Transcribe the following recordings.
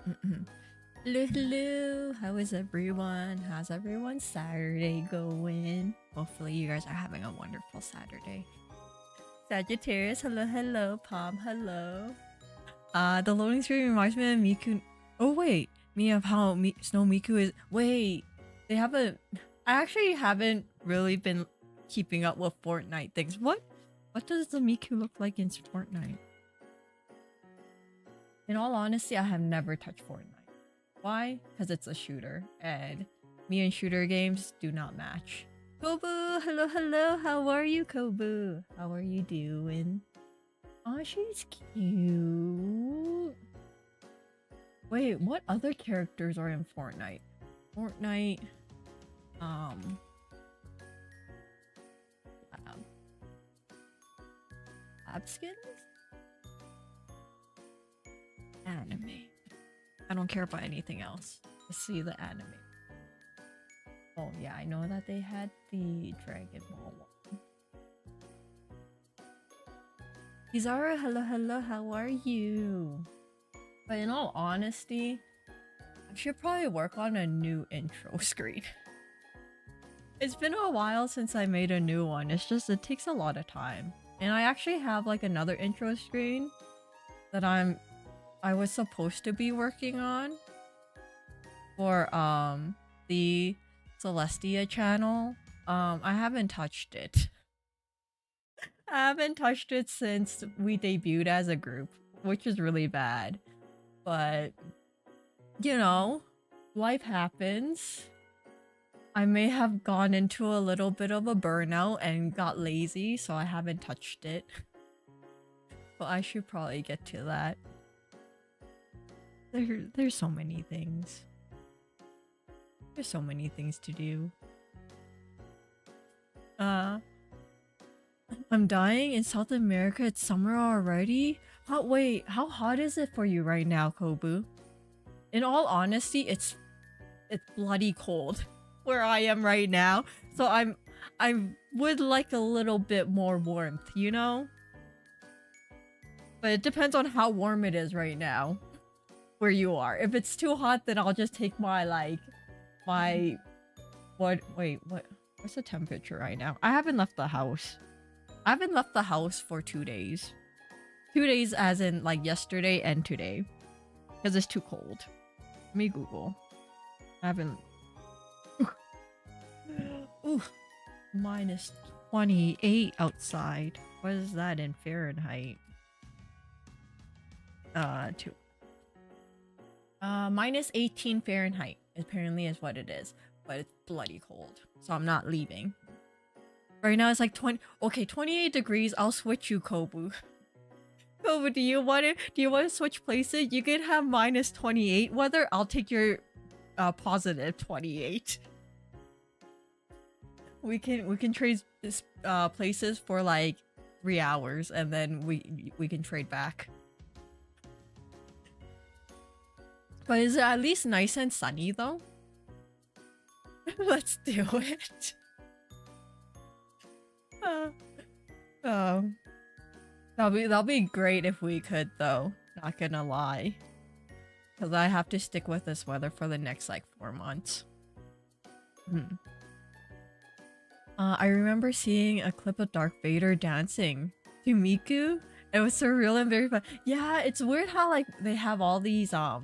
Hello, hello. How is everyone? How's everyone's Saturday going? Hopefully, you guys are having a wonderful Saturday. Sagittarius, hello, hello. Palm, hello. The loading screen reminds me of Miku. Oh wait, me of how Snow Miku is. Wait, they haven't. I actually haven't really been keeping up with Fortnite things. What does the Miku look like in Fortnite? In all honesty, I have never touched Fortnite. Why? Because it's a shooter, and me and shooter games do not match. Kobu, hello, hello. How are you, Kobu? How are you doing? Oh, she's cute. Wait, what other characters are in Fortnite? Fortnite, lab skins? Anime. I don't care about anything else. Let's see the anime. Oh yeah, I know that they had the Dragon Ball one. Kizaru, hello, hello, how are you? But in all honesty, I should probably work on a new intro screen. It's been a while since I made a new one. It's just, it takes a lot of time. And I actually have like another intro screen that I was supposed to be working on for the Celestia channel. I haven't touched it. I haven't touched it since we debuted as a group, which is really bad. But you know, life happens. I may have gone into a little bit of a burnout and got lazy, so I haven't touched it. But I should probably get to that. There's so many things. There's so many things to do. I'm dying in South America. It's summer already. Wait, how hot is it for you right now, Kobu? In all honesty, it's bloody cold where I am right now. So I would like a little bit more warmth, you know? But it depends on how warm it is right now where you are. If it's too hot, then I'll just take my what's the temperature right now? I haven't left the house. I haven't left the house for 2 days. 2 days as in like yesterday and today. Because it's too cold. Let me Google. I haven't... Ooh. Minus 28 outside. What is that in Fahrenheit? Minus 18 Fahrenheit apparently is what it is. But it's bloody cold. So I'm not leaving. Right now it's like 28 degrees. I'll switch you, Kobu. Kobu, do you want to switch places? You can have minus 28 weather. I'll take your positive 28. We can trade this places for like 3 hours and then we can trade back. But is it at least nice and sunny though? Let's do it. That'll be great if we could though. Not gonna lie, because I have to stick with this weather for the next like 4 months. I remember seeing a clip of Darth Vader dancing to Miku. It was surreal and very fun. Yeah, it's weird how like they have all these all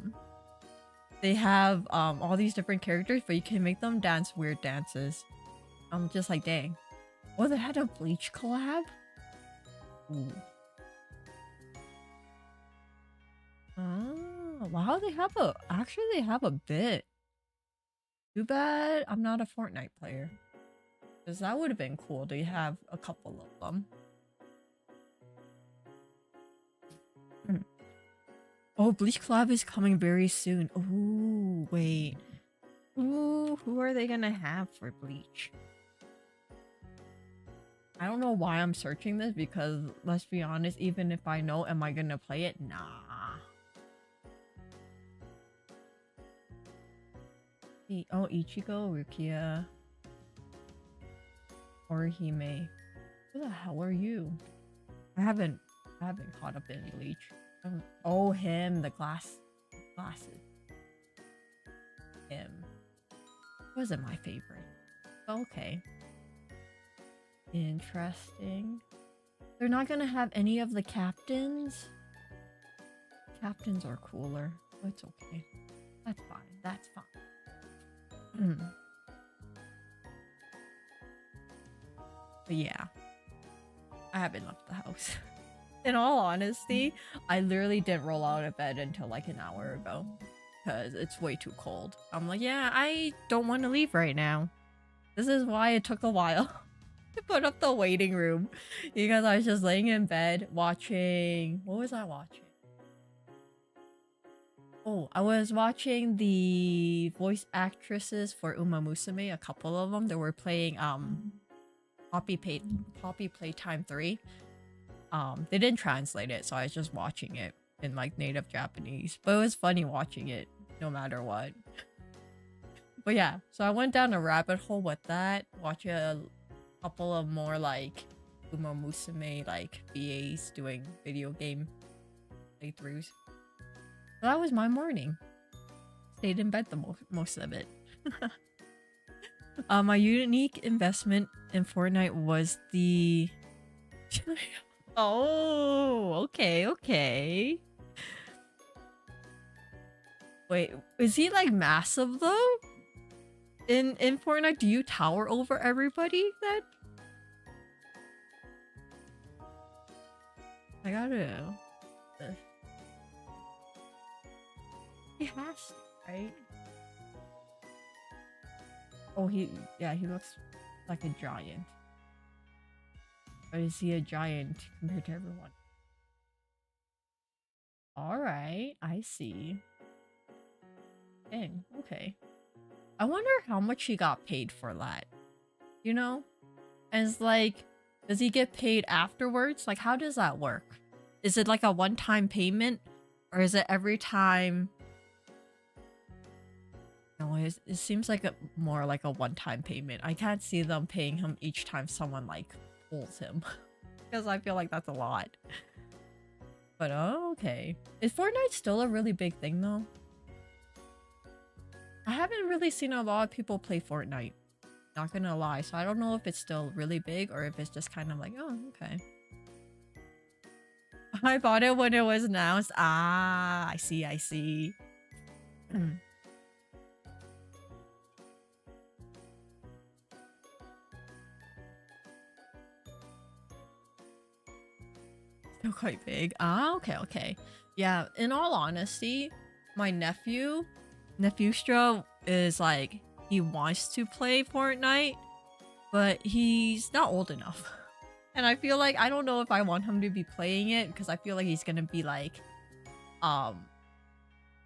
these different characters, but you can make them dance weird dances. I'm just like, dang. Oh, they had a Bleach collab? Ooh. Oh, wow, they have a bit. Too bad I'm not a Fortnite player. Because that would have been cool to have a couple of them. Oh, Bleach collab is coming very soon. Ooh, wait. Ooh, who are they gonna have for Bleach? I don't know why I'm searching this because, let's be honest, even if I know, am I gonna play it? Nah. Oh, Ichigo, Rukia, Orihime. Who the hell are you? I haven't caught up in Bleach. Oh, him, the glasses. him. Wasn't my favorite. Okay. Interesting. They're not gonna have any of the captains? Captains are cooler. Oh, it's okay. That's fine. That's fine. But yeah. I haven't left the house. In all honesty, I literally didn't roll out of bed until like an hour ago. Because it's way too cold. I'm like, yeah, I don't want to leave right now. This is why it took a while to put up the waiting room. Because I was just laying in bed watching... What was I watching? Oh, I was watching the voice actresses for Uma Musume, a couple of them. They were playing Poppy Playtime 3. They didn't translate it, so I was just watching it in like native Japanese. But it was funny watching it, no matter what. But yeah, so I went down a rabbit hole with that, watch a couple of more like Uma Musume like VAs doing video game playthroughs. So that was my morning. Stayed in bed the most of it. My unique investment in Fortnite was the... Oh, okay. Wait, is he like massive though? In Fortnite, do you tower over everybody then? I gotta know. He has to, right? Oh, he looks like a giant. But is he a giant compared to everyone? Alright, I see. Dang, okay. I wonder how much he got paid for that. You know? And it's like, does he get paid afterwards? Like, how does that work? Is it like a one-time payment? Or is it every time... No, it seems like more like a one-time payment. I can't see them paying him each time someone like pulls him. Because I feel like that's a lot. But oh, okay. Is Fortnite still a really big thing though? I haven't really seen a lot of people play Fortnite. Not gonna lie. So I don't know if it's still really big or if it's just kind of like, oh, okay. I bought it when it was announced. Ah, I see. Still quite big. Ah, okay. Yeah, in all honesty, my nephew Stro is like, he wants to play Fortnite, but he's not old enough. And I feel like, I don't know if I want him to be playing it because I feel like he's gonna be like,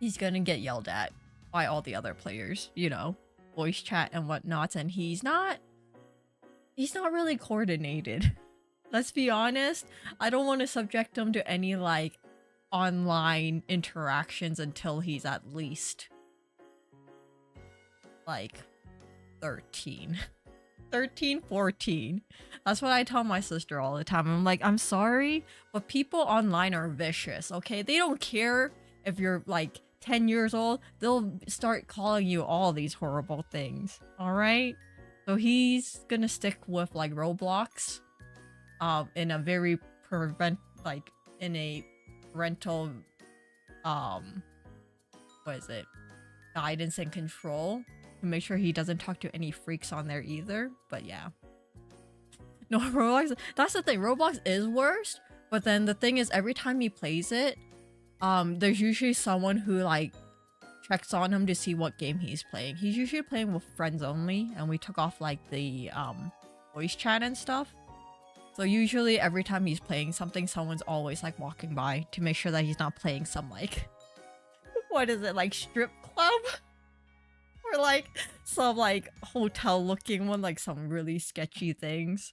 he's gonna get yelled at by all the other players, you know, voice chat and whatnot, and he's not really coordinated. Let's be honest, I don't want to subject him to any like online interactions until he's at least like 13, 14. That's what I tell my sister all the time. I'm like, I'm sorry, but people online are vicious, okay? They don't care if you're like 10 years old. They'll start calling you all these horrible things, all right? So he's gonna stick with like Roblox. In a very parental what is it, guidance and control to make sure he doesn't talk to any freaks on there either. But yeah, no, Roblox, that's the thing, Roblox is worst. But then the thing is, every time he plays it, there's usually someone who like checks on him to see what game he's playing. He's usually playing with friends only, and we took off like the voice chat and stuff. So usually every time he's playing something, someone's always like walking by to make sure that he's not playing some like, what is it, like strip club? Or like some like hotel looking one, like some really sketchy things.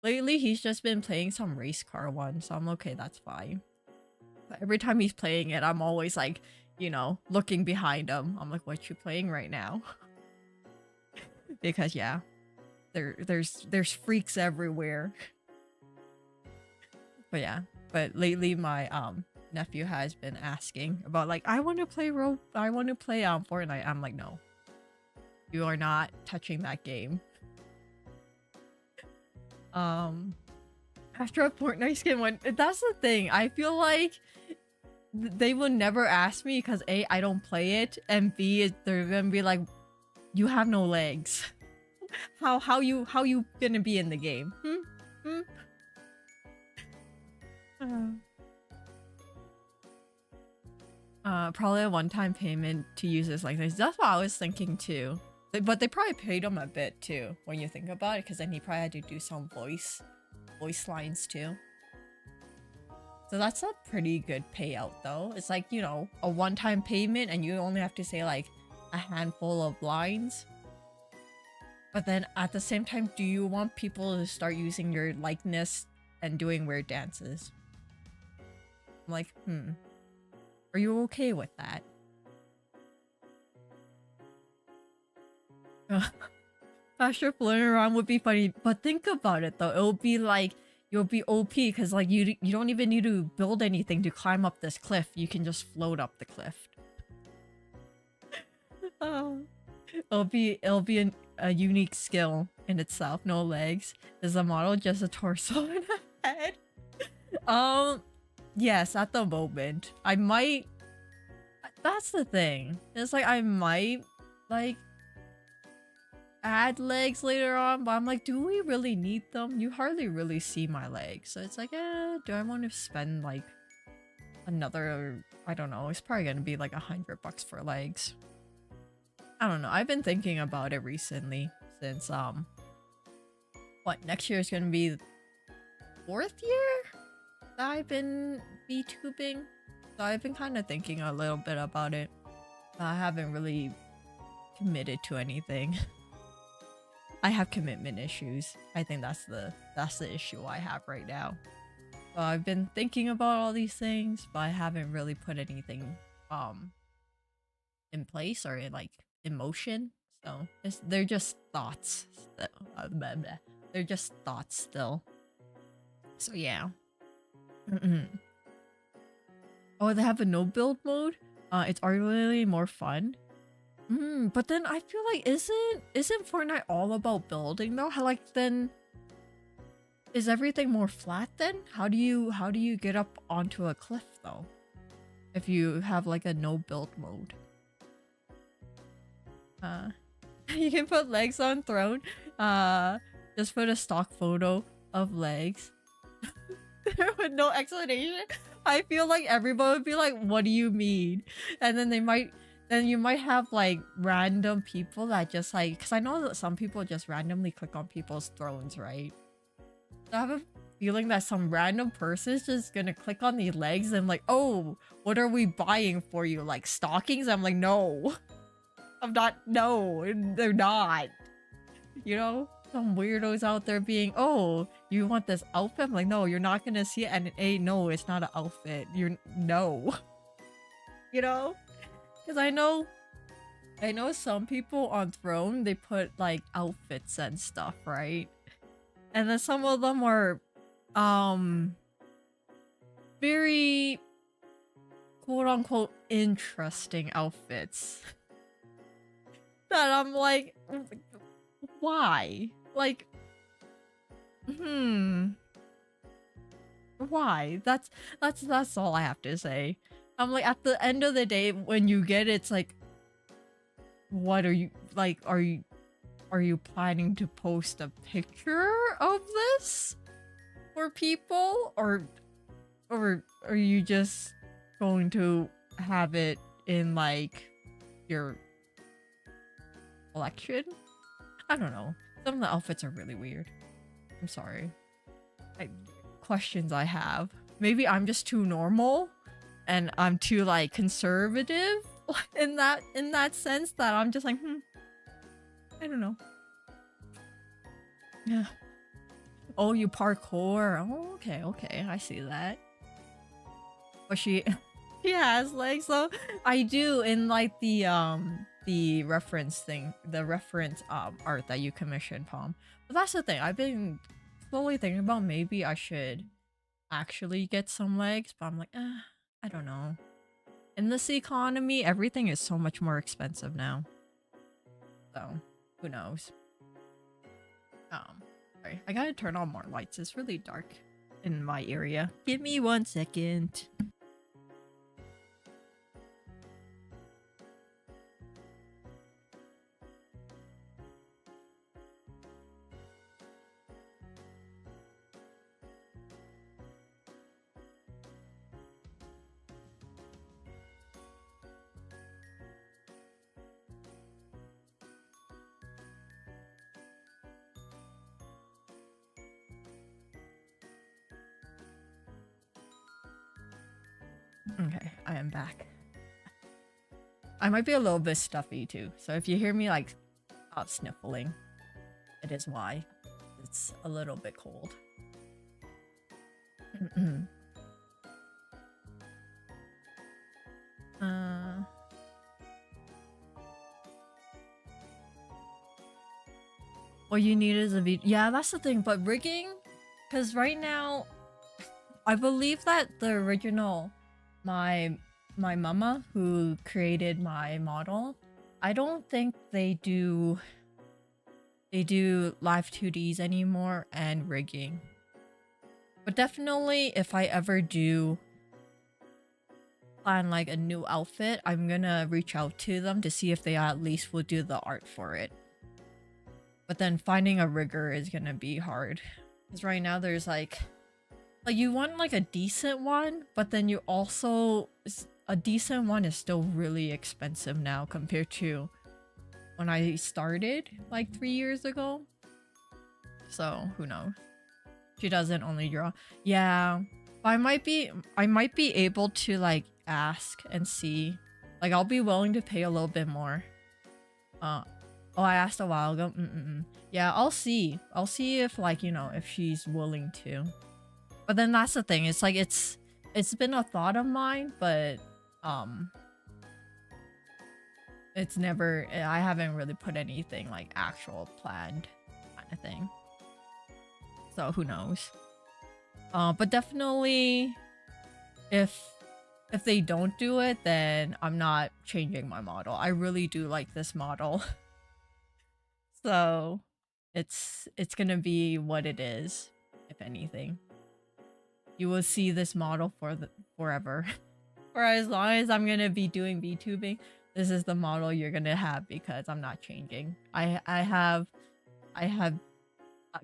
Lately he's just been playing some race car one, so I'm okay, that's fine. But every time he's playing it, I'm always like, you know, looking behind him. I'm like, what you playing right now? Because yeah, there's freaks everywhere. But yeah, but lately my nephew has been asking about like, I want to play Fortnite. I'm like, no, You are not touching that game. After a Fortnite skin one, that's the thing. I feel like they will never ask me because A, I don't play it, and B, they're gonna be like, you have no legs. How you gonna be in the game? Probably a one-time payment to use this like this. That's what I was thinking too. But they probably paid him a bit too when you think about it, because then he probably had to do some voice lines too. So that's a pretty good payout though. It's like, you know, a one-time payment and you only have to say like a handful of lines. But then at the same time, do you want people to start using your likeness and doing weird dances? I'm like, are you okay with that? Faster floating around would be funny, but think about it though. It'll be like, you'll be OP because like you don't even need to build anything to climb up this cliff. You can just float up the cliff. It'll be a unique skill in itself. No legs. Is the model just a torso and a head? Yes, at the moment. I might... That's the thing. It's like I might like add legs later on, but I'm like, do we really need them? You hardly really see my legs. So it's like, do I want to spend like another, I don't know, it's probably gonna be like $100 for legs. I don't know. I've been thinking about it recently since what, next year is gonna be the 4th year that I've been VTubing. So I've been kind of thinking a little bit about it. I haven't really committed to anything. I have commitment issues. I think that's the issue I have right now. So I've been thinking about all these things, but I haven't really put anything in place or in motion. So they're just thoughts. They're just thoughts still. So yeah. Oh, they have a no build mode? It's arguably more fun. But then I feel like isn't Fortnite all about building though? How like then is everything more flat then? How do you get up onto a cliff though? If you have like a no build mode. You can put legs on throne. Just put a stock photo of legs. With no explanation. I feel like everyone would be like, what do you mean? And then then you might have like random people that just like, because I know that some people just randomly click on people's thrones, right? So I have a feeling that some random person is just gonna click on the legs and like, oh, what are we buying for you? Like stockings? I'm like, no. I'm not, no, they're not. You know? Some weirdos out there being, oh, you want this outfit? I'm like, no, you're not gonna see it. And no, it's not an outfit. No. You know? Because I know some people on Throne, they put like outfits and stuff, right? And then some of them are very quote unquote interesting outfits. That I'm like, why? Like, why? That's all I have to say. I'm like, at the end of the day, when you get it, it's like, what are you like? Are you planning to post a picture of this for people, or are you just going to have it in like your collection? I don't know. Some of the outfits are really weird. I'm sorry. Questions I have. Maybe I'm just too normal and I'm too like conservative in that sense that I'm just like, I don't know. Yeah. Oh, you parkour. Oh, okay. I see that. But she has legs though. I do in like the reference thing, the reference art that you commissioned, Palm. But that's the thing. I've been slowly thinking about maybe I should actually get some legs, but I'm like, I don't know. In this economy, everything is so much more expensive now. So who knows? Sorry, I gotta turn on more lights. It's really dark in my area. Give me 1 second. Okay, I am back. I might be a little bit stuffy too, so if you hear me like sniffling, it is why. It's a little bit cold. What you need is a yeah, that's the thing, but rigging, because right now, I believe that the original, my mama who created my model, I don't think they do live 2Ds anymore and rigging. But definitely if I ever do plan like a new outfit, I'm gonna reach out to them to see if they at least will do the art for it. But then finding a rigger is gonna be hard. Because right now there's like you want like a decent one, but then you also... a decent one is still really expensive now compared to when I started like 3 years ago. So who knows? She doesn't only draw. Yeah, I might be able to like ask and see. Like I'll be willing to pay a little bit more. Oh, I asked a while ago. Yeah, I'll see if like, you know, if she's willing to. But then that's the thing. It's like it's been a thought of mine, but it's never, I haven't really put anything like actual planned kind of thing. So who knows? But definitely if they don't do it, then I'm not changing my model. I really do like this model. So it's gonna be what it is, if anything. You will see this model for forever. For as long as I'm gonna be doing VTubing, this is the model you're gonna have because I'm not changing. I have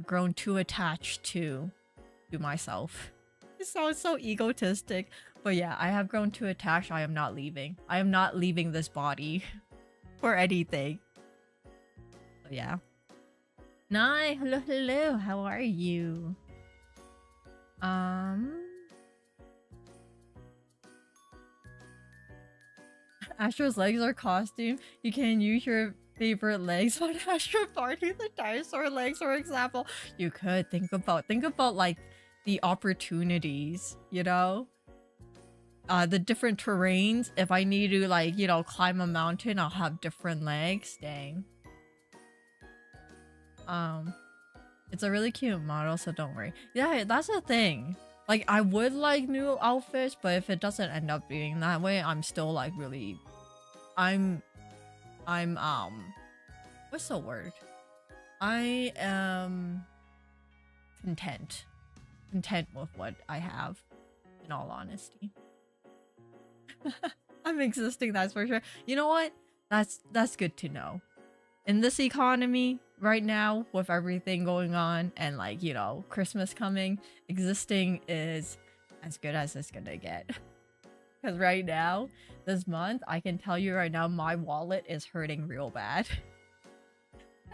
grown too attached to myself. It sounds so egotistic, but yeah, I have grown too attached. I am not leaving. I am not leaving this body for anything. So yeah. Nai, hello, how are you? Astra's legs are costume. You can use your favorite legs on Astra Party. The dinosaur legs, for example. You could think about like the opportunities, you know? The different terrains. If I need to like, you know, climb a mountain, I'll have different legs. Dang. It's a really cute model, so don't worry. Yeah, that's the thing. Like, I would like new outfits, but if it doesn't end up being that way, I'm still like really... I'm what's the word? I am content. Content with what I have, in all honesty. I'm existing, that's for sure. You know what? That's good to know. In this economy right now, with everything going on and like, you know, Christmas coming, existing is as good as it's gonna get. Because right now, this month, I can tell you right now, my wallet is hurting real bad.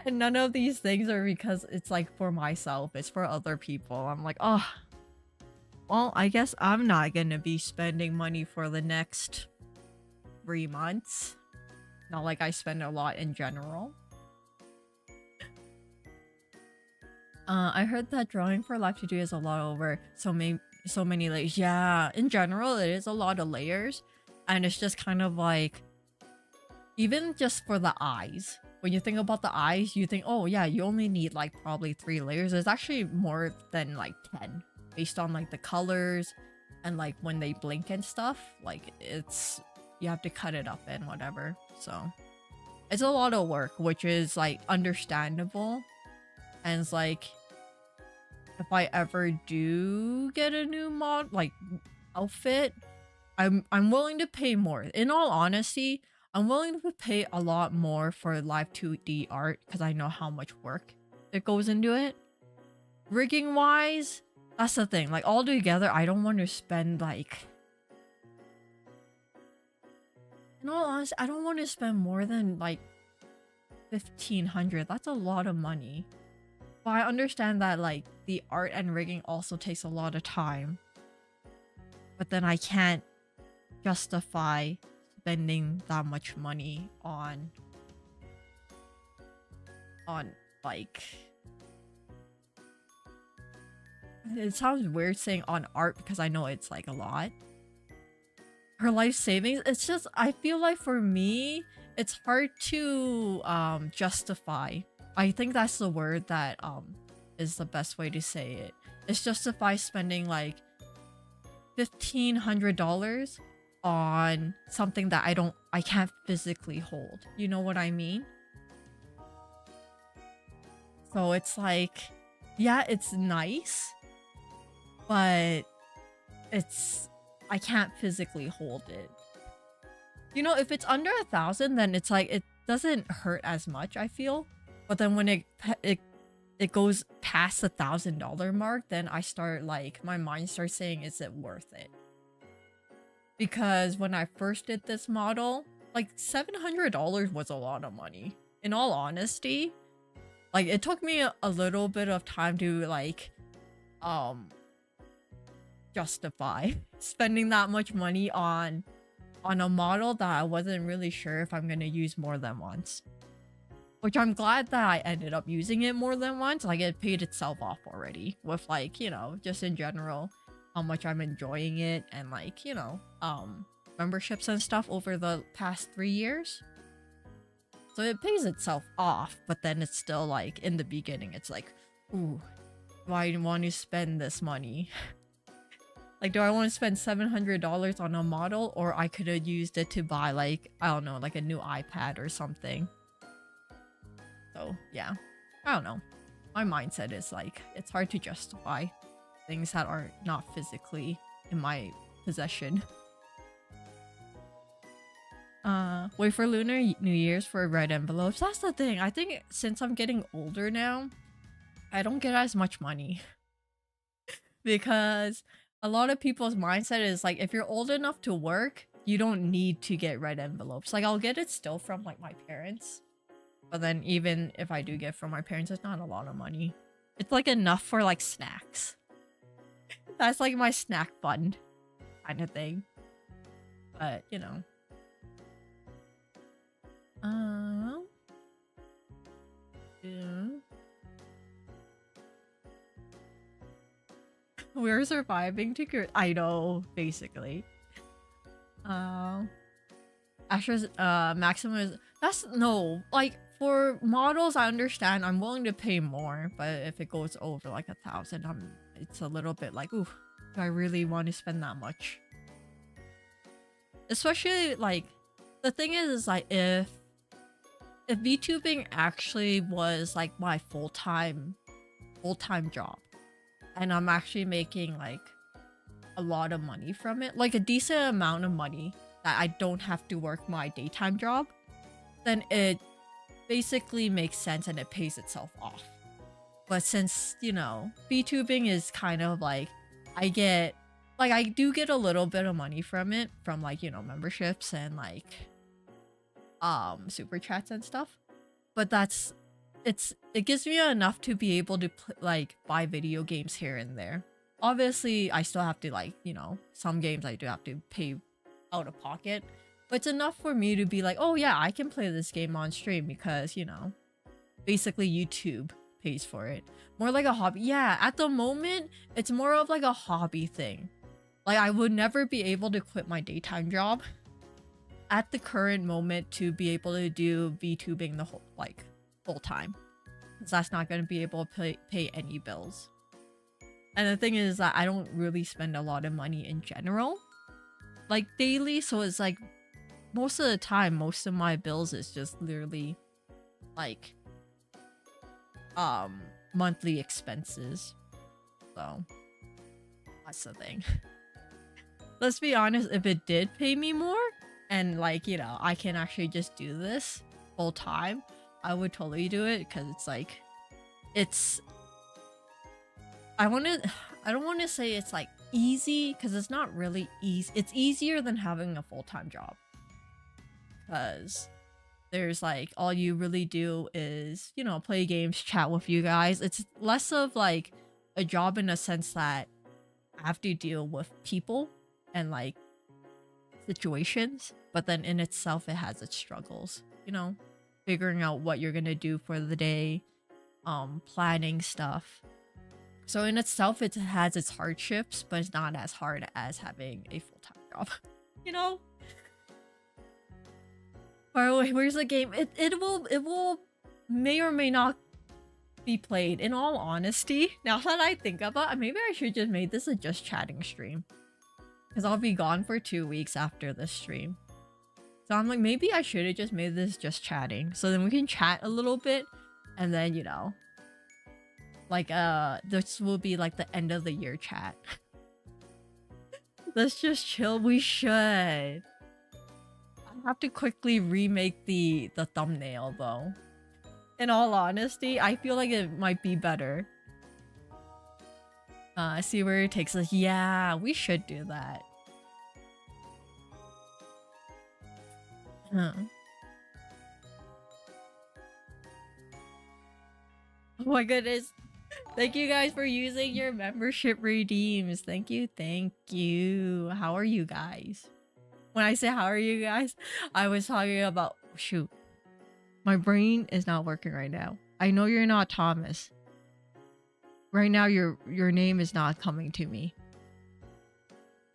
And none of these things are because it's like for myself, it's for other people. I'm like, oh, well, I guess I'm not gonna be spending money for the next 3 months. Not like I spend a lot in general. I heard that drawing for live to do is a lot over so many layers. Yeah, in general, it is a lot of layers. And it's just kind of like, even just for the eyes. When you think about the eyes, you think, oh yeah, you only need like probably 3 layers. It's actually more than like 10. Based on like the colors and like when they blink and stuff. Like it's, you have to cut it up and whatever. So It's a lot of work, which is like understandable. And it's like, if I ever do get a new mod, like outfit, I'm willing to pay more. In all honesty, I'm willing to pay a lot more for live 2D art because I know how much work it goes into it. Rigging wise, that's the thing. Like all together, I don't want to spend like, in all honesty, I don't want to spend more than like 1,500. That's a lot of money. But I understand that like the art and rigging also takes a lot of time. But then I can't justify spending that much money on like, it sounds weird saying on art because I know it's like a lot. Her life savings, it's just, I feel like for me it's hard to justify. I think that's the word that is the best way to say it. It's justify spending like $1,500 on something that I can't physically hold. You know what I mean? So it's like, yeah, it's nice, but I can't physically hold it. You know, if it's under 1,000, then it's like, it doesn't hurt as much, I feel. But then when it goes past the $1,000 mark, then I start like, my mind starts saying, is it worth it? Because when I first did this model, like $700 was a lot of money. In all honesty, like it took me a little bit of time to like, justify spending that much money on a model that I wasn't really sure if I'm gonna use more than once. Which I'm glad that I ended up using it more than once. Like it paid itself off already with like, you know, just in general, how much I'm enjoying it and like, you know, memberships and stuff over the past 3 years. So it pays itself off, but then it's still like in the beginning, it's like, ooh, do I want to spend this money? Like, do I want to spend $700 on a model, or I could have used it to buy like, I don't know, like a new iPad or something. So yeah, I don't know. My mindset is like, it's hard to justify things that are not physically in my possession. Wait for Lunar New Year's for red envelopes. That's the thing. I think since I'm getting older now, I don't get as much money. Because a lot of people's mindset is like, if you're old enough to work, you don't need to get red envelopes. Like I'll get it still from like my parents. But then even if I do get from my parents, it's not a lot of money. It's like enough for like snacks. That's like my snack fund kind of thing. But you know. Yeah. We're surviving to I know, basically. Astra's maximum is, that's no, like for models I understand, I'm willing to pay more, but if it goes over like 1,000, it's a little bit like, ooh, do I really want to spend that much? Especially like, the thing is like if VTubing actually was like my full-time job, and I'm actually making like a lot of money from it, like a decent amount of money that I don't have to work my daytime job, then it basically makes sense and it pays itself off. But since, you know, VTubing is kind of like, I do get a little bit of money from it, from like, you know, memberships and like super chats and stuff, but it gives me enough to be able to like buy video games here and there. Obviously I still have to like, you know, some games I do have to pay out of pocket, but it's enough for me to be like, oh yeah, I can play this game on stream because, you know, basically YouTube pays for it. More like a hobby. Yeah, at the moment it's more of like a hobby thing. Like I would never be able to quit my daytime job at the current moment to be able to do VTubing the whole like full time, because that's not going to be able to pay any bills. And the thing is that I don't really spend a lot of money in general, like daily, so it's like most of the time, most of my bills is just literally like monthly expenses. So that's the thing. Let's be honest, if it did pay me more and like, you know, I can actually just do this full time, I would totally do it because it's like it's I don't want to say it's like easy because it's not really easy. It's easier than having a full-time job. Because there's like all you really do is, you know, play games, chat with you guys. It's less of like a job in a sense that I have to deal with people and like situations, but then in itself it has its struggles, you know, figuring out what you're gonna do for the day, planning stuff. So in itself it has its hardships, but it's not as hard as having a full-time job. You know? By the way, where's the game? It will may or may not be played. In all honesty, now that I think about it, maybe I should just make this a just chatting stream. Because I'll be gone for 2 weeks after this stream. So I'm like, maybe I should have just made this just chatting. So then we can chat a little bit. And then, you know, like, this will be like the end of the year chat. Let's just chill. We should. I have to quickly remake the thumbnail though. In all honesty, I feel like it might be better. See where it takes us. Yeah, we should do that. Huh. Oh my goodness. Thank you guys for using your membership redeems. Thank you, thank you. How are you guys? When I say how are you guys, I was talking about... Shoot. My brain is not working right now. I know you're not Thomas. Right now, your name is not coming to me.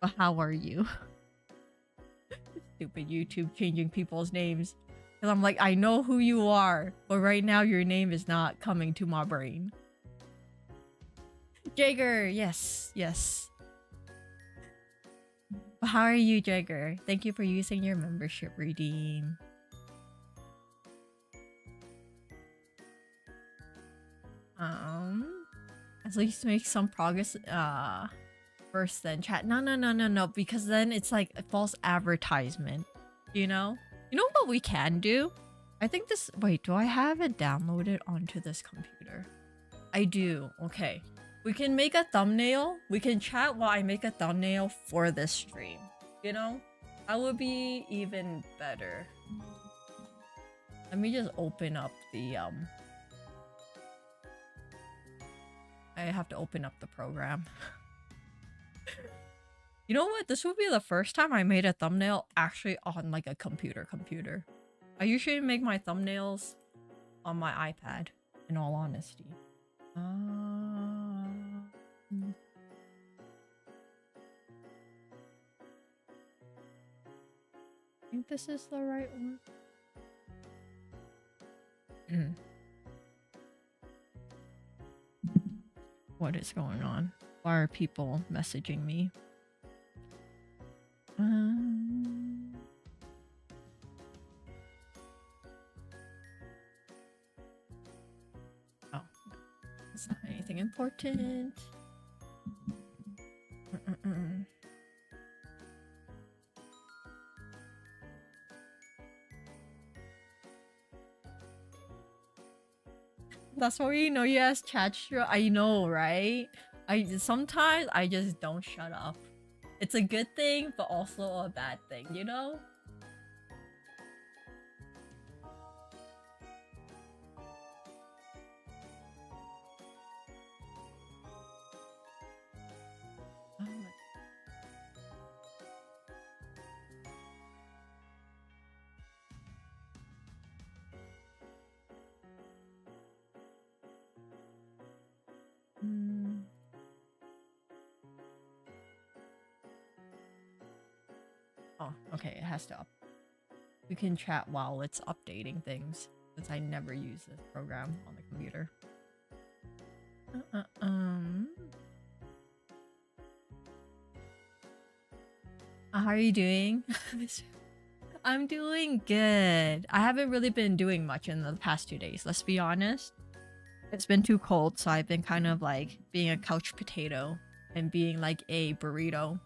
But how are you? Stupid YouTube changing people's names. Because I'm like, I know who you are. But right now, your name is not coming to my brain. Jagger, yes, yes. But how are you, Jagger? Thank you for using your membership redeem. At least make some progress first then chat. No, because then it's like a false advertisement, you know? You know what we can do? I think this... Wait, do I have it downloaded onto this computer? I do. Okay. We can make a thumbnail. We can chat while I make a thumbnail for this stream. You know? That would be even better. Let me just open up the I have to open up the program. You know what? This would be the first time I made a thumbnail actually on like a computer. I usually make my thumbnails on my iPad, in all honesty. I think this is the right one. What is going on? Why are people messaging me? Oh, it's not anything important. That's why you know you ask chat. I know, right? Sometimes I just don't shut up. It's a good thing, but also a bad thing, you know? Oh, okay, it has to up. We can chat while it's updating things, since I never use this program on the computer. How are you doing? I'm doing good. I haven't really been doing much in the past 2 days, let's be honest. It's been too cold, so I've been kind of like being a couch potato and being like a burrito.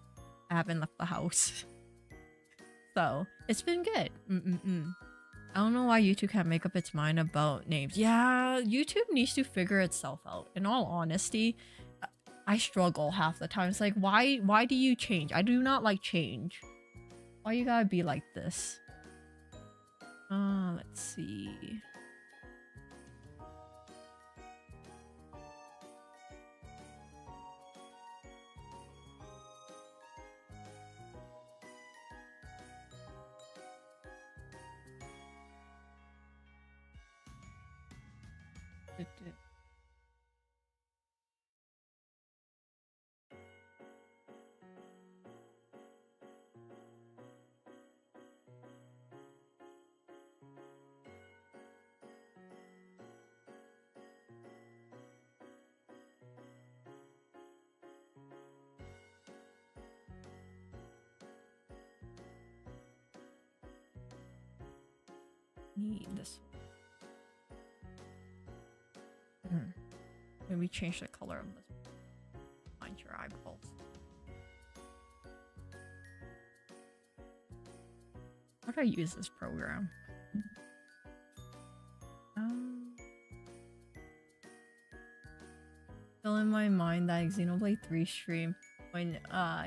I haven't left the house. So, it's been good. I don't know why YouTube can't make up its mind about names. Yeah, YouTube needs to figure itself out. In all honesty, I struggle half the time. It's like, why do you change? I do not like change. Why you gotta be like this? Let's see. Need this one. Maybe change the color of this. Find your eyeballs. How do I use this program? Still in my mind that Xenoblade 3 stream when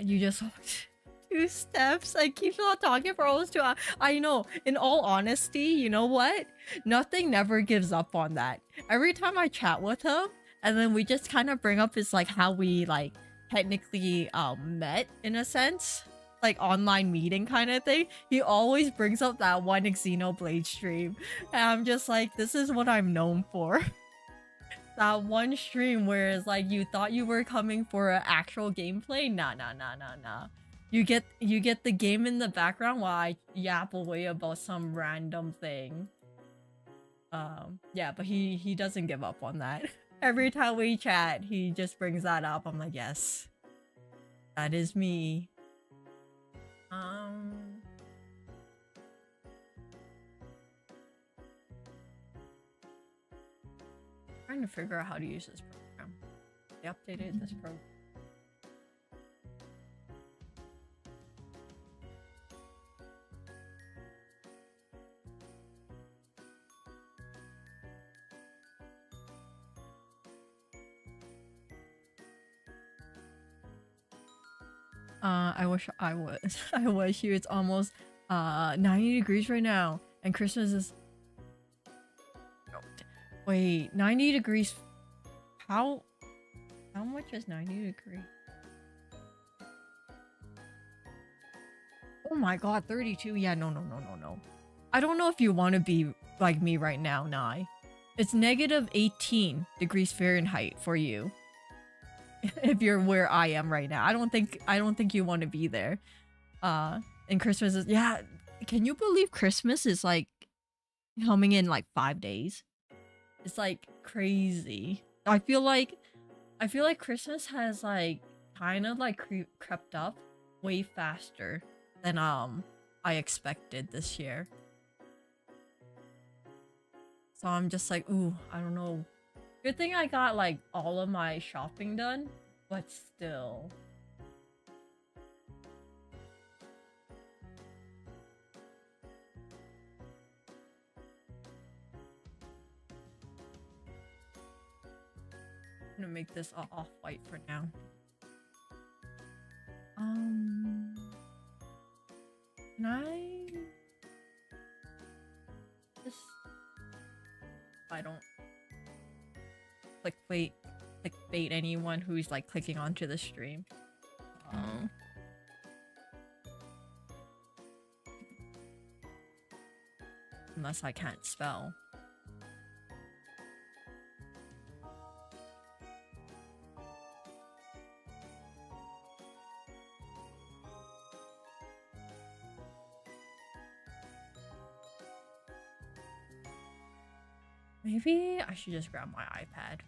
you just walked 2 steps. I keep not talking for almost 2 hours. I know. In all honesty, you know what? Nothing never gives up on that. Every time I chat with him, and then we just kind of bring up is like how we like technically met in a sense. Like online meeting kind of thing. He always brings up that one Xenoblade stream. And I'm just like, this is what I'm known for. That one stream where it's like you thought you were coming for an actual gameplay. Nah. You get the game in the background while I yap away about some random thing. Yeah, but he doesn't give up on that. Every time we chat, he just brings that up. I'm like, yes, that is me. Trying to figure out how to use this program. They updated this program. I wish I was. I wish you. It's almost 90 degrees right now, and Christmas is. Wait, 90 degrees. How much is 90 degrees? Oh my god, 32. Yeah, no. I don't know if you want to be like me right now, Nai. It's negative 18 degrees Fahrenheit for you. If you're where I am right now. I don't think you want to be there. And Christmas is, yeah, can you believe Christmas is like coming in like 5 days? It's like crazy. I feel like Christmas has like kind of like crept up way faster than I expected this year. So I'm just like, ooh, I don't know. Good thing I got like all of my shopping done, but still. I'm gonna make this off-white for now. Can I just, I don't clickbait anyone who's like clicking onto the stream. Unless I can't spell. Maybe I should just grab my iPad.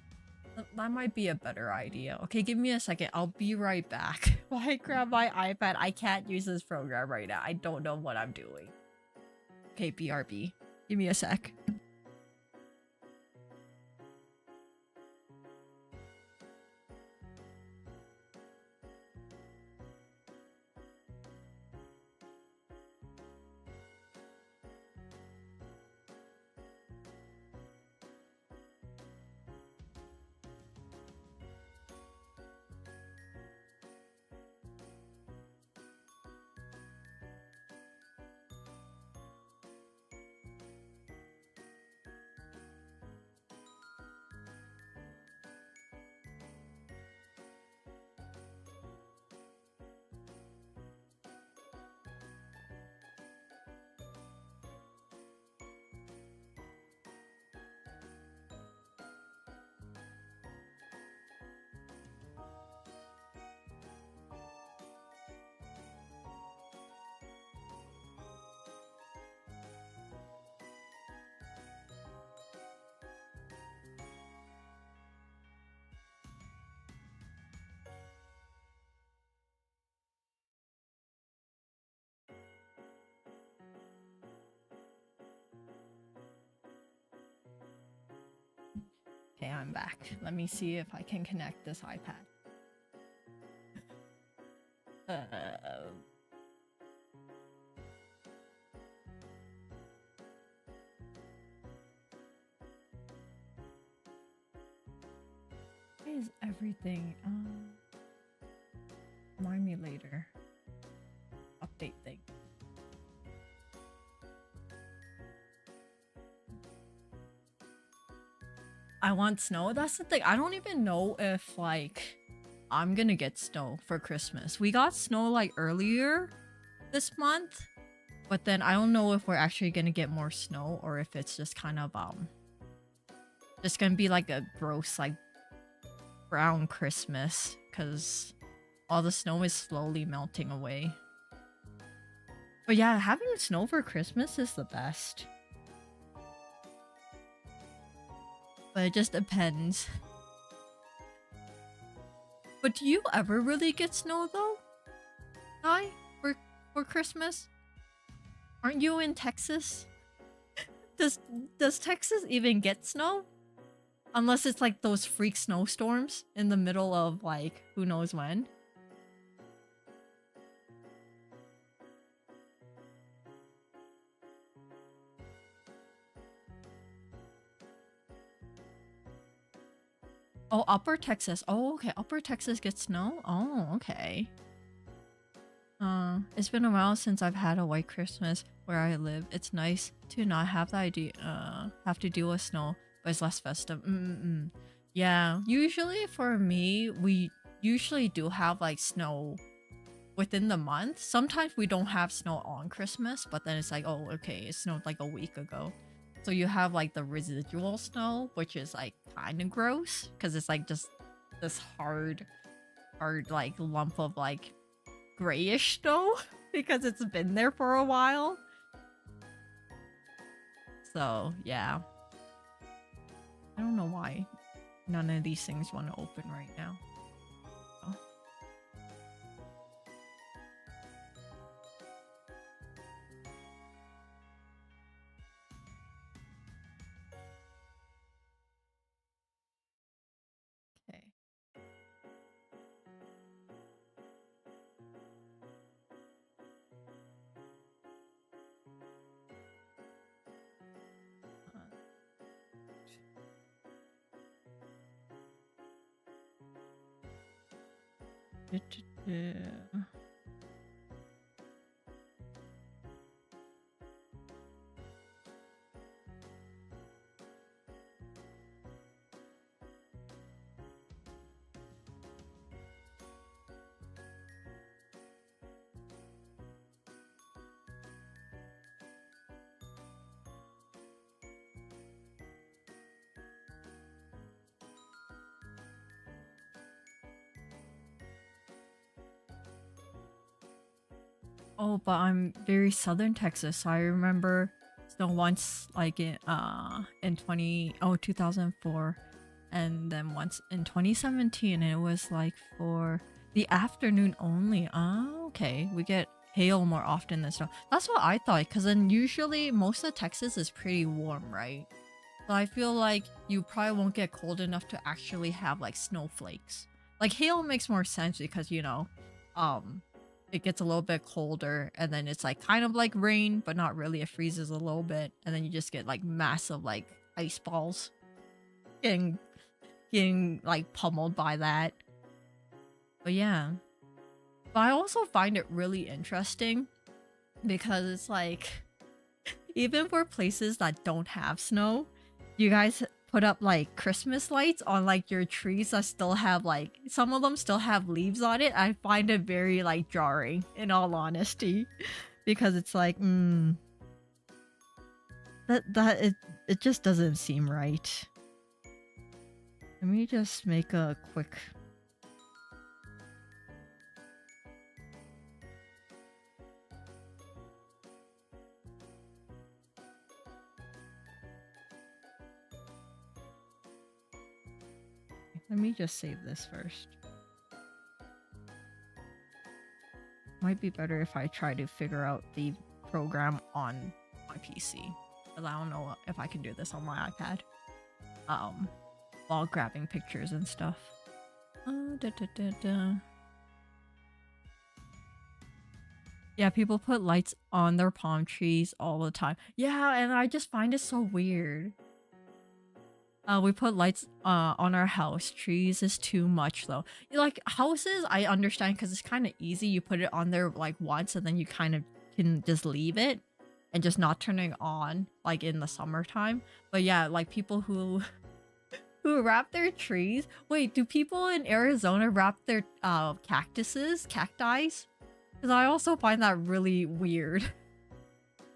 That might be a better idea. Okay, give me a second. I'll be right back. While I grab my iPad, I can't use this program right now. I don't know what I'm doing. Okay, BRB. Give me a sec. Okay, I'm back. Let me see if I can connect this iPad. Why is everything? Remind me later. Update thing. I want snow. That's the thing. I don't even know if like I'm gonna get snow for Christmas. We got snow like earlier this month, but then I don't know if we're actually gonna get more snow or if it's just kind of just gonna be like a gross like brown Christmas because all the snow is slowly melting away. But yeah, having snow for Christmas is the best. But it just depends. But do you ever really get snow though? Hi, for Christmas? Aren't you in Texas? Does Texas even get snow? Unless it's like those freak snowstorms in the middle of like who knows when. Oh, Upper Texas. Oh, okay. Upper Texas gets snow? Oh, okay. It's been a while since I've had a white Christmas where I live. It's nice to not have the idea, have to deal with snow, but it's less festive. Yeah, usually for me, we usually do have like snow within the month. Sometimes we don't have snow on Christmas, but then it's like, oh, okay, it snowed like a week ago. So you have like the residual snow, which is like kind of gross because it's like just this hard like lump of like grayish snow because it's been there for a while. So yeah, I don't know why none of these things want to open right now. Oh. Okay. Oh, but I'm very southern Texas, so I remember snow once like in 2004, and then once in 2017, and it was like for the afternoon only. Oh, okay. We get hail more often than snow. That's what I thought, because then usually most of Texas is pretty warm, right? So I feel like you probably won't get cold enough to actually have like snowflakes. Like hail makes more sense because, you know, it gets a little bit colder and then it's like kind of like rain, but not really. It freezes a little bit and then you just get like massive like ice balls getting like pummeled by that. But yeah. But I also find it really interesting because it's like even for places that don't have snow, you guys put up like Christmas lights on like your trees that still have like some of them still have leaves on it. I find it very like jarring in all honesty because it's like it just doesn't seem right. Let me just make a quick let me just save this first. Might be better if I try to figure out the program on my PC. Because I don't know if I can do this on my iPad. While grabbing pictures and stuff. Yeah, people put lights on their palm trees all the time. Yeah, and I just find it so weird. We put lights on our house. Trees is too much though. Like houses, I understand because it's kind of easy. You put it on there like once and then you kind of can just leave it and just not turn it on like in the summertime. But yeah, like people who wrap their trees. Wait, do people in Arizona wrap their cacti? Because I also find that really weird.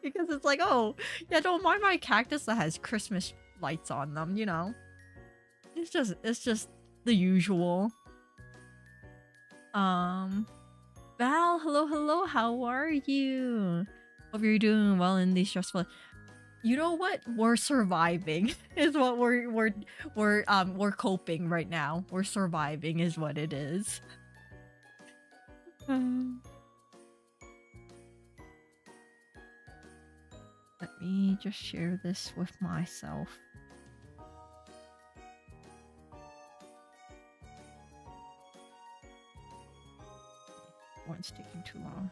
Because it's like, oh, yeah, don't mind my cactus that has Christmas lights on them, you know? It's just the usual. Val, hello, how are you? Hope you're doing well in these stressful. You know what? We're surviving is what we're coping right now. We're surviving is what it is. Let me just share this with myself. One's taking too long.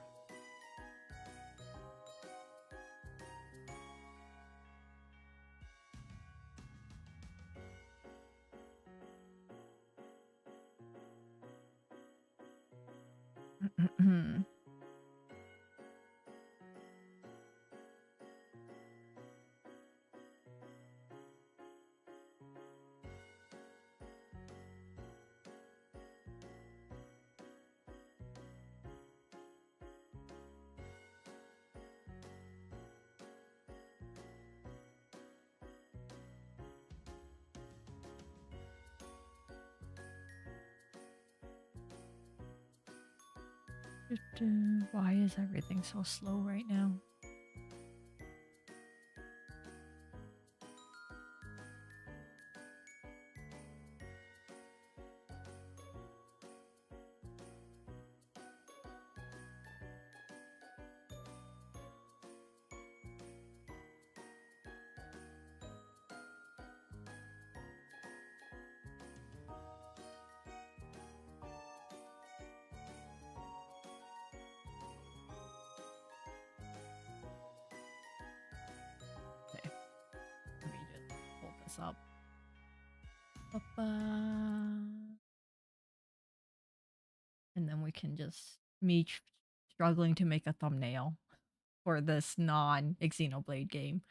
Why is everything so slow right now? Up. And then we can just me struggling to make a thumbnail for this non-Xenoblade game.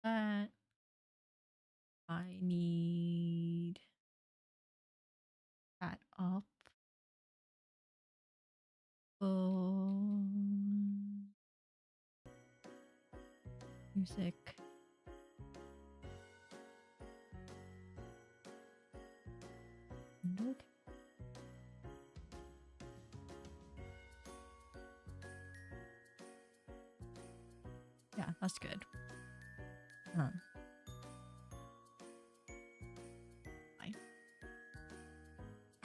That I need that up. Music. Okay. Yeah, that's good. Fine.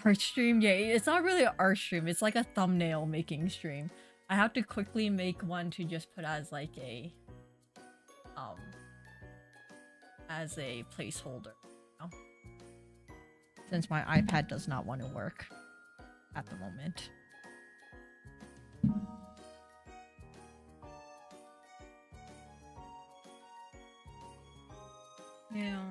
Art stream, yeah, it's not really an art stream, it's like a thumbnail making stream. I have to quickly make one to just put as like a as a placeholder, you know? Since my iPad does not want to work at the moment. Yeah.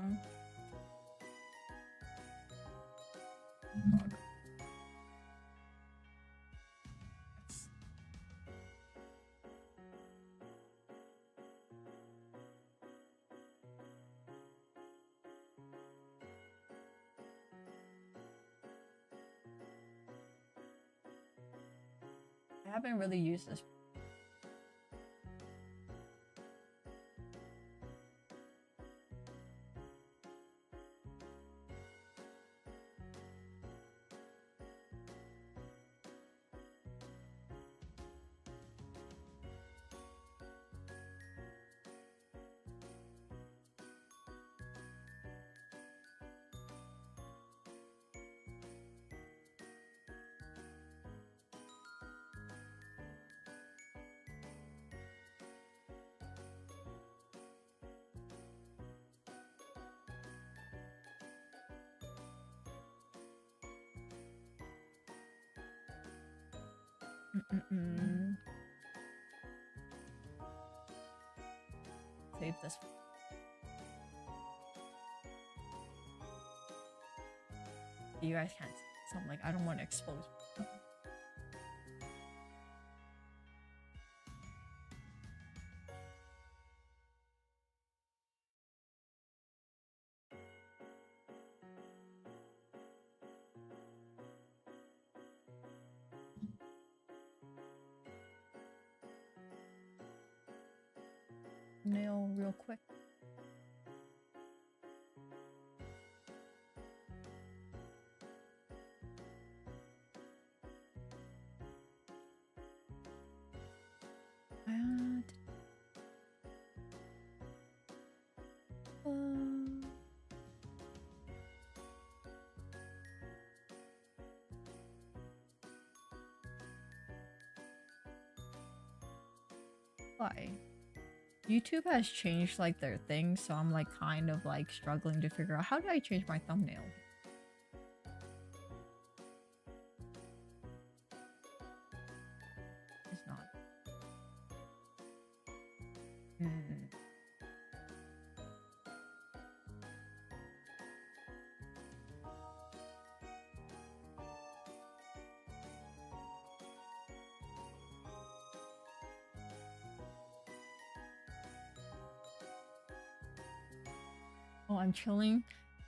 I haven't really used this. Save this. You guys can't see, so I'm like, I don't want to expose. Nail real quick. And why? YouTube has changed like their thing, so I'm like kind of like struggling to figure out how do I change my thumbnail? It's not. Oh, I'm chilling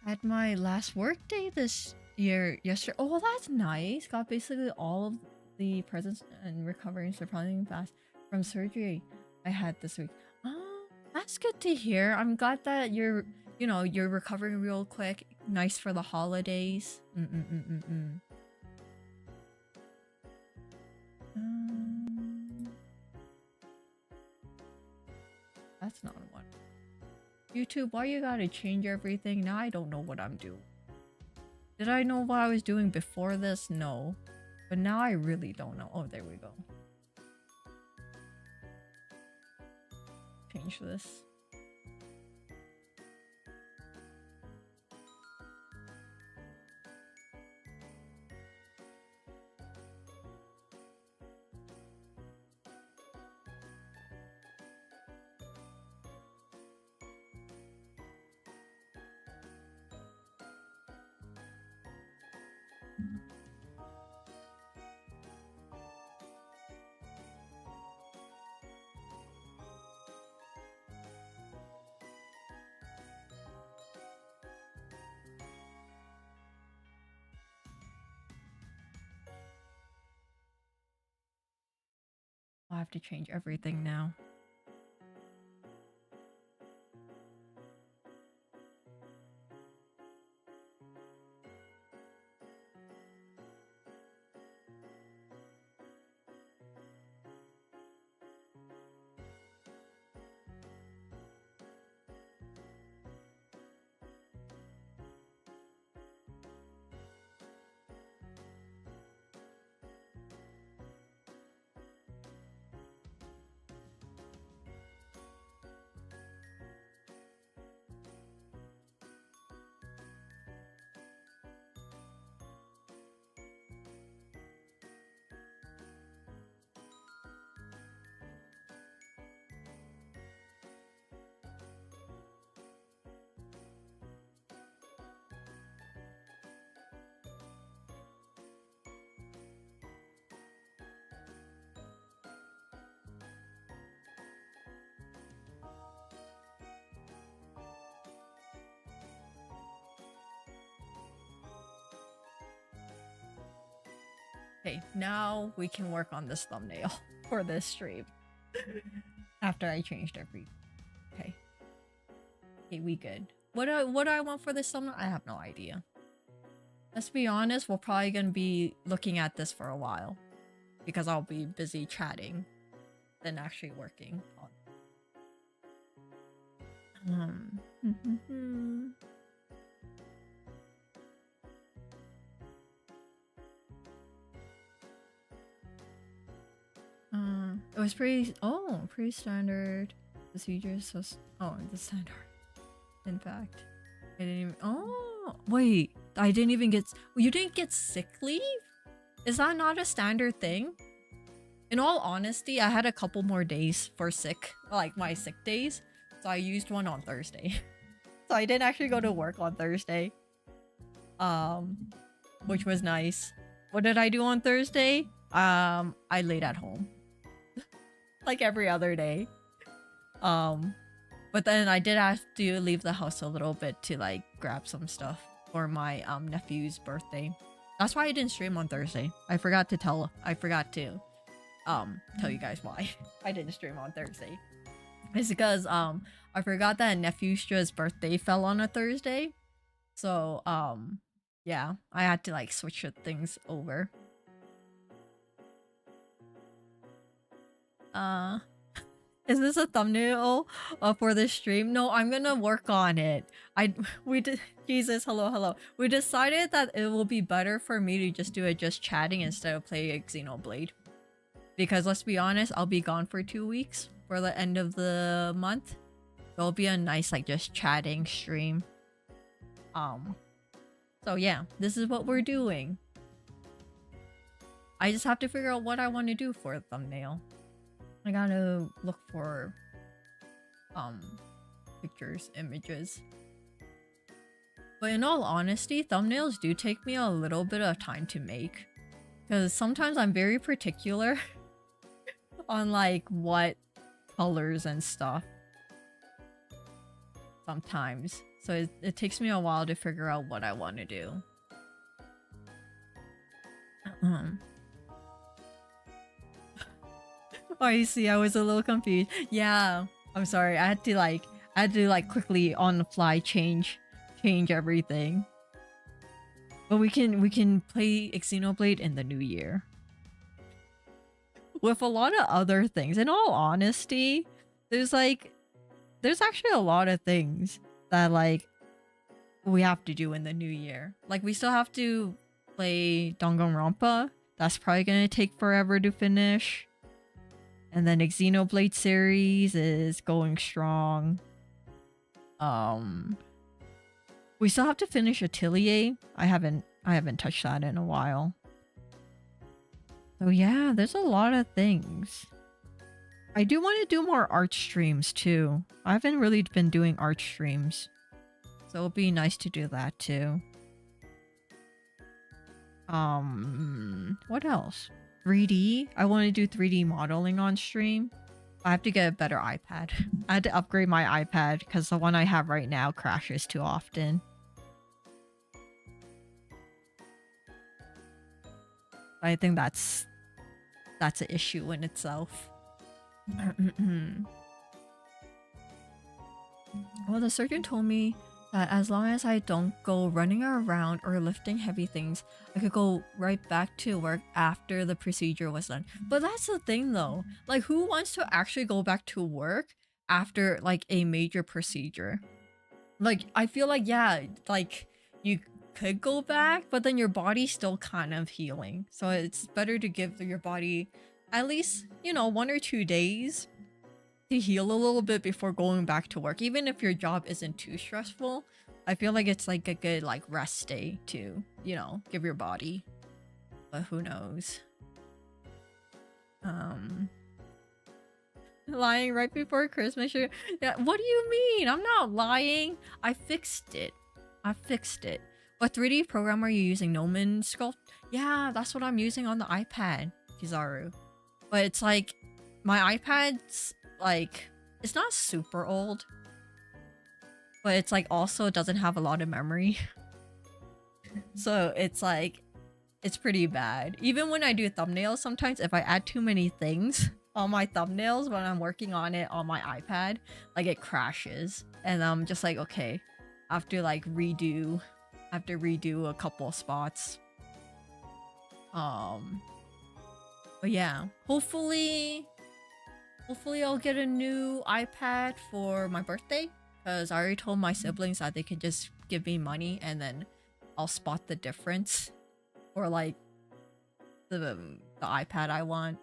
at my last work day this year. Yesterday. Oh, well, that's nice. Got basically all of the presents and recovering surprisingly fast from surgery I had this week. Oh, that's good to hear. I'm glad that you're, you know, you're recovering real quick. Nice for the holidays. That's not one. YouTube, why you gotta change everything? Now I don't know what I'm doing. Did I know what I was doing before this? No. But now I really don't know. Oh, there we go. Change this. I have to change everything now. Okay, now we can work on this thumbnail for this stream. After I changed everything. Okay. Okay, we good. What do I want for this thumbnail? I have no idea. Let's be honest, we're probably gonna be looking at this for a while. Because I'll be busy chatting than actually working on. It was pretty standard procedures. So the standard. In fact, I didn't even. Oh wait, I didn't even get. You didn't get sick leave? Is that not a standard thing? In all honesty, I had a couple more days for sick, like my sick days, so I used one on Thursday. So I didn't actually go to work on Thursday, which was nice. What did I do on Thursday? I laid at home, like every other day. But then I did have to leave the house a little bit to like grab some stuff for my nephew's birthday. That's why I didn't stream on Thursday. I forgot to tell you guys why I didn't stream on Thursday. It's because I forgot that nephew's birthday fell on a Thursday. So yeah, I had to like switch things over. Is this a thumbnail for this stream? No, I'm gonna work on it. Jesus, hello. We decided that it will be better for me to just do it just chatting instead of playing Xenoblade. Because let's be honest, I'll be gone for 2 weeks for the end of the month. So it'll be a nice like just chatting stream. So yeah, this is what we're doing. I just have to figure out what I want to do for a thumbnail. I gotta look for pictures, images. But in all honesty, thumbnails do take me a little bit of time to make. Because sometimes I'm very particular on like what colors and stuff. Sometimes. So it takes me a while to figure out what I want to do. Oh, I see. I was a little confused. Yeah, I'm sorry. I had to like quickly on the fly change everything. But we can play Xenoblade in the new year. With a lot of other things. In all honesty, there's actually a lot of things that like we have to do in the new year. Like we still have to play Danganronpa. That's probably gonna take forever to finish. And then Xenoblade series is going strong. We still have to finish Atelier. I haven't touched that in a while. So yeah, there's a lot of things. I do want to do more art streams too. I haven't really been doing art streams. So it'll be nice to do that too. What else? 3D. I want to do 3D modeling on stream. I have to get a better iPad. I had to upgrade my iPad because the one I have right now crashes too often. I think that's an issue in itself. Well, the surgeon told me that as long as I don't go running around or lifting heavy things, I could go right back to work after the procedure was done. But that's the thing though. Like, who wants to actually go back to work after like a major procedure? Like, I feel like, yeah, like you could go back, but then your body's still kind of healing. So it's better to give your body at least, 1 or 2 days to heal a little bit before going back to work. Even if your job isn't too stressful, I feel like it's like a good like rest day to, give your body. But who knows? Lying right before Christmas. Yeah, what do you mean? I'm not lying. I fixed it. What 3D program are you using? Nomen Sculpt? Yeah, that's what I'm using on the iPad, Kizaru. But it's like my iPad's like, it's not super old, but it's like also doesn't have a lot of memory. So it's like it's pretty bad. Even when I do thumbnails, sometimes if I add too many things on my thumbnails when I'm working on it on my iPad, like it crashes. And I'm just like, okay, I have to like redo a couple of spots. But yeah, hopefully I'll get a new iPad for my birthday, because I already told my siblings that they can just give me money and then I'll spot the difference, or like the iPad I want.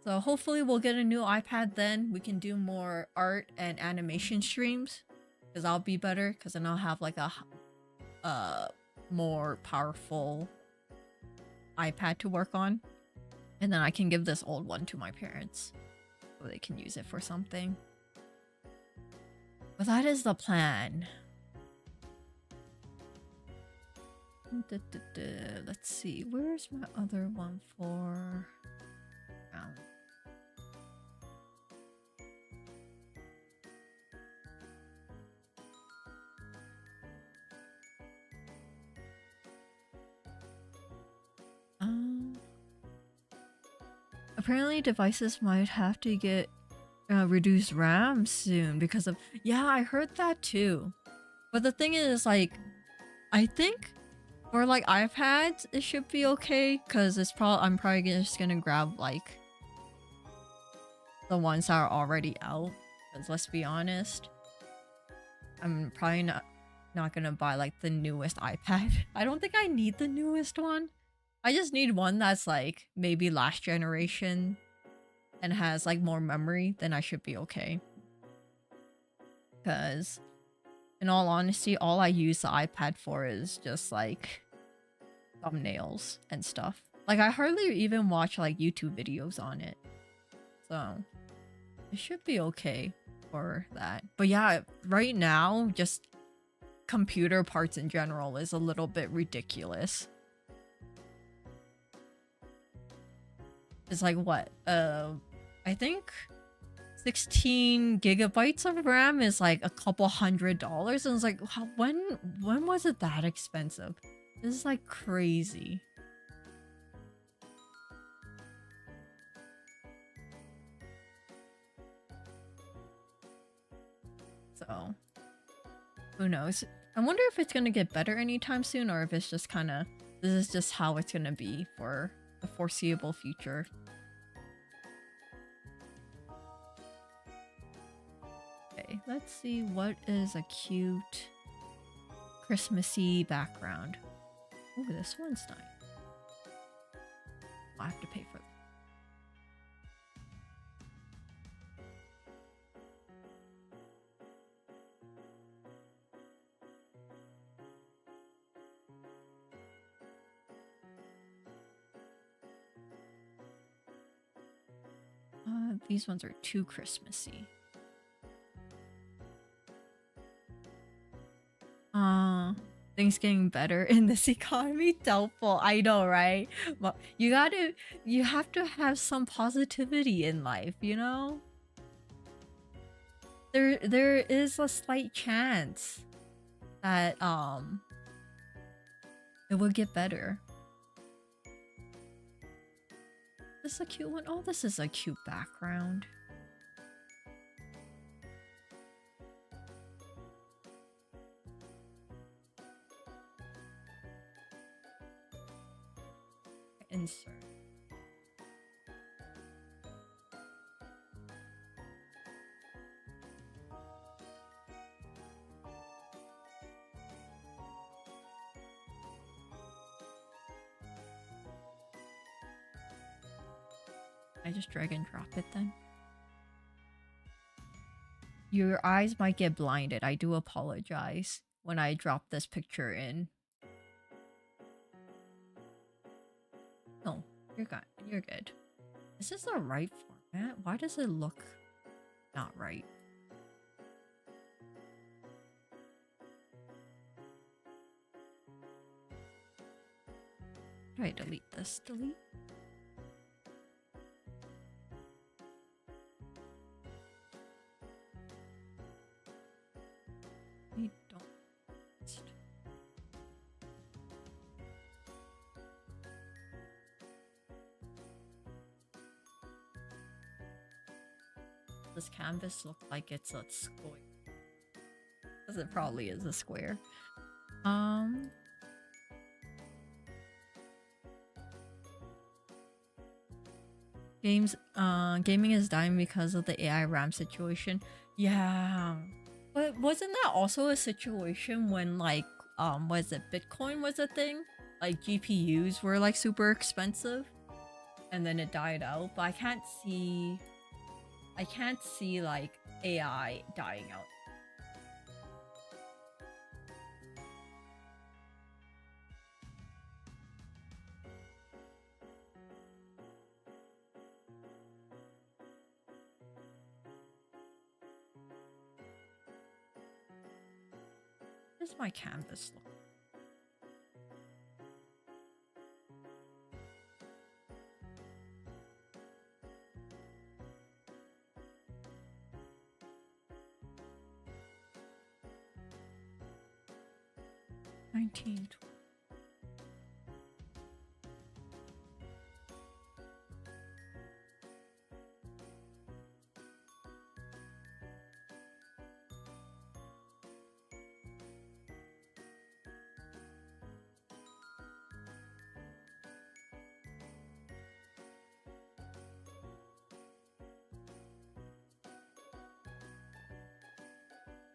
So hopefully we'll get a new iPad then. We can do more art and animation streams, because I'll be better, because then I'll have like a more powerful iPad to work on. And then I can give this old one to my parents so they can use it for something. But that is the plan. Let's see, where's my other one for? Apparently devices might have to get reduced RAM soon because of... Yeah, I heard that too. But the thing is, like, I think for like iPads it should be okay, because I'm probably just gonna grab like the ones that are already out. Because let's be honest, I'm probably not gonna buy like the newest iPad. I don't think I need the newest one. I just need one that's like maybe last generation and has like more memory, then I should be okay. Because in all honesty, all I use the iPad for is just like thumbnails and stuff. Like I hardly even watch like YouTube videos on it. So it should be okay for that. But yeah, right now, just computer parts in general is a little bit ridiculous. It's like what? I think 16 gigabytes of RAM is like a couple $100, and it's like, when was it that expensive? This is like crazy. So who knows? I wonder if it's gonna get better anytime soon, or if it's just kind of, this is just how it's gonna be for the foreseeable future. Okay, let's see what is a cute Christmassy background. Ooh, this one's nice. I have to pay for these ones are too Christmassy. Things getting better in this economy? Doubtful. I know, right? But you have to have some positivity in life, you know? There is a slight chance that it will get better. This is a cute one. Oh, this is a cute background. Insert. I just drag and drop it then. Your eyes might get blinded. I do apologize when I drop this picture in. No, you're good. You're good. Is this the right format? Why does it look not right? How do I delete this? Delete? I don't. this canvas look like it's a square? Because it probably is a square. Gaming is dying because of the AI RAM situation. Yeah. But wasn't that also a situation when like was it Bitcoin was a thing? Like GPUs were like super expensive and then it died out, but I can't see like AI dying out. What does my canvas look?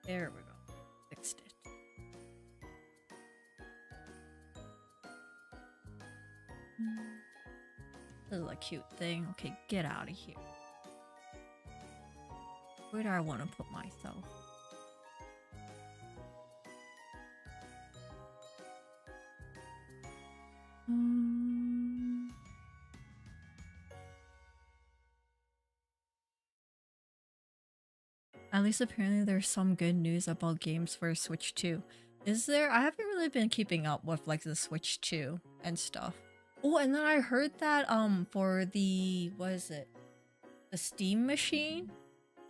There we go. Fixed it. This is a cute thing. Okay, get out of here. Where do I want to put myself? At least apparently there's some good news about games for Switch 2. Is there? I haven't really been keeping up with like the Switch 2 and stuff. Oh, and then I heard that for the what is it? The Steam machine?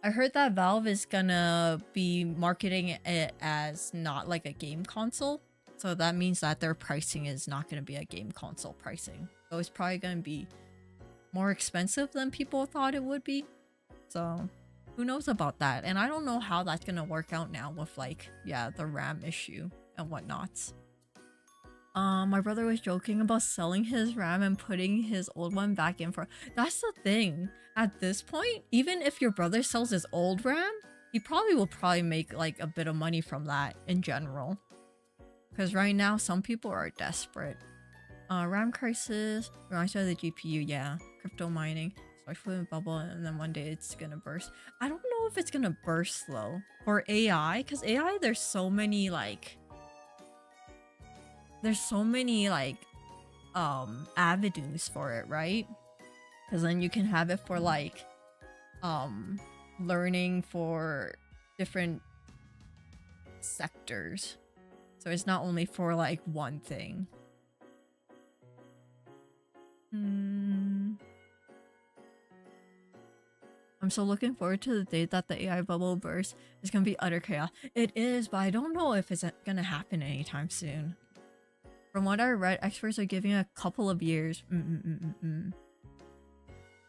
I heard that Valve is gonna be marketing it as not like a game console. So that means that their pricing is not gonna be a game console pricing. So it's probably gonna be more expensive than people thought it would be. So who knows about that? And I don't know how that's gonna work out now with like, yeah, the RAM issue and whatnot. My brother was joking about selling his RAM and putting his old one back in for... That's the thing. At this point, even if your brother sells his old RAM, he probably will make like a bit of money from that in general. Because right now, some people are desperate. RAM crisis, reminds me of the GPU, yeah. Crypto mining, especially in bubble, and then one day it's gonna burst. I don't know if it's gonna burst though. For AI, because AI, there's so many like avenues for it, right? Because then you can have it for like learning for different sectors, so it's not only for like one thing. I'm so looking forward to the day that the AI bubble bursts. It's gonna be utter chaos. It is, but I don't know if it's gonna happen anytime soon. From what I read, experts are giving a couple of years.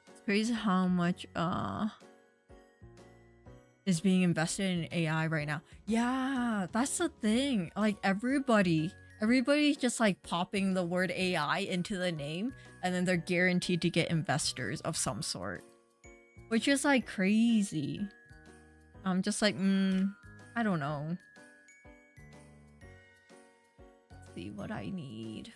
It's crazy how much is being invested in AI right now. Yeah, that's the thing. Like everybody's just like popping the word AI into the name, and then they're guaranteed to get investors of some sort, which is like crazy. I'm just like, I don't know. Let's see what I need.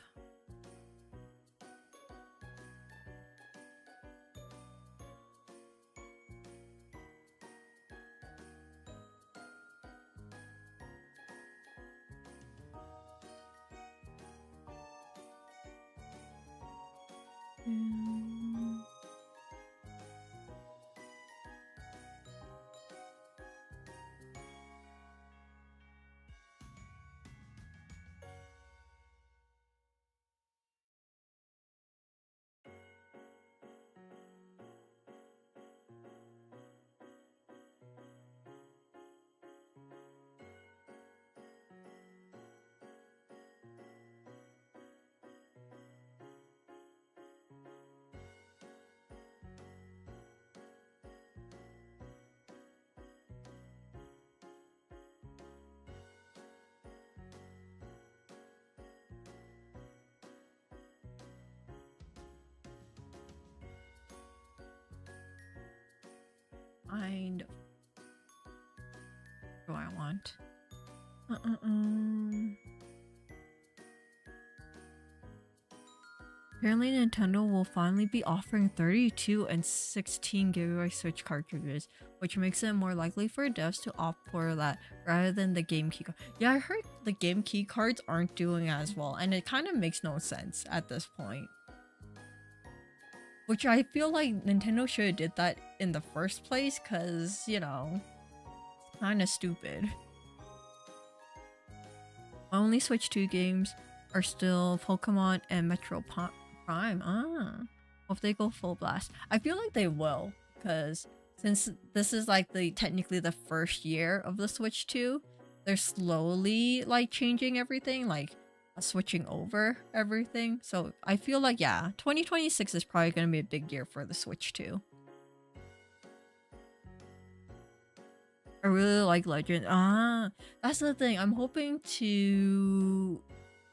kind of do I want? Apparently Nintendo will finally be offering 32 and 16 GB Switch cartridges, which makes it more likely for devs to opt for that rather than the game key card. Yeah, I heard the game key cards aren't doing as well, and it kind of makes no sense at this point. Which I feel like Nintendo should have did that in the first place, cause, you know, it's kind of stupid. My only Switch 2 games are still Pokemon and Metro Prime. Hope they go full blast. I feel like they will, because since this is like technically the first year of the Switch 2, they're slowly like changing everything, like switching over everything. So I feel like, yeah, 2026 is probably going to be a big year for the Switch 2. I really like Legend. That's the thing. I'm hoping to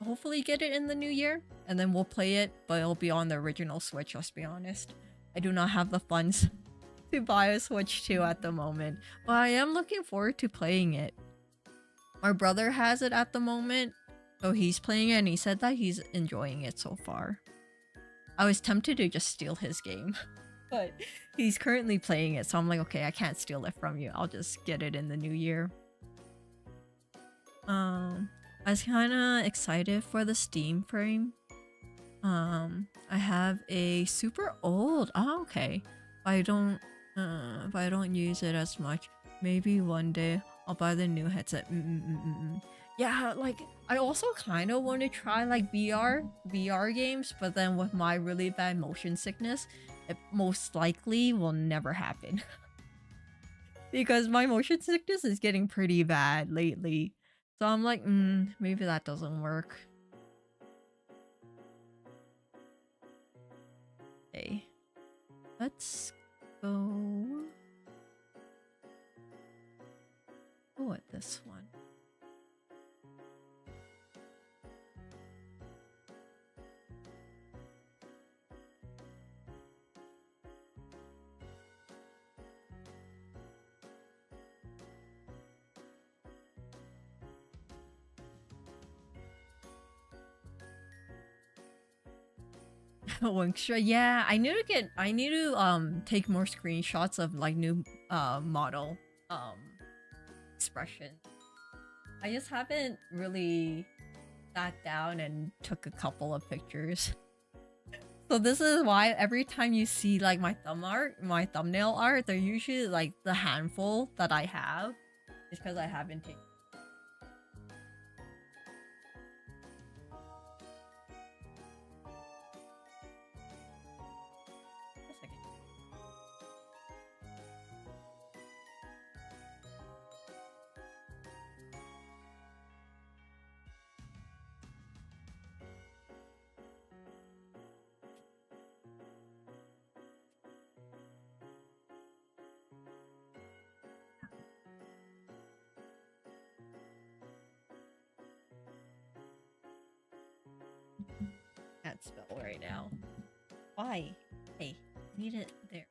hopefully get it in the new year, and then we'll play it, but it'll be on the original Switch, let's be honest. I do not have the funds to buy a Switch 2 at the moment, but I am looking forward to playing it. My brother has it at the moment, so he's playing it, and he said that he's enjoying it so far. I was tempted to just steal his game, but he's currently playing it, so I'm like, okay, I can't steal it from you. I'll just get it in the new year. I was kind of excited for the Steam frame. I have a super old. Oh, okay. But I don't use it as much. Maybe one day I'll buy the new headset. Yeah, like I also kind of want to try like VR games, but then with my really bad motion sickness, it most likely will never happen. Because my motion sickness is getting pretty bad lately. So I'm like, maybe that doesn't work. Okay. Let's go at this one. Yeah, I need to take more screenshots of like new model expression. I just haven't really sat down and took a couple of pictures. So this is why every time you see like my thumbnail art, they're usually like the handful that I have. It's because I haven't taken. Can't spell right now. Why? Hey, need it there.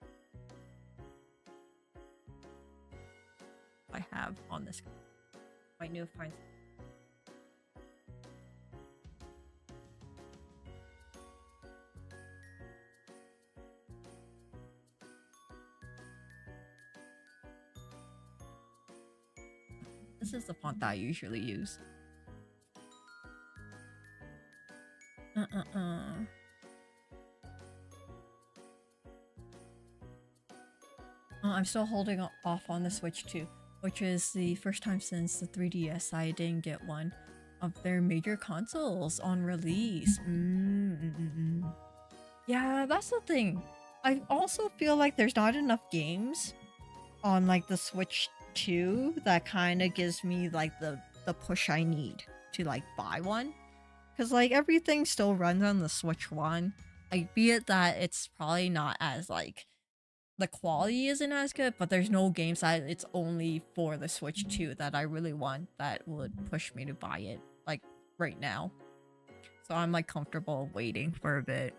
I have on this. My new find. This is the font that I usually use. I'm still holding off on the Switch 2, which is the first time since the 3DS I didn't get one of their major consoles on release. Yeah, that's the thing. I also feel like there's not enough games on like the Switch 2 that kind of gives me like the push I need to like buy one. Because like everything still runs on the Switch 1. Like be it that it's probably not as like the quality isn't as good, but there's no games that it's only for the Switch 2 that I really want that would push me to buy it like right now. So I'm like comfortable waiting for a bit.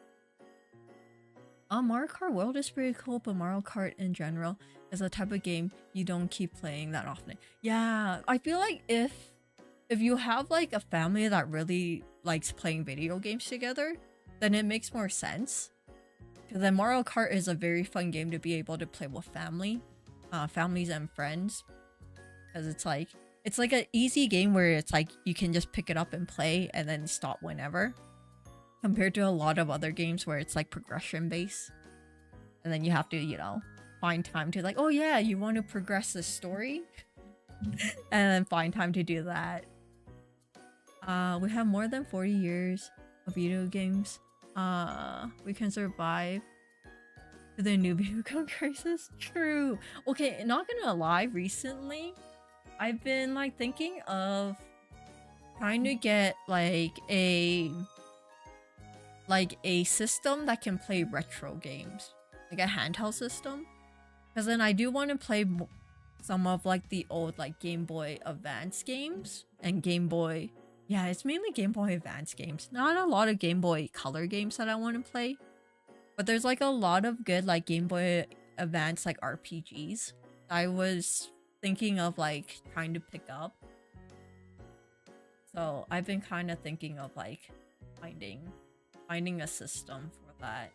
Mario Kart World is pretty cool, but Mario Kart in general is a type of game you don't keep playing that often. Yeah, I feel like if you have like a family that really likes playing video games together, then it makes more sense. Because then Mario Kart is a very fun game to be able to play with families and friends. Because it's like an easy game where it's like you can just pick it up and play and then stop whenever. Compared to a lot of other games where it's like progression based. And then you have to, you know, find time to like, oh yeah, you want to progress the story? And then find time to do that. We have more than 40 years of video games. We can survive the new video game crisis. True. Okay, not gonna lie, recently I've been like thinking of trying to get like a system that can play retro games, like a handheld system, because then I do want to play some of like the old like Game Boy Advance games and Game Boy. Yeah, it's mainly Game Boy Advance games. Not a lot of Game Boy Color games that I want to play, but there's like a lot of good like Game Boy Advance like RPGs I was thinking of like trying to pick up. So I've been kind of thinking of like finding a system for that.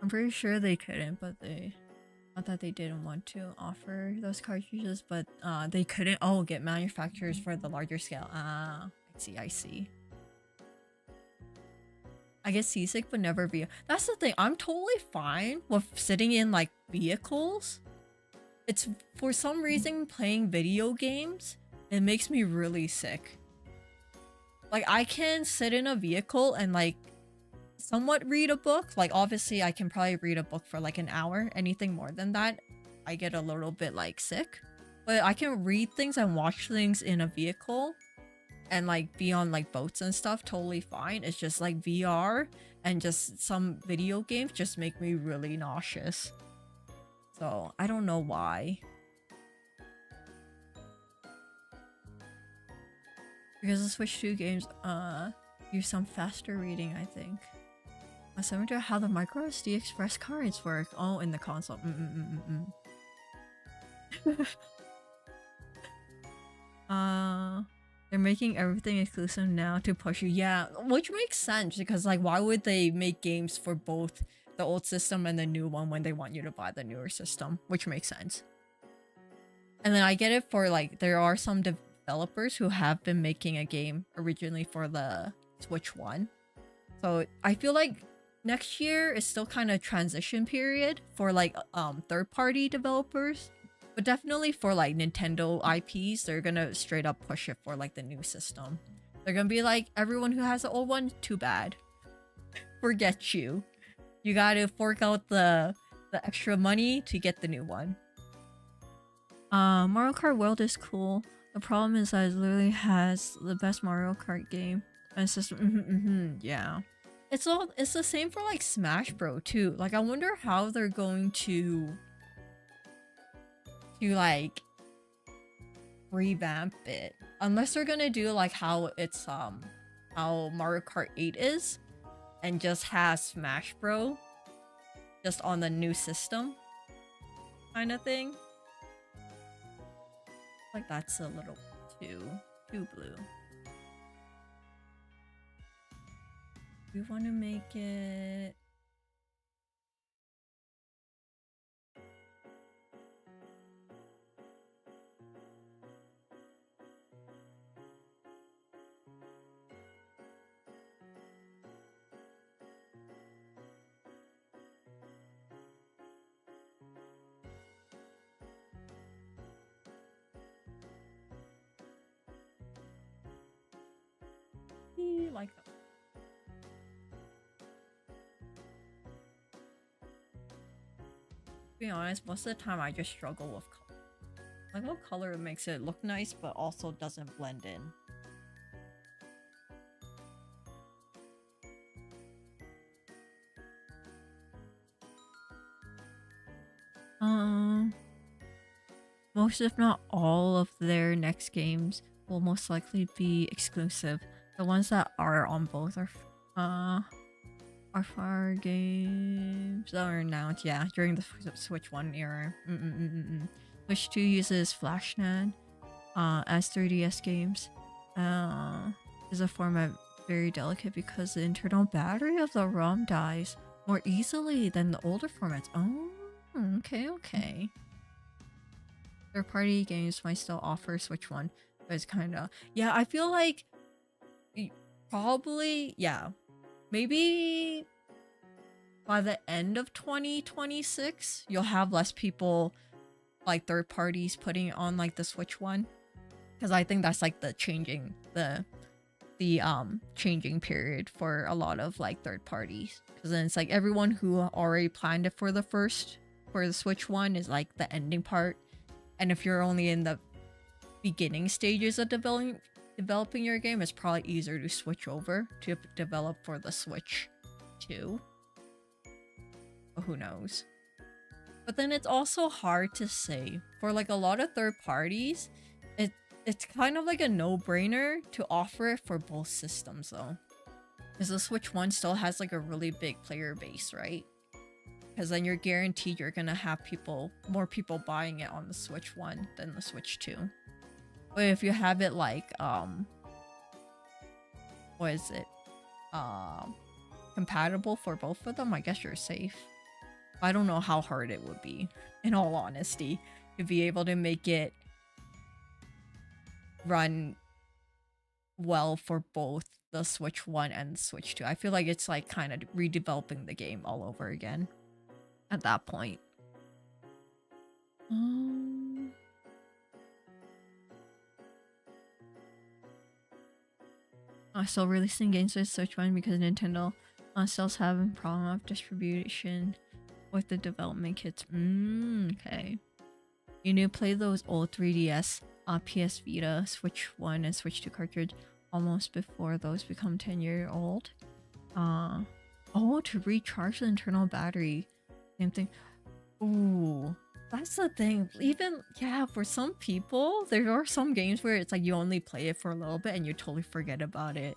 I'm pretty sure they couldn't, but they not that they didn't want to offer those cartridges, but they couldn't get manufacturers for the larger scale. I see. I get seasick but never be. That's the thing. I'm totally fine with sitting in like vehicles. It's for some reason playing video games, it makes me really sick. Like I can sit in a vehicle and like somewhat read a book. Like obviously I can probably read a book for like an hour. Anything more than that, I get a little bit like sick. But I can read things and watch things in a vehicle and like be on like boats and stuff, totally fine. It's just like VR and just some video games just make me really nauseous. So I don't know why. Because the Switch 2 games use some faster reading, I think. Similar to how the micro SD express cards work. Oh, in the console. They're making everything exclusive now to push you. Yeah, which makes sense because like why would they make games for both the old system and the new one when they want you to buy the newer system? Which makes sense. And then I get it for like there are some developers who have been making a game originally for the Switch 1. So I feel like next year is still kind of transition period for like third-party developers. But definitely for like Nintendo IPs, they're gonna straight up push it for like the new system. They're gonna be like, everyone who has the old one, too bad. Forget you. You gotta fork out the extra money to get the new one. Mario Kart World is cool. The problem is that it literally has the best Mario Kart game and system. Yeah. It's the same for like Smash Bros too. Like I wonder how they're going to like revamp it. Unless they're gonna do like how it's how Mario Kart 8 is and just has Smash Bros just on the new system kind of thing. Like that's a little too blue. We want to make it... like that. To be honest, most of the time I just struggle with color. Like what color makes it look nice but also doesn't blend in. Most if not all of their next games will most likely be exclusive. The ones that are on both are far games that are announced, yeah, during the Switch 1 era. Switch 2 uses FlashNAND as 3DS games. Is a format very delicate because the internal battery of the ROM dies more easily than the older formats. Oh, okay. Third-party games might still offer Switch 1, but it's kind of... Yeah, I feel like... Probably, yeah. Maybe by the end of 2026, you'll have less people, like third parties, putting it on like the Switch 1. Because I think that's like the changing period for a lot of like third parties. Because then it's like everyone who already planned it for the Switch 1 is like the ending part. And if you're only in the beginning stages of developing your game, it's probably easier to switch over to develop for the Switch 2. But who knows? But then it's also hard to say. For like a lot of third parties, it's kind of like a no-brainer to offer it for both systems though. Because the Switch 1 still has like a really big player base, right? Because then you're guaranteed you're gonna have more people buying it on the Switch 1 than the Switch 2. But if you have it like, what is it? Compatible for both of them, I guess you're safe. I don't know how hard it would be, in all honesty, to be able to make it run well for both the Switch 1 and the Switch 2. I feel like it's like kind of redeveloping the game all over again at that point. Still releasing games with Switch 1 because Nintendo still's having problem of distribution with the development kits. Okay. You need to play those old 3DS, PS Vita, Switch 1 and Switch 2 cartridge almost before those become 10-year-old. To recharge the internal battery. Same thing. Ooh, that's the thing. Even, yeah, for some people, there are some games where it's like you only play it for a little bit and you totally forget about it.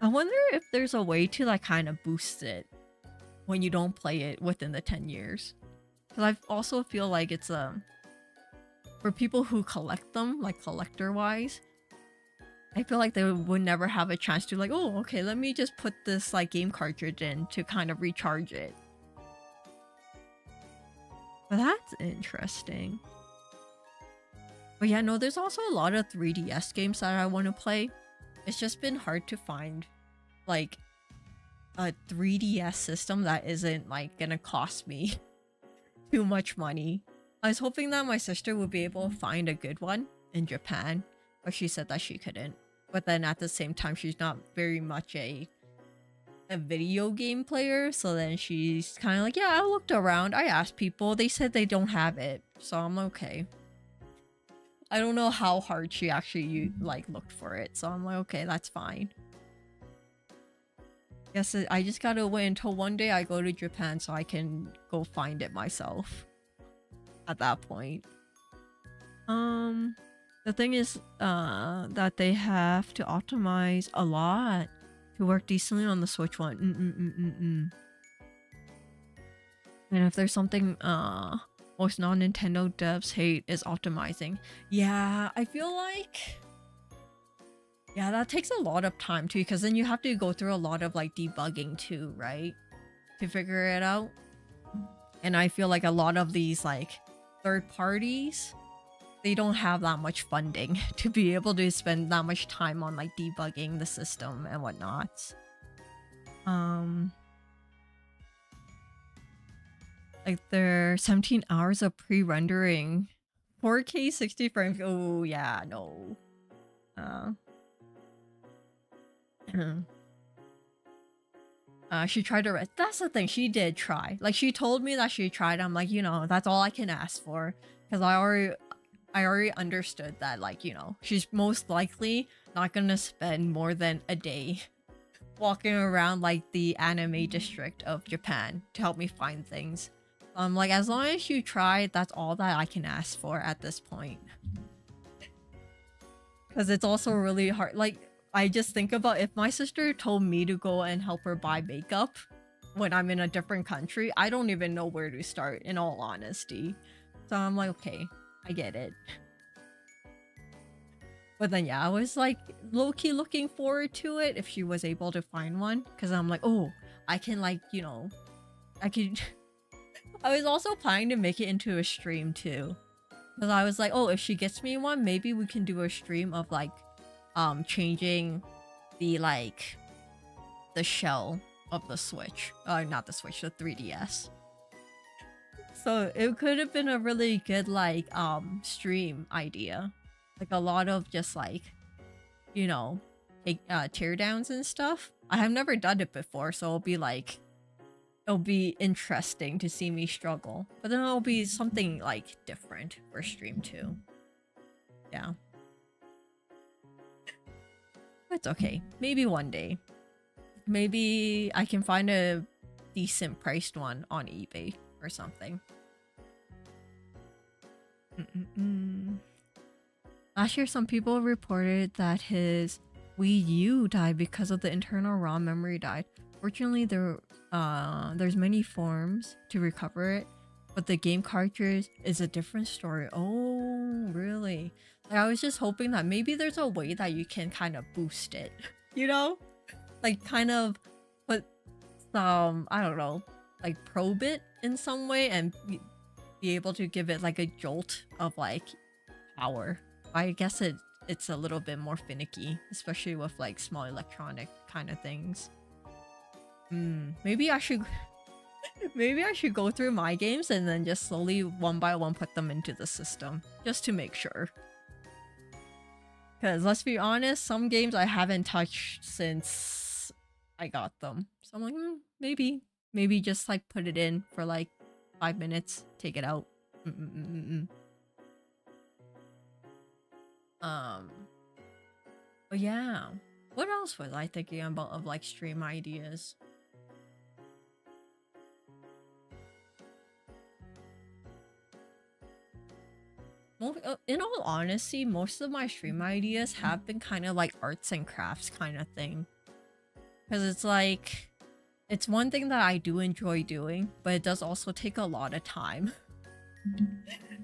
I wonder if there's a way to like kind of boost it when you don't play it within the 10 years. Because I also feel like it's for people who collect them, like collector-wise, I feel like they would never have a chance to like, oh, okay, let me just put this like game cartridge in to kind of recharge it. But that's interesting. But yeah, no, there's also a lot of 3DS games that I want to play. It's just been hard to find like a 3DS system that isn't like gonna cost me too much money. I was hoping that my sister would be able to find a good one in Japan, but she said that she couldn't. But then at the same time, she's not very much a video game player, so then she's kind of like, yeah, I looked around, I asked people, they said they don't have it, so I'm okay. I don't know how hard she actually like looked for it, so I'm like, okay, that's fine. Guess I just gotta wait until one day I go to Japan so I can go find it myself at that point. The thing is that they have to optimize a lot to work decently on the Switch 1. And if there's something most non-Nintendo devs hate is optimizing. Yeah, I feel like... Yeah, that takes a lot of time too, because then you have to go through a lot of like debugging too, right? To figure it out. And I feel like a lot of these like third parties, they don't have that much funding to be able to spend that much time on like debugging the system and whatnot. Like there are 17 hours of pre-rendering 4K 60 frames. Oh yeah, no. She tried to that's the thing, she did try. Like she told me that she tried. I'm like, you know, that's all I can ask for. Because I already understood that, like, you know, she's most likely not gonna spend more than a day walking around like the anime district of Japan to help me find things. Like as long as you try, that's all that I can ask for at this point. Because it's also really hard. Like I just think about if my sister told me to go and help her buy makeup when I'm in a different country, I don't even know where to start, in all honesty. So I'm like, okay, I get it. But then yeah, I was like low-key looking forward to it if she was able to find one. Because I'm like, oh, I can like, you know, I could... I was also planning to make it into a stream too. Because I was like, oh, if she gets me one, maybe we can do a stream of like changing the like the shell of the Switch. Not the Switch, the 3DS. So it could have been a really good like stream idea. Like a lot of just like, you know, teardowns and stuff. I have never done it before, so it'll be like, it'll be interesting to see me struggle. But then it'll be something like different for stream too. Yeah. It's okay. Maybe one day. Maybe I can find a decent priced one on eBay or something. Last year, some people reported that his Wii U died because of the internal ROM memory died. Fortunately, there's many forms to recover it, but the game cartridge is a different story. Oh, really? Like, I was just hoping that maybe there's a way that you can kind of boost it, you know? Like, kind of put some, I don't know, like probe it in some way and be able to give it like a jolt of like power. I guess it's a little bit more finicky, especially with like small electronic kind of things. Maybe I should maybe I should go through my games and then just slowly one by one put them into the system just to make sure. Because let's be honest, some games I haven't touched since I got them. So I'm like, maybe just like put it in for like 5 minutes, take it out. But yeah, what else was I thinking about of like stream ideas? In all honesty, most of my stream ideas have been kind of like arts and crafts kind of thing. Because it's like, it's one thing that I do enjoy doing, but it does also take a lot of time.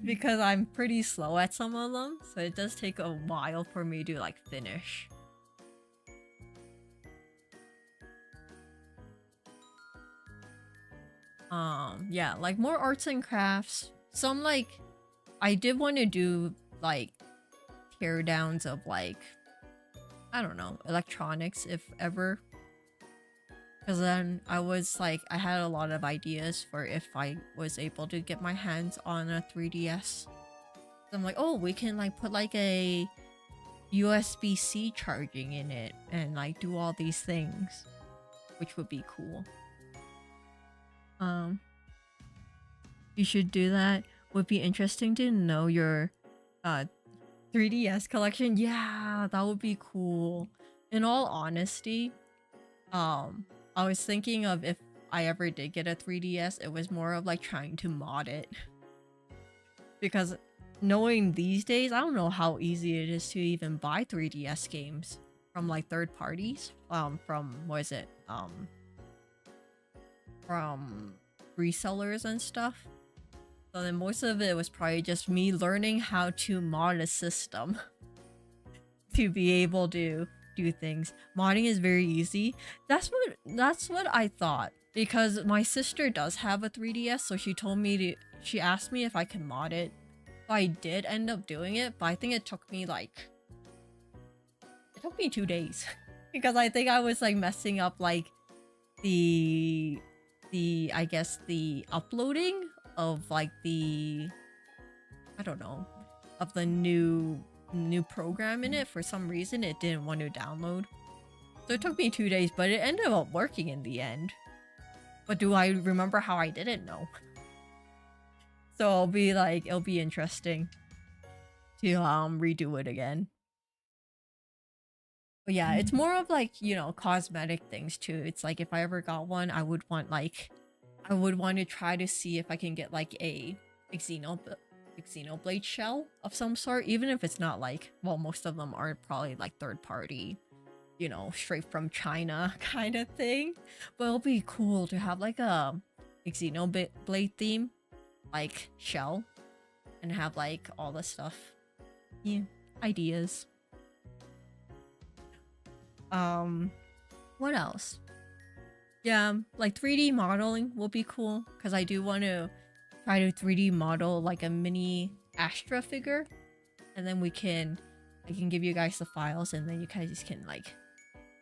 Because I'm pretty slow at some of them, so it does take a while for me to like finish. Yeah, like more arts and crafts. Some like, I did want to do like teardowns of like, I don't know, electronics if ever. Because then I was like, I had a lot of ideas for if I was able to get my hands on a 3DS. So I'm like, oh, we can like put like a USB-C charging in it and like do all these things, which would be cool. You should do that. Would be interesting to know your 3DS collection. Yeah, that would be cool. In all honesty, I was thinking of if I ever did get a 3DS, it was more of like trying to mod it. Because knowing these days, I don't know how easy it is to even buy 3DS games from like third parties. From what is it? From resellers and stuff. So then most of it was probably just me learning how to mod a system to be able to do things. Modding is very easy. That's what I thought, because my sister does have a 3DS, so she asked me if I can mod it. So I did end up doing it, but I think it took me 2 days because I think I was like messing up like the I guess the uploading of like the, I don't know, of the new program in it. For some reason it didn't want to download, so it took me 2 days, but it ended up working in the end. But do I remember how I did it? No. So it'll be interesting to redo it again. But yeah, it's more of like, you know, cosmetic things too. It's like if I ever got one, I would want to try to see if I can get like a Xenoblade shell of some sort, even if it's not like, well, most of them are probably like third party, you know, straight from China kind of thing. But it'll be cool to have like a Xenoblade theme, like shell, and have like all the stuff. Yeah, ideas. What else? Yeah, like 3D modeling will be cool, because I do want to try to 3D model like a mini Astra figure, and then I can give you guys the files, and then you guys can like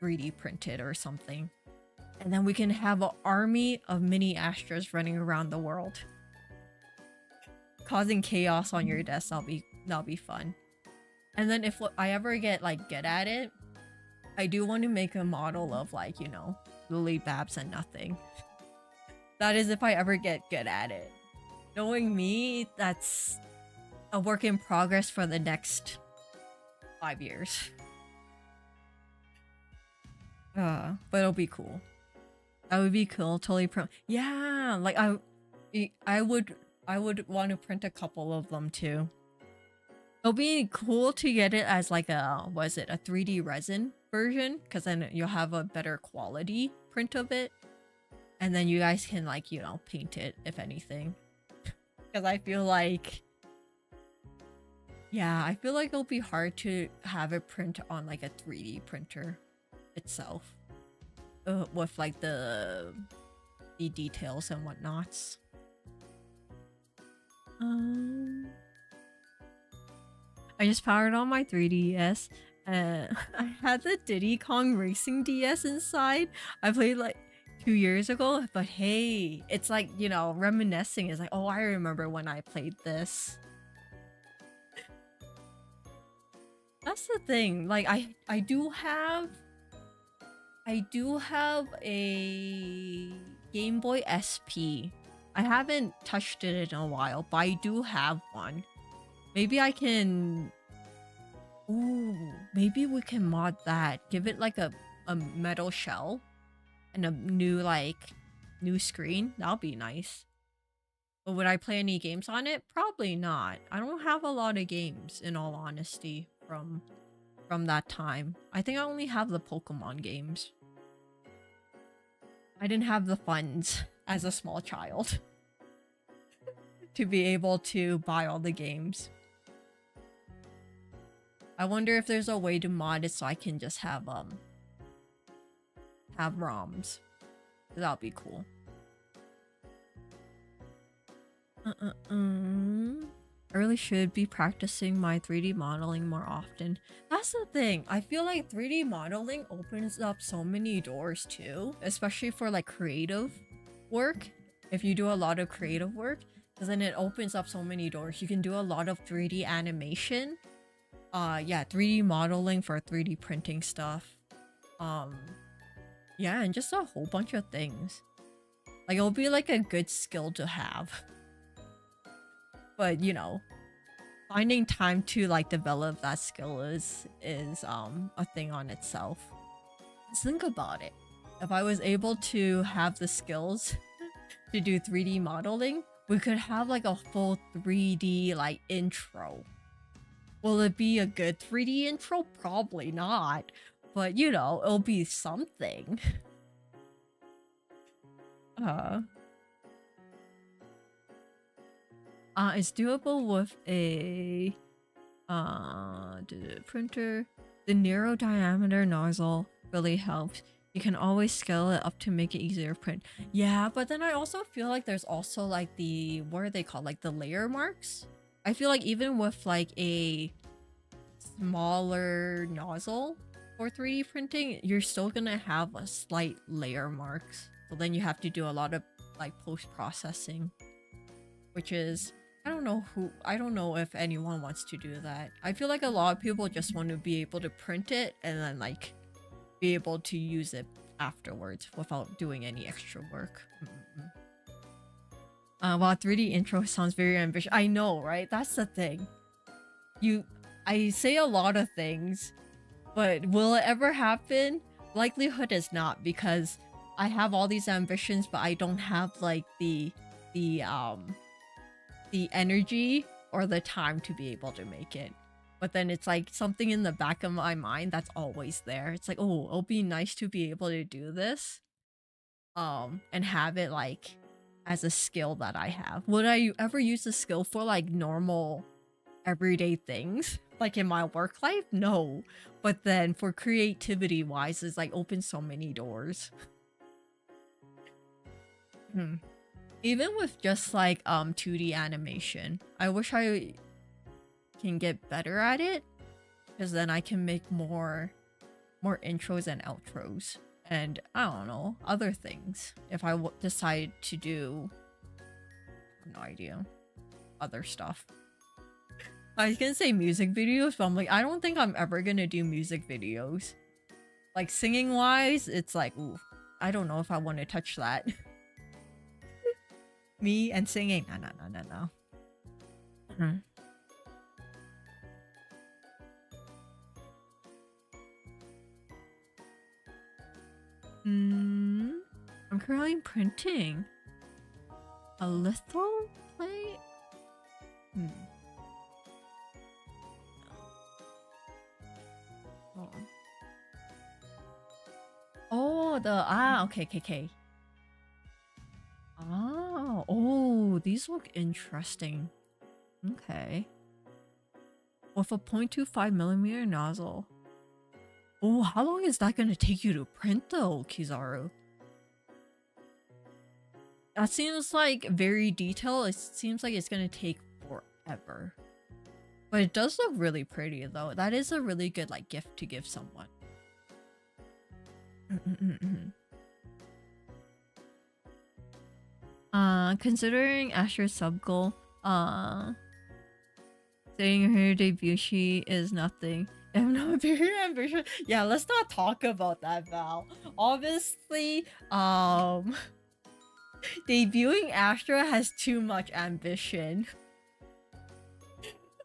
3D print it or something, and then we can have an army of mini Astras running around the world, causing chaos on your desk. That'll be fun. And then if I ever get like good at it, I do want to make a model of like, you know, Lily, Babs, and nothing. That is if I ever get good at it. Knowing me, that's a work in progress for the next 5 years. But it'll be cool. That would be cool. Totally yeah, like I would want to print a couple of them too. It'll be cool to get it as like a 3D resin version, because then you'll have a better quality print of it, and then you guys can like, you know, paint it if anything. Because I feel like, yeah, I feel like it'll be hard to have it print on like a 3D printer itself, with like the details and whatnots. I just powered on my 3DS. I had the Diddy Kong Racing DS inside. I played like 2 years ago, but hey, it's like, you know, reminiscing. It's like, oh, I remember when I played this. That's the thing. Like I do have a Game Boy SP. I haven't touched it in a while, but I do have one. Maybe I can... Ooh, maybe we can mod that. Give it like a metal shell and a new screen. That'll be nice. But would I play any games on it? Probably not. I don't have a lot of games, in all honesty, from that time. I think I only have the Pokemon games. I didn't have the funds as a small child to be able to buy all the games. I wonder if there's a way to mod it so I can just have ROMs. That'll be cool. I really should be practicing my 3D modeling more often. That's the thing. I feel like 3D modeling opens up so many doors too, especially for like creative work. If you do a lot of creative work, because then it opens up so many doors. You can do a lot of 3D animation. Yeah, 3D modeling for 3D printing stuff. Yeah, and just a whole bunch of things. Like, it'll be like a good skill to have. But, you know, finding time to like develop that skill is a thing on itself. Just think about it. If I was able to have the skills to do 3D modeling, we could have like a full 3D like intro. Will it be a good 3D intro? Probably not. But, you know, it'll be something. It's doable with a printer. The narrow diameter nozzle really helps. You can always scale it up to make it easier to print. Yeah, but then I also feel like there's also like the, what are they called? Like the layer marks? I feel like even with like a smaller nozzle for 3D printing, you're still gonna have a slight layer marks. So then you have to do a lot of like post-processing, which is, I don't know if anyone wants to do that. I feel like a lot of people just want to be able to print it and then like be able to use it afterwards without doing any extra work. Wow, 3D intro sounds very ambitious. I know, right? That's the thing. I say a lot of things, but will it ever happen? Likelihood is not, because I have all these ambitions, but I don't have like the energy or the time to be able to make it. But then it's like something in the back of my mind that's always there. It's like, oh, it'll be nice to be able to do this. And have it like as a skill that I have. Would I ever use the skill for like normal everyday things? Like in my work life? No. But then for creativity wise, it's like opens so many doors. Even with just like 2D animation, I wish I can get better at it, because then I can make more intros and outros and I don't know, other things if I decide to do, I have no idea, other stuff. I was gonna say music videos, but I'm like, I don't think I'm ever gonna do music videos. Like singing wise, it's like, ooh, I don't know if I want to touch that. Me and singing, no. I'm currently printing a litho plate. Oh, okay. Oh, these look interesting. Okay. With a 0.25mm nozzle. Oh, how long is that gonna take you to print though, Kizaru? That seems like very detailed. It seems like it's gonna take forever. But it does look really pretty though. That is a really good like gift to give someone. Considering Astra's sub goal, saying her debut sheet is nothing. I have no very ambitious. Yeah, let's not talk about that, Val. Obviously, debuting Astra has too much ambition.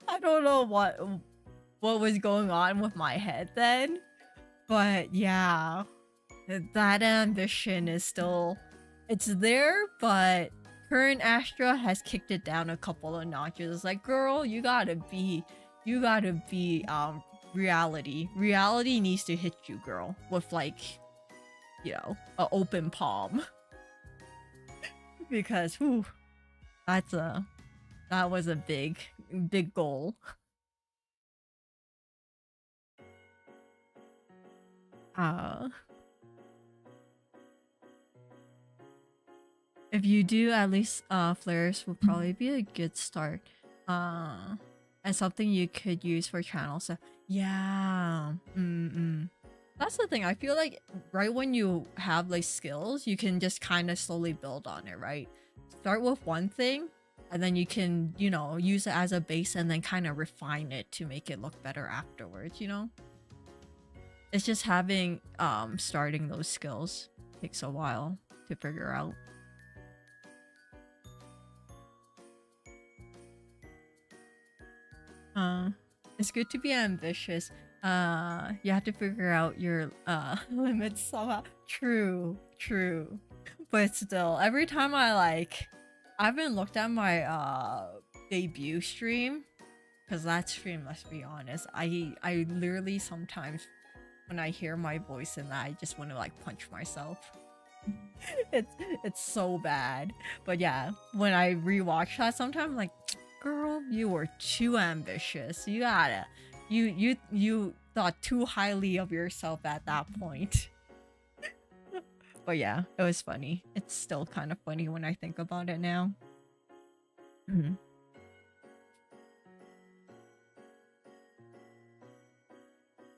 I don't know what was going on with my head then, but yeah, that ambition is still, it's there, but current Astra has kicked it down a couple of notches. It's like, girl, you gotta be reality. Reality needs to hit you, girl, with like, you know, an open palm. Because whew, that was a big goal. If you do, at least flares will probably be a good start. And something you could use for channel stuff. Yeah. That's the thing. I feel like right when you have like skills, you can just kind of slowly build on it, right? Start with one thing, and then you can, you know, use it as a base and then kind of refine it to make it look better afterwards, you know? It's just having, starting those skills takes a while to figure out. It's good to be ambitious. You have to figure out your limits somehow. True. But still, every time I haven't looked at my debut stream, because that stream, let's be honest, I literally sometimes when I hear my voice in that, I just want to like punch myself. It's so bad. But yeah, when I rewatch that sometimes I'm like, girl, you were too ambitious. You gotta, the thought too highly of yourself at that point. But yeah, it was funny. It's still kind of funny when I think about it now.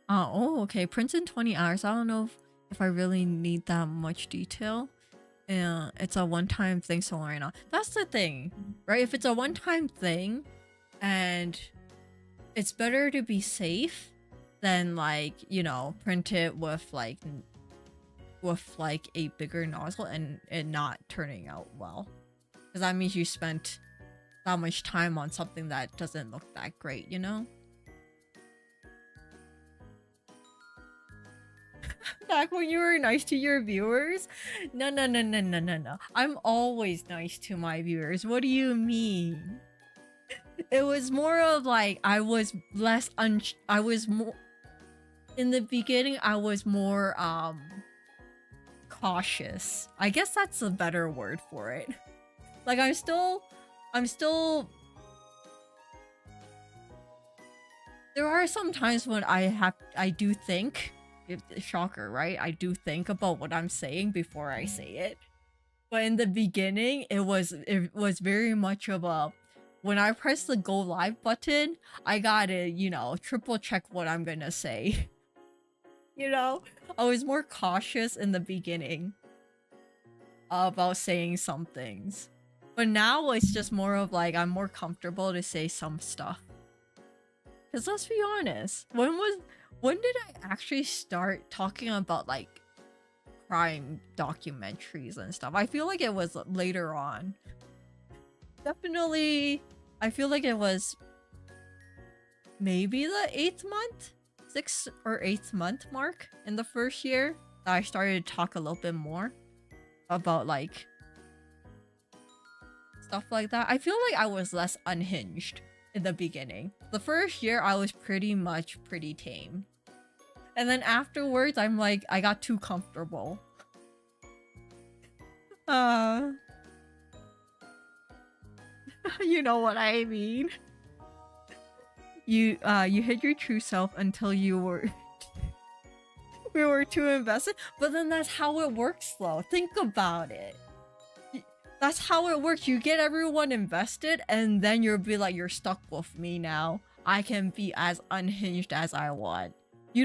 Oh, okay. Prints in 20 hours. I don't know if I really need that much detail. It's a one-time thing, so why not? That's the thing, right? If it's a one-time thing, and it's better to be safe than, like, you know, print it with like a bigger nozzle and it not turning out well, because that means you spent that much time on something that doesn't look that great, you know? Back when you were nice to your viewers? No. I'm always nice to my viewers. What do you mean? It was more of like I was more in the beginning. I was more cautious. I guess that's a better word for it. Like I'm still there are some times when I do think, shocker, right? I do think about what I'm saying before I say it. But in the beginning, it was very much of a, when I press the go live button, I gotta, you know, triple check what I'm gonna say. You know, I was more cautious in the beginning about saying some things. But now it's just more of like, I'm more comfortable to say some stuff. Because let's be honest, when did I actually start talking about like crime documentaries and stuff? I feel like it was later on. Definitely, I feel like it was maybe the 6th or 8th month mark in the first year that I started to talk a little bit more about like stuff like that. I feel like I was less unhinged in the beginning. The first year I was pretty tame. And then afterwards I'm like, I got too comfortable. You know what I mean. You hid your true self until we were too invested. But then that's how it works though. Think about it. That's how it works. You get everyone invested and then you'll be like, you're stuck with me now. I can be as unhinged as I want. You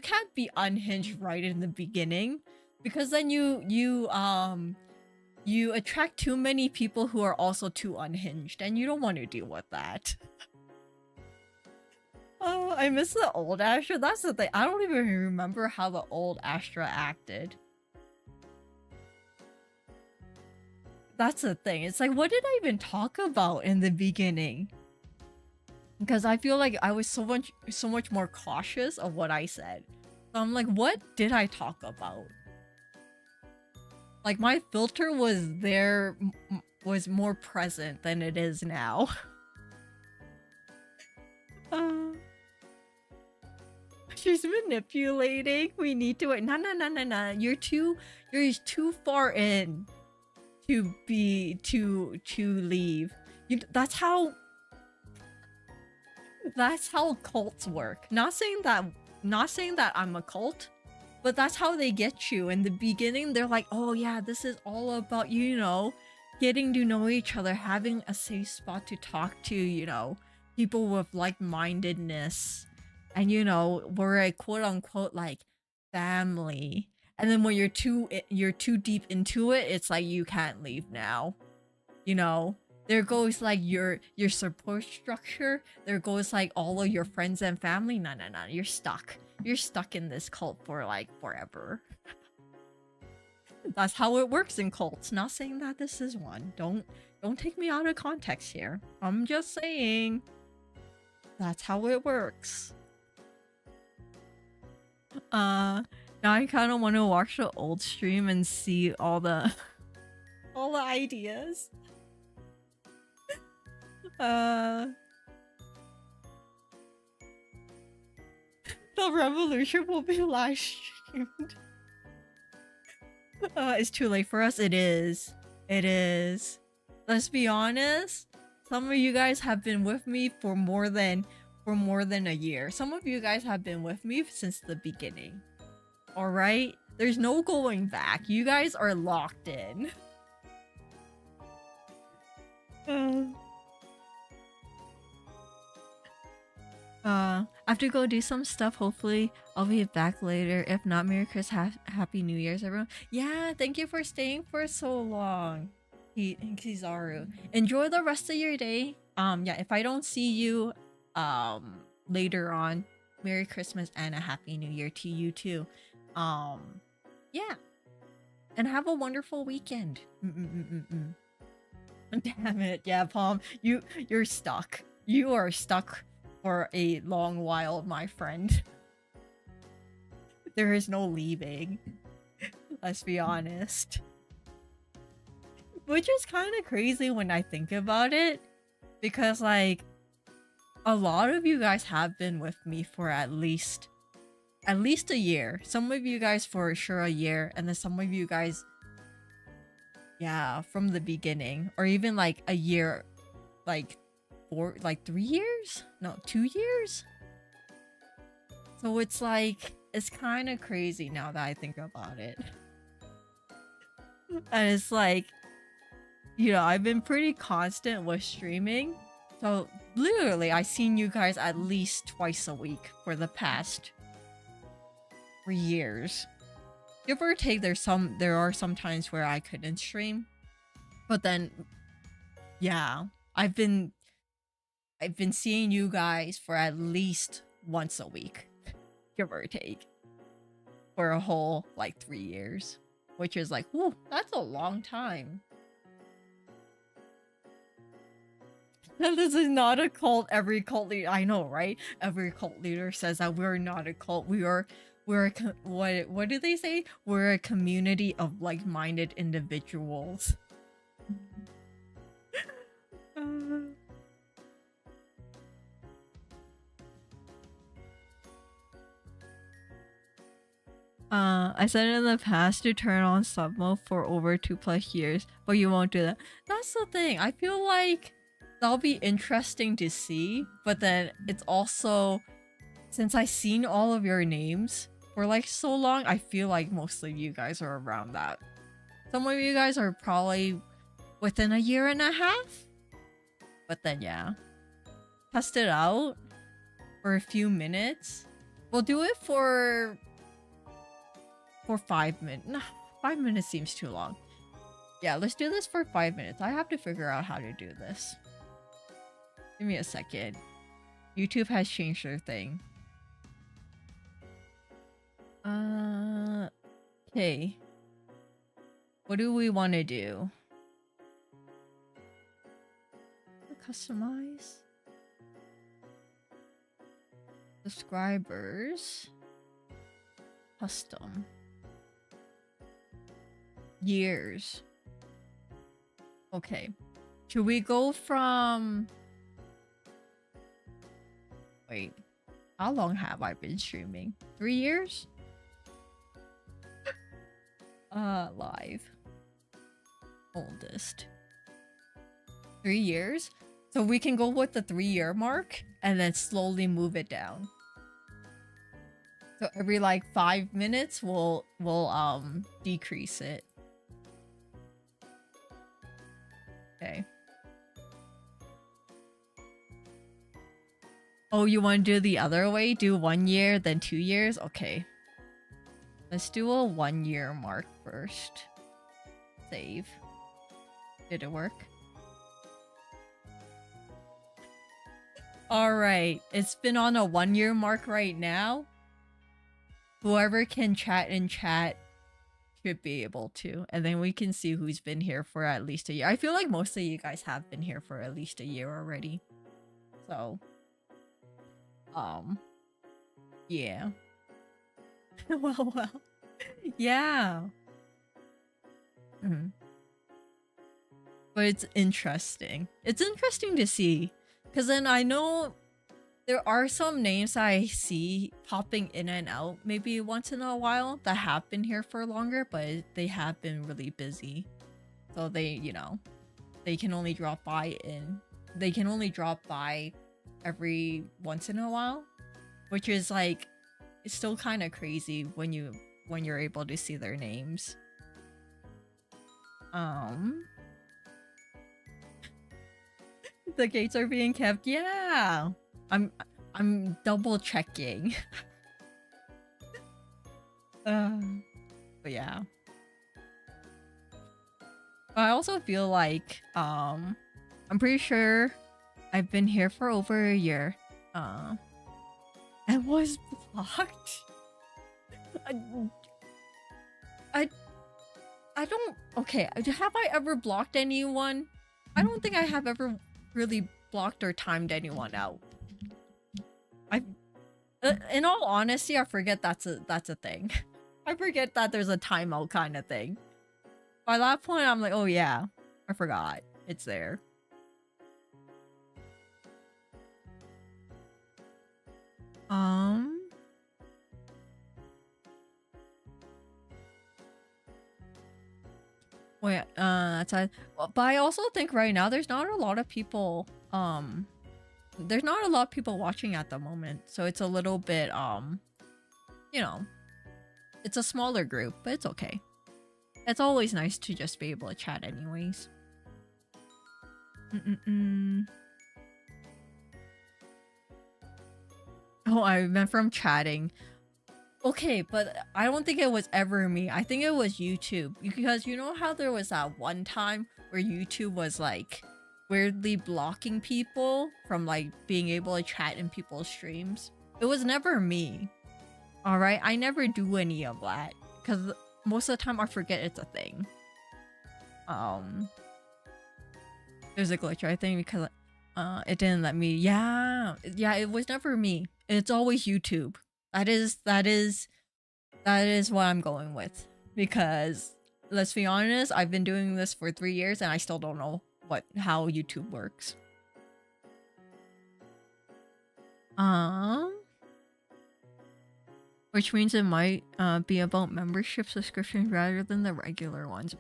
can't be unhinged right in the beginning, because then you attract too many people who are also too unhinged, and you don't want to deal with that. Oh, I miss the old Astra. That's the thing. I don't even remember how the old Astra acted. That's the thing. It's like, what did I even talk about in the beginning? Because I feel like I was so much more cautious of what I said. So I'm like, what did I talk about? Like my filter was more present than it is now. She's manipulating. We need to wait. No. You're too far in to leave. That's how cults work. Not saying that I'm a cult, but that's how they get you. In the beginning, they're like, oh yeah, this is all about, you know, getting to know each other, having a safe spot to talk to, you know, people with like-mindedness. And, you know, we're a quote-unquote like family. And then when you're too deep into it, it's like you can't leave now. You know, there goes like your support structure. There goes like all of your friends and family. No, you're stuck. You're stuck in this cult for like forever. That's how it works in cults. Not saying that this is one. Don't take me out of context here. I'm just saying that's how it works. Now I kind of want to watch the old stream and see all the ideas. The revolution will be live streamed. It's too late for us. It is. Let's be honest. Some of you guys have been with me for more than for more than a year. Some of you guys have been with me since the beginning. Alright? There's no going back. You guys are locked in. I have to go do some stuff. Hopefully, I'll be back later. If not, Merry Christmas, Happy New Year's, everyone. Yeah, thank you for staying for so long, Kizaru. Enjoy the rest of your day. Yeah, if I don't see you, later on, Merry Christmas and a Happy New Year to you too. Yeah, and have a wonderful weekend. Damn it, yeah, Palm, you're stuck. You are stuck for a long while, my friend. There is no leaving. Let's be honest. Which is kind of crazy when I think about it, because like a lot of you guys have been with me for at least a year. Some of you guys for sure a year, and then some of you guys, yeah, from the beginning, or even like a year, like 3 years? No, 2 years? So it's like, it's kind of crazy now that I think about it. And it's like, you know, I've been pretty constant with streaming. So literally, I've seen you guys at least twice a week for the past 3 years. Give or take, there are some times where I couldn't stream. But then, yeah, I've been seeing you guys for at least once a week, give or take, for a whole like 3 years, which is like, whew, that's a long time. This is not a cult. Every cult leader, I know, right? Every cult leader says that we're not a cult. We're what do they say? We're a community of like-minded individuals. I said in the past to turn on sub mode for over 2+ years, but you won't do that. That's the thing. I feel like that'll be interesting to see, but then it's also, since I've seen all of your names for like so long, I feel like most of you guys are around that. Some of you guys are probably within a year and a half, but then yeah, test it out for a few minutes. We'll do it for 5 minutes. Nah, 5 minutes seems too long. Yeah, let's do this for 5 minutes. I have to figure out how to do this. Give me a second. YouTube has changed their thing. Okay. What do we want to do? Customize. Subscribers. Custom. Years. Okay. Should we go from... Wait. How long have I been streaming? 3 years? Live. Oldest. 3 years? So we can go with the 3-year mark and then slowly move it down. So every like 5 minutes we'll decrease it. Okay. Oh, you want to do the other way? Do 1 year, then 2 years? Okay. Let's do a 1 year mark first. Save. Did it work? Alright, it's been on a 1 year mark right now. Whoever can chat in chat should be able to. And then we can see who's been here for at least a year. I feel like most of you guys have been here for at least a year already. So, yeah. well. Yeah. But it's interesting. It's interesting to see. Because then I know there are some names I see popping in and out maybe once in a while that have been here for longer, but they have been really busy. So they, you know, they can only drop by every once in a while, which is like, it's still kind of crazy when you're able to see their names. The gates are being kept. Yeah, I'm double checking. But yeah. I also feel like I'm pretty sure I've been here for over a year. I was blocked. I don't. Okay, have I ever blocked anyone? I don't think I have ever really blocked or timed anyone out. In all honesty, I forget that's a thing. I forget that there's a timeout kind of thing. By that point, I'm like, oh yeah, I forgot. It's there. Wait, that's a, but I also think right now there's not a lot of people, there's not a lot of people watching at the moment. So it's a little bit, you know, it's a smaller group, but it's okay. It's always nice to just be able to chat anyways. Oh, I meant from chatting. Okay, but I don't think it was ever me. I think it was YouTube. Because you know how there was that one time where YouTube was like weirdly blocking people from like being able to chat in people's streams? It was never me. Alright, I never do any of that. Because most of the time I forget it's a thing. There's a glitch, I think, because it didn't let me. Yeah, it was never me. It's always YouTube. That is what I'm going with, because let's be honest, I've been doing this for 3 years and I still don't know how YouTube works. Which means it might be about membership subscriptions rather than the regular ones.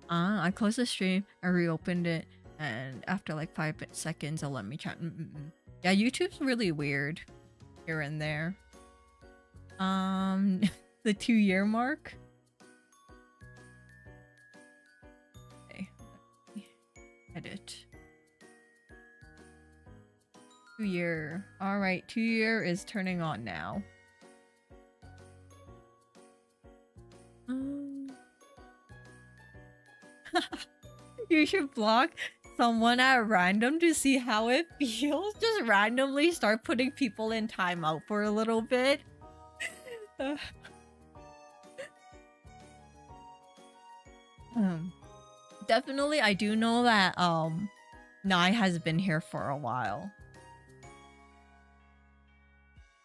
I closed the stream, I reopened it, and after like 5 seconds, it'll let me chat. Yeah, YouTube's really weird here and there. The 2-year mark. Okay, let me edit. 2-year. All right, 2-year is turning on now. You should block someone at random to see how it feels. Just randomly start putting people in timeout for a little bit. Definitely, I do know that Nai has been here for a while.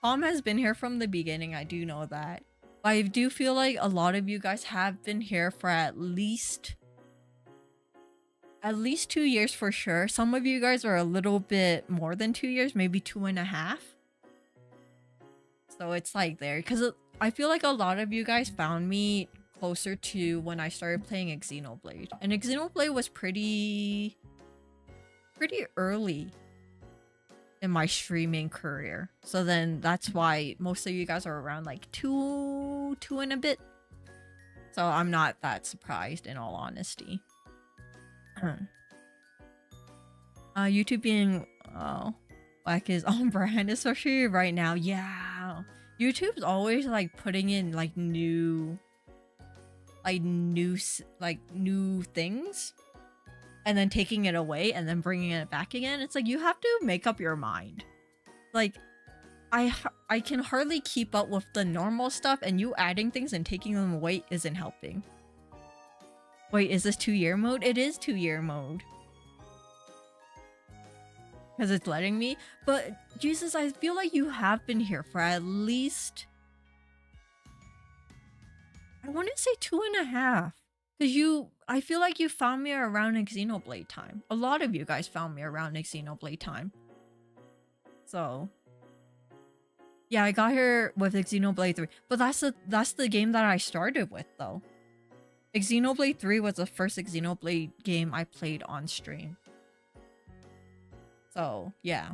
Tom has been here from the beginning, I do know that. But I do feel like a lot of you guys have been here for at least 2 years for sure. Some of you guys are a little bit more than 2 years, maybe 2.5. So it's like there, because I feel like a lot of you guys found me closer to when I started playing Xenoblade. And Xenoblade was pretty early in my streaming career. So then that's why most of you guys are around like 2 and a bit. So I'm not that surprised, in all honesty. YouTube being whack is on brand, especially right now. Yeah, YouTube's always like putting in like new things and then taking it away and then bringing it back again. It's like you have to make up your mind. Like I can hardly keep up with the normal stuff, and you adding things and taking them away isn't helping. Wait, is this 2-year mode? It is 2-year mode. Because it's letting me. But, Jesus, I feel like you have been here for at least... I want to say 2.5. Because I feel like you found me around Xenoblade time. A lot of you guys found me around Xenoblade time. So... yeah, I got here with Xenoblade 3. But that's the game that I started with, though. Xenoblade 3 was the first Xenoblade game I played on stream. So, yeah.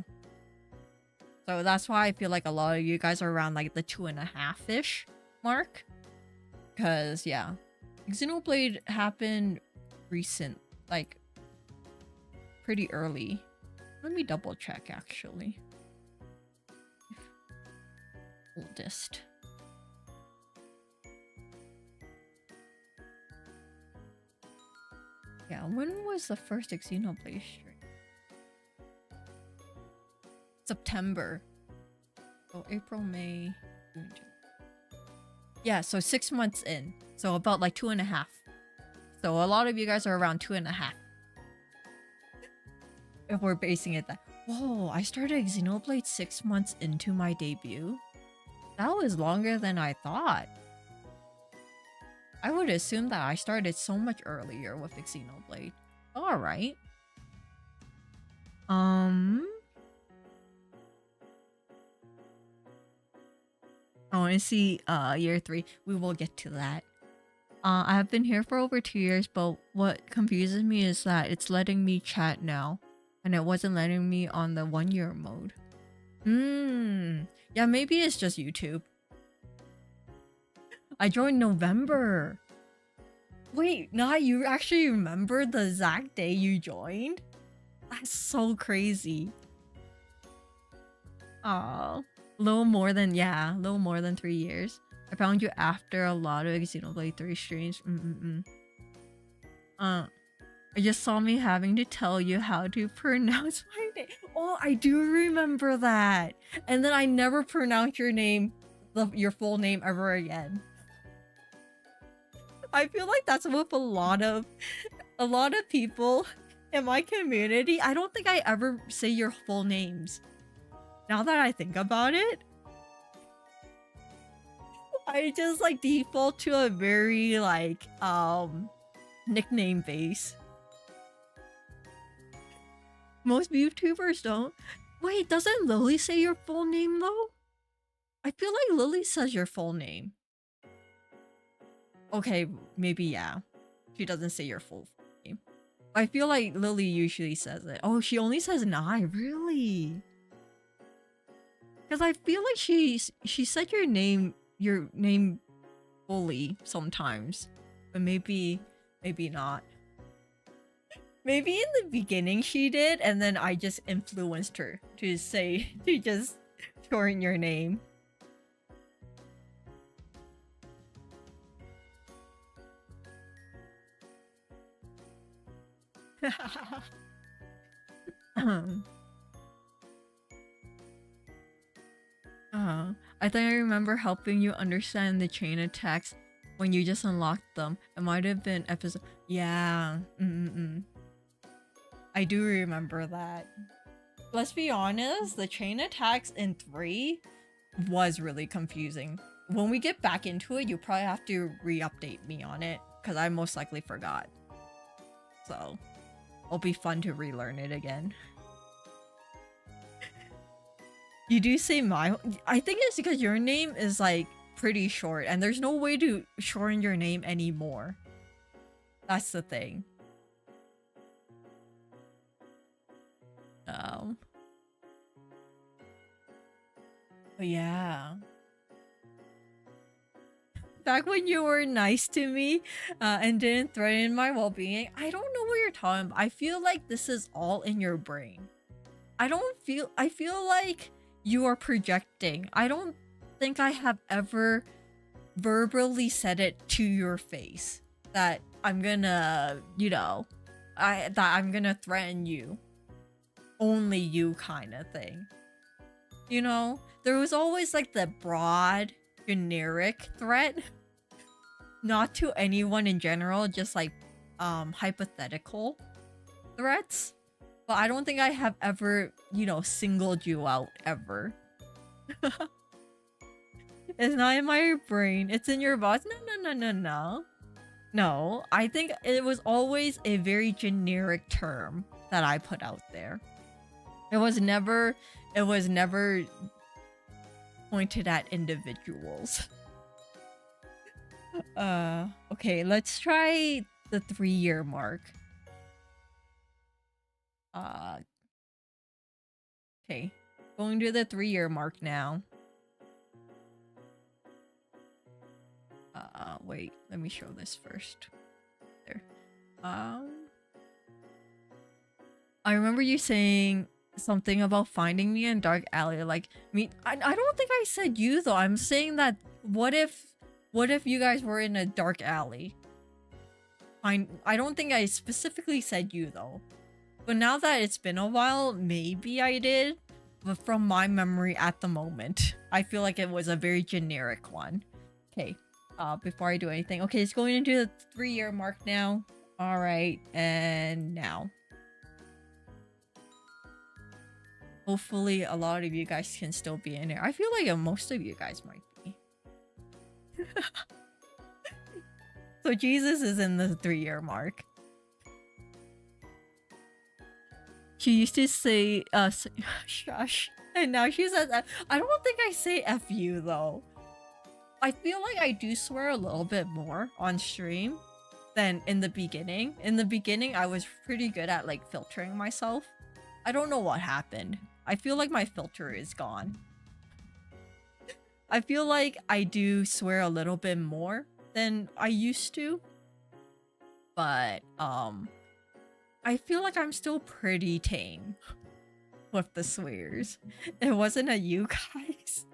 So that's why I feel like a lot of you guys are around like the 2.5-ish mark. Because, yeah. Xenoblade happened recent, like, pretty early. Let me double check, actually. Oldest. Yeah, when was the first Xenoblade stream? September. Oh, April, May, June, July. Yeah, so 6 months in. So about like 2.5. So a lot of you guys are around 2.5. If we're basing it that. Whoa, I started Xenoblade 6 months into my debut. That was longer than I thought. I would assume that I started so much earlier with the Xenoblade. Alright. I want to see year 3. We will get to that. I have been here for over 2 years, but what confuses me is that it's letting me chat now. And it wasn't letting me on the 1-year mode. Yeah, maybe it's just YouTube. I joined November. Wait, you actually remember the exact day you joined? That's so crazy. Aw. Little more than 3 years. I found you after a lot of Xenoblade 3 streams. I just saw me having to tell you how to pronounce my name. Oh, I do remember that. And then I never pronounced your name, your full name ever again. I feel like that's with a lot of people in my community. I don't think I ever say your full names. Now that I think about it, I just like default to a very like nickname base. Most VTubers don't. Wait, doesn't Lily say your full name though? I feel like Lily says your full name. Okay, maybe yeah. She doesn't say your full name. I feel like Lily usually says it. Oh, she only says Nai, really? Because I feel like she said your name fully sometimes. But maybe not. Maybe in the beginning she did, and then I just influenced her to just shorten your name. I think I remember helping you understand the chain attacks when you just unlocked them. It might have been episode. Yeah. I do remember that. Let's be honest, the chain attacks in 3 was really confusing. When we get back into it, you probably have to re-update me on it, because I most likely forgot. So, it'll be fun to relearn it again. You do say my... I think it's because your name is like pretty short, and there's no way to shorten your name anymore. That's the thing. But yeah. Back when you were nice to me and didn't threaten my well-being, I don't know what you're talking about. I feel like this is all in your brain. I feel like you are projecting. I don't think I have ever verbally said it to your face that I'm gonna, that I'm gonna threaten you. Only you kind of thing. You know? There was always like the broad, generic threat. Not to anyone in general, just like hypothetical threats. But I don't think I have ever, singled you out ever. It's not in my brain. It's in your boss. No. No, I think it was always a very generic term that I put out there. It was never pointed at individuals. Okay, let's try the 3-year mark. Uh, okay. Going to the 3-year mark now. Wait, let me show this first. There. I remember you saying something about finding me in dark alley. Like me, I don't think I said you though. I'm saying that what if you guys were in a dark alley? I don't think I specifically said you though. But now that it's been a while, maybe I did. But from my memory at the moment, I feel like it was a very generic one. Okay. Before I do anything. Okay, it's going into the 3-year mark now. All right, and now. Hopefully a lot of you guys can still be in there. I feel like most of you guys might be. So Jesus is in the 3-year mark. She used to say, shush. And now she says, I don't think I say F you though. I feel like I do swear a little bit more on stream than in the beginning. In the beginning, I was pretty good at like filtering myself. I don't know what happened. I feel like my filter is gone. I feel like I do swear a little bit more than I used to. But, I feel like I'm still pretty tame with the swears. It wasn't a you guys.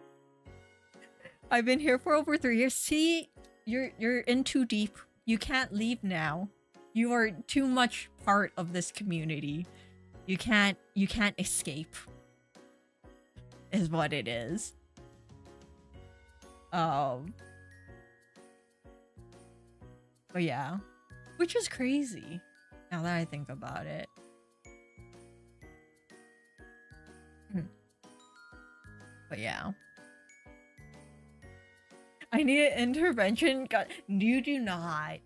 I've been here for over 3 years. See, you're in too deep. You can't leave now. You are too much part of this community. You can't escape. Is what it is. But yeah. Which is crazy. Now that I think about it. But yeah. I need an intervention. God, you do not.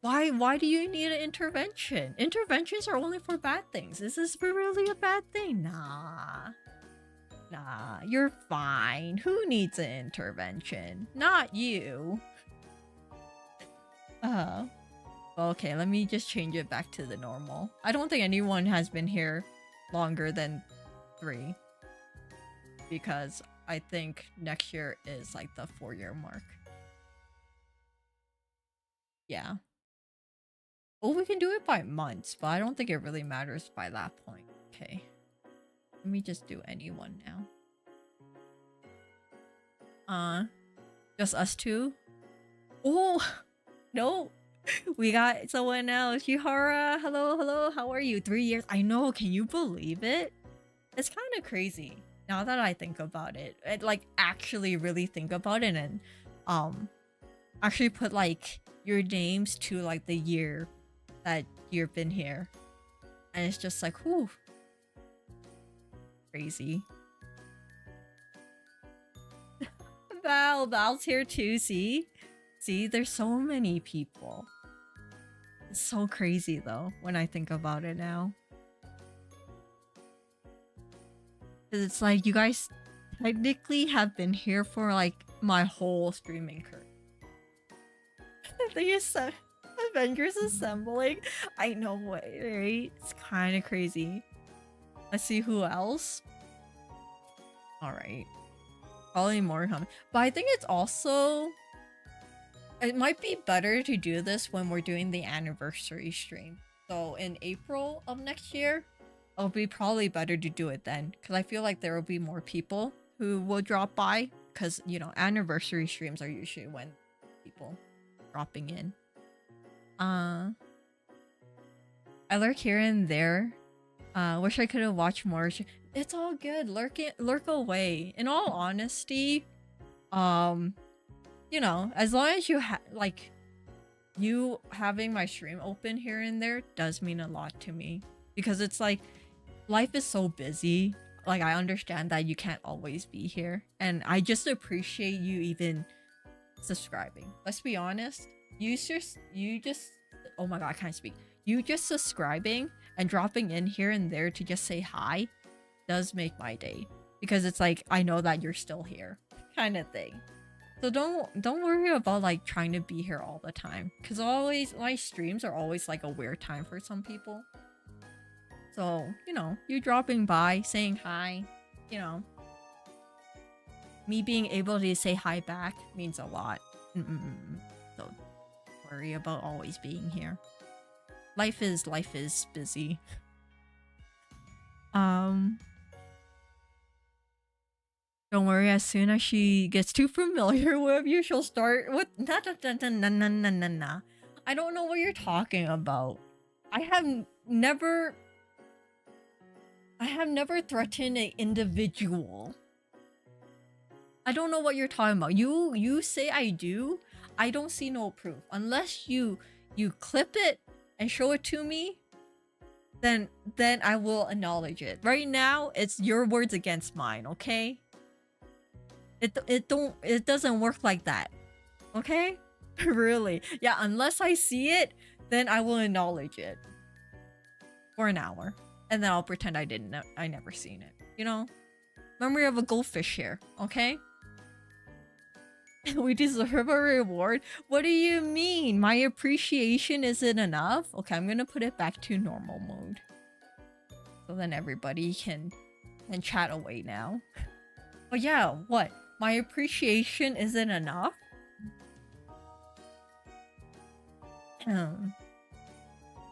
Why do you need an intervention? Interventions are only for bad things. Is this really a bad thing? Nah. Nah, you're fine. Who needs an intervention? Not you. Okay, let me just change it back to the normal. I don't think anyone has been here longer than 3. Because I think next year is like the 4-year mark. Yeah. Well, we can do it by months, but I don't think it really matters by that point. Okay. Let me just do anyone now. Just us two? Oh, no. We got someone else. Yuhara, hello, how are you? 3 years. I know, can you believe it? It's kind of crazy now that I think about it. Like actually really think about it and actually put like your names to like the year that you've been here. And it's just like, whew. Crazy. Val's here too, see? See, there's so many people. It's so crazy though, when I think about it now. It's like, you guys technically have been here for like my whole streaming career. They just said Avengers assembling. I know what, right? It's kind of crazy. Let's see who else. Alright. Probably more coming. But I think it's also... It might be better to do this when we're doing the anniversary stream. So in April of next year, it'll be probably better to do it then. Because I feel like there will be more people who will drop by. Because, you know, anniversary streams are usually when people dropping in. I lurk here and there. Wish I could have watched more. It's all good. Lurk away. In all honesty, you know, as long as you you having my stream open here and there does mean a lot to me. Because it's like, life is so busy. Like, I understand that you can't always be here. And I just appreciate you even subscribing. Let's be honest. You just, oh my god, I can't speak. You just subscribing and dropping in here and there to just say hi does make my day. Because it's like, I know that you're still here. Kind of thing. So don't worry about like trying to be here all the time, because always my streams are always like a weird time for some people. So, you know, you dropping by, saying hi, you know, me being able to say hi back means a lot. So don't worry about always being here. Life is busy. Don't worry, as soon as she gets too familiar with you, she'll start with na. I don't know what you're talking about. I have never threatened an individual. I don't know what you're talking about. You say I do. I don't see no proof. Unless you clip it and show it to me, then I will acknowledge it. Right now, it's your words against mine, okay? It doesn't work like that. Okay? Really. Yeah, unless I see it, then I will acknowledge it. For an hour. And then I'll pretend I never seen it. You know? Memory of a goldfish here, okay? We deserve a reward? What do you mean? My appreciation isn't enough? Okay, I'm gonna put it back to normal mode. So then everybody can chat away now. Oh yeah, what? My appreciation isn't enough? But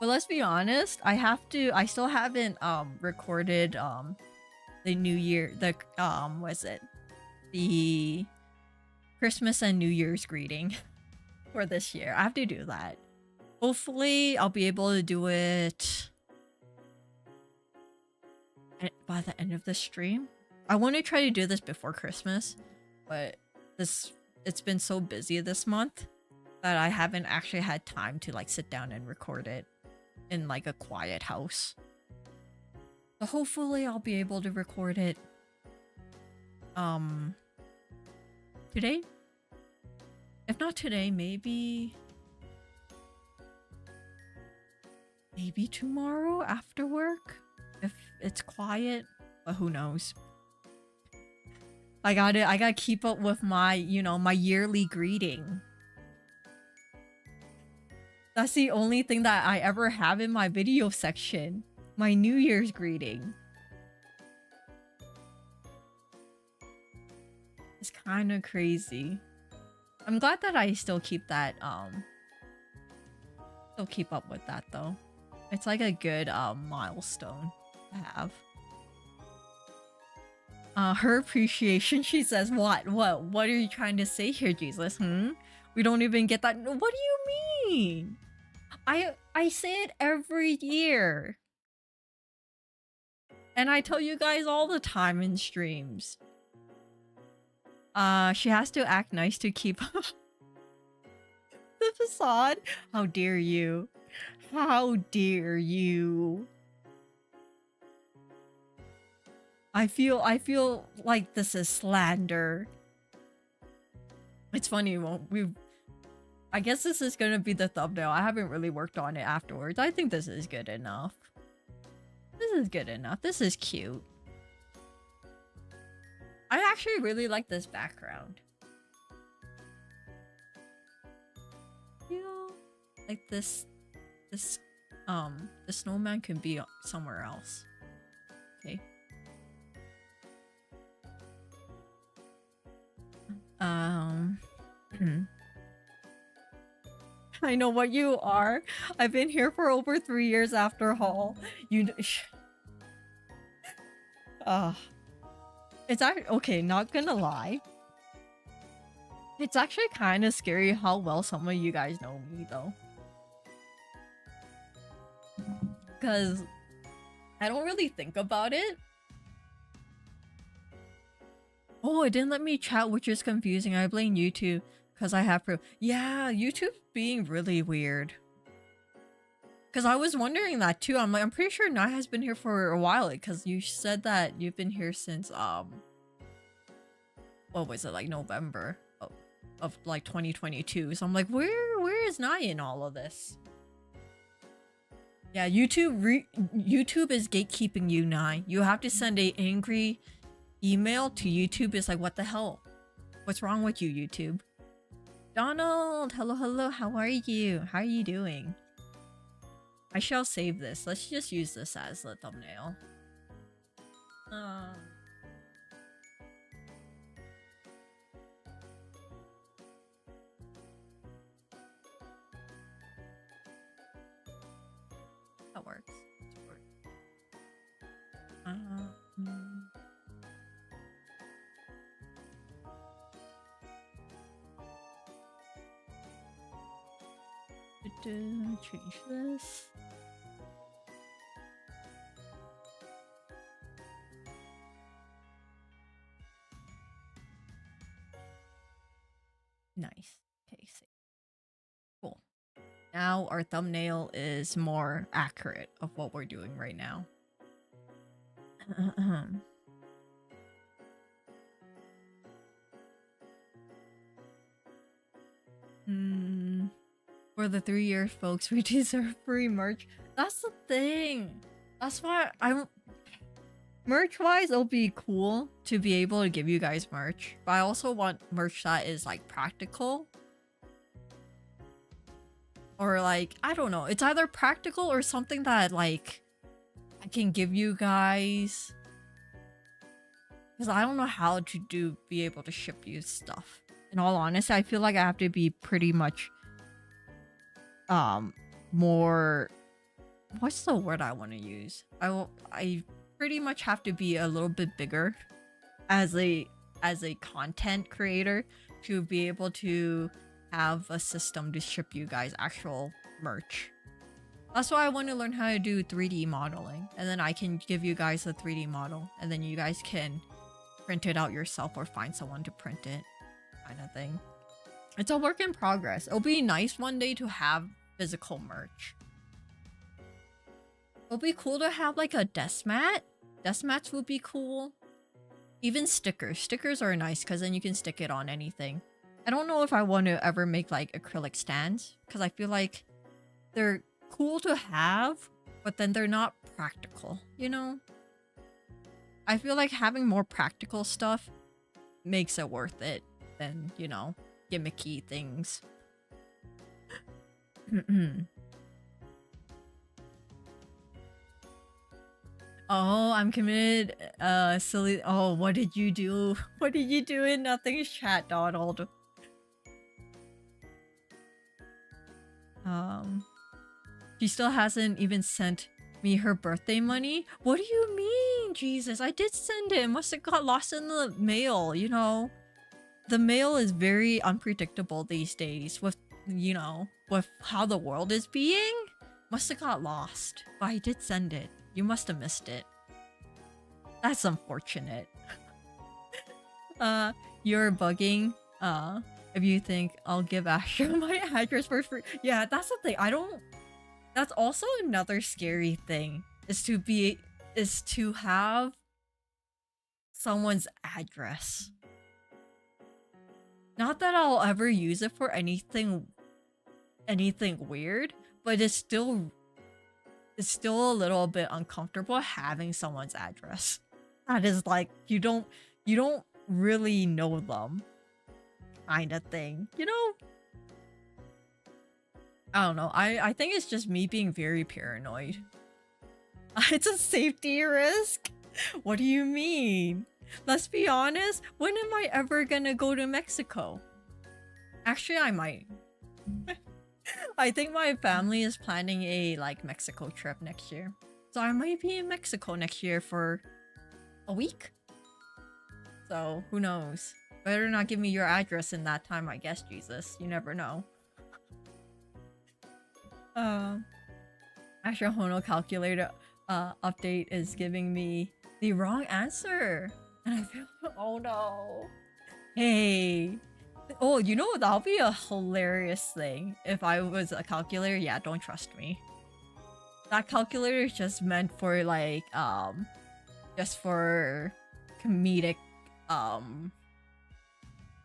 let's be honest, I still haven't recorded the New Year, the Christmas and New Year's greeting for this year. I have to do that. Hopefully I'll be able to do it by the end of the stream. I want to try to do this before Christmas, but it's been so busy this month that I haven't actually had time to like sit down and record it in like a quiet house. So hopefully I'll be able to record it today. If not today, maybe tomorrow after work if it's quiet, but who knows. I gotta keep up with my, you know, my yearly greeting. That's the only thing that I ever have in my video section. My New Year's greeting. It's kind of crazy. I'm glad that I still keep that, still keep up with that though. It's like a good, milestone to have. Her appreciation, she says, what are you trying to say here, Jesus? We don't even get that. What do you mean? I say it every year. And I tell you guys all the time in streams. She has to act nice to keep up the facade. How dare you? How dare you? I feel like this is slander. It's funny, I guess this is gonna be the thumbnail. I haven't really worked on it afterwards. I think this is good enough. This is good enough. This is cute. I actually really like this background. You know, like this, the snowman can be somewhere else. Okay. I know what you are. I've been here for over 3 years after Hall. It's actually okay, not gonna lie. It's actually kind of scary how well some of you guys know me though. Because I don't really think about it. Oh, it didn't let me chat, which is confusing. I blame YouTube because I have proof. Yeah, YouTube's being really weird. Because I was wondering that too. I'm like, I'm pretty sure Nai has been here for a while because you said that you've been here since what was it, like November of like 2022. So I'm like, where is Nai in all of this? Yeah, YouTube is gatekeeping you, Nai. You have to send a angry email to YouTube. It's like, what the hell? What's wrong with you, YouTube? Donald, hello, hello. How are you? How are you doing? I shall save this. Let's just use this as the thumbnail. That works. Change this. Nice. Okay, save. Cool. Now our thumbnail is more accurate of what we're doing right now. For the 3 years, folks, we deserve free merch. That's the thing. That's why merch-wise, it'll be cool to be able to give you guys merch. But I also want merch that is, like, practical. Or, like, I don't know. It's either practical or something that, like, I can give you guys. Because I don't know how to be able to ship you stuff. In all honesty, I feel like I have to be pretty much more, what's the word I want to use? I pretty much have to be a little bit bigger as a content creator to be able to have a system to ship you guys actual merch. That's why I want to learn how to do 3D modeling, and then I can give you guys a 3D model, and then you guys can print it out yourself or find someone to print it, kind of thing. It's a work in progress. It'll be nice one day to have physical merch. It'll be cool to have like a desk mat. Desk mats would be cool. Even stickers. Stickers are nice because then you can stick it on anything. I don't know if I want to ever make like acrylic stands because I feel like they're cool to have, but then they're not practical, you know? I feel like having more practical stuff makes it worth it than, you know, gimmicky things. Oh, I'm committed. Silly. Oh, what did you do? What did you do in Nothing's chat, Donald? She still hasn't even sent me her birthday money. What do you mean? Jesus, I did send it. Must have got lost in the mail, you know. The mail is very unpredictable these days with, you know, with how the world is being. Must have got lost. But I did send it. You must have missed it. That's unfortunate. You're bugging. If you think I'll give Astra my address for free. Yeah, that's the thing. That's also another scary thing. Is to have someone's address. Not that I'll ever use it for anything weird, but it's still a little bit uncomfortable having someone's address. That is like you don't really know them kind of thing, you know? I don't know. I think it's just me being very paranoid. It's a safety risk? What do you mean? Let's be honest, when am I ever gonna go to Mexico? Actually, I might. I think my family is planning a like Mexico trip next year. So I might be in Mexico next year for a week. So who knows? Better not give me your address in that time, I guess, Jesus. You never know. Astra Hono calculator update is giving me the wrong answer. And I feel, oh no. Hey. Oh, you know, that'll be a hilarious thing. If I was a calculator, yeah, don't trust me. That calculator is just meant for like, just for comedic,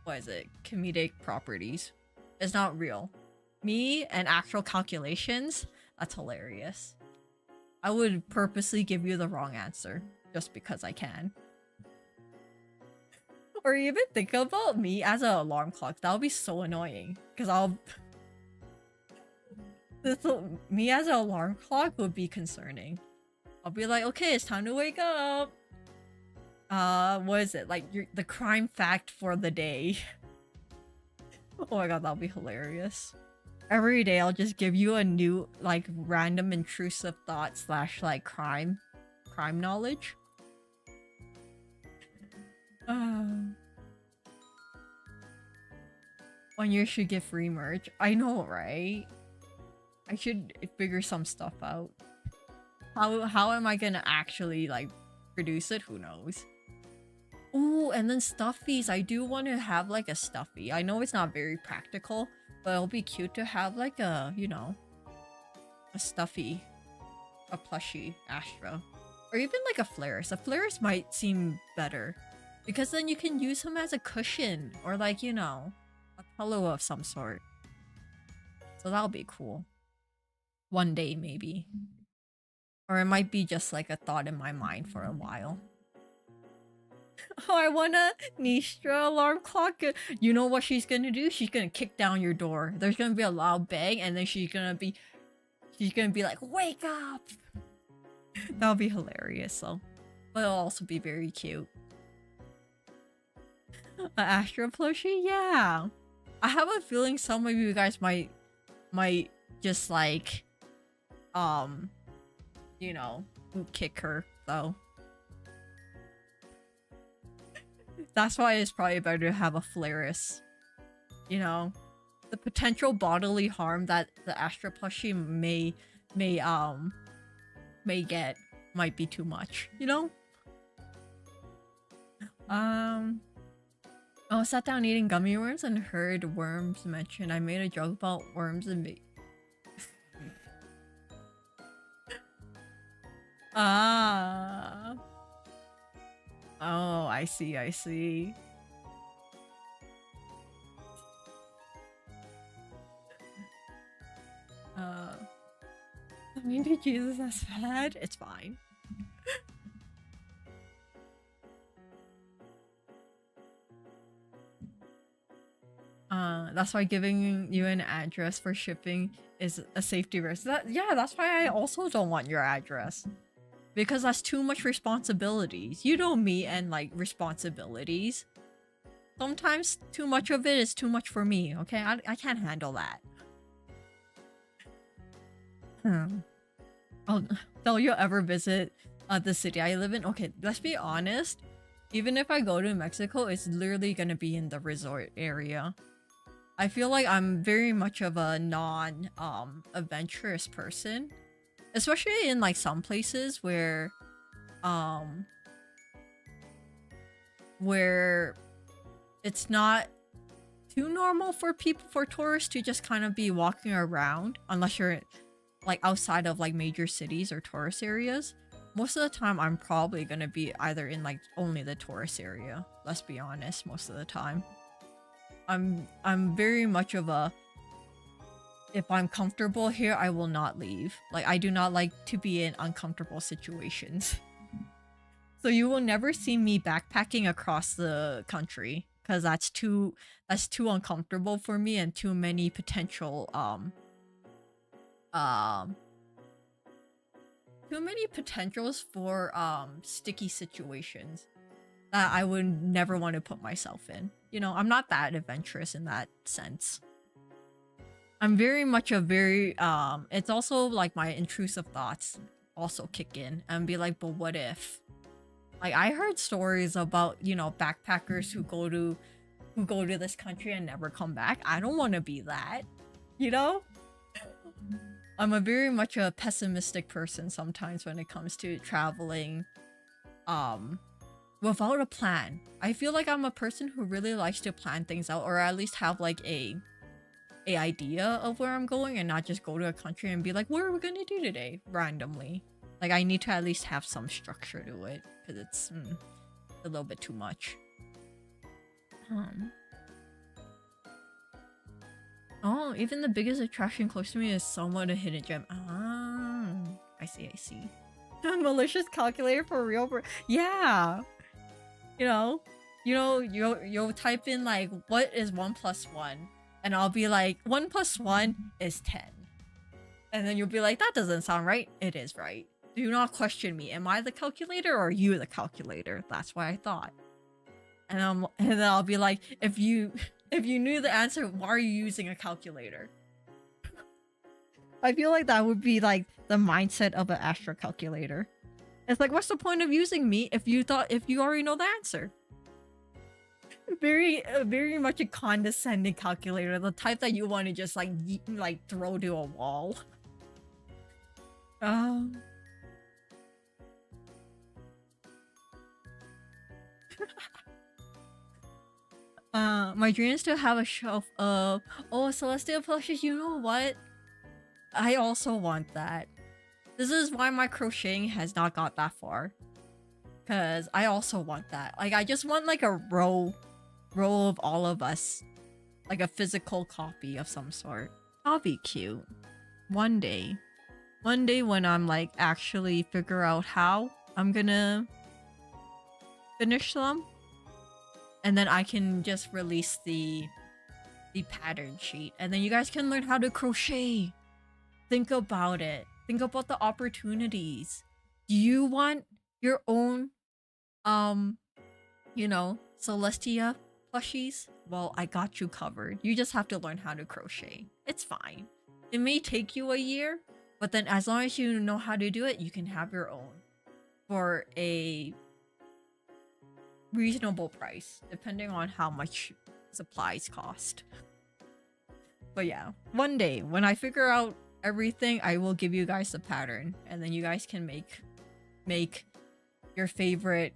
what is it? Comedic properties. It's not real. Me and actual calculations, that's hilarious. I would purposely give you the wrong answer just because I can. Or even think about me as an alarm clock. That would be so annoying. Because I'll... me as an alarm clock would be concerning. I'll be like, okay, it's time to wake up. What is it? Like, the crime fact for the day. Oh my god, that'll be hilarious. Every day I'll just give you a new, like, random intrusive thought slash, like, crime knowledge. One year should get free merch. I know, right? I should figure some stuff out. How am I gonna actually, like, produce it? Who knows? Ooh, and then stuffies. I do want to have, like, a stuffy. I know it's not very practical, but it'll be cute to have, like, a, you know, a stuffy. A plushie Astra. Or even, like, a Flaris. A Flaris might seem better. Because then you can use him as a cushion. Or, like, you know, a pillow of some sort. So that'll be cool. One day, maybe. Or it might be just, like, a thought in my mind for a while. Oh, I want a Nistra alarm clock. You know what she's gonna do? She's gonna kick down your door. There's gonna be a loud bang, and then she's gonna be like, wake up! That'll be hilarious, though. But it'll also be very cute. An Astra plushie? Yeah. I have a feeling some of you guys might just, like, you know, kick her, though. That's why it's probably better to have a Flaris. You know, the potential bodily harm that the Astra plushie may get might be too much, you know? I sat down eating gummy worms and heard worms mentioned. I made a joke about worms and Ah. Oh, I see, I see. I mean, did Jesus that's bad? It's fine. That's why giving you an address for shipping is a safety risk. Yeah, that's why I also don't want your address. Because that's too much responsibilities. You know me and, like, responsibilities. Sometimes too much of it is too much for me, okay? I can't handle that. Oh, don't you ever visit the city I live in? Okay, let's be honest. Even if I go to Mexico, it's literally gonna be in the resort area. I feel like I'm very much of a adventurous person. Especially in, like, some places where it's not too normal for tourists to just kind of be walking around unless you're, like, outside of, like, major cities or tourist areas. Most of the time, I'm probably gonna be either in, like, only the tourist area. Let's be honest, most of the time. I'm very much of a... If I'm comfortable here, I will not leave. Like, I do not like to be in uncomfortable situations. So you will never see me backpacking across the country. Because that's too uncomfortable for me and too many potential, too many potentials for, sticky situations that I would never want to put myself in. You know, I'm not that adventurous in that sense. I'm very much a very, it's also like my intrusive thoughts also kick in and be like, but what if? Like, I heard stories about, you know, backpackers who go to this country and never come back. I don't want to be that, you know? I'm a very much a pessimistic person sometimes when it comes to traveling, without a plan. I feel like I'm a person who really likes to plan things out, or at least have, like, a idea of where I'm going and not just go to a country and be like, what are we gonna do today? Randomly. Like, I need to at least have some structure to it because it's a little bit too much. Oh, even the biggest attraction close to me is somewhat a hidden gem. Ah, I see, I see. A malicious calculator for real. Yeah. You know, you know, you'll type in like, what is 1 plus 1? And I'll be like, 1 plus 1 is 10. And then you'll be like, that doesn't sound right. It is right. Do not question me. Am I the calculator or are you the calculator? That's what I thought. And then I'll be like, if you knew the answer, why are you using a calculator? I feel like that would be like the mindset of an Astra calculator. It's like, what's the point of using me if you already know the answer? Very much a condescending calculator, the type that you want to just like throw to a wall. My dream is to have a shelf of celestial plushies. You know what? I also want that. This is why my crocheting has not got that far. Cause I also want that. Like, I just want like a row of all of us. Like a physical copy of some sort. That'll be cute. One day when I'm like actually figure out how I'm gonna finish them. And then I can just release the pattern sheet. And then you guys can learn how to crochet. Think about it. Think about the opportunities. Do you want your own, you know, Celestia plushies? Well, I got you covered. You just have to learn how to crochet. It's fine. It may take you a year, but then as long as you know how to do it, you can have your own for a reasonable price, depending on how much supplies cost. But yeah, one day when I figure out everything, I will give you guys the pattern, and then you guys can make your favorite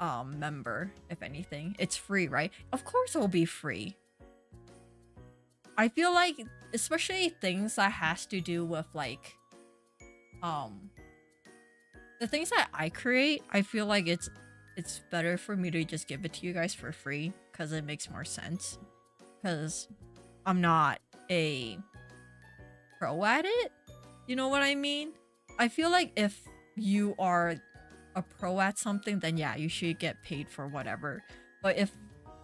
member. If anything, it's free, right? Of course it'll be free. I feel like, especially things that has to do with like the things that I create, I feel like it's better for me to just give it to you guys for free, because it makes more sense, because I'm not a pro at it. You know what I mean? I feel like if you are a pro at something, then yeah, you should get paid for whatever. But if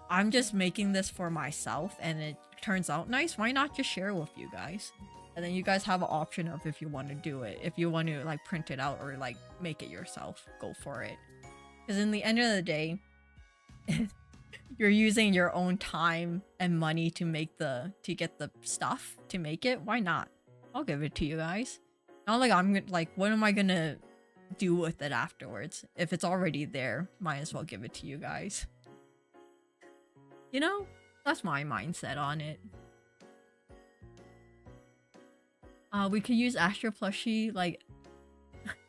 I'm just making this for myself and it turns out nice, why not just share it with you guys? And then you guys have an option of if you want to do it. If you want to like print it out or like make it yourself, go for it. Because in the end of the day, you're using your own time and money to get the stuff to make it. Why not? I'll give it to you guys. Not like I'm like, what am I gonna do with it afterwards? If it's already there, might as well give it to you guys. You know, that's my mindset on it. We could use Astra plushie, like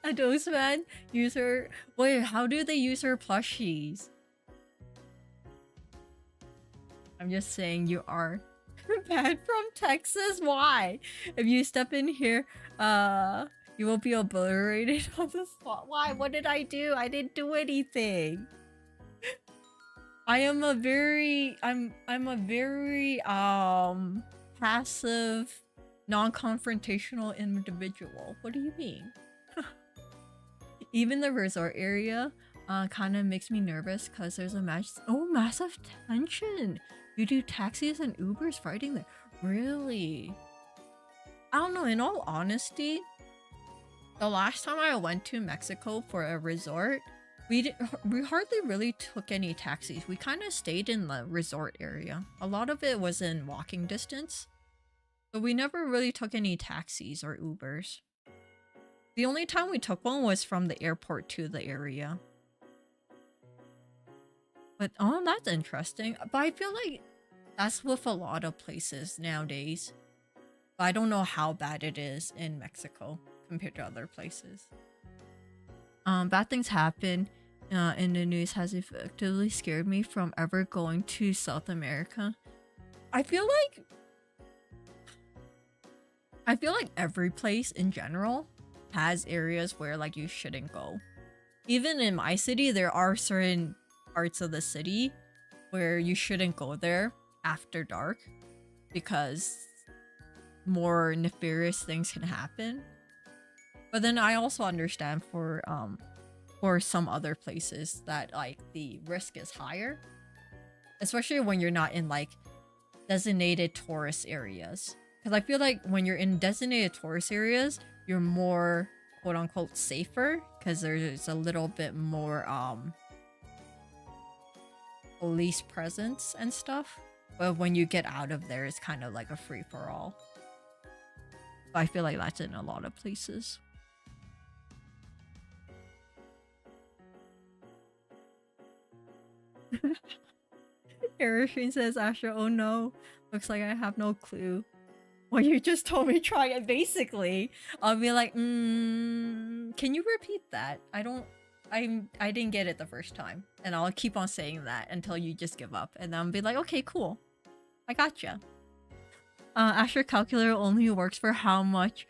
a dose man user. Wait, how do they use her plushies? I'm just saying you are banned from Texas. Why? If you step in here, you will be obliterated on the spot. Why? What did I do? I didn't do anything. I'm a very passive, non-confrontational individual. What do you mean? Even the resort area kind of makes me nervous because there's a massive tension. You do taxis and Ubers fighting there. Really? I don't know, in all honesty, the last time I went to Mexico for a resort, we hardly really took any taxis. We kind of stayed in the resort area. A lot of it was in walking distance. So we never really took any taxis or Ubers. The only time we took one was from the airport to the area. But oh, that's interesting. But I feel like that's with a lot of places nowadays. But I don't know how bad it is in Mexico compared to other places. Bad things happen in the news has effectively scared me from ever going to South America. I feel like every place in general has areas where like you shouldn't go. Even in my city, there are certain parts of the city where you shouldn't go there after dark because more nefarious things can happen. But then I also understand for some other places that like the risk is higher. especially when you're not in like designated tourist areas. Because I feel like when you're in designated tourist areas, you're more quote unquote safer because there's a little bit more police presence and stuff. But when you get out of there, it's kind of like a free for all. I feel like that's in a lot of places. Erishine says, Astra, oh no. Looks like I have no clue. Well, you just told me try it, basically. I'll be like, can you repeat that? I didn't get it the first time. And I'll keep on saying that until you just give up. And then I'll be like, okay, cool. I gotcha. Astra calculator only works for how much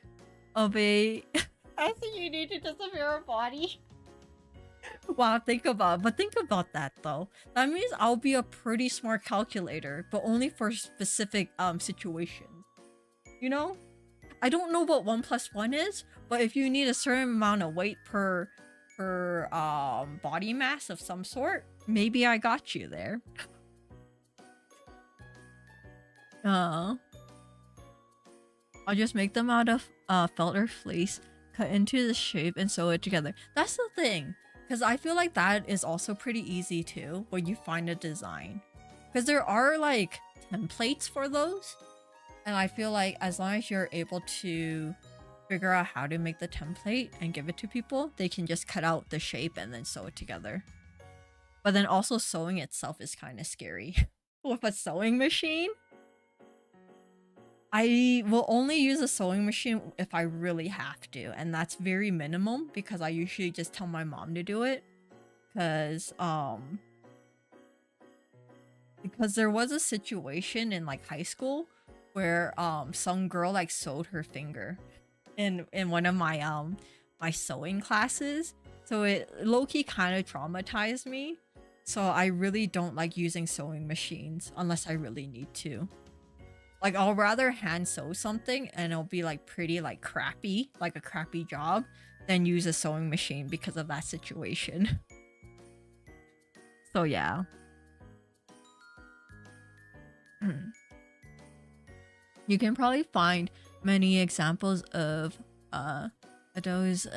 of a acid you need to disappear a body. Wow, think about that though. That means I'll be a pretty smart calculator, but only for specific situations. You know? I don't know what 1 + 1 is, but if you need a certain amount of weight per body mass of some sort, maybe I got you there. I'll just make them out of felt or fleece, cut into the shape, and sew it together. That's the thing, because I feel like that is also pretty easy too when you find a design, because there are like templates for those, and I feel like as long as you're able to figure out how to make the template and give it to people, they can just cut out the shape and then sew it together. But then also sewing itself is kind of scary. With a sewing machine, I will only use a sewing machine if I really have to, and that's very minimum because I usually just tell my mom to do it. Because there was a situation in like high school where some girl like sewed her finger in one of my my sewing classes, so it low-key kind of traumatized me. So I really don't like using sewing machines unless I really need to. Like, I'll rather hand sew something and it'll be like pretty like crappy, like a crappy job, than use a sewing machine because of that situation. So yeah. You can probably find many examples of those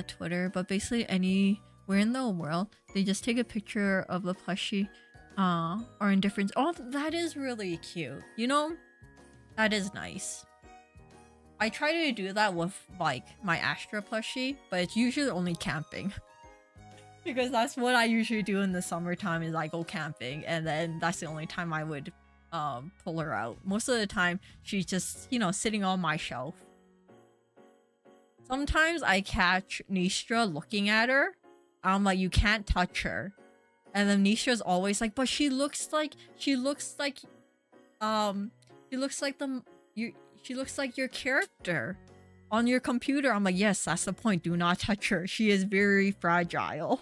Twitter, but basically anywhere in the world, they just take a picture of the plushie or in different— oh, that is really cute, you know? That is nice. I try to do that with like my Astra plushie, but it's usually only camping. Because that's what I usually do in the summertime, is I go camping, and then that's the only time I would pull her out. Most of the time she's just, you know, sitting on my shelf. Sometimes I catch Nistra looking at her. I'm like, you can't touch her. And then Nistra's always like, but she looks like your character on your computer. I'm like, yes, that's the point. Do not touch her. She is very fragile.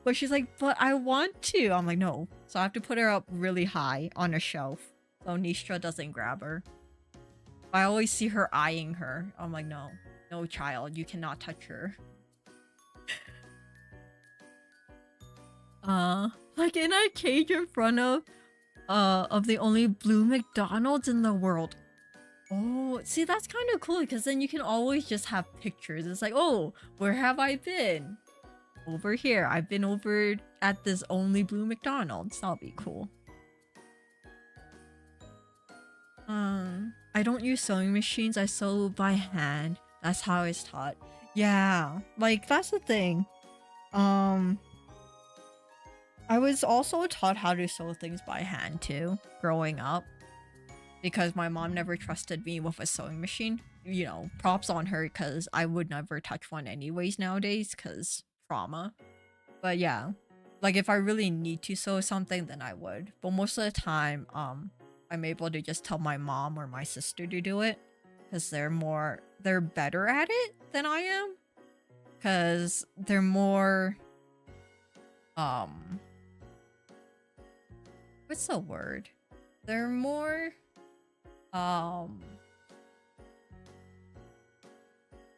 But she's like, but I want to. I'm like, no. So I have to put her up really high on a shelf so Nistra doesn't grab her. I always see her eyeing her. I'm like, no. No, child. You cannot touch her. Like in a cage in front of the only blue McDonald's in the world. Oh, see, that's kind of cool because then you can always just have pictures. It's like, oh, where have I been? Over here. I've been over at this only blue McDonald's. That'll be cool. I don't use sewing machines. I sew by hand. That's how I was taught. Yeah, like that's the thing. I was also taught how to sew things by hand too, growing up. Because my mom never trusted me with a sewing machine. You know, props on her, because I would never touch one anyways nowadays, because trauma. But yeah, like if I really need to sew something, then I would. But most of the time, I'm able to just tell my mom or my sister to do it, because they're better at it than I am. Because they're more, what's the word? They're more,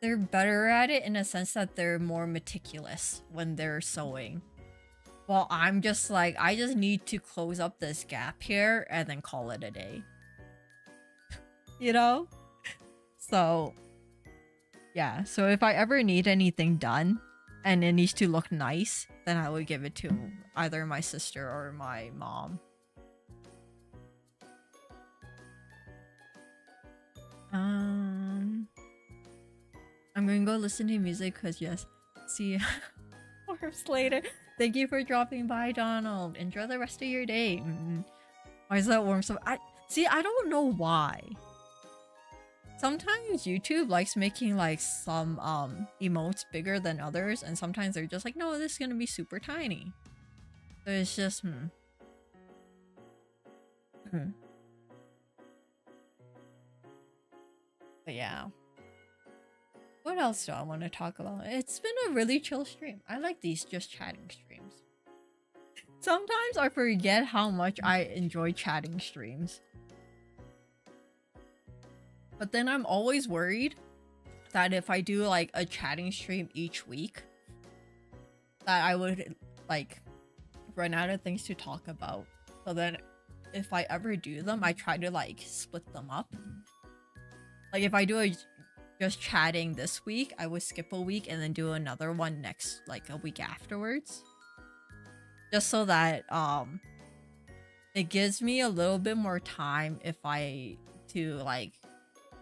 they're better at it in a sense that they're more meticulous when they're sewing. Well, I'm just like, I just need to close up this gap here and then call it a day. You know? So, yeah. So if I ever need anything done and it needs to look nice, then I would give it to either my sister or my mom. I'm gonna go listen to music because yes. See you later. Thank you for dropping by, Donald. Enjoy the rest of your day. Why is that warm so? I don't know why. Sometimes YouTube likes making like some emotes bigger than others, and sometimes they're just like, no, this is gonna be super tiny. So it's just But yeah. What else do I want to talk about? It's been a really chill stream. I like these just chatting streams. Sometimes I forget how much I enjoy chatting streams. But then I'm always worried that if I do like a chatting stream each week, that I would like run out of things to talk about. So then if I ever do them, I try to like split them up. Like if I do a just chatting this week, I would skip a week and then do another one next, like a week afterwards. Just so that it gives me a little bit more time if I to like,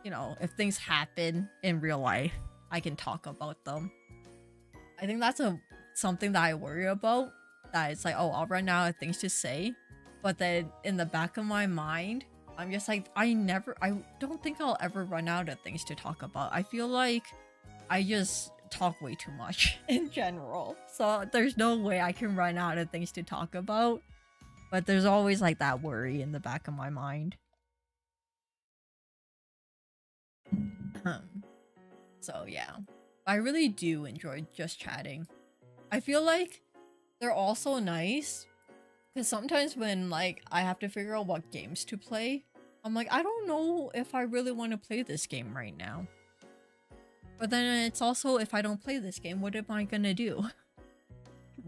you know, if things happen in real life, I can talk about them. I think that's something that I worry about. That it's like, oh, I'll run out of things to say, but then in the back of my mind, I'm just like, I don't think I'll ever run out of things to talk about. I feel like I just talk way too much in general. So there's no way I can run out of things to talk about. But there's always like that worry in the back of my mind. So yeah, I really do enjoy just chatting. I feel like they're also nice because sometimes when like I have to figure out what games to play, I'm like, I don't know if I really want to play this game right now. But then it's also, if I don't play this game, what am I gonna do?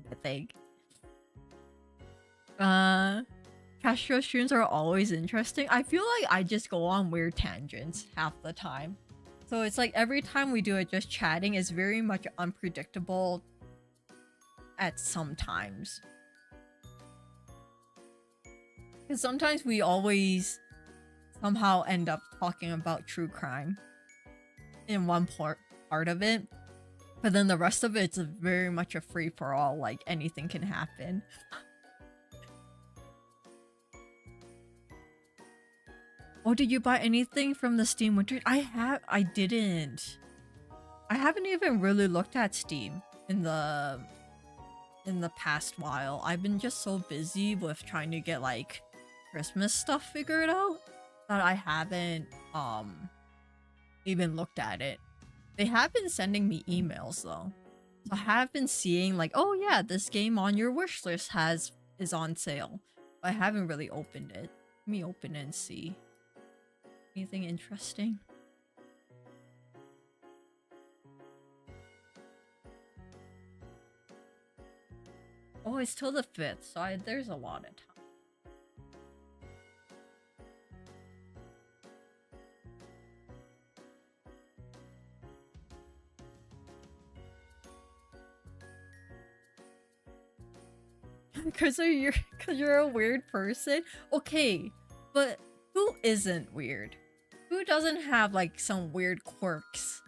I think. Castro streams are always interesting. I feel like I just go on weird tangents half the time. So it's like every time we do it just chatting is very much unpredictable at some times. Because sometimes we always somehow end up talking about true crime in one part of it. But then the rest of it's very much a free-for-all, like anything can happen. Oh, did you buy anything from the Steam Winter? I didn't. I haven't even really looked at Steam in the past while. I've been just so busy with trying to get like Christmas stuff figured out that I haven't even looked at it. They have been sending me emails though. So I have been seeing like, oh yeah, this game on your wish list is on sale. But I haven't really opened it. Let me open it and see. Anything interesting? Oh, it's till the 5th, so there's a lot of time. Because you're a weird person? Okay, but who isn't weird? Who doesn't have like some weird quirks?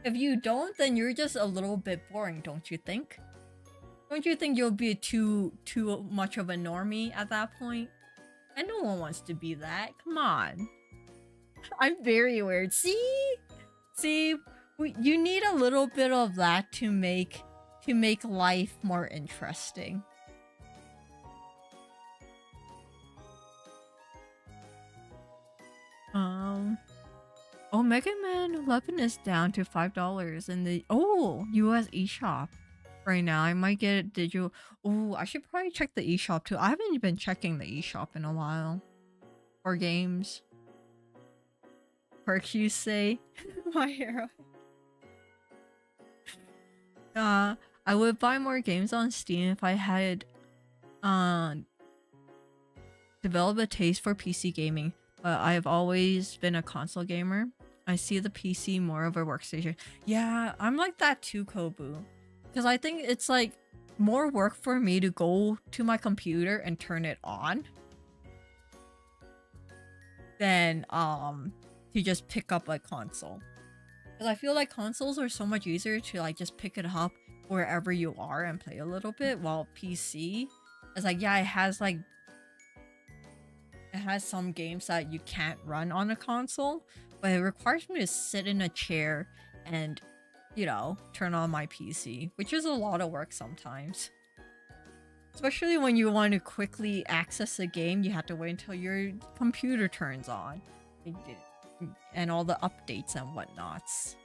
If you don't, then you're just a little bit boring, don't you think? Don't you think you'll be too much of a normie at that point? And no one wants to be that. Come on. I'm very weird. See, you need a little bit of that to make life more interesting. Oh, Mega Man 11 is down to $5 in the US eShop right now. I might get it digital. Oh, I should probably check the eShop too. I haven't been checking the eShop in a while. For games. Perks, you say? My hero. I would buy more games on Steam if I had Uh, develop a taste for PC gaming, but I've always been a console gamer. I see the PC more of a workstation. Yeah, I'm like that too, Kobu. Because I think it's like more work for me to go to my computer and turn it on than to just pick up a console. Because I feel like consoles are so much easier to like just pick it up wherever you are and play a little bit, while PC is like, yeah, it has some games that you can't run on a console, but it requires me to sit in a chair and, you know, turn on my PC, which is a lot of work sometimes. Especially when you want to quickly access a game, you have to wait until your computer turns on. And all the updates and whatnots.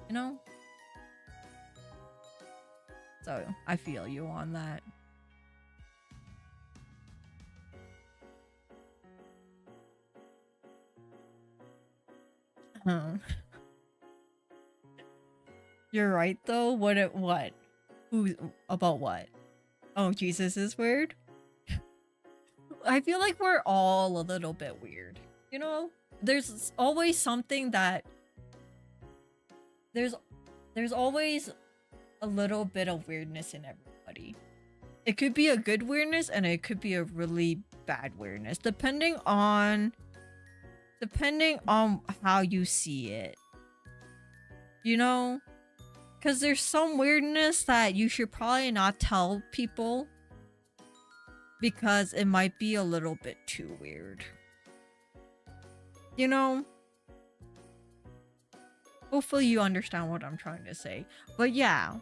You know? So, I feel you on that. You're right though. What? Who about what? Oh, Jesus is weird. I feel like we're all a little bit weird. You know? There's always something that there's always a little bit of weirdness in everybody. It could be a good weirdness and it could be a really bad weirdness, depending on how you see it. You know? Because there's some weirdness that you should probably not tell people because it might be a little bit too weird. You know? Hopefully you understand what I'm trying to say. But yeah.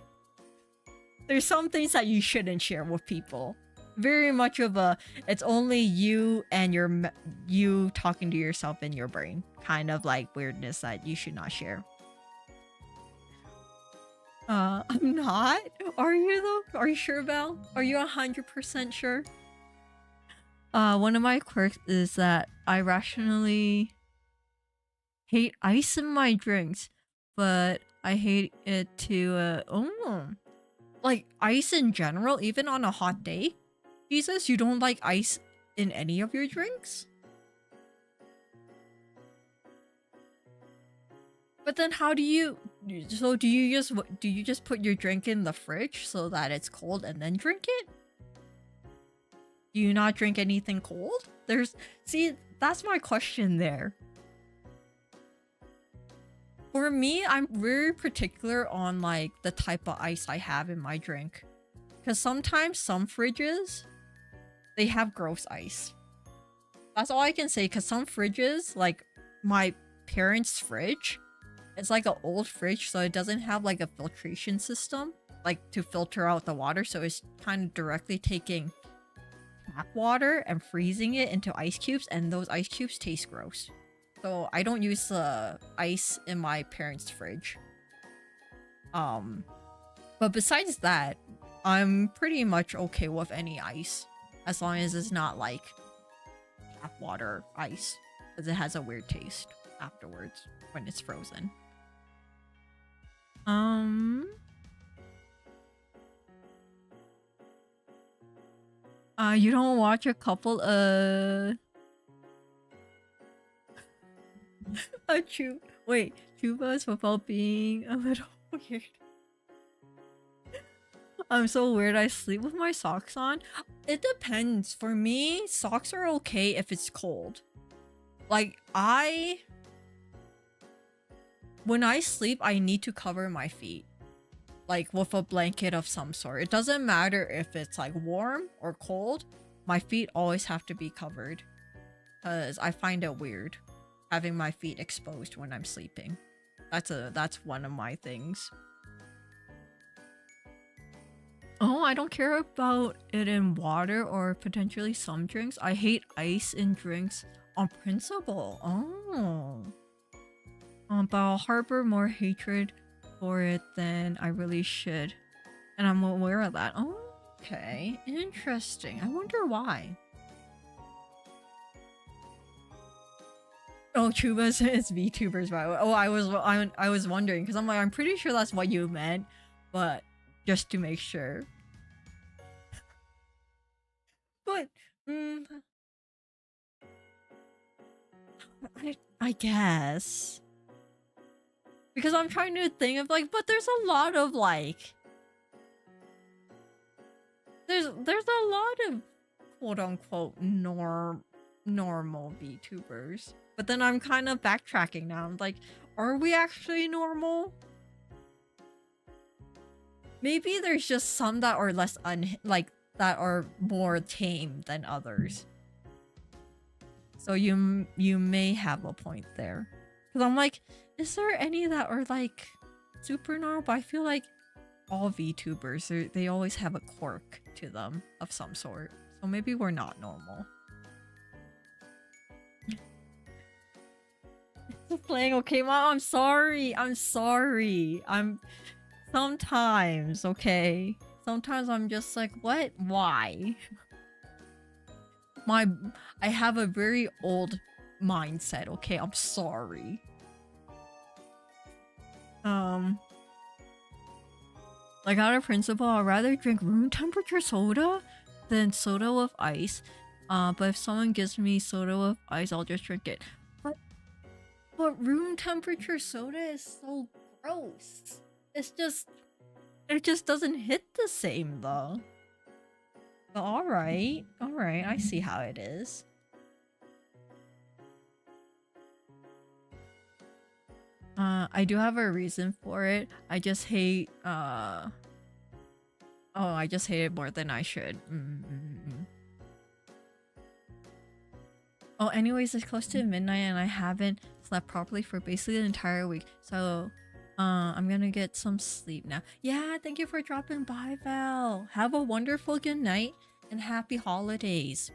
There's some things that you shouldn't share with people. Very much of a, it's only you and you talking to yourself in your brain kind of like weirdness that you should not share. I'm not. Are you though? Are you sure, Val? Are you 100% sure? One of my quirks is that I rationally hate ice in my drinks, but I hate it to like ice in general, even on a hot day. Jesus, you don't like ice in any of your drinks? But then how do you just put your drink in the fridge so that it's cold and then drink it? Do you not drink anything cold? See, that's my question there. For me, I'm very particular on like the type of ice I have in my drink. Because sometimes some fridges, they have gross ice. That's all I can say, because some fridges, like my parents' fridge, it's like an old fridge, so it doesn't have like a filtration system, like to filter out the water, so it's kind of directly taking tap water and freezing it into ice cubes, and those ice cubes taste gross. So I don't use the ice in my parents' fridge. But besides that, I'm pretty much okay with any ice, as long as it's not like tap water ice, because it has a weird taste afterwards when it's frozen. You don't watch a couple wait, Chubas without being a little weird. I'm so weird. I sleep with my socks on. It depends. For me, socks are okay if it's cold. Like when I sleep, I need to cover my feet, like with a blanket of some sort. It doesn't matter if it's like warm or cold. My feet always have to be covered, because I find it weird having my feet exposed when I'm sleeping. That's one of my things. Oh, I don't care about it in water or potentially some drinks. I hate ice in drinks on principle. Oh. But I'll harbor more hatred for it than I really should. And I'm aware of that. Oh, okay. Interesting. I wonder why. Oh, Chubas is VTubers, by the way. Oh, I was wondering, because I'm like, I'm pretty sure that's what you meant, but just to make sure. But I guess because I'm trying to think of like, but there's a lot of like, there's a lot of quote unquote normal VTubers. But then I'm kind of backtracking now. I'm like, are we actually normal? Maybe there's just some that are less that are more tame than others. So you may have a point there. Because I'm like, is there any that are like super normal? But I feel like all VTubers, they always have a quirk to them of some sort. So maybe we're not normal. Playing okay, Mom? I'm sorry. I'm sorry. Sometimes, okay? Sometimes I'm just like, what? Why? I have a very old mindset, okay? I'm sorry. Like out of principle, I'd rather drink room temperature soda than soda with ice. But if someone gives me soda with ice, I'll just drink it. But room temperature soda is so gross. It just doesn't hit the same though. But alright, I see how it is. I do have a reason for it. I just hate, oh, I just hate it more than I should. Oh, anyways, it's close to midnight and I haven't slept properly for basically the entire week. So, I'm gonna get some sleep now. Yeah, thank you for dropping by, Val. Have a wonderful good night and happy holidays.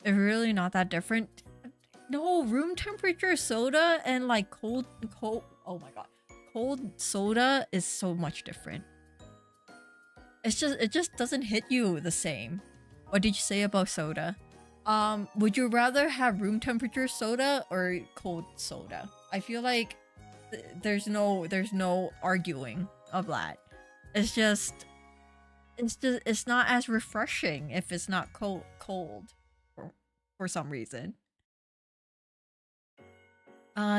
It's really not that different. No, room temperature soda and like cold, oh my god. Cold soda is so much different. It just doesn't hit you the same. What did you say about soda? Would you rather have room temperature soda or cold soda? I feel like there's no arguing of that. It's not as refreshing if it's not cold for some reason.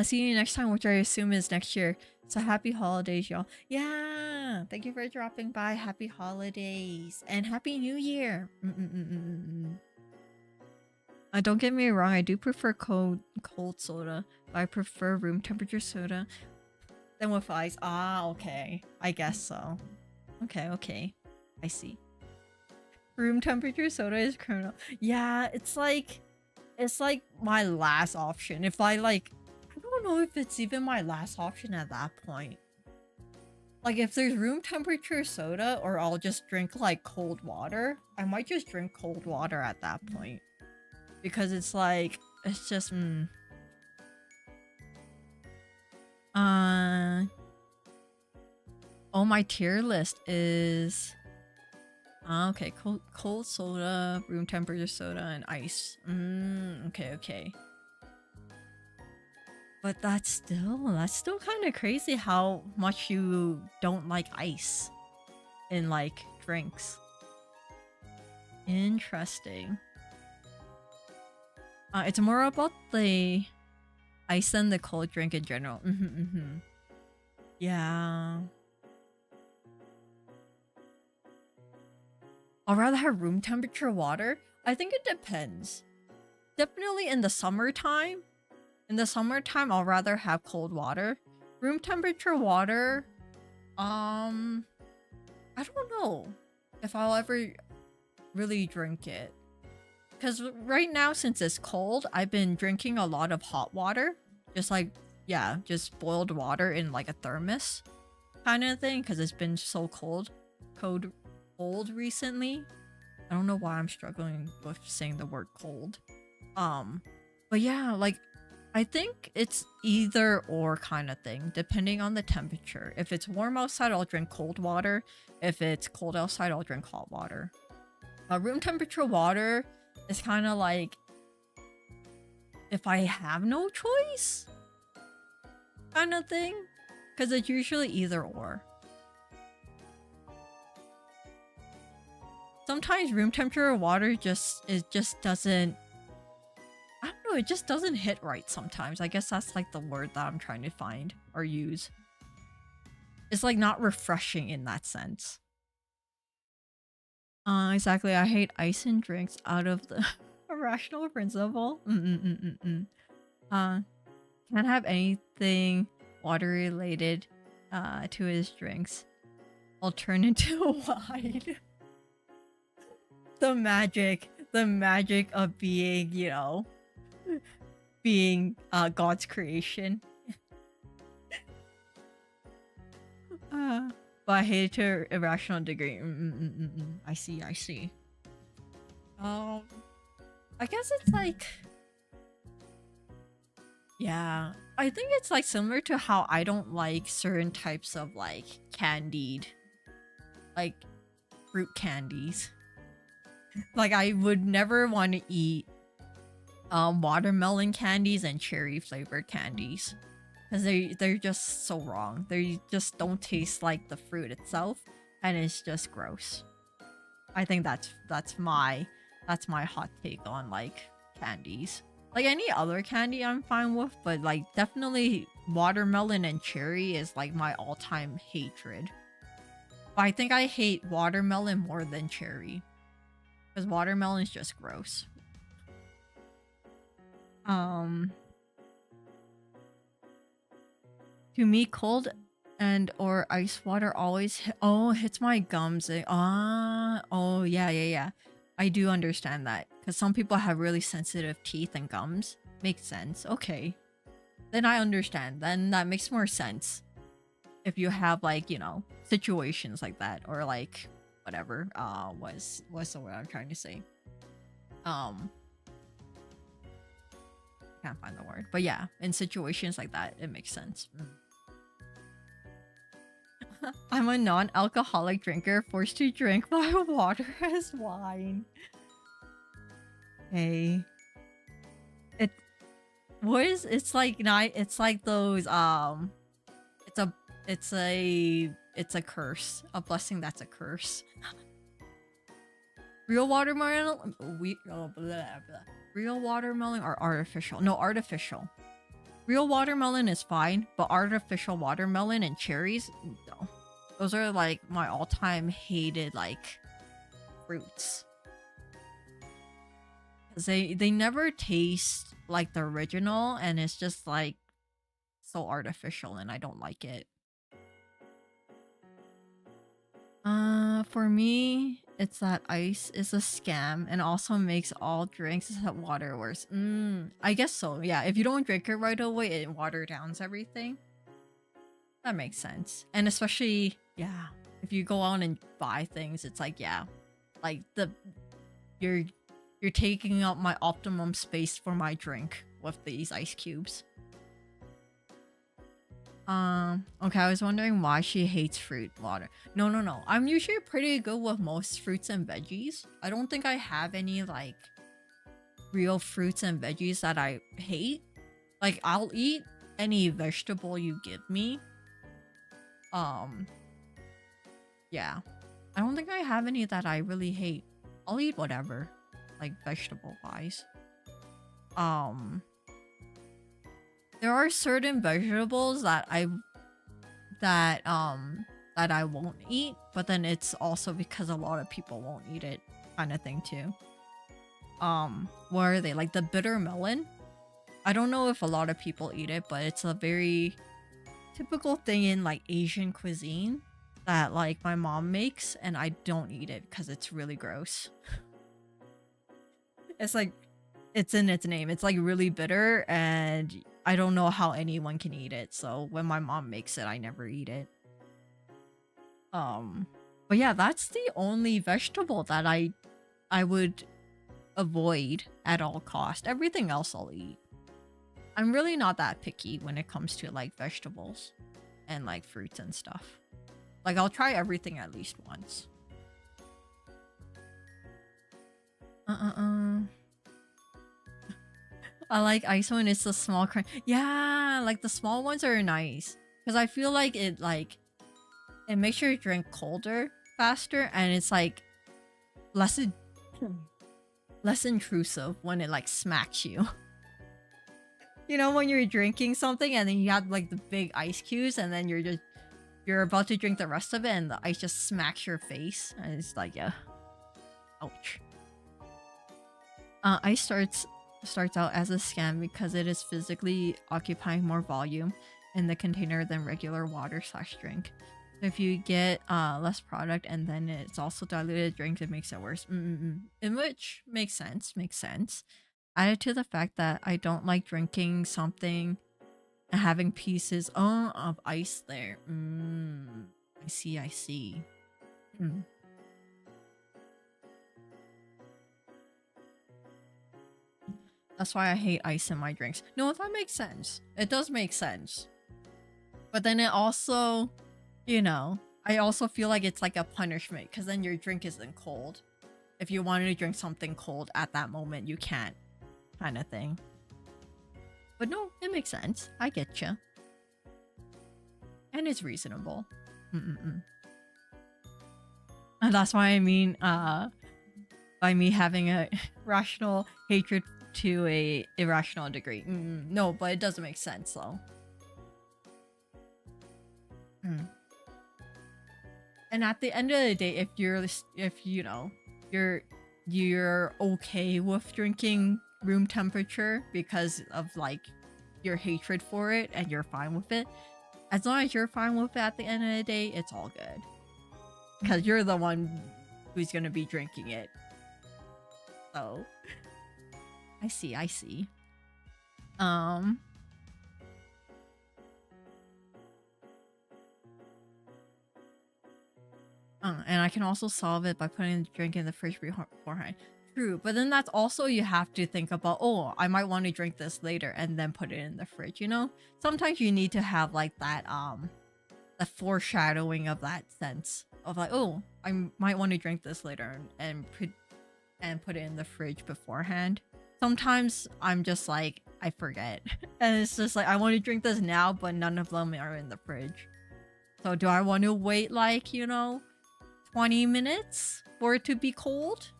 See you next time, which I assume is next year. So happy holidays, y'all. Yeah, thank you for dropping by. Happy holidays and happy new year. Don't get me wrong, I do prefer cold soda, but I prefer room temperature soda than with ice. Ah, okay. I guess so. Okay. I see. Room temperature soda is criminal. Yeah, it's like my last option. If I don't know if it's even my last option at that point. Like if there's room temperature soda or I'll just drink like cold water, I might just drink cold water at that point. Because it's like, it's just, Oh, my tier list is... okay, cold soda, room temperature soda, and ice. Okay. But that's still kind of crazy how much you don't like ice in like drinks. Interesting. It's more about the ice than the cold drink in general. Yeah. I'd rather have room temperature water. I think it depends. Definitely in the summertime. In the summertime, I'll rather have cold water. Room temperature water, I don't know if I'll ever really drink it. Because right now, since it's cold, I've been drinking a lot of hot water. Just like, yeah, just boiled water in like a thermos kind of thing. Because it's been so cold recently. I don't know why I'm struggling with saying the word cold. But yeah, like, I think it's either or kind of thing, depending on the temperature. If it's warm outside, I'll drink cold water. If it's cold outside, I'll drink hot water. Room temperature water is kind of like if I have no choice kind of thing. Because it's usually either or. Sometimes room temperature water just doesn't, I don't know, it just doesn't hit right sometimes. I guess that's like the word that I'm trying to find or use. It's like not refreshing in that sense. Exactly. I hate ice in drinks out of the irrational principle. Can't have anything water related to his drinks. I'll turn into wine. The magic of being, you know, being God's creation. But I hate it to irrational degree. I see. I guess it's like, yeah, I think it's like similar to how I don't like certain types of like candied, like fruit candies. Like I would never want to eat watermelon candies and cherry flavored candies. Because they're just so wrong. They just don't taste like the fruit itself, and it's just gross. I think that's my hot take on like candies. Like any other candy I'm fine with, but like definitely watermelon and cherry is like my all-time hatred. But I think I hate watermelon more than cherry. Because watermelon is just gross. To me, cold and or ice water always hits my gums. Oh yeah. I do understand that because some people have really sensitive teeth and gums. Makes sense. Okay, then I understand. Then that makes more sense. If you have like, you know, situations like that or like whatever. What's the word I'm trying to say? Can't find the word, but yeah, in situations like that, it makes sense. I'm a non-alcoholic drinker forced to drink my water as wine. Hey. It's like those it's a curse. A blessing that's a curse. Real watermelon real watermelon or artificial? No, artificial. Real watermelon is fine, but artificial watermelon and cherries, no. Those are like my all-time hated like fruits. Cause they never taste like the original, and it's just like so artificial, and I don't like it. For me, it's that ice is a scam and also makes all drinks except water worse. I guess so. Yeah, if you don't drink it right away, it water downs everything. That makes sense. And especially, yeah, if you go out and buy things, it's like, yeah, like you're taking up my optimum space for my drink with these ice cubes. Okay, I was wondering why she hates fruit water. No. I'm usually pretty good with most fruits and veggies. I don't think I have any like real fruits and veggies that I hate. Like I'll eat any vegetable you give me. Yeah. I don't think I have any that I really hate. I'll eat whatever, like vegetable wise. There are certain vegetables that I won't eat, but then it's also because a lot of people won't eat it, kind of thing too. What are they? Like the bitter melon? I don't know if a lot of people eat it, but it's a very typical thing in like Asian cuisine that like my mom makes, and I don't eat it because it's really gross. It's like, it's in its name. It's like really bitter, and I don't know how anyone can eat it. So when my mom makes it, I never eat it. But yeah, that's the only vegetable that I would avoid at all cost. Everything else I'll eat. I'm really not that picky when it comes to like vegetables and like fruits and stuff. Like I'll try everything at least once. I like ice when it's the small crunch. Yeah, like the small ones are nice. Because I feel like it makes your drink colder faster, and it's like less less intrusive when it like smacks you. You know, when you're drinking something and then you have like the big ice cubes, and then you're about to drink the rest of it, and the ice just smacks your face, and it's like, yeah, ouch. Ice starts out as a scam because it is physically occupying more volume in the container than regular water / drink. If you get less product and then it's also diluted drink, it makes it worse. In which makes sense. Added to the fact that I don't like drinking something and having pieces of ice there. I see. That's why I hate ice in my drinks. No, that makes sense. It does make sense. But then it also, you know, I also feel like it's like a punishment because then your drink isn't cold. If you wanted to drink something cold at that moment, you can't, kind of thing. But no, it makes sense. I get you. And it's reasonable. And that's why I mean, by me having a rational hatred to a irrational degree. No, but it doesn't make sense though. And at the end of the day, if you know you're okay with drinking room temperature because of like your hatred for it and you're fine with it, as long as you're fine with it at the end of the day, it's all good. Because you're the one who's gonna be drinking it. So I see. And I can also solve it by putting the drink in the fridge beforehand. True, but then that's also, you have to think about, oh, I might want to drink this later and then put it in the fridge, you know? Sometimes you need to have like that the foreshadowing of that sense of like, oh, I might want to drink this later and put it in the fridge beforehand. Sometimes I'm just like, I forget. And it's just like, I want to drink this now, but none of them are in the fridge. So do I want to wait like, you know, 20 minutes for it to be cold?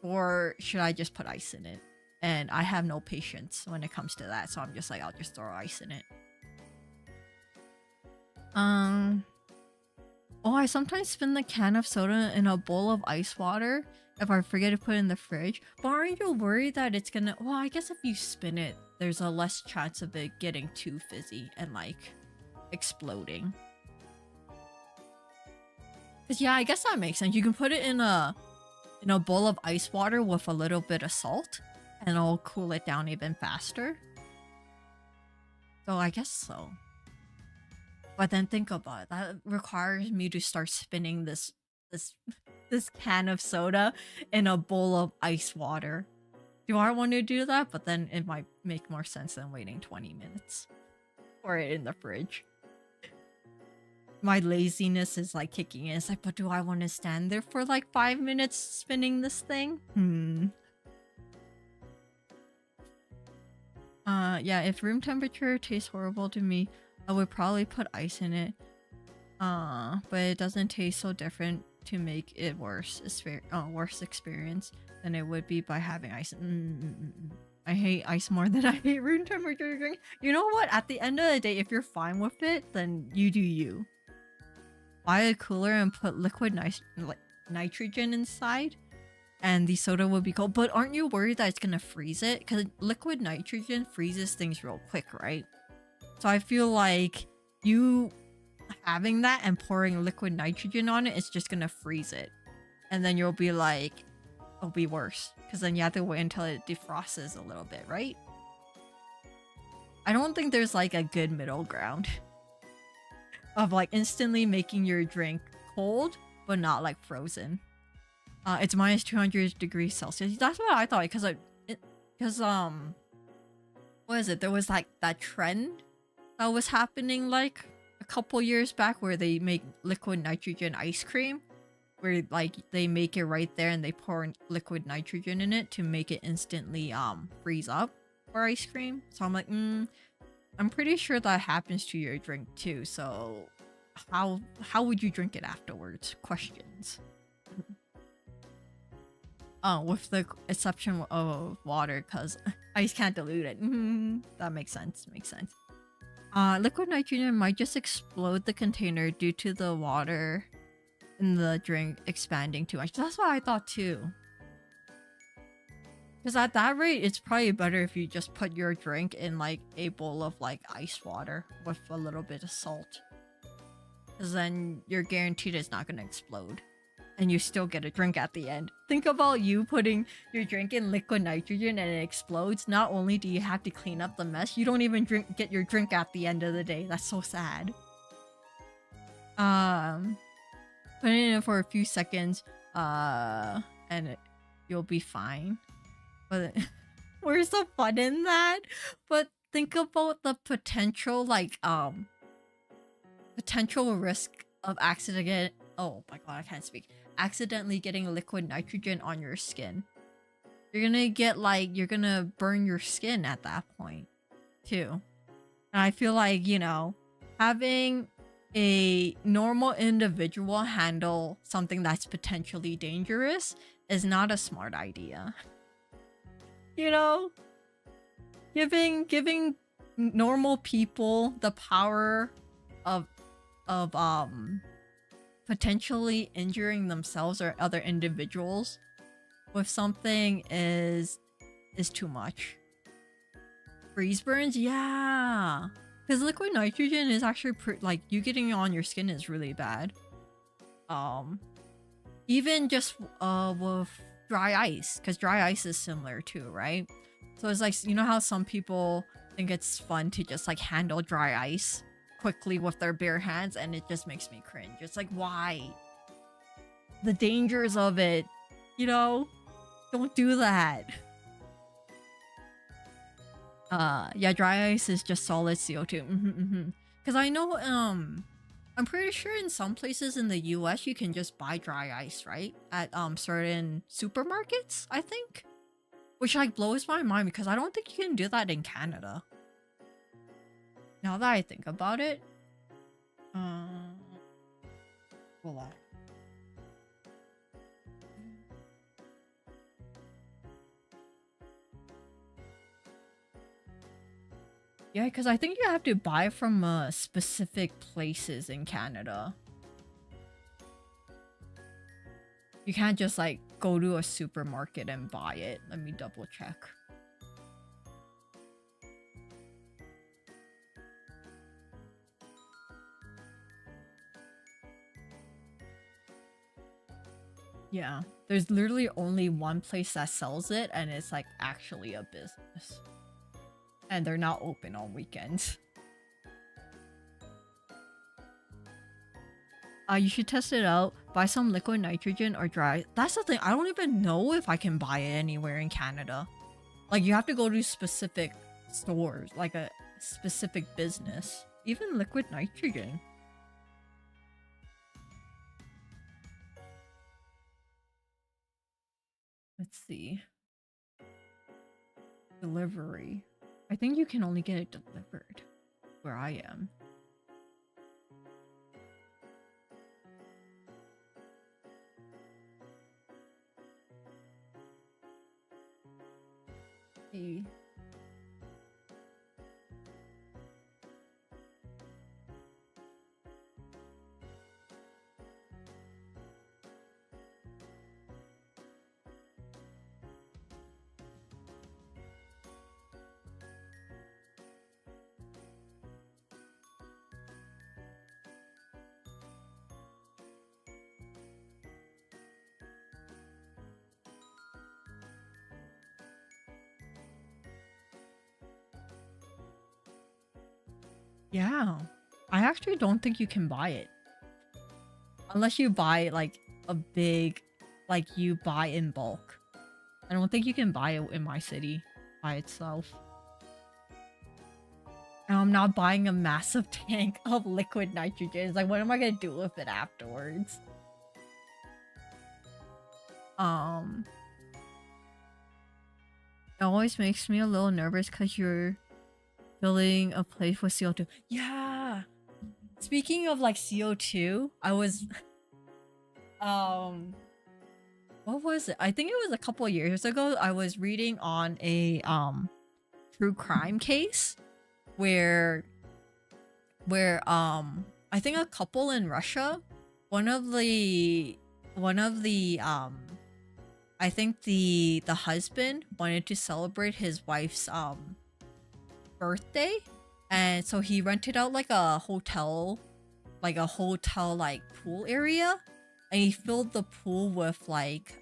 Or should I just put ice in it? And I have no patience when it comes to that, so I'm just like, I'll just throw ice in it. Oh, I sometimes spin the can of soda in a bowl of ice water if I forget to put it in the fridge. But aren't you worried that it's gonna... Well, I guess if you spin it, there's a less chance of it getting too fizzy and like exploding. Cause yeah, I guess that makes sense. You can put it in a bowl of ice water with a little bit of salt, and it'll cool it down even faster. So I guess so. But then think about it. That requires me to start spinning this can of soda in a bowl of ice water. Do I want to do that? But then it might make more sense than waiting 20 minutes for it in the fridge. My laziness is like kicking in. It's like, but do I want to stand there for like 5 minutes spinning this thing? Yeah, if room temperature tastes horrible to me, I would probably put ice in it. But it doesn't taste so different to make it worse experience than it would be by having ice. I hate ice more than I hate room temperature drink. You know what? At the end of the day, if you're fine with it, then you do you. Buy a cooler and put liquid nitrogen inside, and the soda will be cold. But aren't you worried that it's gonna freeze it? Because liquid nitrogen freezes things real quick, right? So I feel like you having that and pouring liquid nitrogen on it is just gonna freeze it. And then you'll be like, it'll be worse. Because then you have to wait until it defrosts a little bit, right? I don't think there's like a good middle ground of like instantly making your drink cold, but not like frozen. It's minus 200 degrees Celsius. That's what I thought, because what is it? There was like that trend that was happening like a couple years back where they make liquid nitrogen ice cream, where like they make it right there and they pour liquid nitrogen in it to make it instantly freeze up for ice cream. So I'm like, I'm pretty sure that happens to your drink too. So how would you drink it afterwards? Questions. With the exception of water, because ice can't dilute it. That makes sense. Makes sense. Liquid nitrogen might just explode the container due to the water in the drink expanding too much. That's what I thought too. Because at that rate, it's probably better if you just put your drink in like a bowl of like ice water with a little bit of salt. Because then you're guaranteed it's not going to explode. And you still get a drink at the end. Think about you putting your drink in liquid nitrogen and it explodes. Not only do you have to clean up the mess, you don't even get your drink at the end of the day. That's so sad. Put it in for a few seconds, you'll be fine. But where's the fun in that? But think about the potential, like, potential risk of accident. Oh my god, I can't speak. Accidentally getting liquid nitrogen on your skin. You're gonna get like, you're gonna burn your skin at that point too. And I feel like, you know, having a normal individual handle something that's potentially dangerous is not a smart idea. You know, giving normal people the power of potentially injuring themselves or other individuals with something is too much. Freeze burns, yeah, because liquid nitrogen is actually like, you getting it on your skin is really bad. Even just with dry ice, because dry ice is similar too, right? So it's like, you know how some people think it's fun to just like handle dry ice quickly with their bare hands, and it just makes me cringe. It's like, why? The dangers of it, you know? Don't do that. Yeah, dry ice is just solid CO2. Because I know, I'm pretty sure in some places in the US you can just buy dry ice, right? At certain supermarkets, I think. Which like blows my mind because I don't think you can do that in Canada. Now that I think about it. Hold on. Yeah, because I think you have to buy from specific places in Canada. You can't just like go to a supermarket and buy it. Let me double check. Yeah, there's literally only one place that sells it, and it's like actually a business. And they're not open on weekends. You should test it out. Buy some liquid nitrogen or dry. That's the thing. I don't even know if I can buy it anywhere in Canada. Like, you have to go to specific stores, like a specific business. Even liquid nitrogen. Let's see. Delivery. I think you can only get it delivered where I am. Hey. Yeah, I actually don't think you can buy it. Unless you buy like a big, like you buy in bulk. I don't think you can buy it in my city by itself. And I'm not buying a massive tank of liquid nitrogen. It's like, what am I gonna do with it afterwards? It always makes me a little nervous because you're filling a place with CO2. Yeah. Speaking of like CO2, I was um what was it? I think it was a couple of years ago. I was reading on a true crime case where I think a couple in Russia, one of the I think the husband wanted to celebrate his wife's birthday, and so he rented out like a hotel like pool area, and he filled the pool with like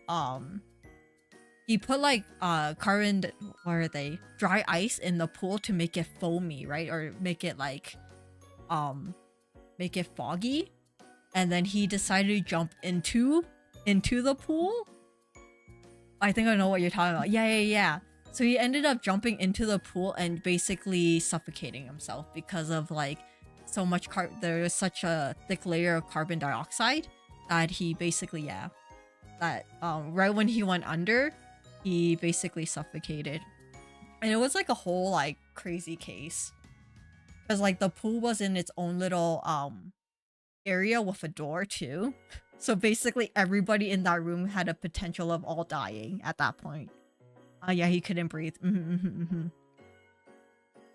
he put like carbon, what are they, dry ice in the pool to make it foamy, right, or make it like make it foggy, and then he decided to jump into the pool. I think I know what you're talking about. Yeah. So he ended up jumping into the pool and basically suffocating himself because of like so much there was such a thick layer of carbon dioxide that he basically right when he went under, he basically suffocated. And it was like a whole like crazy case, because like the pool was in its own little area with a door too. So basically everybody in that room had a potential of all dying at that point. Yeah, he couldn't breathe.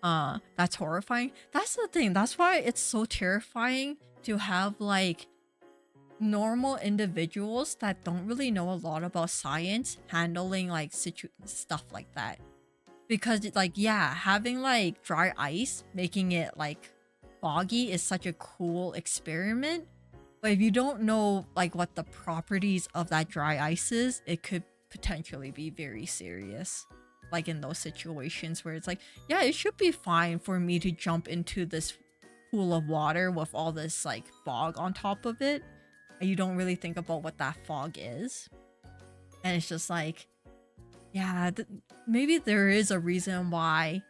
That's horrifying. That's the thing. That's why it's so terrifying to have like normal individuals that don't really know a lot about science handling like stuff like that. Because like, yeah, having like dry ice, making it like foggy is such a cool experiment. But if you don't know like what the properties of that dry ice is, it could potentially be very serious. Like in those situations where it's like, yeah, it should be fine for me to jump into this pool of water with all this like fog on top of it, and you don't really think about what that fog is. And it's just like, yeah, maybe there is a reason why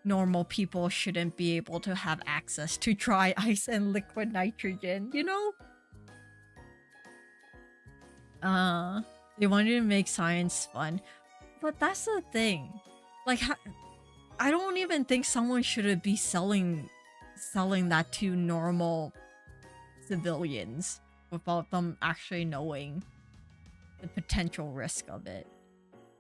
normal people shouldn't be able to have access to dry ice and liquid nitrogen, you know? They wanted to make science fun, but that's the thing. Like, I don't even think someone should be selling that to normal civilians without them actually knowing the potential risk of it.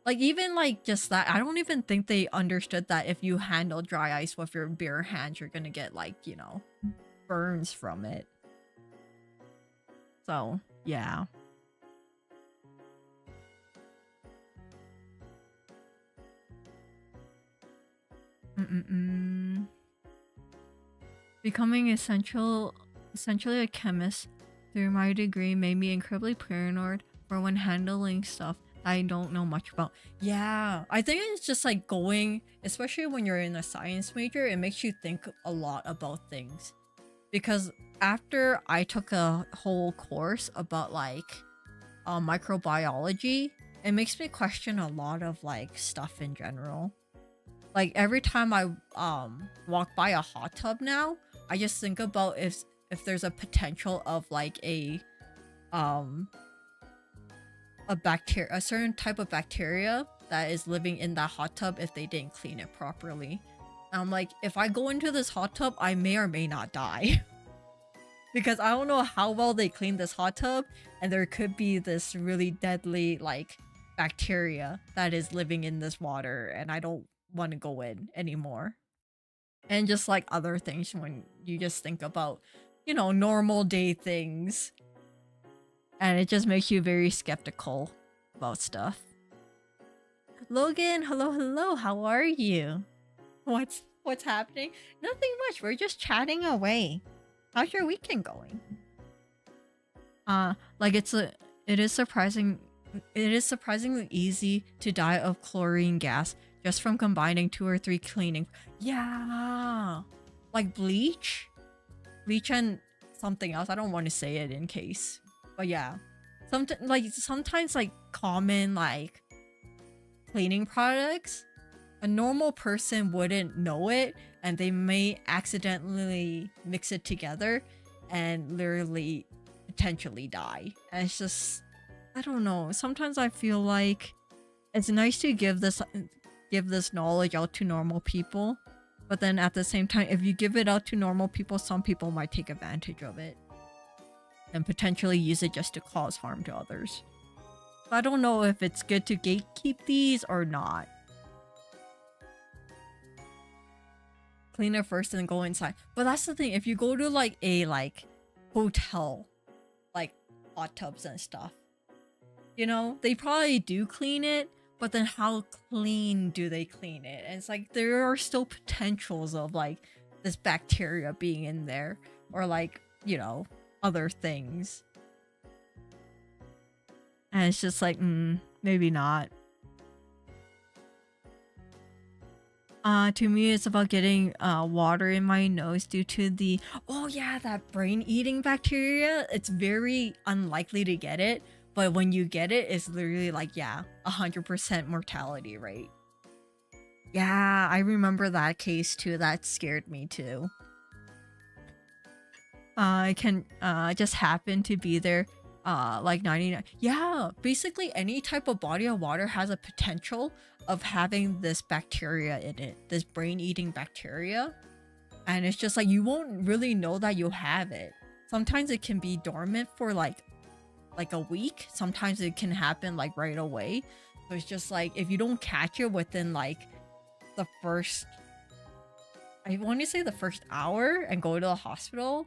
Like, even like just that, I don't even think they understood that if you handle dry ice with your bare hands, you're gonna get like, you know, burns from it. So, yeah. Becoming essentially a chemist through my degree made me incredibly paranoid for when handling stuff I don't know much about. Yeah, I think it's just like going, especially when you're in a science major, it makes you think a lot about things. Because after I took a whole course about like microbiology, it makes me question a lot of like stuff in general. Like every time I walk by a hot tub now, I just think about if there's a potential of like a certain type of bacteria that is living in that hot tub if they didn't clean it properly. And I'm like, if I go into this hot tub, I may or may not die. Because I don't know how well they clean this hot tub, and there could be this really deadly like bacteria that is living in this water, and I don't want to go in anymore. And just like other things when you just think about, you know, normal day things. And it just makes you very skeptical about stuff. Logan, hello, how are you? What's happening? Nothing much, we're just chatting away. How's your weekend going? Like it is surprisingly easy to die of chlorine gas just from combining 2 or 3 cleaning. Yeah, like bleach and something else. I don't want to say it in case, but yeah, sometimes like common like cleaning products, a normal person wouldn't know it, and they may accidentally mix it together and literally potentially die. And it's just, I don't know, sometimes I feel like it's nice to give this knowledge out to normal people, But then at the same time, if you give it out to normal people, some people might take advantage of it and potentially use it just to cause harm to others. So I don't know if it's good to gatekeep these or not. Clean it first and go inside. But that's the thing, if you go to like a hotel, like hot tubs and stuff, you know, they probably do clean it, but then how clean do they clean it? And it's like there are still potentials of like this bacteria being in there, or like, you know, other things. And it's just like, maybe not. To me, it's about getting water in my nose due to the, oh yeah, that brain-eating bacteria. It's very unlikely to get it, but when you get it, it's literally like, yeah, 100% mortality rate. Yeah, I remember that case too. That scared me too. It can just happen to be there. Like 99. Yeah, basically any type of body of water has a potential of having this bacteria in it, this brain-eating bacteria. And it's just like you won't really know that you have it. Sometimes it can be dormant for like a week. Sometimes it can happen like right away. So it's just like if you don't catch it within like the first, I want to say the first hour and go to the hospital,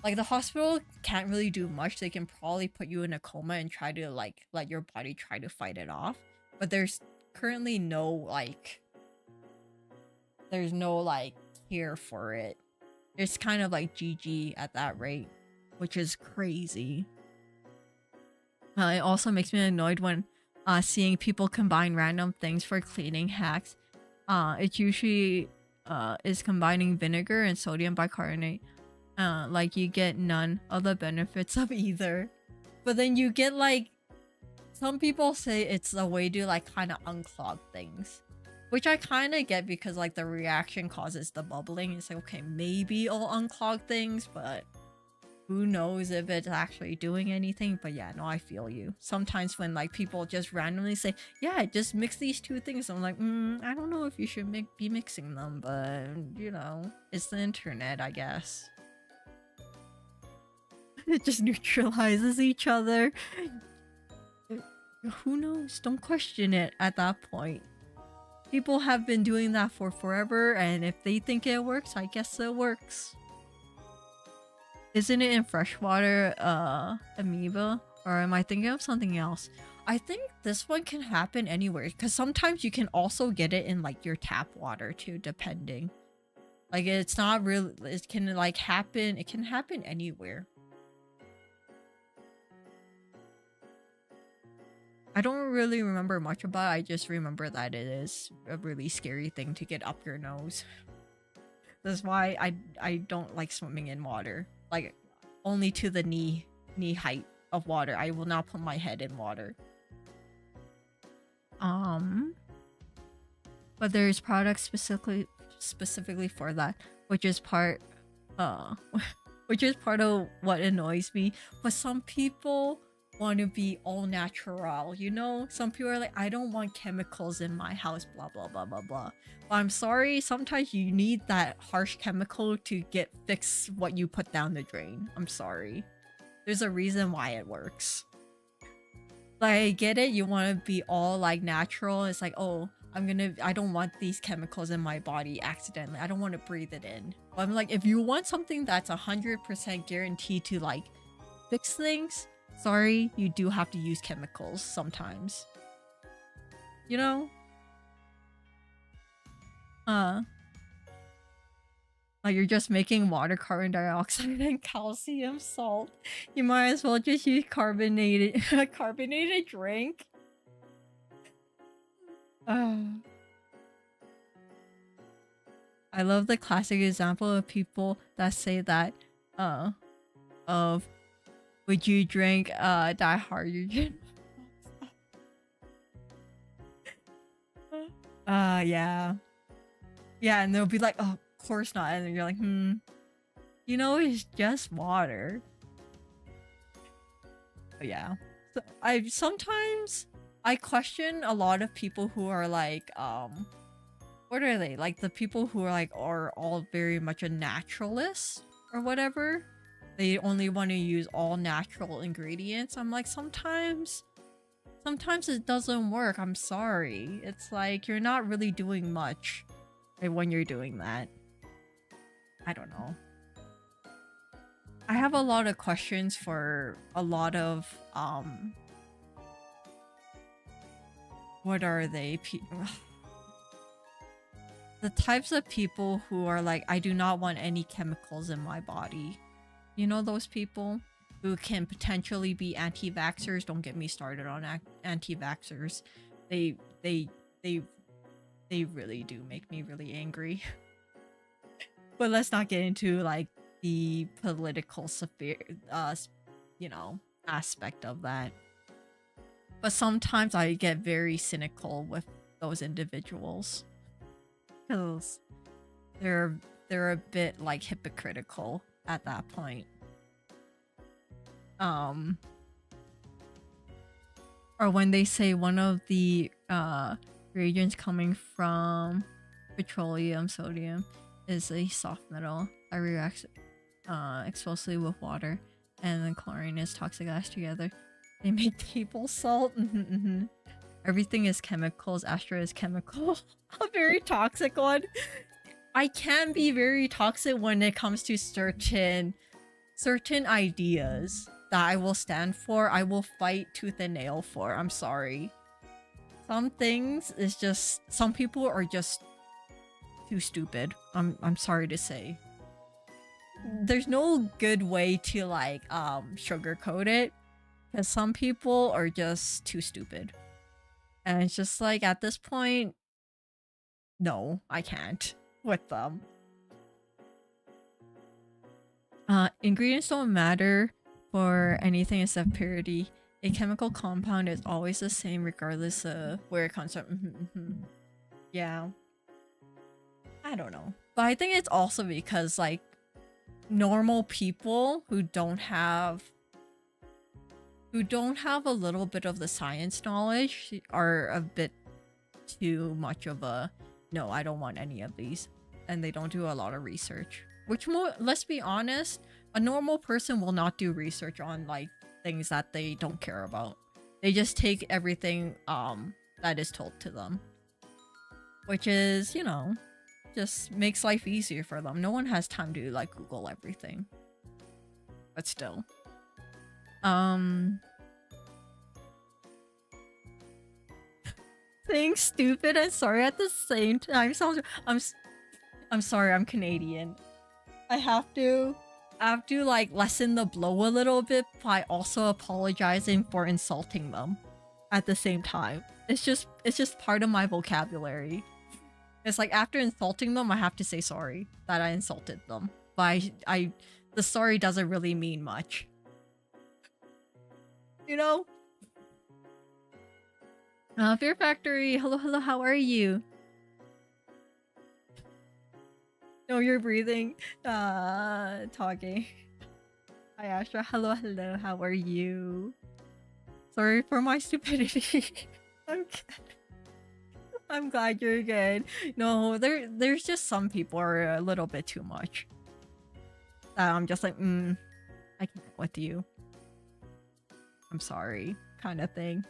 like the hospital can't really do much. They can probably put you in a coma and try to like let your body try to fight it off. But there's currently no cure for it. It's kind of like GG at that rate, which is crazy. It also makes me annoyed when seeing people combine random things for cleaning hacks. It usually is combining vinegar and sodium bicarbonate. Like you get none of the benefits of either. But then you get like, some people say it's a way to like kind of unclog things, which I kind of get because like the reaction causes the bubbling. It's like, okay, maybe it'll unclog things, but who knows if it's actually doing anything. But yeah, no, I feel you. Sometimes when like people just randomly say, yeah, just mix these two things, I'm like, I don't know if you should be mixing them, but you know, it's the internet, I guess. It just neutralizes each other. Who knows? Don't question it at that point. People have been doing that for forever, and if they think it works, I guess it works. Isn't it in freshwater amoeba? Or am I thinking of something else? I think this one can happen anywhere, because sometimes you can also get it in like your tap water too, depending. Like it's not real, it can like happen, it can happen anywhere. I don't really remember much about it. I just remember that it is a really scary thing to get up your nose. That's why I don't like swimming in water. Like only to the knee height of water. I will not put my head in water. But there's products specifically for that, which is part of what annoys me. But some people want to be all natural, you know? Some people are like, I don't want chemicals in my house, blah blah blah blah blah. But I'm sorry, sometimes you need that harsh chemical to fix what you put down the drain. I'm sorry. There's a reason why it works. Like, I get it, you want to be all like natural. It's like, oh, I don't want these chemicals in my body accidentally. I don't want to breathe it in. But I'm like, if you want something that's 100% guaranteed to like fix things, sorry, you do have to use chemicals sometimes. You know? Like you're just making water, carbon dioxide, and calcium salt. You might as well just use carbonated drink. I love the classic example of people that say that of would you drink dihydrogen? Yeah. Yeah, and they'll be like, oh, of course not. And then you're like, you know, it's just water. But yeah. So sometimes I question a lot of people who are like, what are they? Like the people who are like are all very much a naturalist or whatever. They only want to use all natural ingredients. I'm like, sometimes it doesn't work. I'm sorry. It's like you're not really doing much when you're doing that. I don't know. I have a lot of questions for a lot of what are they? The types of people who are like, I do not want any chemicals in my body. You know those people who can potentially be anti-vaxxers? Don't get me started on anti-vaxxers. They really do make me really angry. But let's not get into like the political you know, aspect of that. But sometimes I get very cynical with those individuals. Because they're a bit like hypocritical at that point. Or when they say one of the reagents coming from petroleum sodium is a soft metal that reacts explosively with water, and then chlorine is toxic gas together. They make table salt. Everything is chemicals. Astra is chemical. A very toxic one. I can be very toxic when it comes to certain ideas that I will stand for. I will fight tooth and nail for. I'm sorry. Some things is just, some people are just too stupid. I'm sorry to say. There's no good way to like sugarcoat it, because some people are just too stupid. And it's just like, at this point, no, I can't with them. Ingredients don't matter for anything except purity. A chemical compound is always the same regardless of where it comes from. Yeah. I don't know. But I think it's also because like normal people who don't have a little bit of the science knowledge are a bit too much of a no, I don't want any of these, and they don't do a lot of research. Which, let's be honest, a normal person will not do research on like things that they don't care about. They just take everything that is told to them, which is, you know, just makes life easier for them. No one has time to like Google everything, but still. Saying stupid and sorry at the same time sounds. I'm sorry, I'm Canadian. I have to like lessen the blow a little bit by also apologizing for insulting them at the same time. It's just part of my vocabulary. It's like after insulting them, I have to say sorry that I insulted them. But the sorry doesn't really mean much. You know? Fear Factory, hello, how are you? No, you're breathing. Talking. Hi, Astra. Hello, how are you? Sorry for my stupidity. I'm glad you're good. No, there's just some people are a little bit too much. I'm just like, I can't with you. I'm sorry, kind of thing.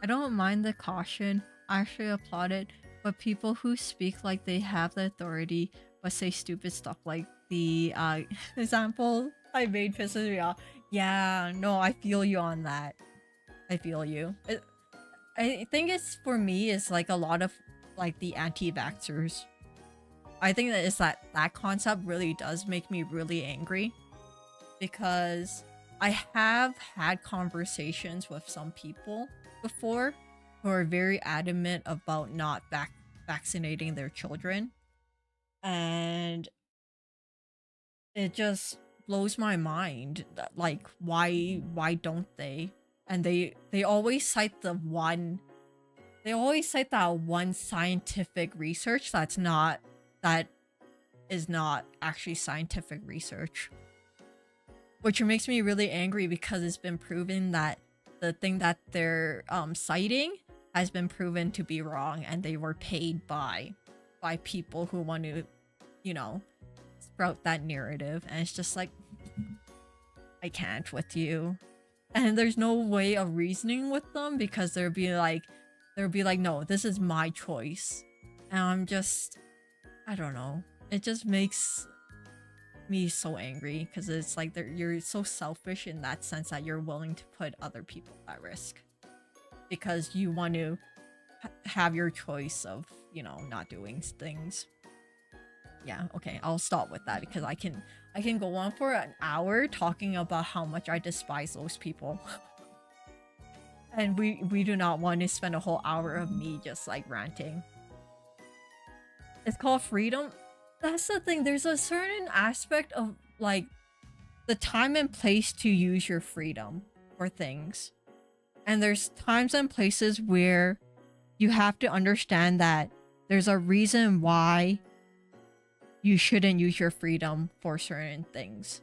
I don't mind the caution. I actually applaud it. But people who speak like they have the authority but say stupid stuff like the example I made pisses me off. Yeah, no, I feel you on that. I feel you. I think it's, for me, it's like a lot of like the anti-vaxxers. I think that it's that concept really does make me really angry. Because I have had conversations with some people before who are very adamant about not vaccinating their children. And it just blows my mind that, like, why don't they? And they always cite that one scientific research that is not actually scientific research. Which makes me really angry because it's been proven that the thing that they're citing has been proven to be wrong, and they were paid by people who want to, you know, sprout that narrative. And it's just like, I can't with you. And there's no way of reasoning with them, because they'll be like, no, this is my choice. And I'm just, I don't know. It just makes me so angry, because it's like you're so selfish in that sense that you're willing to put other people at risk because you want to have your choice of, you know, not doing things. Yeah, okay, I'll stop with that, because I can go on for an hour talking about how much I despise those people. And we do not want to spend a whole hour of me just like ranting. It's called freedom. That's the thing. There's a certain aspect of like the time and place to use your freedom for things. And there's times and places where you have to understand that there's a reason why you shouldn't use your freedom for certain things.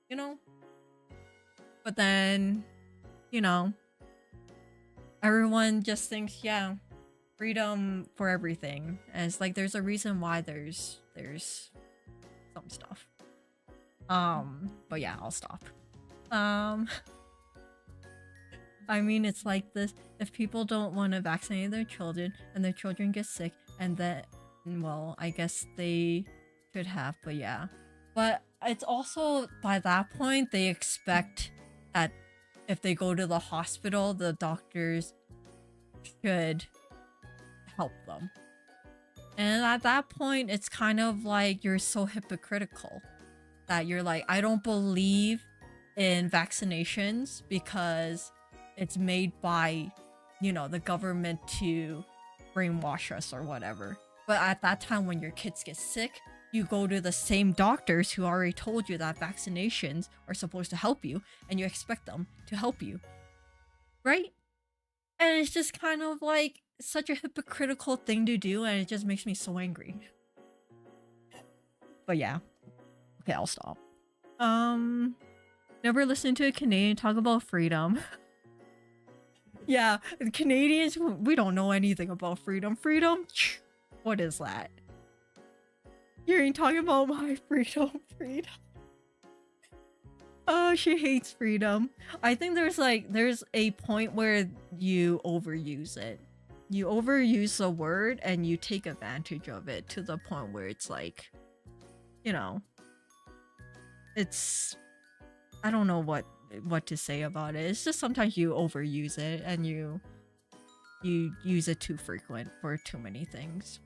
You know? But then, you know, everyone just thinks, yeah, freedom for everything. And it's like there's a reason why there's some stuff. But yeah, I'll stop. I mean, it's like this: if people don't want to vaccinate their children and their children get sick, and then, well, I guess they should have, but yeah. But it's also, by that point, they expect that if they go to the hospital, the doctors should help them. And at that point, it's kind of like you're so hypocritical that you're like, I don't believe in vaccinations because it's made by, you know, the government to brainwash us or whatever. But at that time, when your kids get sick, you go to the same doctors who already told you that vaccinations are supposed to help you, and you expect them to help you, right? And it's just kind of like such a hypocritical thing to do, and it just makes me so angry. But yeah, okay, I'll stop. Never listened to a Canadian talk about freedom. Yeah, the Canadians, we don't know anything about freedom. Freedom? What is that? You ain't talking about my freedom. Oh, she hates freedom. I think there's a point where you overuse it. You overuse the word and you take advantage of it to the point where it's like, you know, it's, I don't know what to say about it. It's just sometimes you overuse it and you use it too frequent for too many things.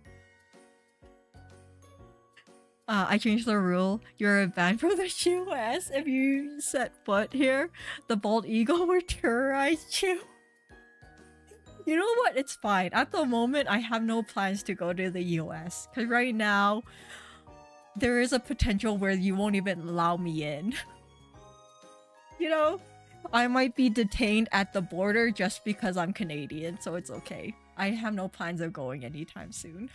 I changed the rule. You're banned from the US if you set foot here. The bald eagle will terrorize you. You know what? It's fine. At the moment, I have no plans to go to the US. Because right now, there is a potential where you won't even allow me in. You know? I might be detained at the border just because I'm Canadian, so it's okay. I have no plans of going anytime soon.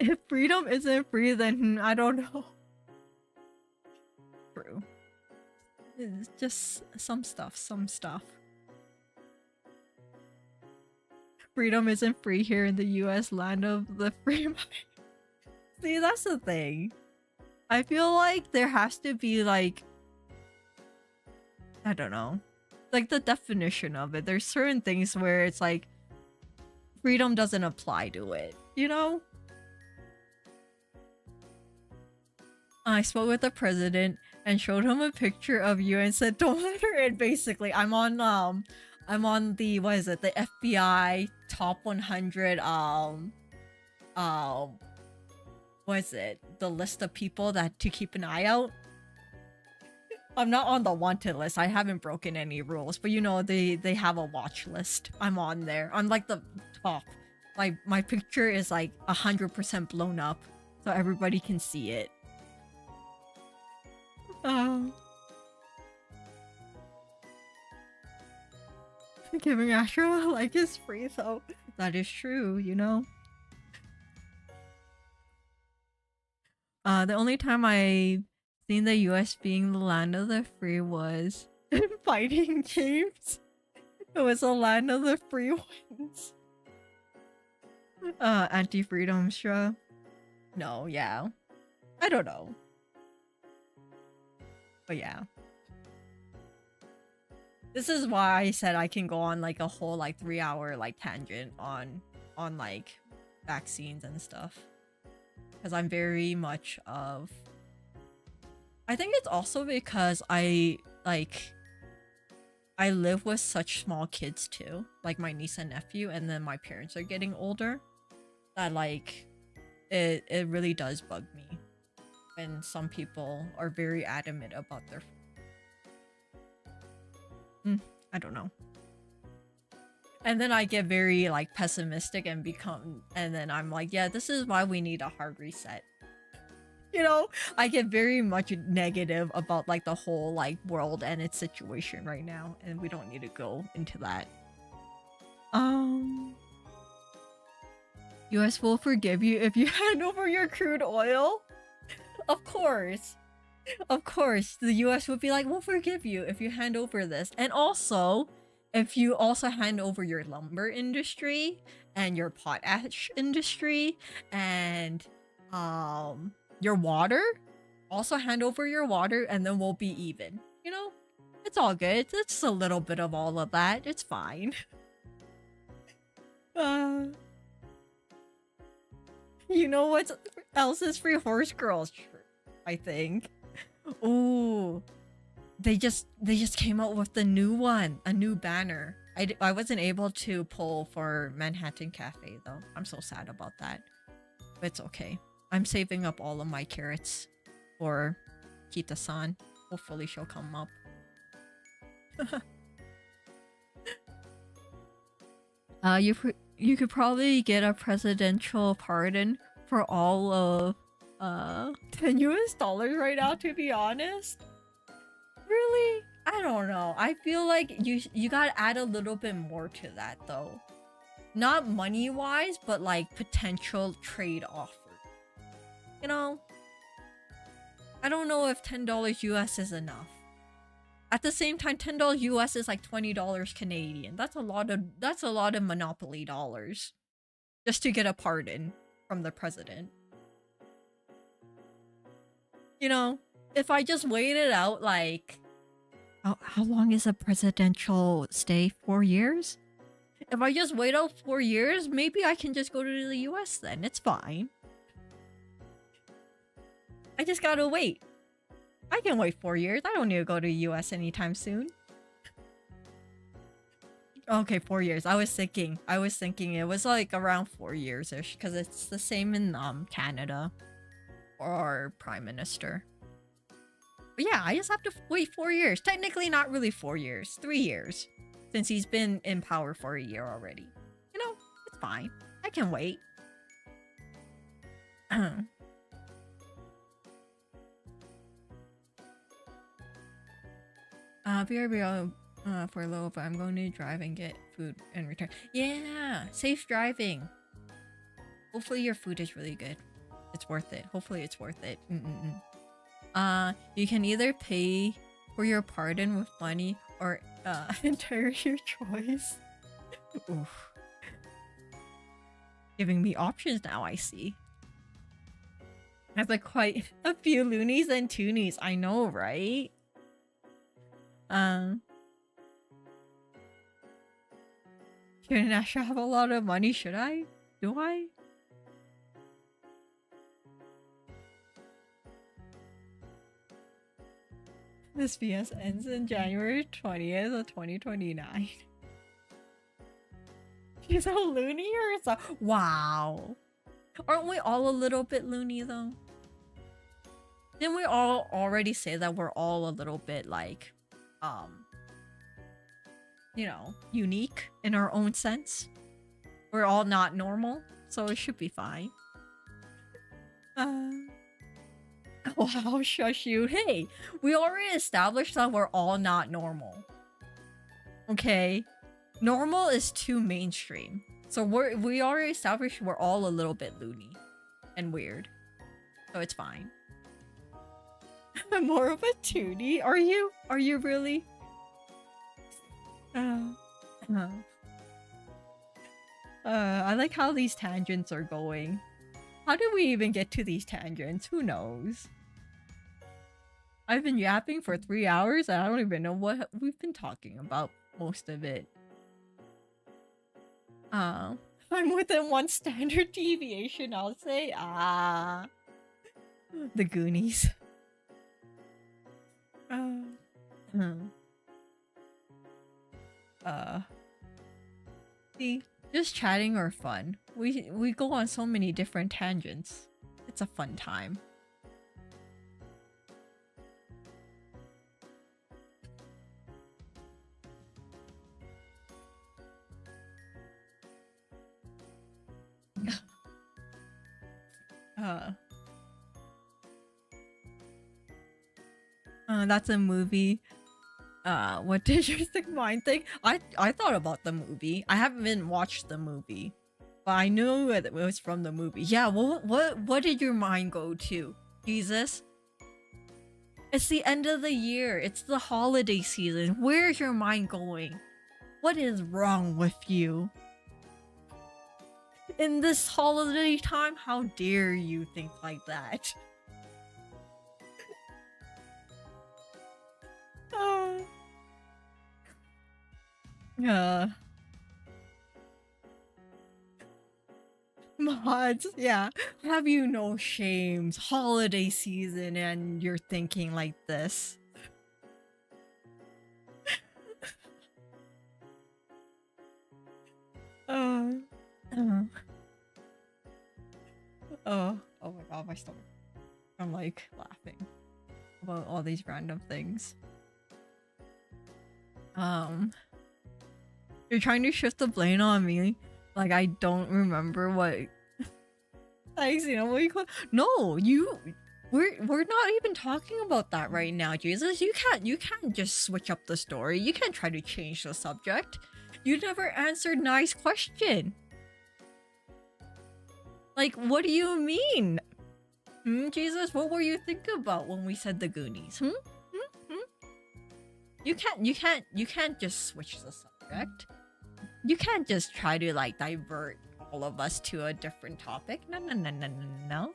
If freedom isn't free, then I don't know. True. It's just some stuff. Freedom isn't free here in the US, land of the free. See, that's the thing. I feel like there has to be like, I don't know, like the definition of it. There's certain things where it's like freedom doesn't apply to it, you know? I spoke with the president and showed him a picture of you and said, don't let her in. Basically, I'm on the, what is it, the FBI top 100 what is it, the list of people that to keep an eye out. I'm not on the wanted list. I haven't broken any rules, but you know, they have a watch list. I'm on there. I'm like the top. Like my picture is like 100% blown up so everybody can see it. Giving Astra a like is free though. That is true, you know. The only time I Seeing the US being the land of the free was fighting games. It was a land of the free ones. Anti-freedom shrub. No, yeah. I don't know. But yeah. This is why I said I can go on like a whole like 3-hour like tangent on like vaccines and stuff. Because I'm very much of... I think it's also because I live with such small kids too. Like my niece and nephew, and then my parents are getting older. That like it really does bug me when some people are very adamant about their I don't know. And then I get very like pessimistic and then I'm like, yeah, this is why we need a hard reset. You know, I get very much negative about like the whole like world and its situation right now, and we don't need to go into that. US will forgive you if you hand over your crude oil. Of course. Of course, the US would be like, we'll forgive you if you hand over this. And also, if you also hand over your lumber industry and your potash industry and your water, also hand over your water and then we'll be even. You know, it's all good. It's just a little bit of all of that. It's fine. You know what else is free? Horse girls, I think. Ooh, they just came out with the new one, a new banner. I wasn't able to pull for Manhattan Cafe though. I'm so sad about that, but it's okay. I'm saving up all of my carrots for Kita-san. Hopefully she'll come up. You could probably get a presidential pardon for all of $10 US right now, to be honest. Really? I don't know. I feel like you gotta add a little bit more to that though. Not money wise, but like potential trade offer. You know? I don't know if $10 US is enough. At the same time, $10 US is like $20 Canadian. That's a lot of monopoly dollars. Just to get a pardon from the president. You know, if I just waited out like... How long is a presidential stay? 4 years? If I just wait out 4 years, maybe I can just go to the US then. It's fine. I just gotta wait. I can wait 4 years. I don't need to go to the US anytime soon. Okay, 4 years. I was thinking it was like around 4 years-ish, because it's the same in Canada. Or Prime Minister. But yeah, I just have to wait 4 years. Technically not really 4 years. 3 years. Since he's been in power for a year already. You know, it's fine. I can wait. BRB for a little, but I'm going to drive and get food and return. Yeah, safe driving. Hopefully your food is really good. It's worth it. Hopefully it's worth it. You can either pay for your pardon with money or enter your choice. Oof. Giving me options now, I see. That's like quite a few loonies and toonies. I know, right? Shouldn't Astra have a lot of money? Should I? Do I? This VS ends in January 20th of 2029. She's a loony or so? Wow. Aren't we all a little bit loony though? Didn't we all already say that we're all a little bit like, you know, unique in our own sense? We're all not normal, so it should be fine. Wow, shush you. Hey, we already established that we're all not normal. Okay? Normal is too mainstream. So we already established we're all a little bit loony and weird. So it's fine. More of a tootie? Are you? Are you really? Uh, uh, I like how these tangents are going. How did we even get to these tangents? Who knows? I've been yapping for 3 hours and I don't even know what we've been talking about most of it. I'm within one standard deviation, I'll say. The Goonies. See, just chatting are fun. We go on so many different tangents. It's a fun time. That's a movie. What did your sick mind think? I thought about the movie. I haven't watched the movie, but I knew it was from the movie. Yeah. What did your mind go to? Jesus. It's the end of the year. It's the holiday season. Where's your mind going? What is wrong with you? In this holiday time, how dare you think like that? Mods, yeah. Have you no shames? Holiday season and you're thinking like this. Oh my god, my stomach. I'm like laughing about all these random things. You're trying to shift the blame on me. Like I don't remember what you know what you call. No, we're not even talking about that right now, Jesus. You can't just switch up the story. You can't try to change the subject. You never answered Nai's question. Like, what do you mean? Jesus, what were you thinking about when we said the Goonies? You can't just switch the subject. You can't just try to like divert all of us to a different topic. No.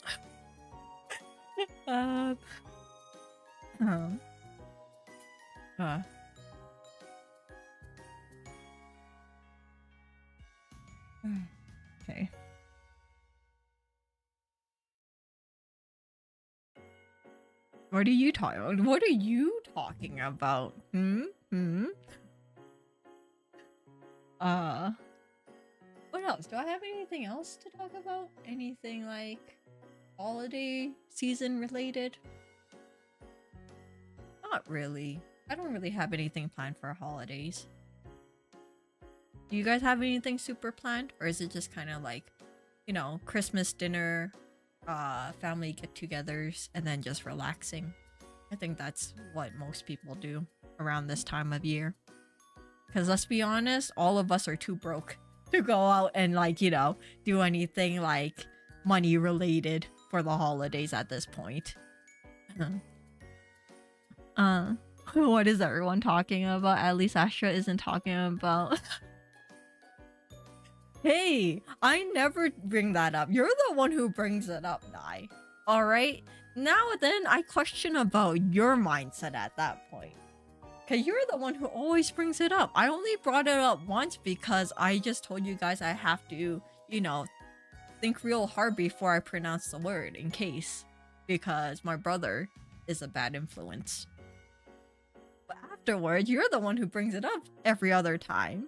Okay. What are you talking? What are you talking about? What else? Do I have anything else to talk about? Anything like holiday season related? Not really. I don't really have anything planned for holidays. Do you guys have anything super planned? Or is it just kind of like, you know, Christmas dinner, family get-togethers, and then just relaxing? I think that's what most people do around this time of year. Because let's be honest, all of us are too broke to go out and like, you know, do anything like money related for the holidays at this point. What is everyone talking about? At least Astra isn't talking about. Hey, I never bring that up. You're the one who brings it up, Nai. Alright? Now then, I question about your mindset at that point. Because you're the one who always brings it up. I only brought it up once because I just told you guys I have to, you know, think real hard before I pronounce the word in case. Because my brother is a bad influence. But afterwards, you're the one who brings it up every other time.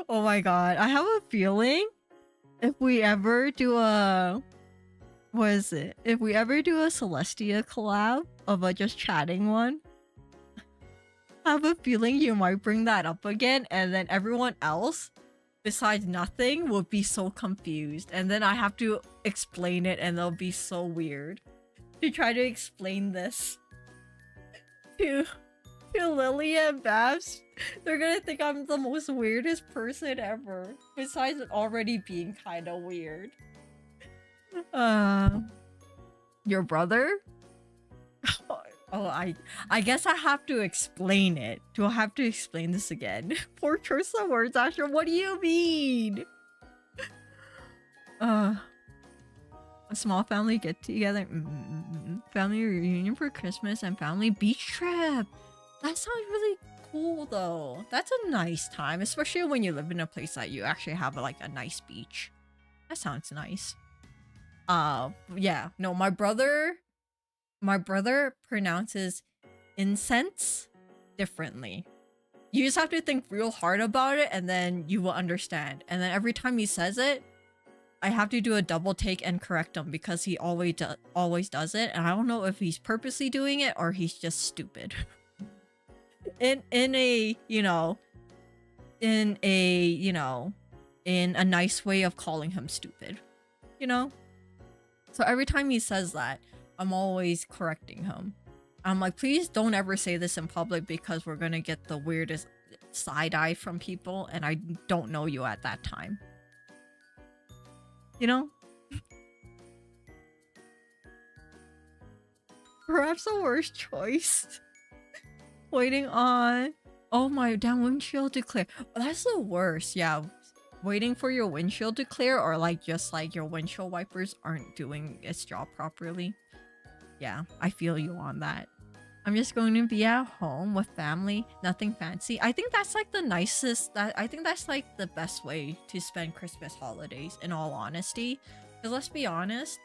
Oh my god, I have a feeling if we ever do a... What is it? If we ever do a Celestia collab of a just chatting one, I have a feeling you might bring that up again and then everyone else, besides nothing, will be so confused. And then I have to explain it and they'll be so weird. To try to explain this to Lily and Babs, they're gonna think I'm the most weirdest person ever. Besides it already being kind of weird. Your brother? Oh, I guess I have to explain it. Do I have to explain this again? Poor choice of words, Astra. What do you mean? A small family get together, family reunion for Christmas, and family beach trip. That sounds really cool, though. That's a nice time, especially when you live in a place that you actually have like a nice beach. That sounds nice. Yeah. No, my brother pronounces incense differently. You just have to think real hard about it, and then you will understand. And then every time he says it, I have to do a double take and correct him because he always does it, and I don't know if he's purposely doing it or he's just stupid. in a nice way of calling him stupid, you know? So every time he says that, I'm always correcting him. I'm like, please don't ever say this in public because we're gonna get the weirdest side eye from people, and I don't know you at that time. You know? Perhaps the worst choice. Waiting on... Oh my, damn, windshield to clear. That's the worst, yeah. Waiting for your windshield to clear, or like just like your windshield wipers aren't doing its job properly. Yeah, I feel you on that. I'm just going to be at home with family, nothing fancy. I think that's like the nicest, I think that's like the best way to spend Christmas holidays, in all honesty. Because let's be honest,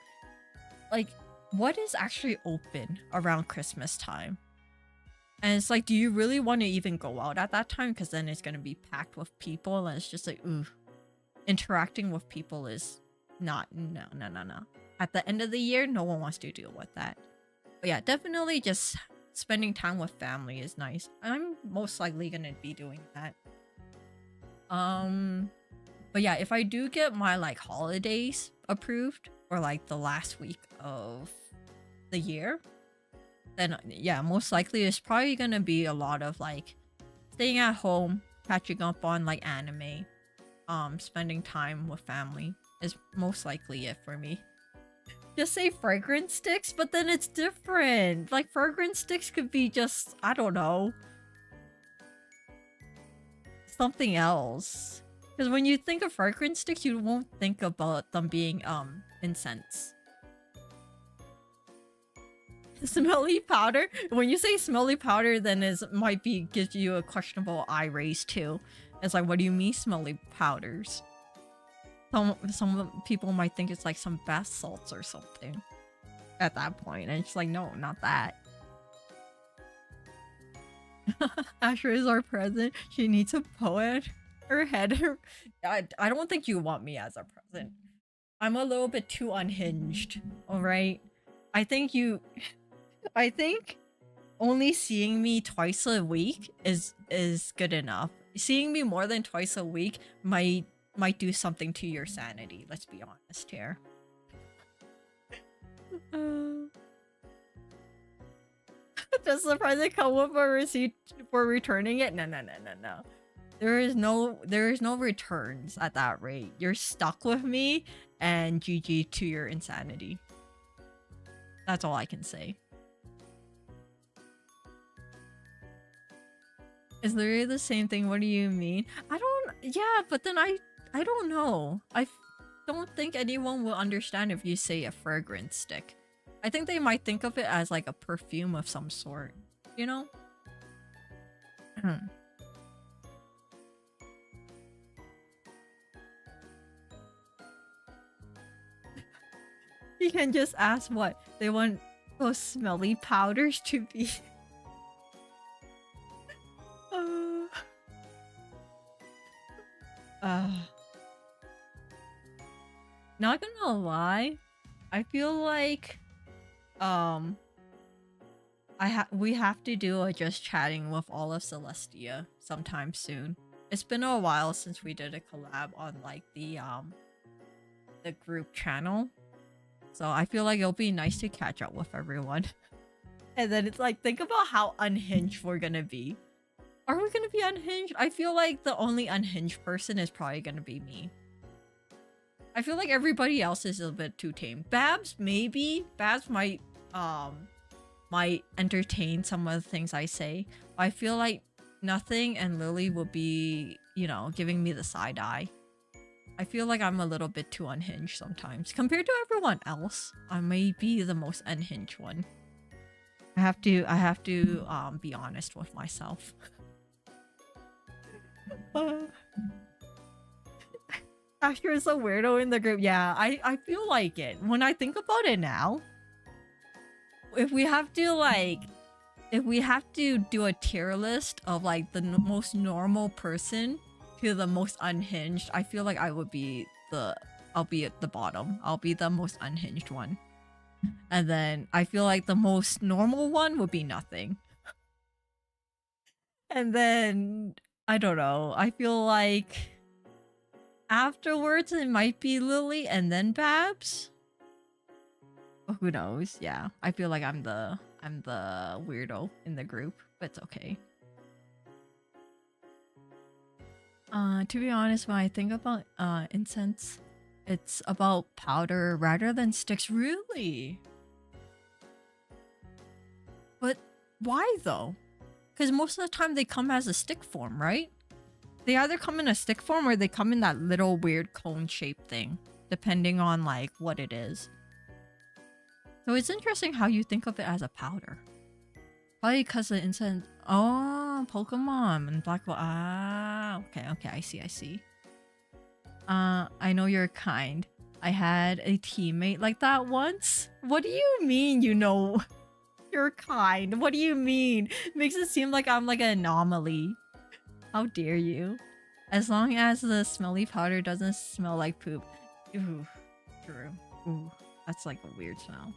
like, what is actually open around Christmas time? And it's like, do you really want to even go out at that time? Because then it's going to be packed with people, and it's just like, ooh, interacting with people is not, no. At the end of the year, no one wants to deal with that. But yeah, definitely just spending time with family is nice. I'm most likely gonna be doing that. But yeah, if I do get my like holidays approved, or like the last week of the year, then yeah, most likely it's probably gonna be a lot of like staying at home, catching up on like anime, spending time with family is most likely it for me. Just say fragrance sticks, but then it's different. Like, fragrance sticks could be just, I don't know, something else. Because when you think of fragrance sticks, you won't think about them being incense. Smelly powder? When you say smelly powder, then it might be gives you a questionable eye raise too. It's like, what do you mean smelly powders? Some people might think it's like some bath salts or something at that point, and it's like, no, not that. Asher is our present. She needs a poet. Her head. I don't think you want me as a present. I'm a little bit too unhinged. All right. I think only seeing me twice a week is good enough. Seeing me more than twice a week might do something to your sanity. Let's be honest here. Does the present come with a receipt for returning it? No. There is no returns at that rate. You're stuck with me, and GG to your insanity. That's all I can say. It's literally the same thing. What do you mean? Yeah, but then I don't know. I don't think anyone will understand if you say a fragrance stick. I think they might think of it as like a perfume of some sort, you know? You can just ask what they want those smelly powders to be. Not gonna lie, I feel like we have to do a just chatting with all of Celestia sometime soon. It's been a while since we did a collab on like the group channel, so I feel like it'll be nice to catch up with everyone. And then it's like, think about how unhinged we're gonna be. Are we gonna be unhinged? I feel like the only unhinged person is probably gonna be me. I feel like everybody else is a bit too tame. Babs, maybe. Babs might entertain some of the things I say. But I feel like Nothing and Lily will be, you know, giving me the side eye. I feel like I'm a little bit too unhinged sometimes. Compared to everyone else, I may be the most unhinged one. I have to be honest with myself. Astra is a weirdo in the group. Yeah, I feel like it. When I think about it now, if we have to do a tier list of like the most normal person to the most unhinged, I feel like I'll be at the bottom. I'll be the most unhinged one. And then I feel like the most normal one would be Nothing. And then I don't know. I feel like afterwards it might be Lily and then Babs. Who knows? Yeah, I feel like I'm the weirdo in the group, but it's okay. To be honest, when I think about incense, it's about powder rather than sticks. Really? But why though? Because most of the time they come as a stick form, right? They either come in a stick form or they come in that little weird cone shaped thing, depending on like what it is. So it's interesting how you think of it as a powder. Probably because the incense. Oh, Pokemon and Black. Ah, okay, I see. I know you're kind. I had a teammate like that once. What do you mean, you know? You're kind. What do you mean? Makes it seem like I'm like an anomaly. How dare you? As long as the smelly powder doesn't smell like poop. Ooh, true. Ooh, that's like a weird smell.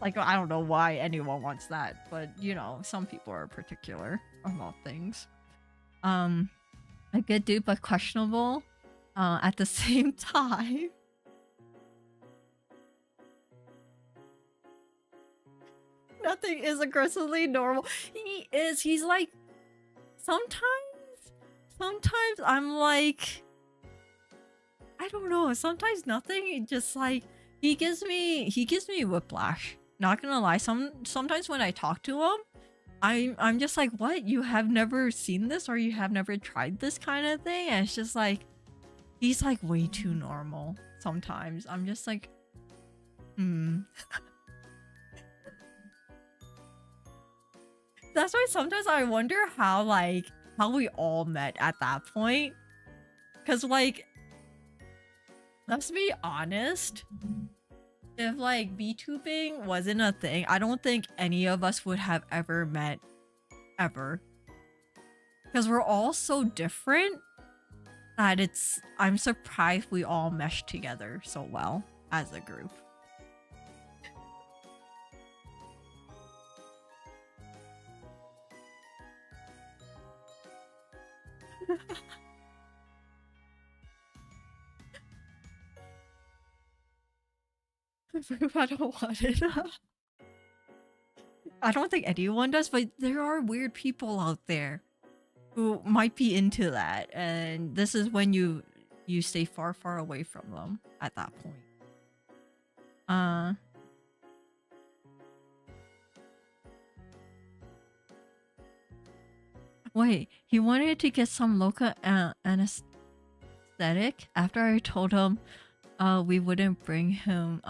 Like, I don't know why anyone wants that, but you know, some people are particular about things. A good dude, but questionable. At the same time. Nothing is aggressively normal. He is. He's like, sometimes I'm like, I don't know. Sometimes Nothing just like he gives me whiplash. Not gonna lie. Sometimes when I talk to him, I'm just like, what? You have never seen this or you have never tried this kind of thing? And it's just like, he's like way too normal. Sometimes I'm just like, That's why sometimes I wonder how we all met at that point. Cause like, let's be honest. If like VTubing wasn't a thing, I don't think any of us would have ever met ever. Because we're all so different that I'm surprised we all meshed together so well as a group. I don't want it. I don't think anyone does, but there are weird people out there who might be into that, and this is when you stay far away from them at that point. Wait, he wanted to get some local anesthetic after I told him we wouldn't bring him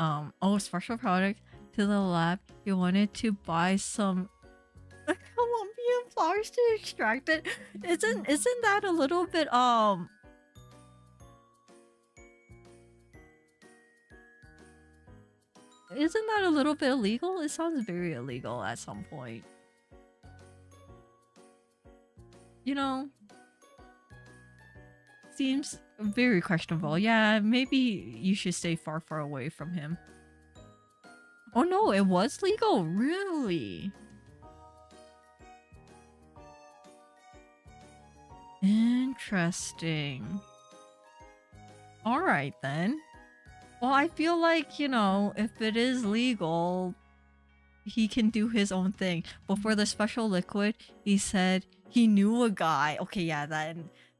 special product to the lab. He wanted to buy some Colombian flowers to extract it. Isn't that a little bit isn't that a little bit illegal? It sounds very illegal at some point. You know, seems very questionable. Yeah, maybe you should stay far away from him. Oh no, it was legal? Really? Interesting. Alright then. Well, I feel like, you know, if it is legal, he can do his own thing. But for the special liquid, he said he knew a guy. Okay, yeah,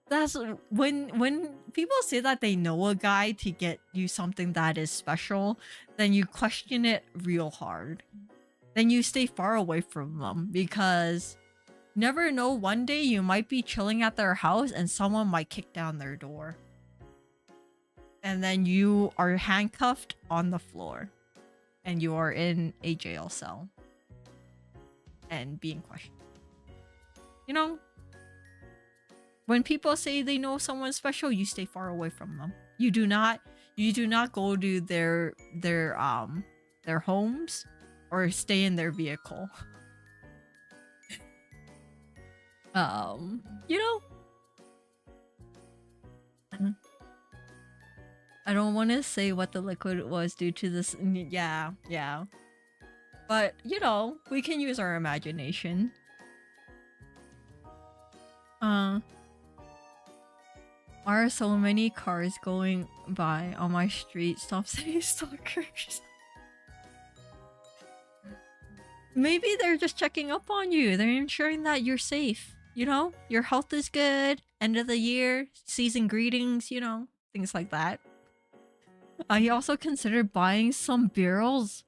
that's when people say that they know a guy to get you something that is special, then you question it real hard. Then you stay far away from them because never know, one day you might be chilling at their house and someone might kick down their door. And then you are handcuffed on the floor. And you are in a jail cell. And being questioned. You know? When people say they know someone special, you stay far away from them. You do not go to their homes or stay in their vehicle. You know? I don't want to say what the liquid was due to this. Yeah. But, you know, we can use our imagination. Are so many cars going by on my street? Stop saying stalkers. Maybe they're just checking up on you. They're ensuring that you're safe. You know, your health is good. End of the year, season greetings, you know, things like that. I also considered buying some barrels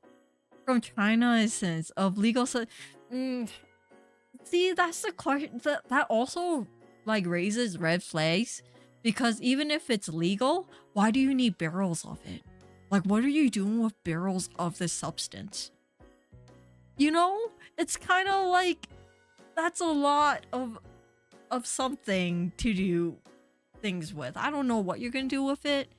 from China essence of legal. See, that's the question. That also like raises red flags because even if it's legal, why do you need barrels of it? Like, what are you doing with barrels of this substance? You know, it's kind of like that's a lot of something to do things with. I don't know what you're gonna do with it,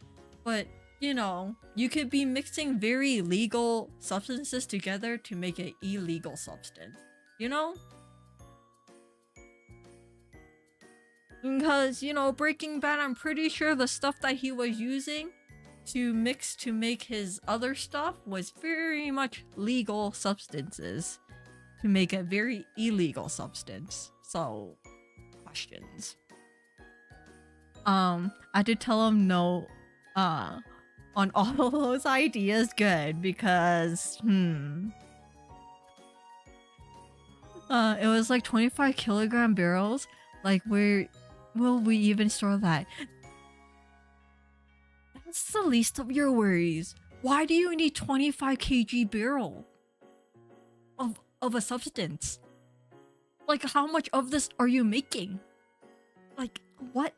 but you know, you could be mixing very legal substances together to make an illegal substance. You know? Because, you know, Breaking Bad, I'm pretty sure the stuff that he was using to mix to make his other stuff was very much legal substances to make a very illegal substance. So, questions. I did tell him no on all those ideas. Good, because it was like 25 kilogram barrels. Like, where will we even store that? That's the least of your worries. Why do you need 25 kg barrel of a substance? Like, how much of this are you making? Like, what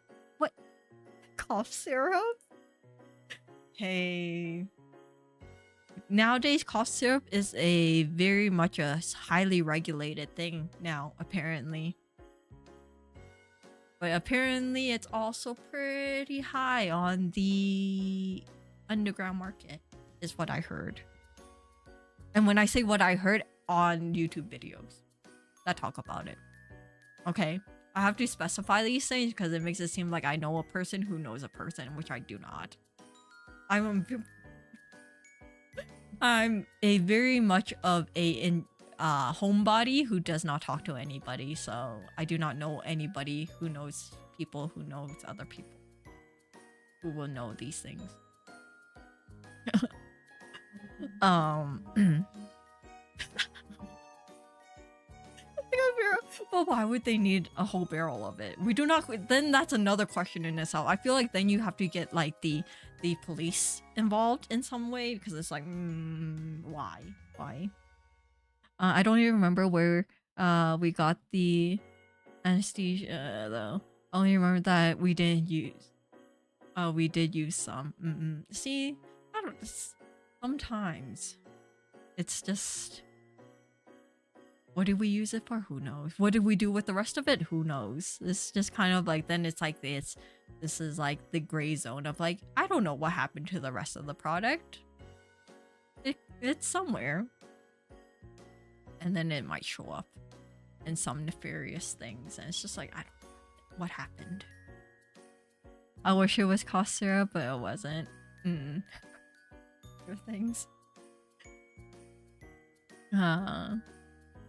cough syrup? Hey, nowadays cough syrup is a very much a highly regulated thing now, apparently. But apparently it's also pretty high on the underground market, is what I heard. And when I say what I heard, on YouTube videos that talk about it. Okay, I have to specify these things because it makes it seem like I know a person who knows a person, which I do not. I'm a very much of a homebody who does not talk to anybody, so I do not know anybody who knows people who knows other people who will know these things. But why would they need a whole barrel of it? We do not. Then that's another question in itself. I feel like then you have to get like the police involved in some way because it's like, why? I don't even remember where we got the anesthesia though. I only remember that we didn't use. We did use some. See, I don't. Sometimes it's just. What did we use it for? Who knows? What did we do with the rest of it? Who knows? It's just kind of like, then it's like this is like the gray zone of like, I don't know what happened to the rest of the product. It's somewhere. And then it might show up in some nefarious things. And it's just like, I don't know what happened. I wish it was cough syrup, but it wasn't. Things.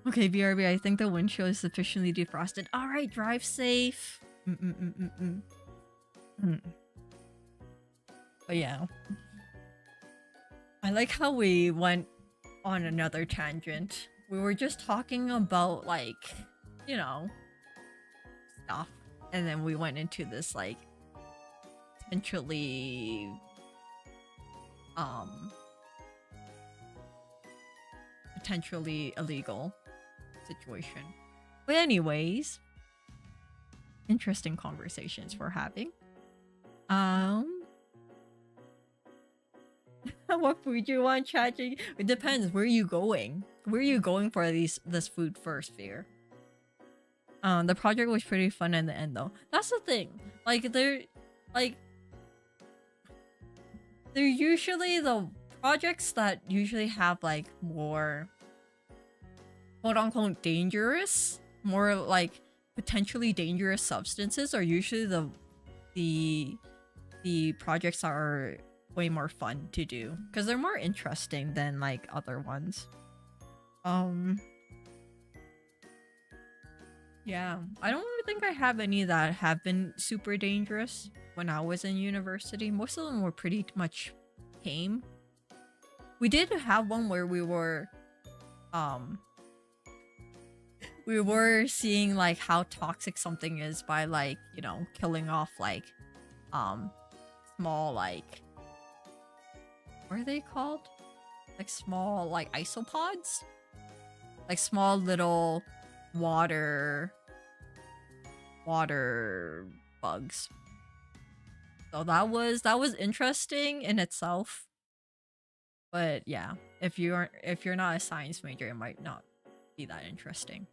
Okay, BRB, I think the windshield is sufficiently defrosted. Alright, drive safe. But yeah. I like how we went on another tangent. We were just talking about like, you know, stuff, and then we went into this like potentially potentially illegal situation. But anyways, interesting conversations we're having. What food you want, chatting? It depends. Where are you going? Where are you going for this food first, Fear? The project was pretty fun in the end, though. That's the thing. Like they're usually the projects that usually have like more quote unquote dangerous, more like potentially dangerous substances are usually the projects that are way more fun to do because they're more interesting than like other ones. Yeah, I don't really think I have any that have been super dangerous when I was in university. Most of them were pretty much tame. We did have one where we were seeing like how toxic something is by like, you know, killing off like small like, what are they called? Like small like isopods? Like small little water bugs. So that was interesting in itself. But yeah, if you're not a science major, it might not be that interesting.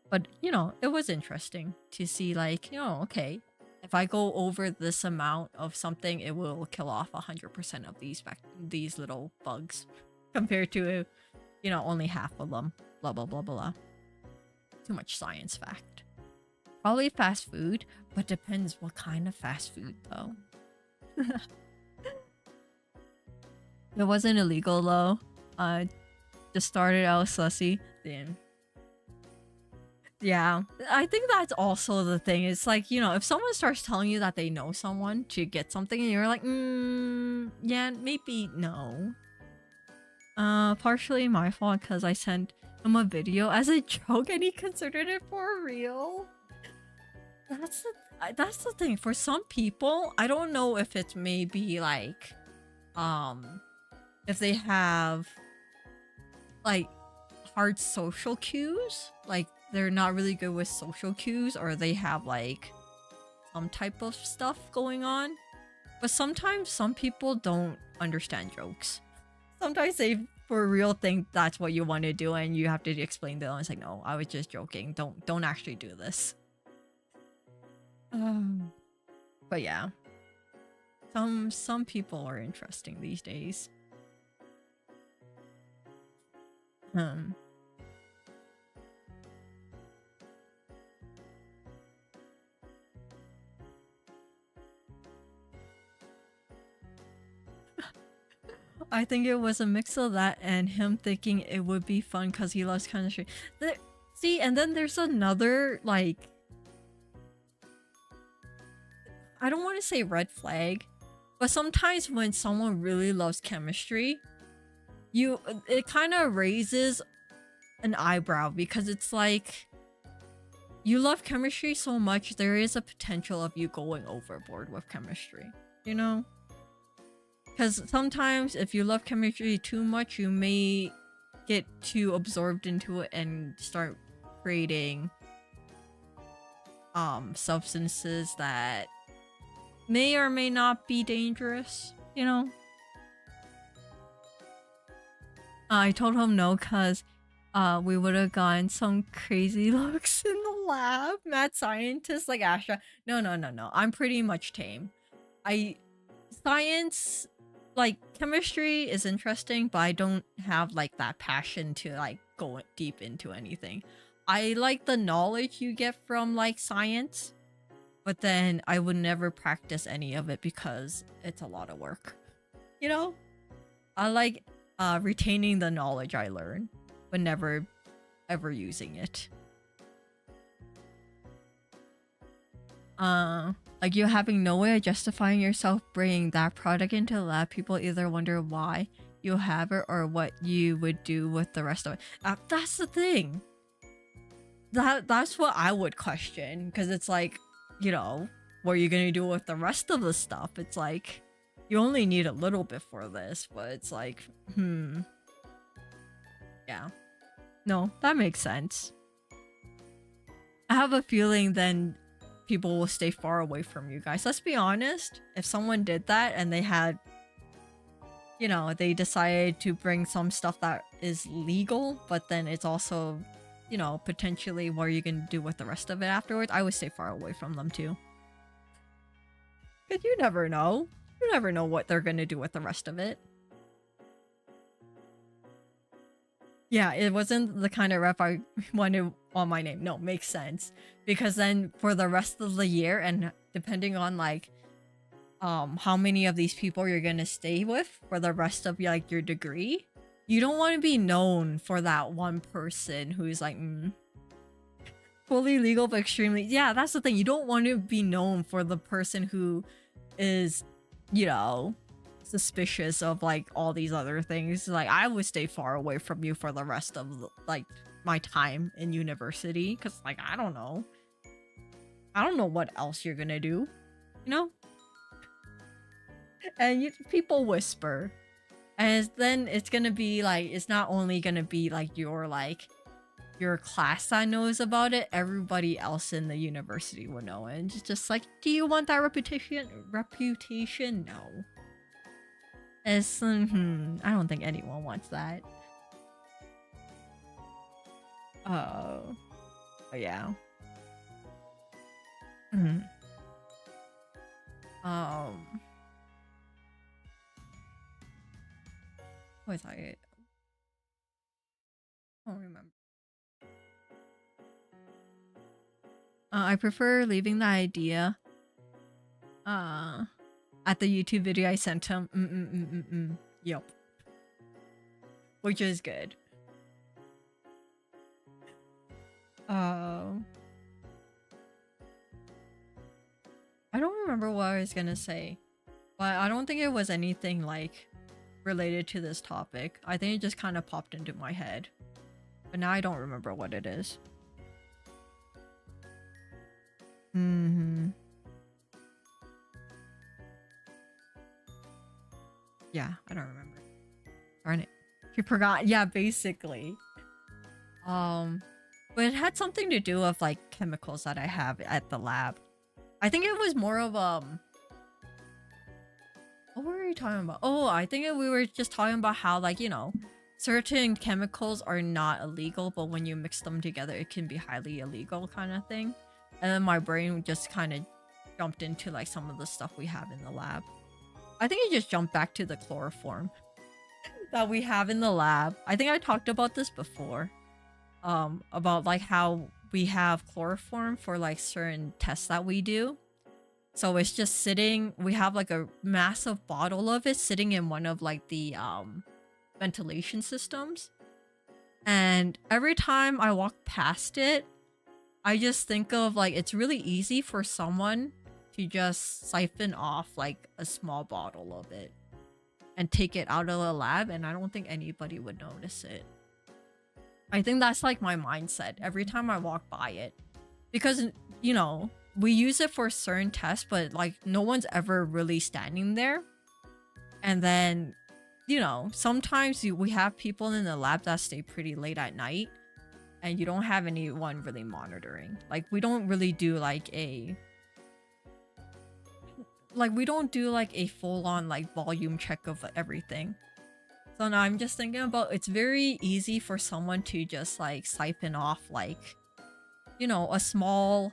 But you know, it was interesting to see like, you know, okay, if I go over this amount of something, it will kill off 100% of these little bugs compared to, you know, only half of them. Blah blah blah blah. Too much science fact. Probably fast food, but depends what kind of fast food though. It wasn't illegal though. Just started out sussy. Then yeah, I think that's also the thing. It's like, you know, if someone starts telling you that they know someone to get something and you're like, yeah, maybe no. Partially my fault because I sent him a video as a joke and he considered it for real. That's the thing. For some people, I don't know if it's maybe like, if they have like hard social cues, like they're not really good with social cues, or they have like some type of stuff going on. But sometimes some people don't understand jokes. Sometimes they for real think that's what you want to do and you have to explain to them. It's like, no, I was just joking. Don't actually do this. But yeah. Some people are interesting these days. I think it was a mix of that and him thinking it would be fun because he loves chemistry. See, and then there's another, like, I don't want to say red flag, but sometimes when someone really loves chemistry, it kind of raises an eyebrow because it's like, you love chemistry so much, there is a potential of you going overboard with chemistry, you know? Because sometimes if you love chemistry too much, you may get too absorbed into it and start creating substances that may or may not be dangerous, you know? I told him no because we would have gotten some crazy looks in the lab. Mad scientists like Astra. No. I'm pretty much tame. Science, like, chemistry is interesting, but I don't have like that passion to like go deep into anything. I like the knowledge you get from like science, but then I would never practice any of it because it's a lot of work. You know? I like retaining the knowledge I learn, but never ever using it. Like you having no way of justifying yourself bringing that product into the lab, people either wonder why you have it or what you would do with the rest of it. That's the thing. That's what I would question, because it's like, you know, what are you gonna do with the rest of the stuff? It's like, you only need a little bit for this, but it's like, yeah. No, that makes sense. I have a feeling then people will stay far away from you guys. Let's be honest. If someone did that and they had, you know, they decided to bring some stuff that is legal, but then it's also, you know, potentially what are you gonna do with the rest of it afterwards, I would stay far away from them too. Because you never know. You never know what they're gonna do with the rest of it. Yeah, it wasn't the kind of rep I wanted on my name. No, makes sense. Because then for the rest of the year, and depending on like how many of these people you're gonna stay with for the rest of like your degree, you don't want to be known for that one person who's like fully legal but extremely, yeah, that's the thing. You don't want to be known for the person who is, you know, suspicious of like all these other things. Like, I would stay far away from you for the rest of like my time in university, because like I don't know what else you're gonna do, you know. And people whisper, and then it's gonna be like, it's not only gonna be like your class that knows about it, everybody else in the university will know. And it's just like, do you want that reputation? No. It's, I don't think anyone wants that. Oh. But yeah. What was I don't remember. I prefer leaving the idea at the YouTube video I sent him. Yup. Which is good. I don't remember what I was gonna say, but I don't think it was anything like related to this topic. I think it just kind of popped into my head, but now I don't remember what it is. Yeah, I don't remember. Darn it. You forgot. Yeah, basically. But it had something to do with like chemicals that I have at the lab. I think it was more of what were we talking about? Oh, I think we were just talking about how, like, you know, certain chemicals are not illegal, but when you mix them together, it can be highly illegal kind of thing. And then my brain just kind of jumped into like some of the stuff we have in the lab. I think it just jumped back to the chloroform that we have in the lab. I think I talked about this before. About like how we have chloroform for like certain tests that we do. So it's just sitting, we have like a massive bottle of it sitting in one of like the ventilation systems. And every time I walk past it, I just think of like, it's really easy for someone to just siphon off like a small bottle of it and take it out of the lab, and I don't think anybody would notice it. I think that's like my mindset every time I walk by it, because, you know, we use it for certain tests, but like no one's ever really standing there. And then, you know, sometimes we have people in the lab that stay pretty late at night, and you don't have anyone really monitoring. Like, we don't really do like a full-on like volume check of everything. So now I'm just thinking about, it's very easy for someone to just like siphon off like, you know, a small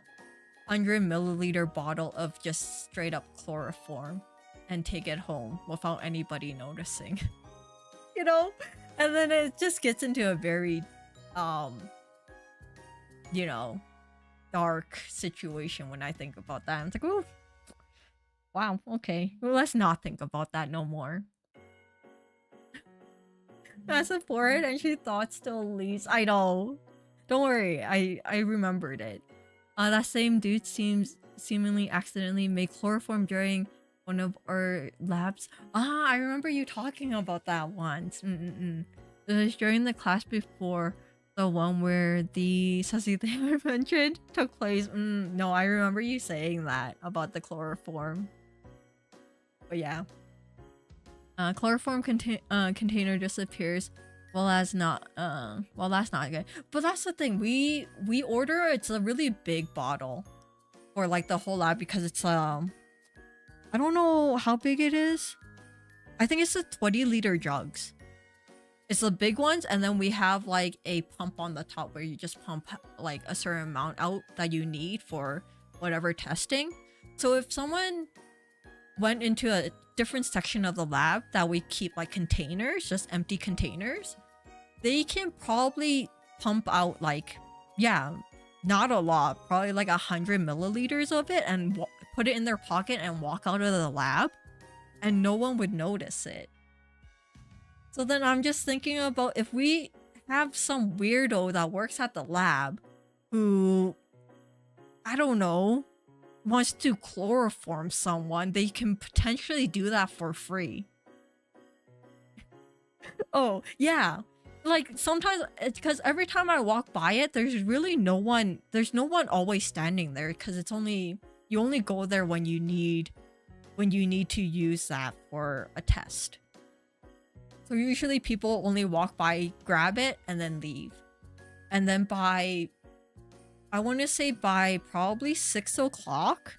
100ml bottle of just straight up chloroform and take it home without anybody noticing. You know? And then it just gets into a very you know, dark situation when I think about that. I'm like, oh, wow, okay. Well, let's not think about that no more. That's important, and she thought still leads. I know. Don't worry, I remembered it. That same dude seems seemingly accidentally made chloroform during one of our labs. Ah, I remember you talking about that once. It was during the class before the one where the sassy thing I mentioned took place. No, I remember you saying that about the chloroform. But yeah. Chloroform container disappears. Well, that's not good. But that's the thing. We order, it's a really big bottle for like the whole lab because it's I don't know how big it is. I think it's the 20-liter jugs. It's the big ones, and then we have like a pump on the top where you just pump like a certain amount out that you need for whatever testing. So if someone went into a different section of the lab that we keep like containers, just empty containers, they can probably pump out like, yeah, not a lot, probably like 100 milliliters of it and put it in their pocket and walk out of the lab and no one would notice it. So then I'm just thinking about if we have some weirdo that works at the lab who, I don't know, wants to chloroform someone, they can potentially do that for free. Oh, yeah. Like sometimes it's because every time I walk by it, there's really no one, always standing there because it's only, you only go there when you need to use that for a test. So usually people only walk by, grab it, and then leave. And then by, I want to say by probably 6 o'clock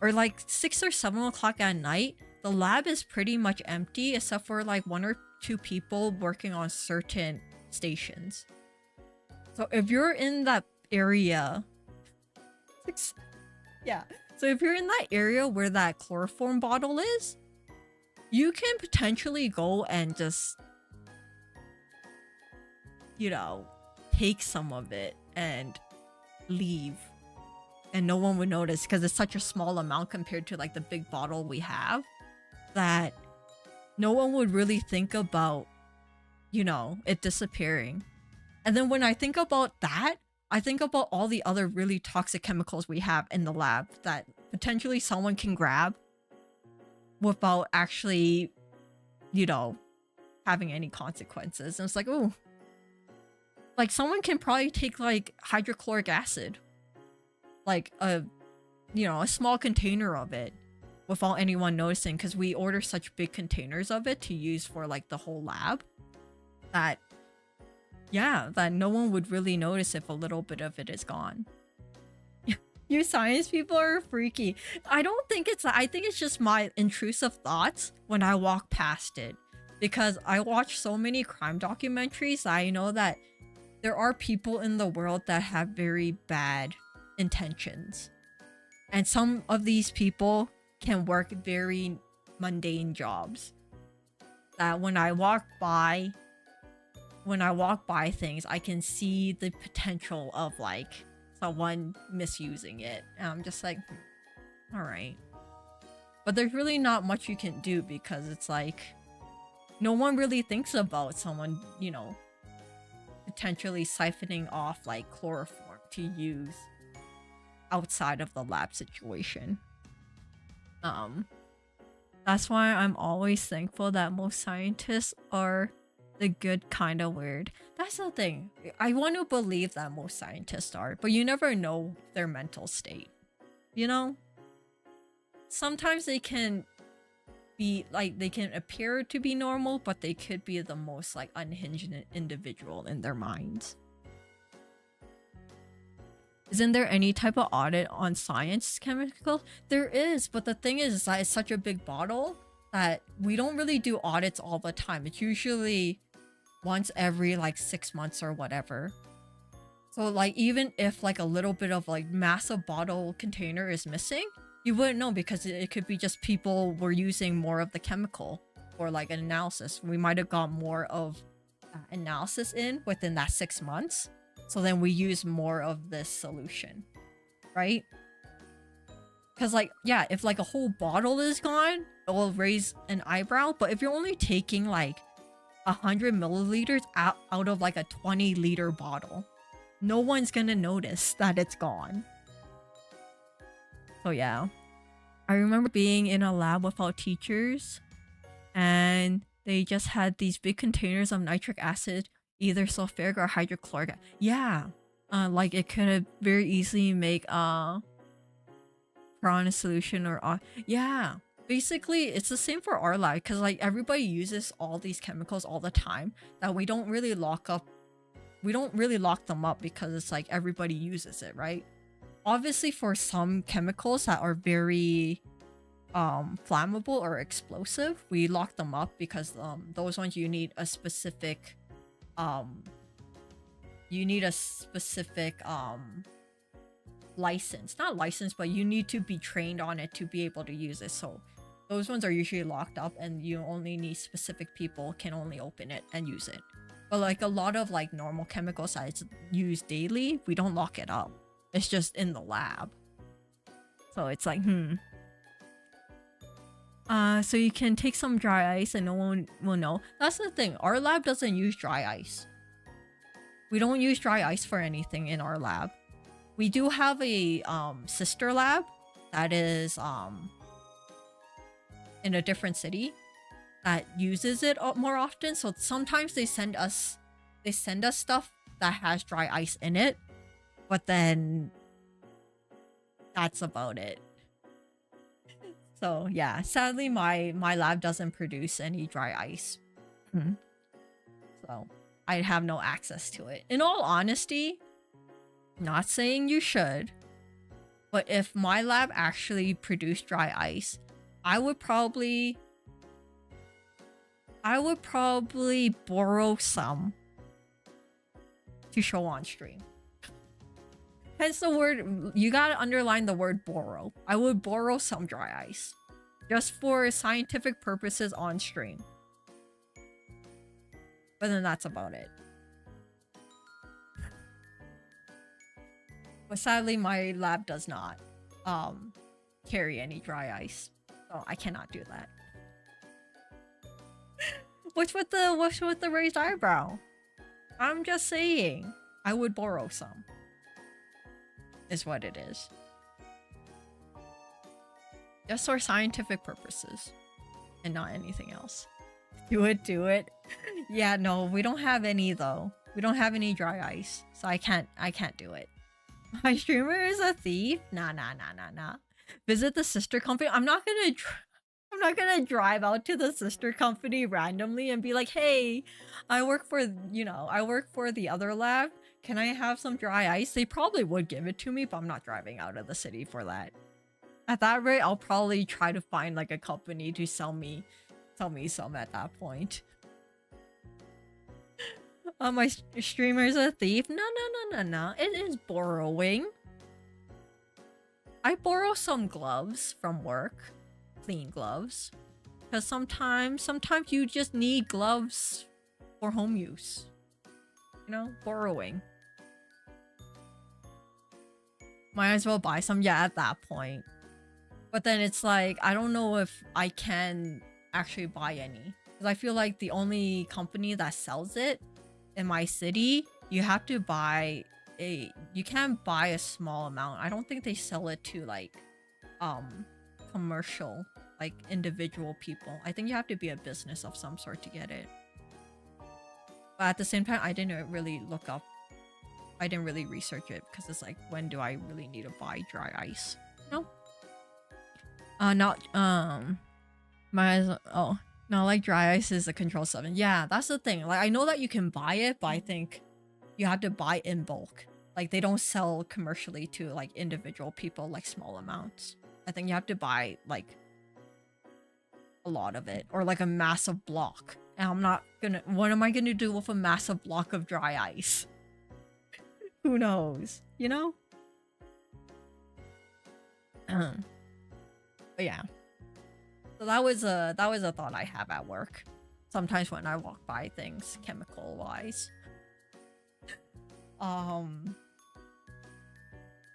or like 6 or 7 o'clock at night, the lab is pretty much empty except for like 1 or 2 people working on certain stations. So if you're in that area, yeah. So if you're in that area where that chloroform bottle is, you can potentially go and just, you know, take some of it and leave. And no one would notice because it's such a small amount compared to like the big bottle we have that no one would really think about, you know, it disappearing. And then when I think about that, I think about all the other really toxic chemicals we have in the lab that potentially someone can grab without actually, you know, having any consequences. And it's like, oh, like someone can probably take like hydrochloric acid, like a, you know, a small container of it without anyone noticing because we order such big containers of it to use for like the whole lab that, yeah, that no one would really notice if a little bit of it is gone. You science people are freaky. I don't think it's, I think it's just my intrusive thoughts when I walk past it. Because I watch so many crime documentaries, I know that there are people in the world that have very bad intentions. And some of these people can work very mundane jobs. That when I walk by things, I can see the potential of like someone misusing it. And I'm just like, all right. But there's really not much you can do because it's like, no one really thinks about someone, you know, potentially siphoning off like chloroform to use outside of the lab situation. That's why I'm always thankful that most scientists are the good kind of weird. That's the thing. I want to believe that most scientists are, but you never know their mental state. You know? Sometimes they can be like, they can appear to be normal, but they could be the most like unhinged individual in their minds. Isn't there any type of audit on science chemicals? There is, but the thing is that it's such a big bottle that we don't really do audits all the time. It's usually once every like 6 months or whatever. So like even if like a little bit of like massive bottle container is missing, you wouldn't know because it could be just people were using more of the chemical or like an analysis. We might have got more of analysis in within that 6 months. So then we use more of this solution, right? Because like, yeah, if like a whole bottle is gone, it will raise an eyebrow. But if you're only taking like 100 milliliters out of like a 20-liter bottle, no one's gonna notice that it's gone. So yeah. I remember being in a lab without teachers, and they just had these big containers of nitric acid, either sulfuric or hydrochloric. Yeah, like it could have very easily make prawn solution or yeah. Basically, it's the same for our lab because like everybody uses all these chemicals all the time that we don't really lock up. We don't really lock them up because it's like everybody uses it, right? Obviously, for some chemicals that are very flammable or explosive, we lock them up because those ones you need a specific license, not license, but you need to be trained on it to be able to use it. So those ones are usually locked up and you only need specific people can only open it and use it. But like a lot of like normal chemicals that it's used daily, we don't lock it up. It's just in the lab. So it's like, so you can take some dry ice and no one will know. That's the thing. Our lab doesn't use dry ice. We don't use dry ice for anything in our lab. We do have a sister lab that is in a different city that uses it more often. So sometimes they send us stuff that has dry ice in it, but then that's about it. So yeah, sadly my lab doesn't produce any dry ice. So I have no access to it. In all honesty, not saying you should, but if my lab actually produced dry ice, I would probably borrow some to show on stream. Hence the word, you gotta underline the word borrow. I would borrow some dry ice. Just for scientific purposes on stream. But then that's about it. But sadly, my lab does not carry any dry ice. So I cannot do that. What's with the raised eyebrow? I'm just saying. I would borrow some. Is what it is. Just for scientific purposes. And not anything else. Do it. Yeah, no, we don't have any though. We don't have any dry ice. So I can't do it. My streamer is a thief? Nah. Visit the sister company? I'm not gonna drive out to the sister company randomly and be like, hey, I work for the other lab. Can I have some dry ice? They probably would give it to me, but I'm not driving out of the city for that. At that rate, I'll probably try to find like a company to sell me some at that point. My streamer's a thief? No. It is borrowing. I borrow some gloves from work. Clean gloves. Because sometimes you just need gloves for home use. You know, borrowing. Might as well buy some, yeah, at that point. But then it's like, I don't know if I can actually buy any. Because I feel like the only company that sells it in my city, you have to buy you can't buy a small amount. I don't think they sell it to like commercial, like individual people. I think you have to be a business of some sort to get it. But at the same time, I didn't really research it because it's like, when do I really need to buy dry ice? No. Not like dry ice is a control 7. Yeah, that's the thing. Like I know that you can buy it, but I think you have to buy in bulk. Like they don't sell commercially to like individual people like small amounts. I think you have to buy like a lot of it or like a massive block. And I'm not gonna, what am I gonna do with a massive block of dry ice? Who knows, you know? But yeah. So that was a thought I have at work. Sometimes when I walk by things chemical wise.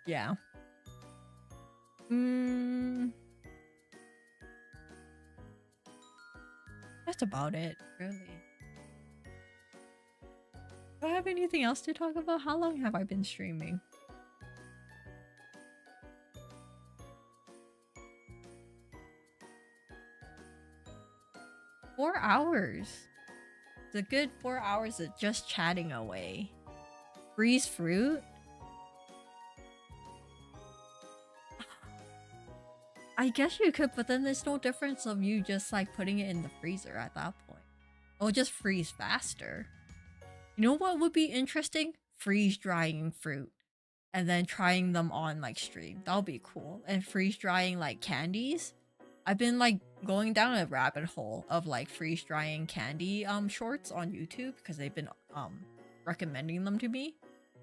Yeah. That's about it, really. Do I have anything else to talk about? How long have I been streaming? 4 hours. It's a good 4 hours of just chatting away. Freeze fruit? I guess you could, but then there's no difference of you just like putting it in the freezer at that point. It'll just freeze faster. You know what would be interesting? Freeze drying fruit and then trying them on like stream. That'll be cool. And freeze drying like candies. I've been like going down a rabbit hole of like freeze drying candy shorts on YouTube because they've been recommending them to me.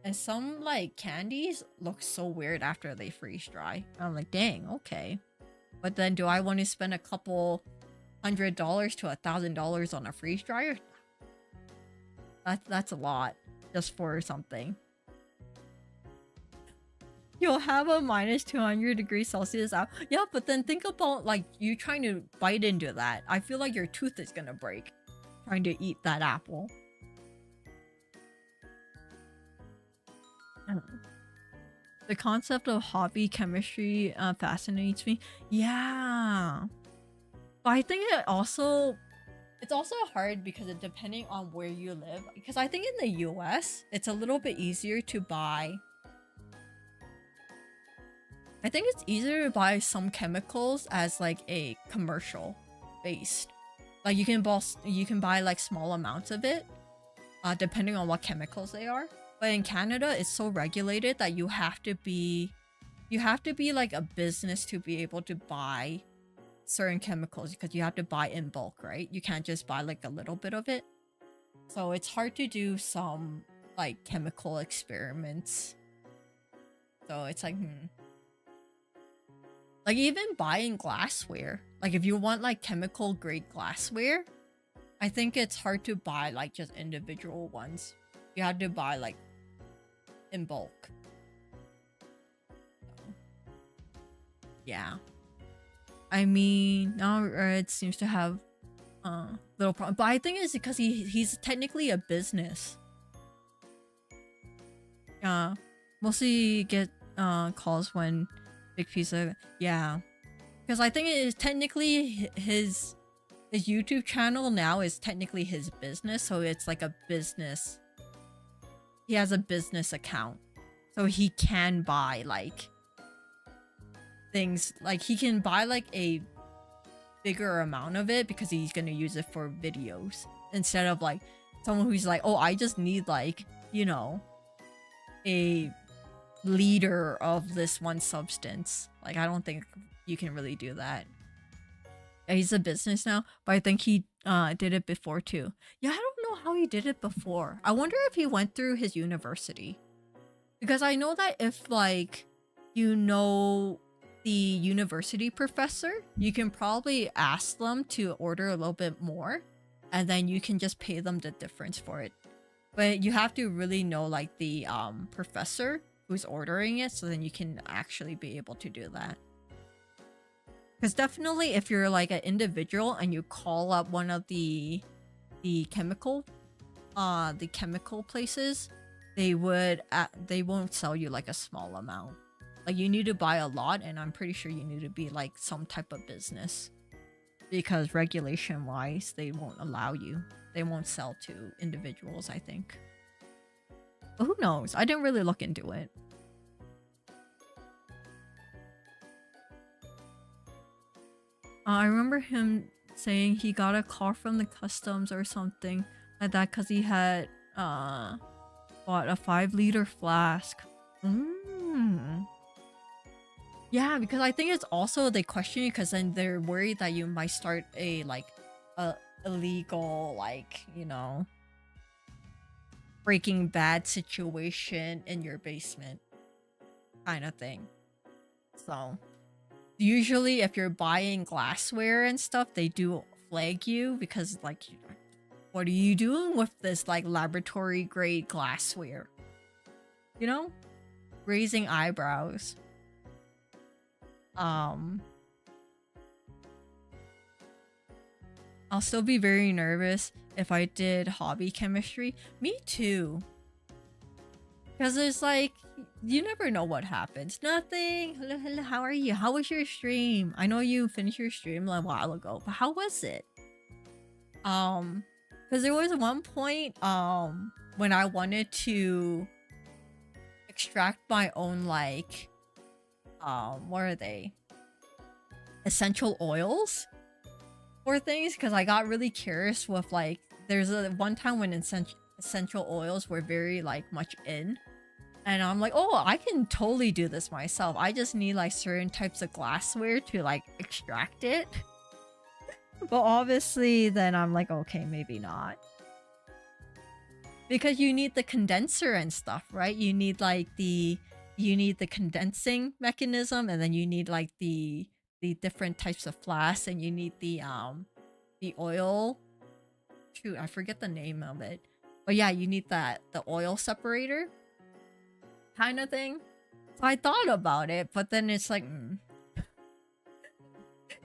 And some like candies look so weird after they freeze dry. I'm like, dang, okay. But then do I want to spend a couple $100 to $1,000 on a freeze dryer? That's a lot just for something. You'll have a minus 200 degrees Celsius out. Yeah, but then think about like you trying to bite into that. I feel like your tooth is gonna break trying to eat that apple. The concept of hobby chemistry fascinates me. Yeah. But I think it's also hard because it depending on where you live. Because I think in the US, it's a little bit easier to buy. I think it's easier to buy some chemicals as like a commercial based. Like you can buy like small amounts of it, depending on what chemicals they are. But in Canada, it's so regulated that you have to be like a business to be able to buy certain chemicals because you have to buy in bulk, right? You can't just buy like a little bit of it. So it's hard to do some like chemical experiments. So it's like, Like even buying glassware. Like if you want like chemical grade glassware, I think it's hard to buy like just individual ones. You have to buy like in bulk. So, yeah. I mean, now Red seems to have little problem, but I think it's because he's technically a business. Mostly get calls when big pizza. Yeah, because I think it is technically his YouTube channel now is technically his business, so it's like a business. He has a business account, so he can buy like things, like he can buy like a bigger amount of it because he's gonna use it for videos instead of like someone who's like, oh, I just need like, you know, a liter of this one substance. Like I don't think you can really do that. Yeah, he's a business now, but I think he did it before too. Yeah, I don't know how he did it before. I wonder if he went through his university, because I know that if like you know the university professor, you can probably ask them to order a little bit more and then you can just pay them the difference for it. But you have to really know like the professor who's ordering it, so then you can actually be able to do that. Because definitely if you're like an individual and you call up one of the chemical places, they won't sell you like a small amount. Like you need to buy a lot, and I'm pretty sure you need to be like some type of business, because regulation wise they won't allow you. They won't sell to individuals, I think. But who knows? I didn't really look into it. I remember him saying he got a call from the customs or something like that because he had bought a 5-liter flask. Yeah, because I think it's also they question you because then they're worried that you might start a like illegal, like, you know, Breaking Bad situation in your basement kind of thing. So usually if you're buying glassware and stuff, they do flag you because like, what are you doing with this like laboratory grade glassware? You know? Raising eyebrows. I'll still be very nervous if I did hobby chemistry. Me too. Because it's like, you never know what happens. Nothing. Hello, hello, how are you? How was your stream? I know you finished your stream a while ago, but how was it? Because there was one point, when I wanted to extract my own, like, what are they? Essential oils for things, because I got really curious with, like, there's a one time when essential oils were very, like, much in. And I'm like, oh, I can totally do this myself. I just need, like, certain types of glassware to, like, extract it. But obviously, then I'm like, okay, maybe not. Because you need the condenser and stuff, right? You need, like, you need the condensing mechanism, and then you need, like, the different types of flasks, and you need the oil. Shoot, I forget the name of it. But yeah, you need the oil separator kind of thing. So I thought about it, but then it's like,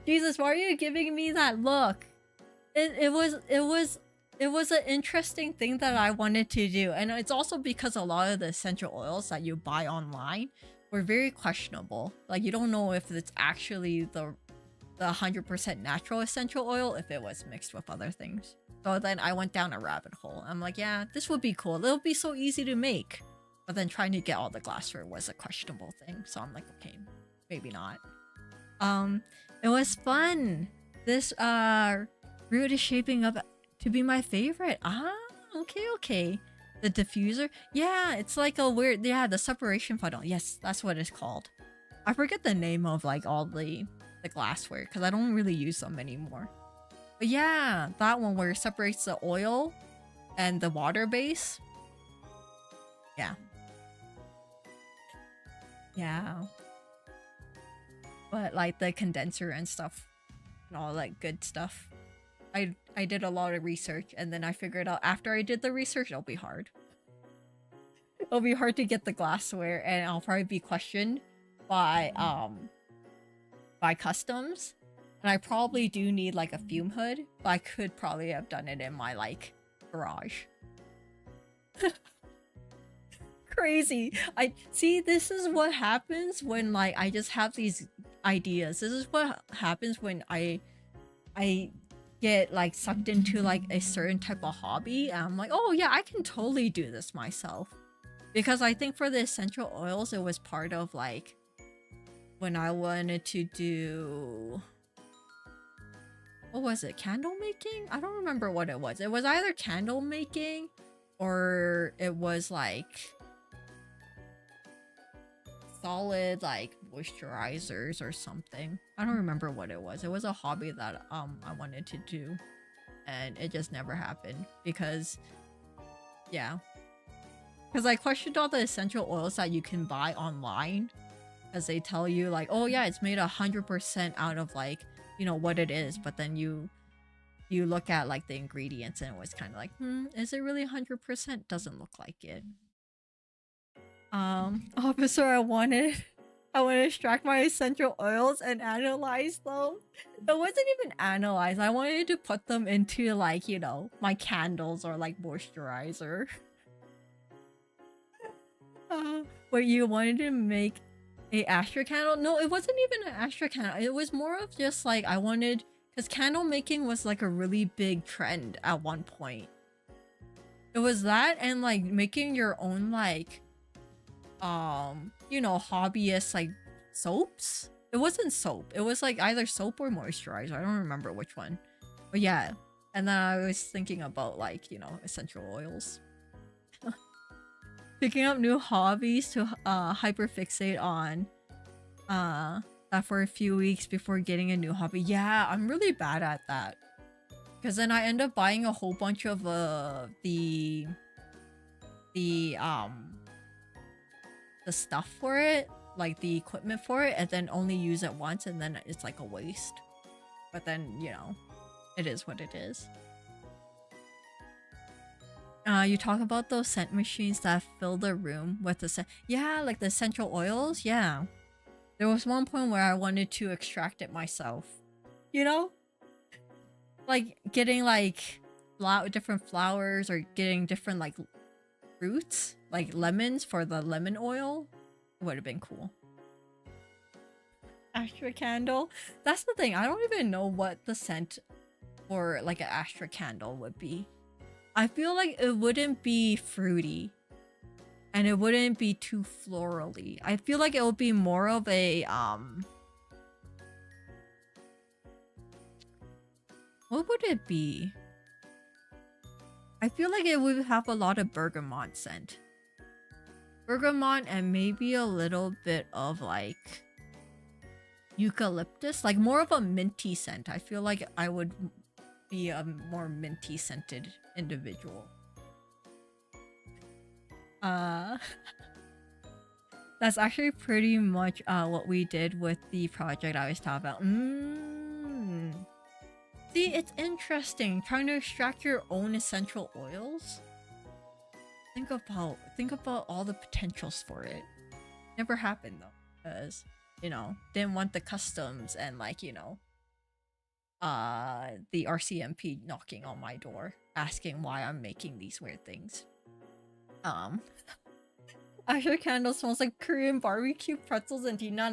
Jesus, why are you giving me that look? It was an interesting thing that I wanted to do, and it's also because a lot of the essential oils that you buy online were very questionable. Like, you don't know if it's actually the 100% natural essential oil, if it was mixed with other things. So then I went down a rabbit hole. I'm like, yeah, this would be cool. It'll be so easy to make. But then trying to get all the glassware was a questionable thing. So I'm like, okay, maybe not. It was fun. This route is shaping up to be my favorite. Okay. The diffuser. Yeah, it's like a weird, the separation funnel. Yes, that's what it's called. I forget the name of, like, all the glassware because I don't really use them anymore. But yeah, that one where it separates the oil and the water base. Yeah. Yeah. But, like, the condenser and stuff and all that good stuff. I did a lot of research, and then I figured out after I did the research, it'll be hard. It'll be hard to get the glassware, and I'll probably be questioned by customs. And I probably do need, like, a fume hood, but I could probably have done it in my, like, garage. Crazy. I see, this is what happens when, like, I just have these ideas. This is what happens when I get, like, sucked into, like, a certain type of hobby, and I'm like, oh yeah, I can totally do this myself. Because I think for the essential oils, it was part of, like, when I wanted to do, what was it, candle making? I don't remember what it was. It was either candle making or it was, like, solid, like, moisturizers or something. I don't remember what it was. It was a hobby that I wanted to do, and it just never happened because, yeah, because I questioned all the essential oils that you can buy online, as they tell you, like, oh yeah, it's made 100% out of, like, you know what it is, but then you look at, like, the ingredients and it was kind of like, is it really 100%? Doesn't look like it. Officer, I wanted to extract my essential oils and analyze them. It wasn't even analyzed. I wanted to put them into, like, you know, my candles or, like, moisturizer. Wait, you wanted to make a Astra candle? No, it wasn't even an Astra candle. It was more of just, like, I wanted, because candle making was, like, a really big trend at one point. It was that and, like, making your own, like, you know, hobbyist, like, soaps. It wasn't soap. It was, like, either soap or moisturizer. I don't remember which one. But yeah. And then I was thinking about, like, you know, essential oils. Picking up new hobbies to hyperfixate on that for a few weeks before getting a new hobby. Yeah, I'm really bad at that. Because then I end up buying a whole bunch of the stuff for it, like the equipment for it, and then only use it once, and then it's like a waste. But then, you know, it is what it is. You talk about those scent machines that fill the room with the scent. Yeah, like the essential oils. Yeah. There was one point where I wanted to extract it myself. You know? Like getting, like, different flowers or getting different, like, fruits, like lemons for the lemon oil. It would have been cool. Astra candle. That's the thing. I don't even know what the scent for like an Astra candle would be. I feel like it wouldn't be fruity and it wouldn't be too florally. I feel like it would be more of a what would it be? I feel like it would have a lot of bergamot scent. Bergamot and maybe a little bit of like eucalyptus, like more of a minty scent. I feel like I would be a more minty scented individual. That's actually pretty much what we did with the project I was talking about. See, it's interesting trying to extract your own essential oils. Think about all the potentials for it. Never happened though, because you know, didn't want the customs and like, you know, the RCMP knocking on my door asking why I'm making these weird things. Asher candle smells like Korean barbecue pretzels and tea. No.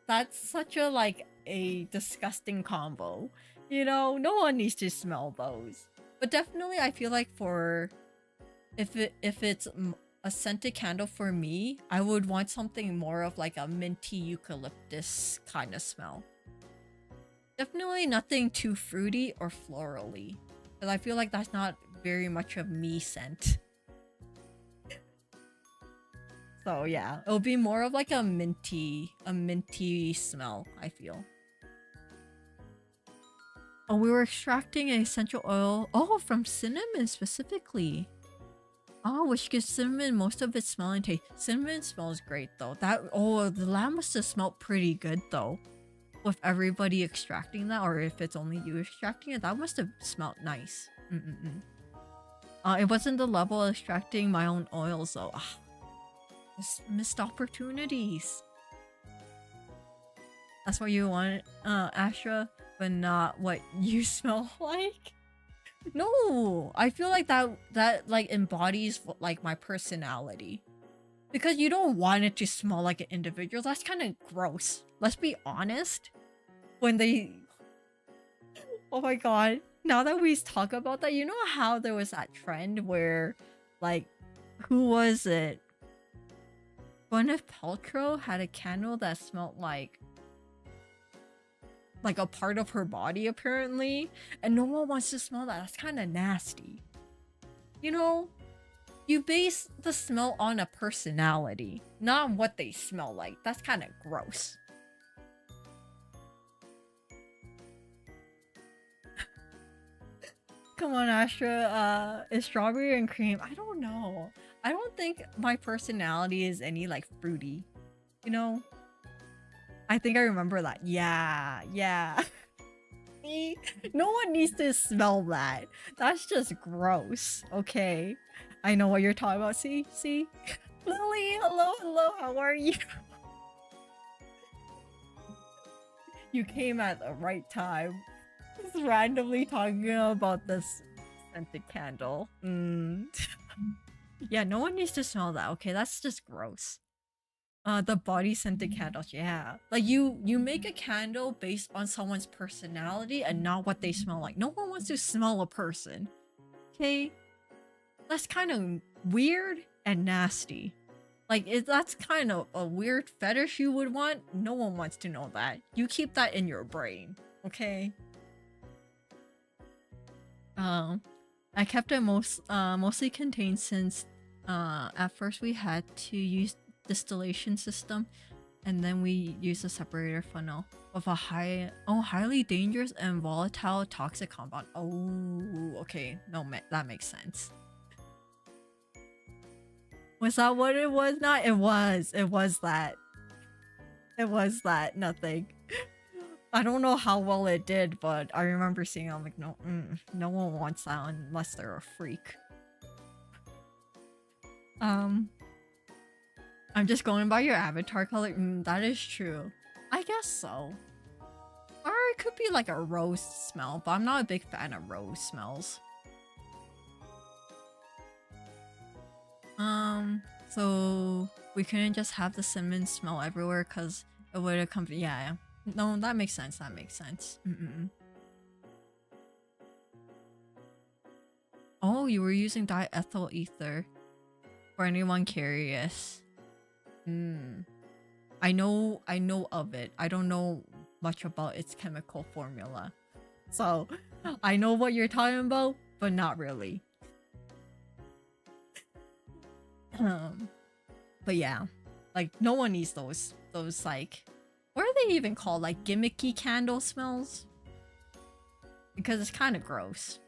That's such a like a disgusting combo. You know, no one needs to smell those. But definitely I feel like for if it's a scented candle for me, I would want something more of like a minty eucalyptus kind of smell. Definitely nothing too fruity or florally, because I feel like that's not very much of me scent. So yeah, it'll be more of like a minty smell, I feel. Oh, we were extracting an essential oil. Oh, from cinnamon specifically. Oh, which gives cinnamon most of its smell and taste. Cinnamon smells great though. The lamb must have smelled pretty good though. With everybody extracting that, or if it's only you extracting it, that must have smelled nice. It wasn't the level of extracting my own oils though. Missed opportunities. That's what you want, Astra, but not what you smell like. No, I feel like that like embodies like my personality, because you don't want it to smell like an individual. That's kind of gross. Let's be honest. When they, oh my god! Now that we talk about that, you know how there was that trend where, like, who was it? Gwyneth Paltrow had a candle that smelled like a part of her body apparently, and no one wants to smell that. That's kind of nasty. You know, you base the smell on a personality, not on what they smell like. That's kind of gross. Come on, Astra. Is strawberry and cream? I don't know. I don't think my personality is any like fruity. You know? I think I remember that. Yeah. See? No one needs to smell that. That's just gross. Okay. I know what you're talking about. See? Lily, hello, how are you? You came at the right time. Just randomly talking about this scented candle. Yeah, no one needs to smell that, okay? That's just gross. The body scented candles, yeah. Like you make a candle based on someone's personality and not what they smell like. No one wants to smell a person. Okay? That's kind of weird and nasty. Like, that's kind of a weird fetish you would want. No one wants to know that. You keep that in your brain, okay? I kept it mostly contained since at first we had to use distillation system, and then we used a separator funnel of a highly dangerous and volatile toxic compound. Oh, okay, no, that makes sense. Was that what it was? Not, it was that. It was that, nothing. I don't know how well it did, but I remember seeing it. I'm like, no, no one wants that unless they're a freak. I'm just going by your avatar color. That is true. I guess so. Or it could be like a rose smell, but I'm not a big fan of rose smells. So we couldn't just have the cinnamon smell everywhere because it would have come. Yeah. No, that makes sense. Oh, you were using diethyl ether. For anyone curious. I know of it. I don't know much about its chemical formula. So, I know what you're talking about, but not really. But yeah. Like, no one needs those like, what are they even called? Like gimmicky candle smells? Because it's kind of gross.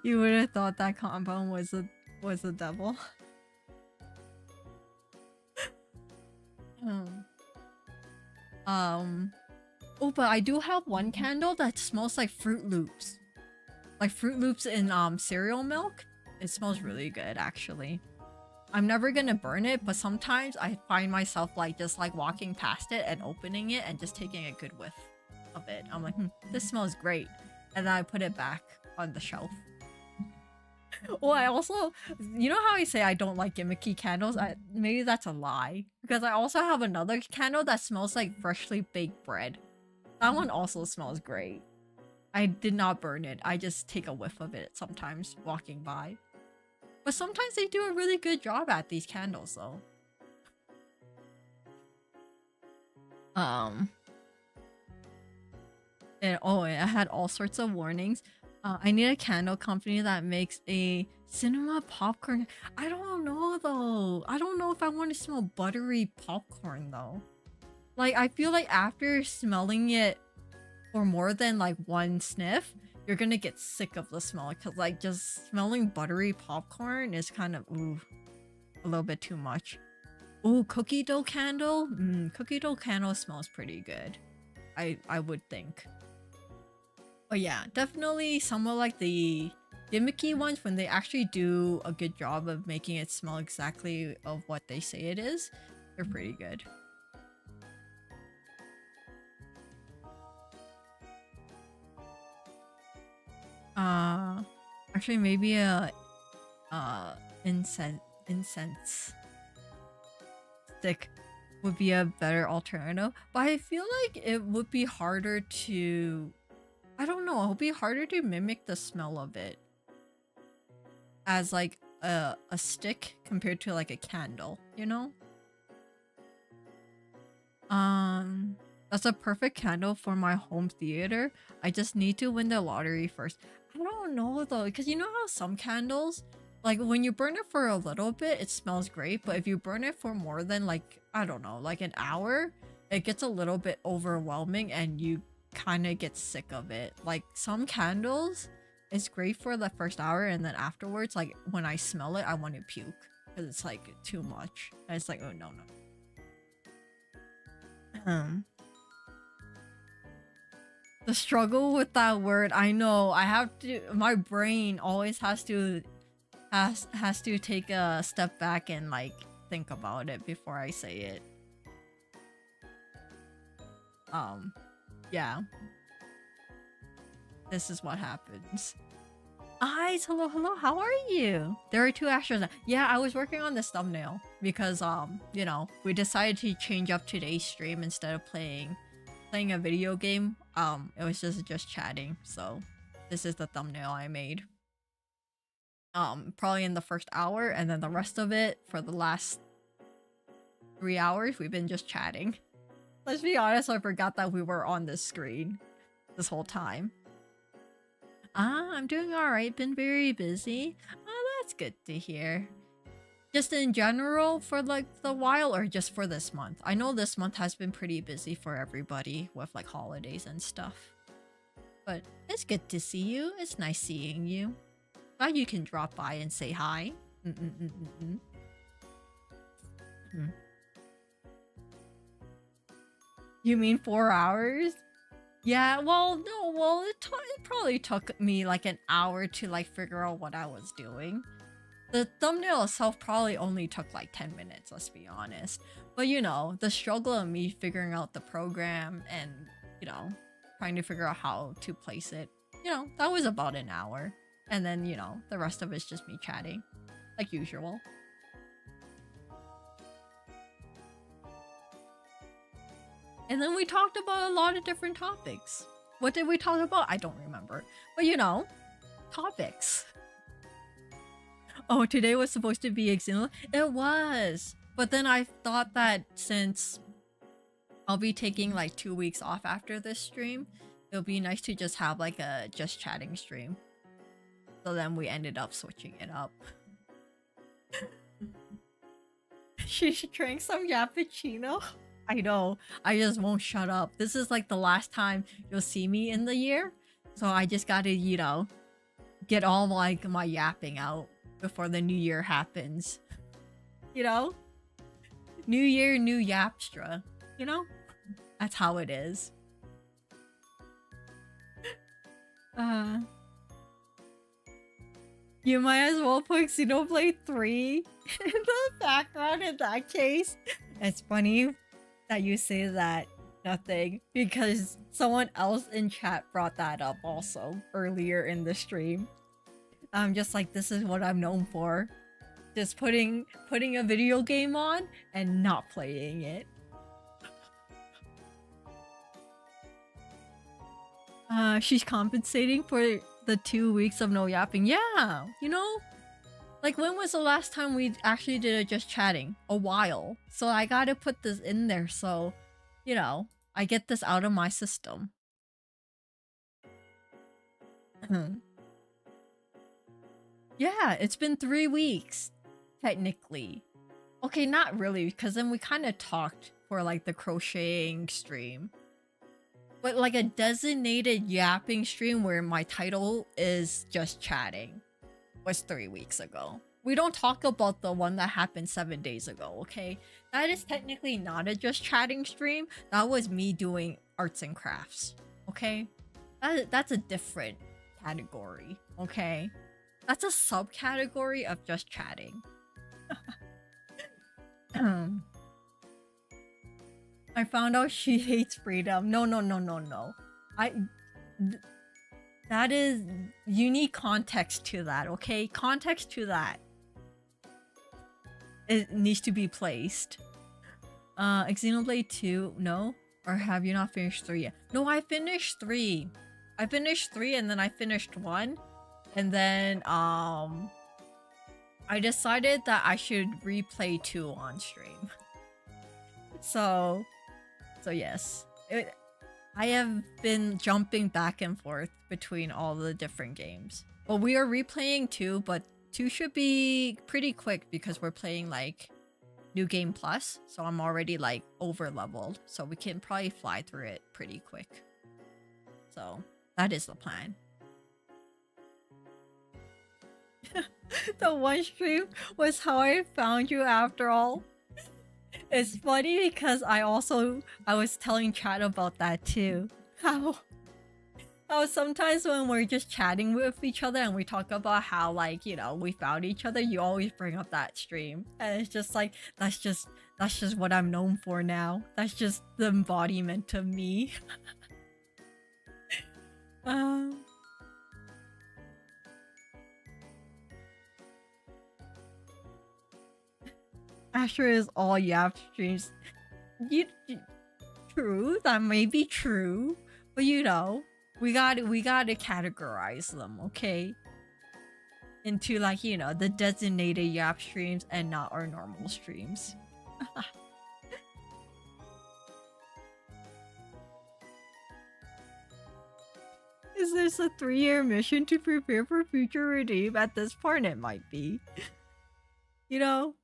You would have thought that compound was a devil. Oh, but I do have one candle that smells like Fruit Loops. Like Fruit Loops in cereal milk. It smells really good, actually. I'm never gonna burn it, but sometimes I find myself like just like walking past it and opening it and just taking a good whiff of it. I'm like, this smells great. And then I put it back on the shelf. Well, I also, you know how I say I don't like gimmicky candles? Maybe that's a lie. Because I also have another candle that smells like freshly baked bread. That one also smells great. I did not burn it. I just take a whiff of it sometimes walking by. But sometimes they do a really good job at these candles though. And oh, I had all sorts of warnings. I need a candle company that makes a cinema popcorn. I don't know though. I don't know if I want to smell buttery popcorn though. Like, I feel like after smelling it for more than like one sniff, you're gonna get sick of the smell. Because like just smelling buttery popcorn is kind of, ooh, a little bit too much. Ooh, cookie dough candle? Cookie dough candle smells pretty good. I would think. But yeah, definitely some of like the gimmicky ones, when they actually do a good job of making it smell exactly of what they say it is, they're pretty good. Actually maybe a incense stick would be a better alternative, but I feel like it would be harder to, I don't know, it would be harder to mimic the smell of it as like a stick compared to like a candle, you know? That's a perfect candle for my home theater. I just need to win the lottery first. I don't know though, because you know how some candles, like when you burn it for a little bit, it smells great, but if you burn it for more than like, I don't know, like an hour, it gets a little bit overwhelming and you kind of get sick of it. Like some candles, it's great for the first hour, and then afterwards, like when I smell it, I want to puke because it's like too much. And it's like, oh no. The struggle with that word, I know. I have to, my brain always has to take a step back and like think about it before I say it. Yeah. This is what happens. Eyes, hello, how are you? There are two Astros. Yeah, I was working on this thumbnail because you know, we decided to change up today's stream instead of playing a video game. It was just chatting, so this is the thumbnail I made. Probably in the first hour, and then the rest of it for the last 3 hours we've been just chatting. Let's be honest, I forgot that we were on this screen this whole time. I'm doing alright, been very busy. Oh, that's good to hear. Just in general for like the while, or just for this month? I know this month has been pretty busy for everybody with like holidays and stuff. But it's good to see you. It's nice seeing you. Glad you can drop by and say hi. You mean 4 hours? Yeah, well, no, well, it probably took me like an hour to like figure out what I was doing. The thumbnail itself probably only took like 10 minutes, let's be honest. But you know, the struggle of me figuring out the program and, you know, trying to figure out how to place it, you know, that was about an hour. And then, you know, the rest of it's just me chatting, like usual. And then we talked about a lot of different topics. What did we talk about? I don't remember. But you know, topics. Oh, today was supposed to be exam. It was. But then I thought that since I'll be taking like 2 weeks off after this stream, it'll be nice to just have like a just chatting stream. So then we ended up switching it up. She drank some Yappuccino. I know. I just won't shut up. This is like the last time you'll see me in the year. So I just gotta, you know, get all like my yapping out before the new year happens. You know? New year, new Yapstra. You know? That's how it is. You might as well put Xenoblade 3 in the background in that case. It's funny that you say that, nothing, because someone else in chat brought that up also earlier in the stream. I'm just like, this is what I'm known for. Just putting a video game on and not playing it. She's compensating for the 2 weeks of no yapping. Yeah, you know? Like, when was the last time we actually did it just chatting? A while. So I gotta put this in there so, you know, I get this out of my system. Yeah, it's been 3 weeks, technically. Okay, not really, because then we kind of talked for like the crocheting stream. But like a designated yapping stream where my title is just chatting was 3 weeks ago. We don't talk about the one that happened 7 days ago, okay? That is technically not a just chatting stream. That was me doing arts and crafts, okay? That's a different category, okay? That's a subcategory of just chatting. I found out she hates freedom. No. That is unique context to that, okay? Context to that. It needs to be placed. Xenoblade 2, no? Or have you not finished 3 yet? No, I finished 3. I finished 3 and then I finished 1. And then, I decided that I should replay 2 on stream. So yes. I have been jumping back and forth between all the different games. Well, we are replaying 2, but 2 should be pretty quick because we're playing like New Game Plus. So I'm already like over leveled. So we can probably fly through it pretty quick. So that is the plan. The one stream was how I found you after all. It's funny because I was telling chat about that too. How sometimes when we're just chatting with each other and we talk about how, like, you know, we found each other, you always bring up that stream. And it's just like, that's just what I'm known for now. That's just the embodiment of me. Astra is all Yap streams. True, that may be true, but you know, we gotta categorize them, okay? Into like, you know, the designated Yap streams and not our normal streams. Is this a 3-year mission to prepare for future redeem? At this point, it might be. You know?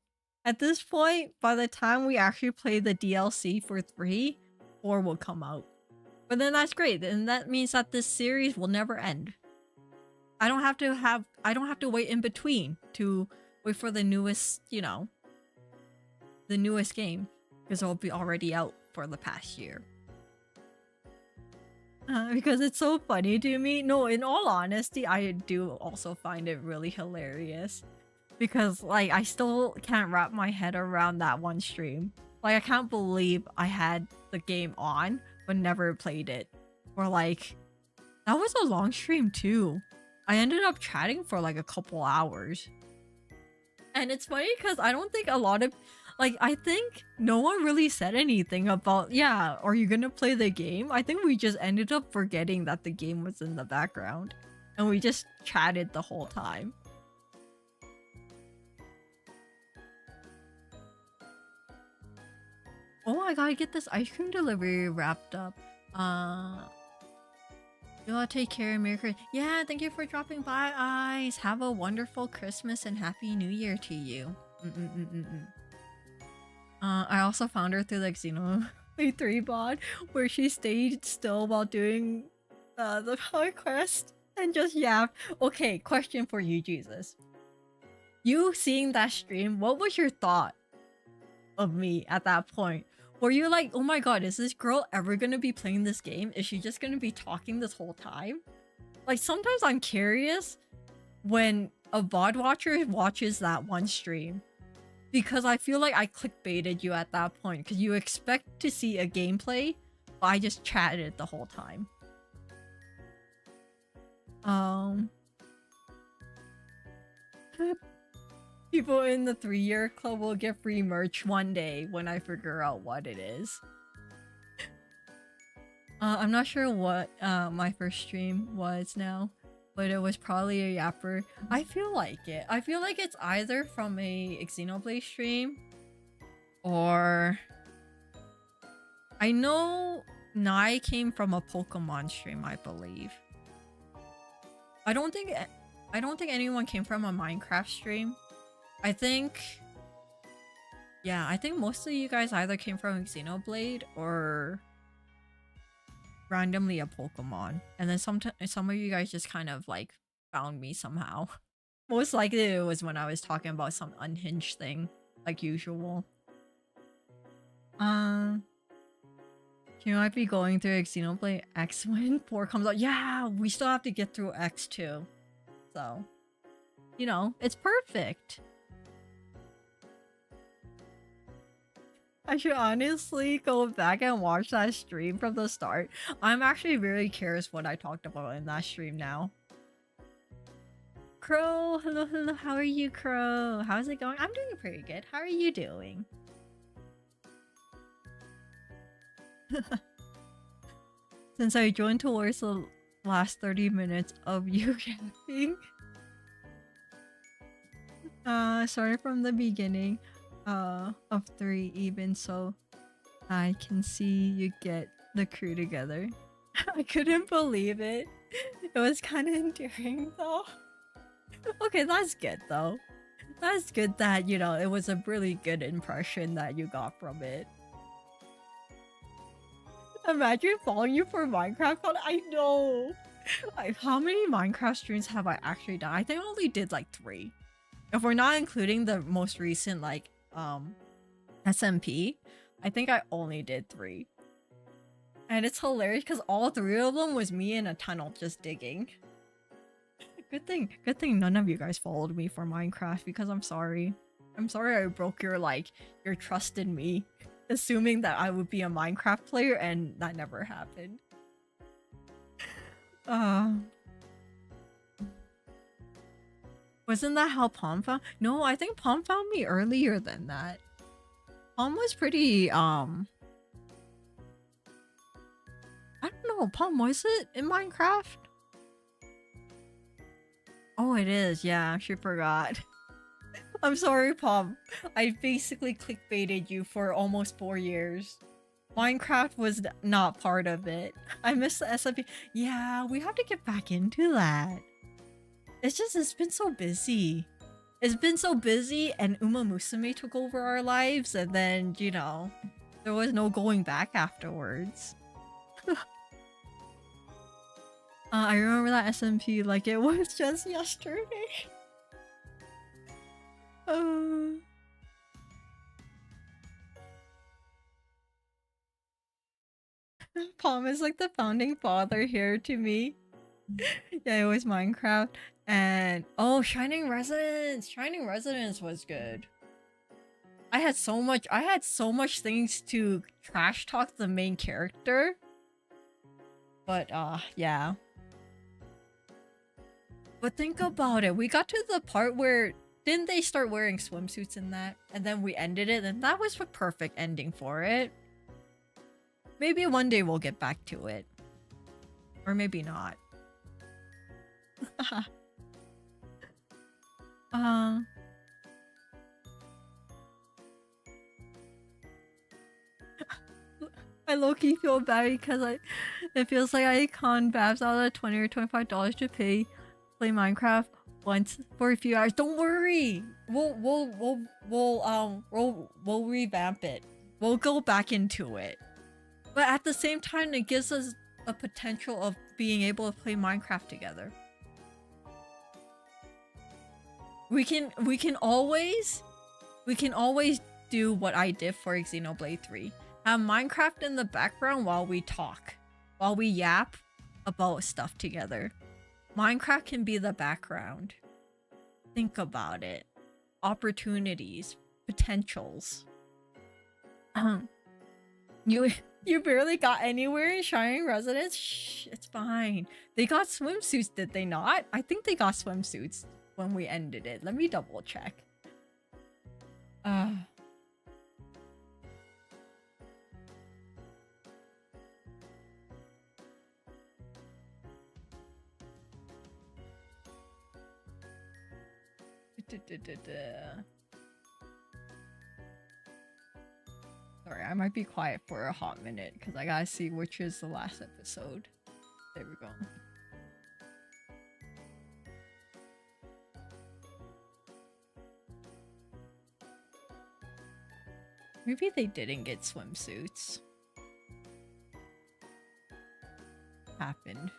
At this point, by the time we actually play the DLC for 3, 4 will come out. But then that's great, and that means that this series will never end. I don't have to wait in between to wait for the newest, you know, the newest game, because it'll be already out for the past year. Because it's so funny to me. No, in all honesty, I do also find it really hilarious. Because, like, I still can't wrap my head around that one stream. Like, I can't believe I had the game on, but never played it. Or, like, that was a long stream, too. I ended up chatting for, like, a couple hours. And it's funny because I don't think a lot of... Like, I think no one really said anything about, yeah, are you gonna play the game? I think we just ended up forgetting that the game was in the background. And we just chatted the whole time. Oh, I gotta get this ice cream delivery wrapped up. You all take care, Merry Christmas. Yeah, thank you for dropping by, Ice. Have a wonderful Christmas and Happy New Year to you. I also found her through like Xenoblade 3 bot, where she stayed still while doing the quest and just yapped. Okay, question for you, Jesus. You seeing that stream, what was your thought of me at that point? Were you like, oh my god, is this girl ever gonna be playing this game? Is she just gonna be talking this whole time? Like, sometimes I'm curious when a VOD watcher watches that one stream. Because I feel like I clickbaited you at that point. Because you expect to see a gameplay, but I just chatted the whole time. People in the 3-year club will get free merch one day when I figure out what it is. I'm not sure what my first stream was now, but it was probably a yapper. I feel like it. I feel like it's either from a Xenoblade stream or... I know Nai came from a Pokemon stream, I believe. I don't think anyone came from a Minecraft stream. I think... Yeah, I think most of you guys either came from Xenoblade or randomly a Pokemon. And then some of you guys just kind of like found me somehow. Most likely it was when I was talking about some unhinged thing, like usual. You might be going through Xenoblade X when 4 comes out. Yeah, we still have to get through X too. So, you know, it's perfect. I should honestly go back and watch that stream from the start. I'm actually very curious what I talked about in that stream now. Crow, hello, how are you, Crow? How's it going? I'm doing pretty good. How are you doing? Since I joined towards the last 30 minutes of you yapping. Sorry from the beginning. Of 3 even, so I can see you get the crew together. I couldn't believe it. It was kind of endearing though. Okay, that's good though. That's good that, you know, it was a really good impression that you got from it. Imagine following you for Minecraft. I know. How many Minecraft streams have I actually done? I think I only did like 3. If we're not including the most recent like SMP, I think I only did 3. And it's hilarious because all 3 of them was me in a tunnel just digging. Good thing none of you guys followed me for Minecraft, because I'm sorry. I'm sorry I broke your trust in me, assuming that I would be a Minecraft player, and that never happened. Wasn't that how Palm found? No, I think Palm found me earlier than that. Palm was pretty, I don't know, Palm, was it in Minecraft? Oh, it is, yeah, she forgot. I'm sorry, Palm. I basically clickbaited you for almost 4 years. Minecraft was not part of it. I missed the SMP. Yeah, we have to get back into that. It's been so busy. It's been so busy, and Uma Musume took over our lives, and then, you know, there was no going back afterwards. I remember that SMP like it was just yesterday. Palm is like the founding father here to me. Yeah, it was Minecraft. And oh, Shining Resonance! Shining Resonance was good. I had so much things to trash talk the main character. But yeah. But think about it. We got to the part where didn't they start wearing swimsuits in that? And then we ended it, and that was the perfect ending for it. Maybe one day we'll get back to it. Or maybe not. I low-key feel bad because it feels like I con Babs out of $20 or $25 to play Minecraft once for a few hours. Don't worry, we'll revamp it. We'll go back into it, but at the same time, it gives us a potential of being able to play Minecraft together. We can always do what I did for Xenoblade 3. Have Minecraft in the background while we talk, while we yap about stuff together. Minecraft can be the background. Think about it. Opportunities, potentials. You barely got anywhere in Shining Residence? Shh, it's fine. They got swimsuits, did they not? I think they got swimsuits when we ended it. Let me double check. Sorry, I might be quiet for a hot minute because I gotta see which is the last episode. There we go. Maybe they didn't get swimsuits. Happened.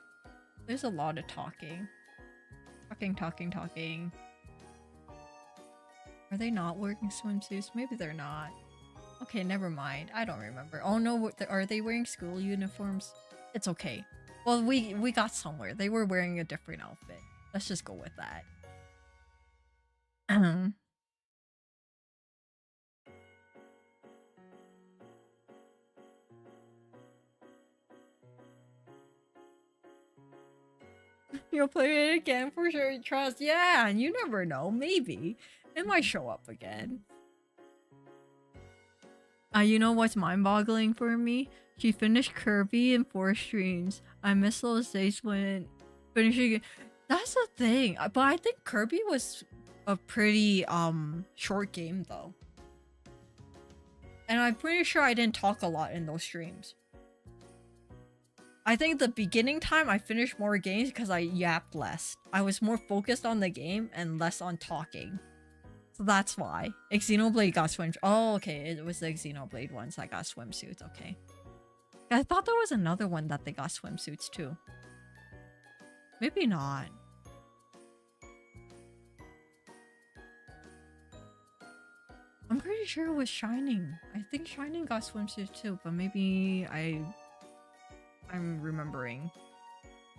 There's a lot of talking. Talking. Are they not wearing swimsuits? Maybe they're not. Okay, never mind. I don't remember. Oh no, are they wearing school uniforms? It's okay. Well, we got somewhere. They were wearing a different outfit. Let's just go with that. You'll play it again for sure, trust. Yeah, and you never know. Maybe. It might show up again. You know what's mind-boggling for me? She finished Kirby in 4 streams. I miss those days when finishing it. That's the thing. But I think Kirby was a pretty short game though. And I'm pretty sure I didn't talk a lot in those streams. I think the beginning time I finished more games because I yapped less. I was more focused on the game and less on talking. So that's why. Xenoblade got swimsuits. Oh, okay. It was the Xenoblade ones that got swimsuits. Okay. I thought there was another one that they got swimsuits too. Maybe not. I'm pretty sure it was Shining. I think Shining got swimsuits too, but maybe I'm remembering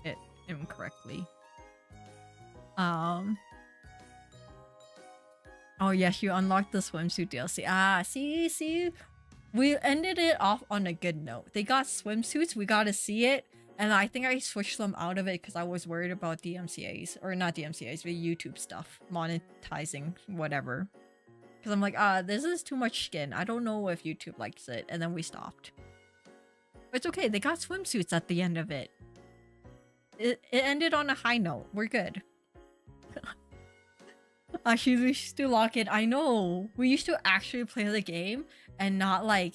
it incorrectly. Oh yes, you unlocked the swimsuit DLC. Ah, see? We ended it off on a good note. They got swimsuits, we got to see it, and I think I switched them out of it because I was worried about DMCAs. Or not DMCAs, but YouTube stuff. Monetizing, whatever. Because I'm like, this is too much skin. I don't know if YouTube likes it. And then we stopped. But it's okay, they got swimsuits at the end of it. It ended on a high note. We're good. She used to lock it. I know. We used to actually play the game and not like,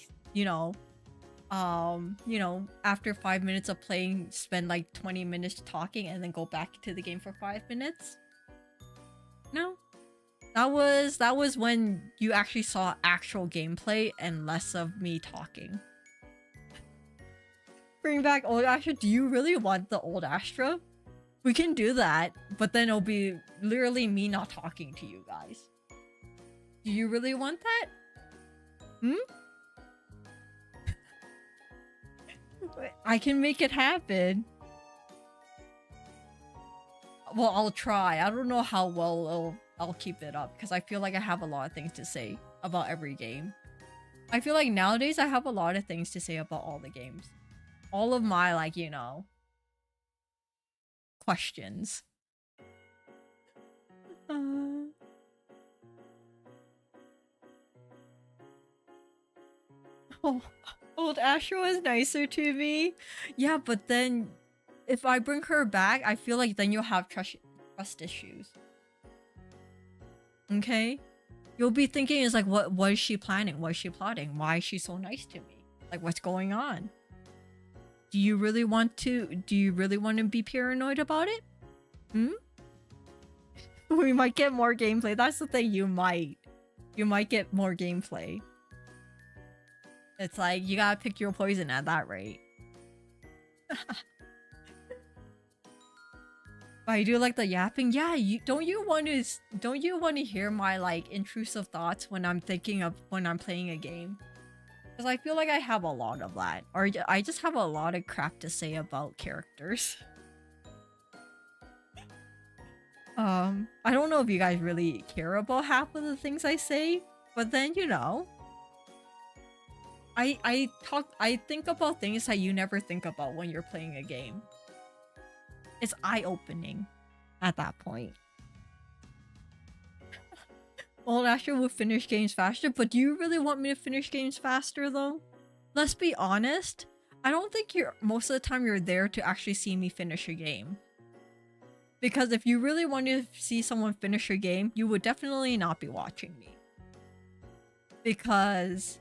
after 5 minutes of playing, spend like 20 minutes talking and then go back to the game for 5 minutes. No. That was when you actually saw actual gameplay and less of me talking. Bring back old Astra. Do you really want the old Astra? We can do that, but then it'll be literally me not talking to you guys. Do you really want that? I can make it happen. Well, I'll try. I don't know how well I'll keep it up because I feel like I have a lot of things to say about every game. I feel like nowadays I have a lot of things to say about all the games. All of my, like, questions. Oh, old Astra was nicer to me. Yeah, but then if I bring her back, I feel like then you'll have trust issues. Okay? You'll be thinking is like, what is she planning? What is she plotting? Why is she so nice to me? Like, what's going on? Do you really want to be paranoid about it? Hmm? We might get more gameplay. That's the thing, you might get more gameplay. It's like, you gotta pick your poison at that rate. But I do like the yapping. Yeah, don't you want to hear my like intrusive thoughts when I'm playing a game? Because I feel like I have a lot of that. Or I just have a lot of crap to say about characters. I don't know if you guys really care about half of the things I say, but then, you know, I think about things that you never think about when you're playing a game. It's eye-opening at that point. Old Astra will finish games faster, but do you really want me to finish games faster though? Let's be honest, I don't think most of the time you're there to actually see me finish a game. Because if you really wanted to see someone finish a game, you would definitely not be watching me. Because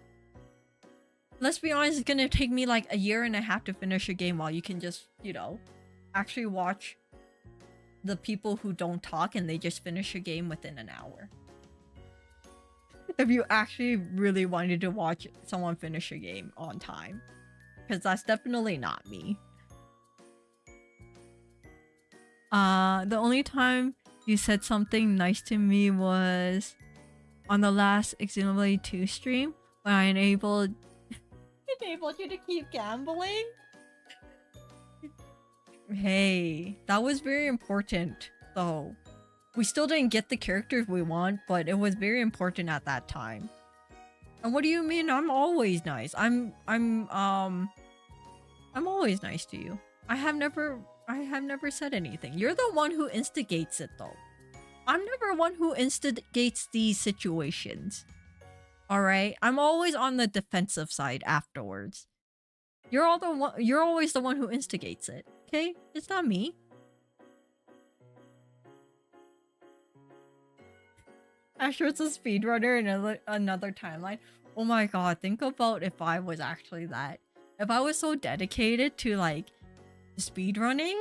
let's be honest, it's gonna take me like a year and a half to finish a game while you can just, you know, actually watch the people who don't talk and they just finish a game within an hour. If you actually really wanted to watch someone finish a game on time. Because that's definitely not me. The only time you said something nice to me was on the last Xenoblade 2 stream when I enabled you to keep gambling. Hey, that was very important though. We still didn't get the characters we want, but it was very important at that time. And what do you mean? I'm always nice. I'm always nice to you. I have never said anything. You're the one who instigates it though. I'm never one who instigates these situations. Alright? I'm always on the defensive side afterwards. You're always the one who instigates it. Okay? It's not me. Asher's a speedrunner in another timeline. Oh my god, think about if I was actually that. If I was so dedicated to like speedrunning,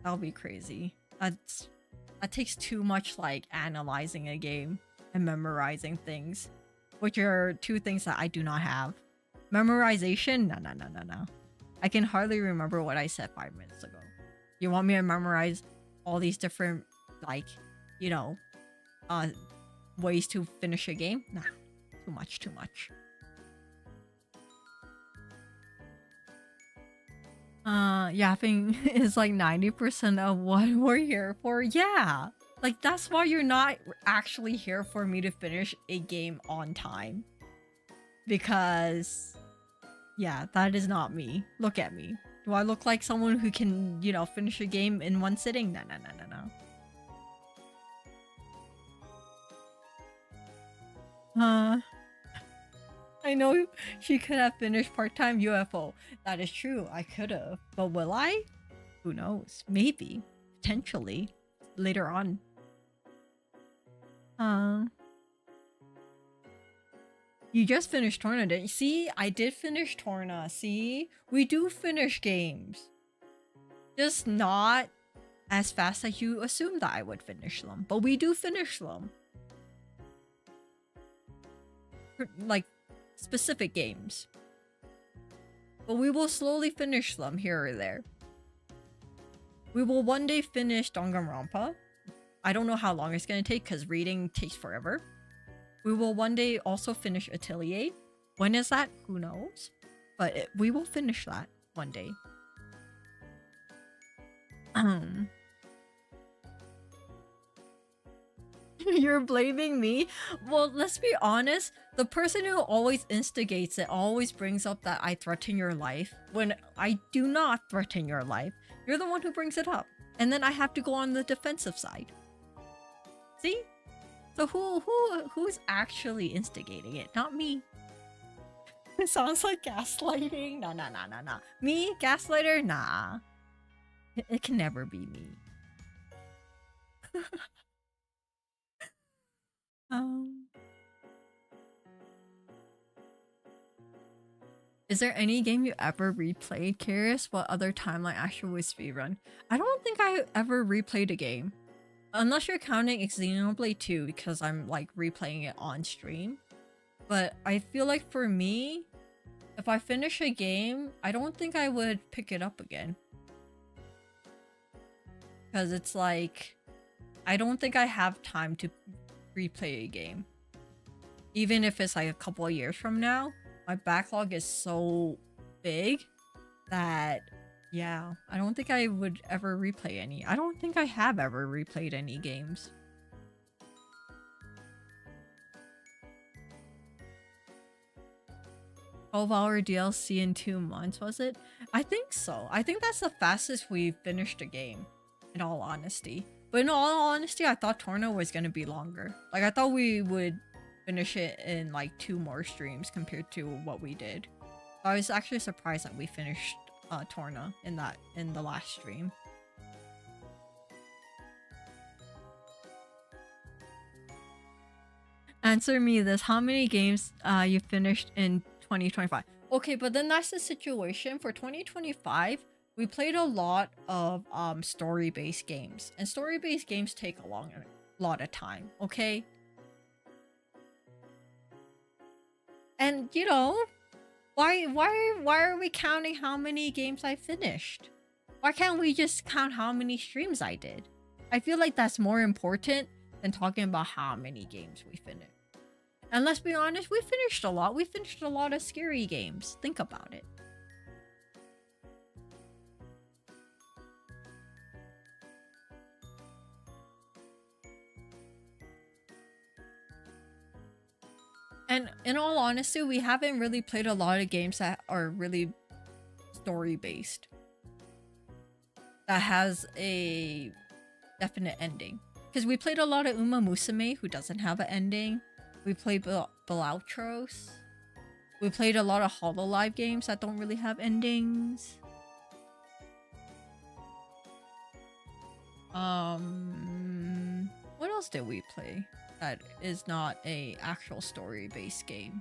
that would be crazy. That takes too much like analyzing a game and memorizing things, which are two things that I do not have. Memorization? No. I can hardly remember what I said 5 minutes ago. You want me to memorize all these different, like, you know, ways to finish a game? Nah, too much. Yapping is like 90% of what we're here for. Yeah, like that's why you're not actually here for me to finish a game on time. Because, yeah, that is not me. Look at me. Do I look like someone who can, you know, finish a game in one sitting? No. I know she could have finished part-time UFO. That is true, I could have. But will I? Who knows? Maybe. Potentially. Later on. You just finished Torna, didn't you? See? I did finish Torna. See? We do finish games. Just not as fast as you assumed that I would finish them. But we do finish them. Like, specific games. But we will slowly finish them here or there. We will one day finish Danganronpa. I don't know how long it's going to take because reading takes forever. We will one day also finish Atelier. When is that? Who knows? But we will finish that one day. You're blaming me? Well, let's be honest. The person who always instigates it always brings up that I threaten your life when I do not threaten your life. You're the one who brings it up. And then I have to go on the defensive side. See? So who's actually instigating it? Not me. It sounds like gaslighting. No, no, no, no, no. Me? Gaslighter? Nah. It can never be me. um... Is there any game you ever replayed? Curious what other timeline actually was speedrun. I don't think I ever replayed a game. Unless you're counting Xenoblade 2 because I'm like replaying it on stream. But I feel like for me, if I finish a game, I don't think I would pick it up again. Because it's like, I don't think I have time to replay a game. Even if it's like a couple of years from now. My backlog is so big that, yeah, I don't think I would ever replay any. I don't think I have ever replayed any games. $12-hour DLC in 2 months, was it? I think so. I think that's the fastest we've finished a game, in all honesty. But in all honesty, I thought Torno was going to be longer. Like, I thought we would finish it in like 2 more streams compared to what we did. I was actually surprised that we finished Torna in the last stream. Answer me this: how many games you finished in 2025? Okay, but then that's the situation for 2025. We played a lot of story-based games, and story-based games take a lot of time. Okay. And, you know, why are we counting how many games I finished? Why can't we just count how many streams I did? I feel like that's more important than talking about how many games we finished. And let's be honest, we finished a lot. We finished a lot of scary games. Think about it. And in all honesty, we haven't really played a lot of games that are really story-based. That has a definite ending. Because we played a lot of Uma Musume, who doesn't have an ending. We played Beloutros. We played a lot of Hololive games that don't really have endings. What else did we play that is not a actual story-based game?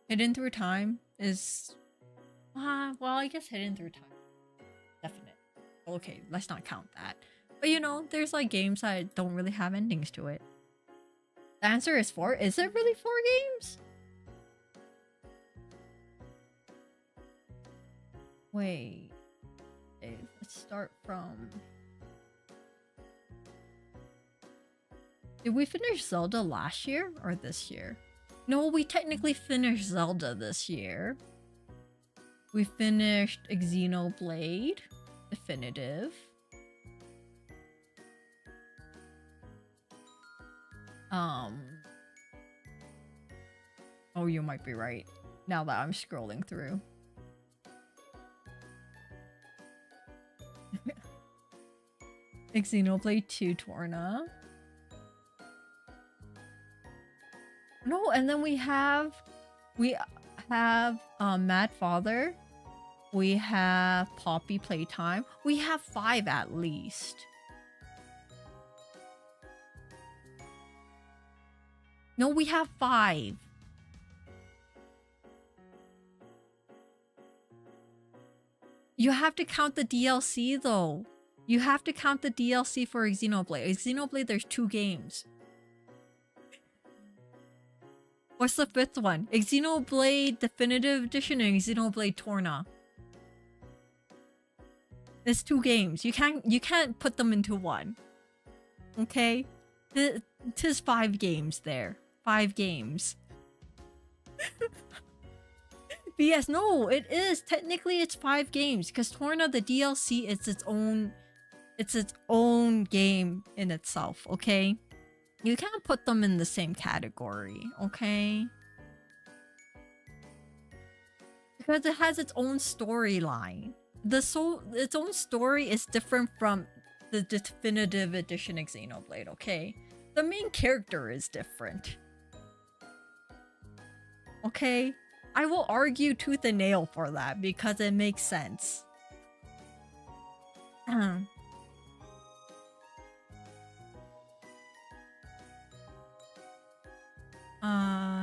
Hidden Through Time is... well, I guess Hidden Through Time. Definite. Okay, let's not count that. But you know, there's like games that don't really have endings to it. The answer is 4. Is it really 4 games? Wait. Okay, let's start from... Did we finish Zelda last year or this year? No, we technically finished Zelda this year. We finished Xenoblade Definitive. Oh, you might be right. Now that I'm scrolling through. Xenoblade 2 Torna. No, and then we have Mad Father. We have Poppy Playtime. We have 5 at least. No, we have 5. You have to count the DLC though. You have to count the DLC for Xenoblade. Xenoblade, there's 2 games. What's the 5th one? Xenoblade Definitive Edition and Xenoblade Torna. There's 2 games. You can't put them into one. Okay? Tis 5 games there. 5 games. But yes, no, it is. Technically it's 5 games because Torna, the DLC, it's its own game in itself, okay? You can't put them in the same category, okay? Because it has its own storyline. its own story is different from the definitive edition of Xenoblade, okay? The main character is different. Okay? I will argue tooth and nail for that because it makes sense.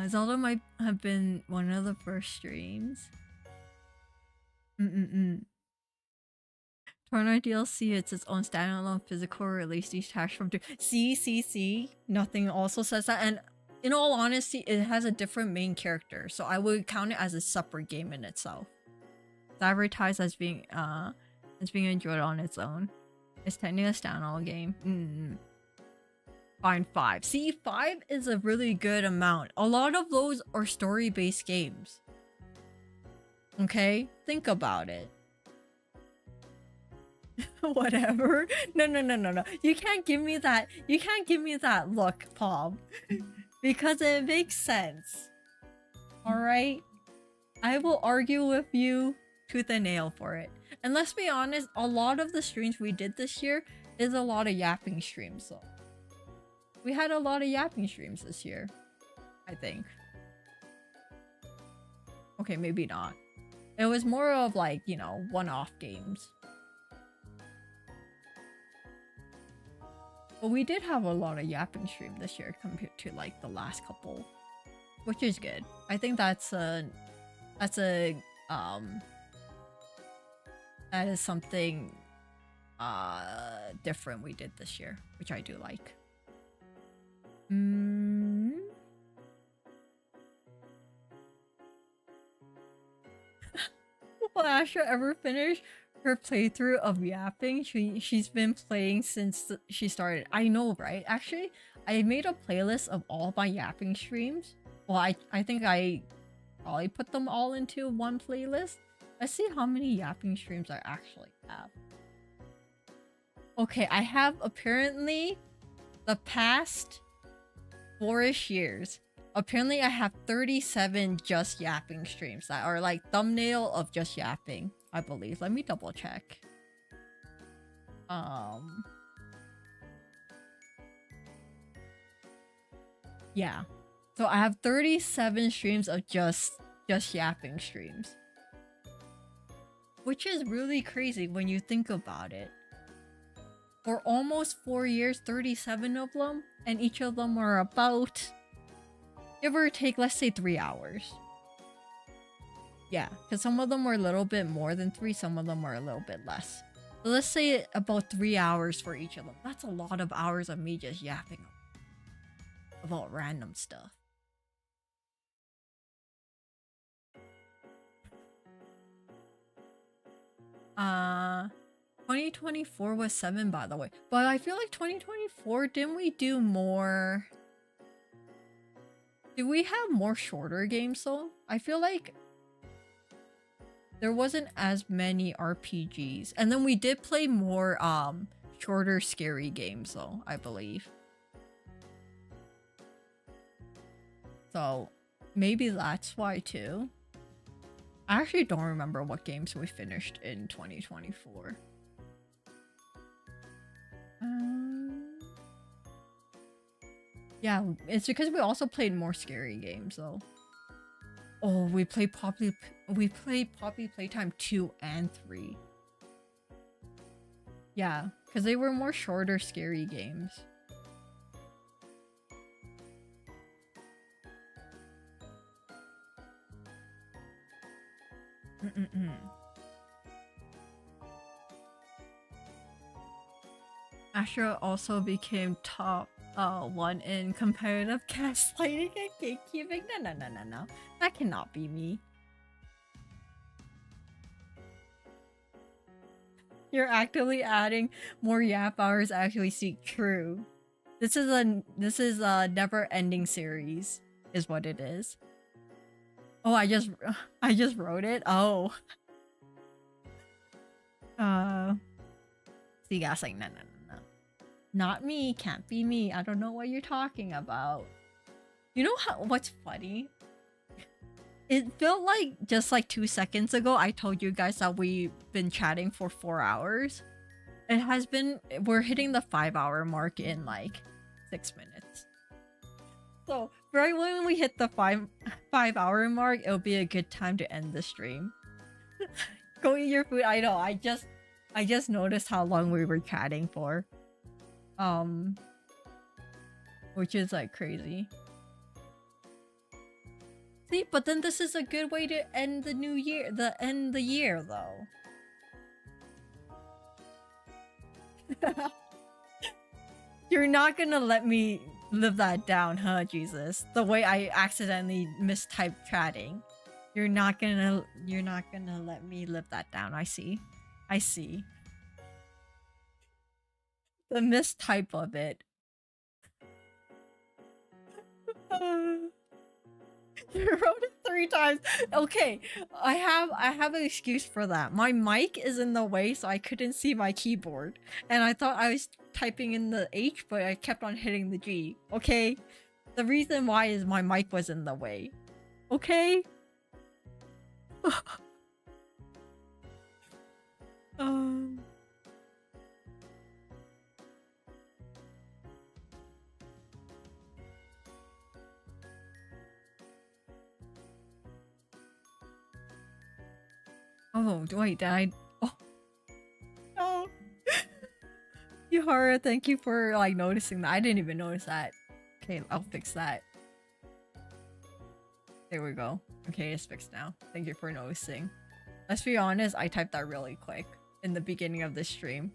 Zelda might have been one of the first streams. Torno DLC, it's its own standalone physical release detached from... See? Nothing also says that. And in all honesty, it has a different main character. So I would count it as a separate game in itself. It's advertised as being enjoyed on its own. It's technically a standalone game. Fine, 5. See, 5 is a really good amount. A lot of those are story-based games. Okay? Think about it. Whatever. No. You can't give me that. You can't give me that look, Paul. Because it makes sense. Alright? I will argue with you tooth and nail for it. And let's be honest, a lot of the streams we did this year is a lot of yapping streams, so. We had a lot of yapping streams this year, I think. Okay, maybe not. It was more of like, you know, one-off games. But we did have a lot of yapping stream this year compared to like the last couple, which is good. I think that is something different we did this year, which I do like. Will Astra ever finish her playthrough of Yapping? She's been playing since she started. I know, right? Actually, I made a playlist of all my Yapping streams. Well, I think I probably put them all into one playlist. Let's see how many Yapping streams I actually have. Okay, I have apparently the past 4-ish years. Apparently I have 37 just yapping streams that are like thumbnail of just yapping, I believe. Let me double check. Yeah. So I have 37 streams of just yapping streams. Which is really crazy when you think about it. For almost 4 years, 37 of them, and each of them were about, give or take, let's say 3 hours. Yeah, because some of them were a little bit more than 3, some of them were a little bit less. So let's say about 3 hours for each of them. That's a lot of hours of me just yapping about random stuff. Uh... 2024 was 7, by the way. But I feel like 2024, didn't we do more? Did we have more shorter games though? I feel like there wasn't as many RPGs. And then we did play more shorter scary games though, I believe. So maybe that's why too. I actually don't remember what games we finished in 2024. Yeah, it's because we also played more scary games though. Oh, we played Poppy Playtime 2 and 3. Yeah, because they were more shorter scary games. Astra also became top 1 in competitive gaslighting and gatekeeping. No. That cannot be me. You're actively adding more yap hours actually seek true. This is a never-ending series, is what it is. Oh, I just wrote it? Oh. See, guys, like, no. Not me, can't be me. I don't know what you're talking about. You know what's funny? It felt like just like 2 seconds ago, I told you guys that we've been chatting for 4 hours. It has been, we're hitting the 5 hour mark in like 6 minutes. So right when we hit the 5 hour mark, it'll be a good time to end the stream. Go eat your food. I know. I just noticed how long we were chatting for. Which is like crazy. See, but then this is a good way to end the new year, end the year though. You're not gonna let me live that down, huh, Jesus? The way I accidentally mistyped chatting. You're not gonna let me live that down. I see. I see. The mistype of it. You wrote it 3 times. Okay, I have an excuse for that. My mic is in the way, so I couldn't see my keyboard. And I thought I was typing in the H, but I kept on hitting the G. Okay? The reason why is my mic was in the way. Okay? Oh, wait, did I... Oh. No. Yuhara, thank you for, like, noticing that. I didn't even notice that. Okay, I'll fix that. There we go. Okay, it's fixed now. Thank you for noticing. Let's be honest, I typed that really quick in the beginning of the stream.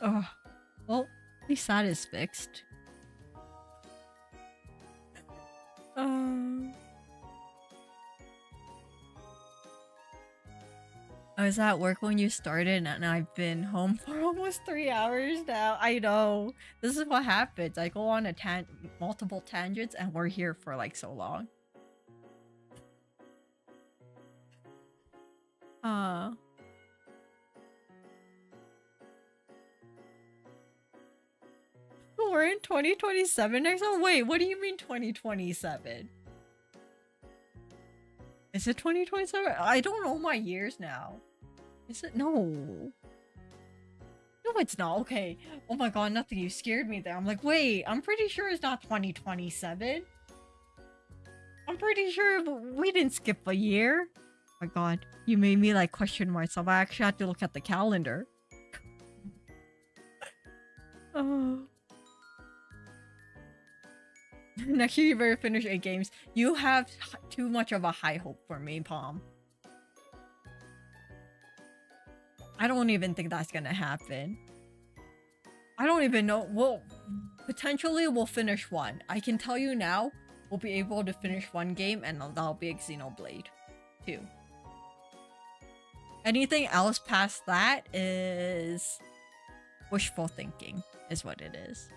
Oh, well, at least that is fixed. I was at work when you started and I've been home for almost 3 hours now. I know. This is what happens. I go on a multiple tangents and we're here for like so long. We're in 2027 next month? Wait, what do you mean 2027? Is it 2027? I don't know my years now. Is it? No. No, it's not. Okay. Oh my god, nothing. You scared me there. I'm like, wait, I'm pretty sure it's not 2027. I'm pretty sure we didn't skip a year. Oh my god, you made me like question myself. I actually had to look at the calendar. Oh. Next year you better finish 8 games. You have too much of a high hope for me, Palm. I don't even think that's gonna happen. I don't even know. Well, potentially we'll finish 1. I can tell you now, we'll be able to finish 1 game and that'll be Xenoblade 2. Anything else past that is wishful thinking, is what it is.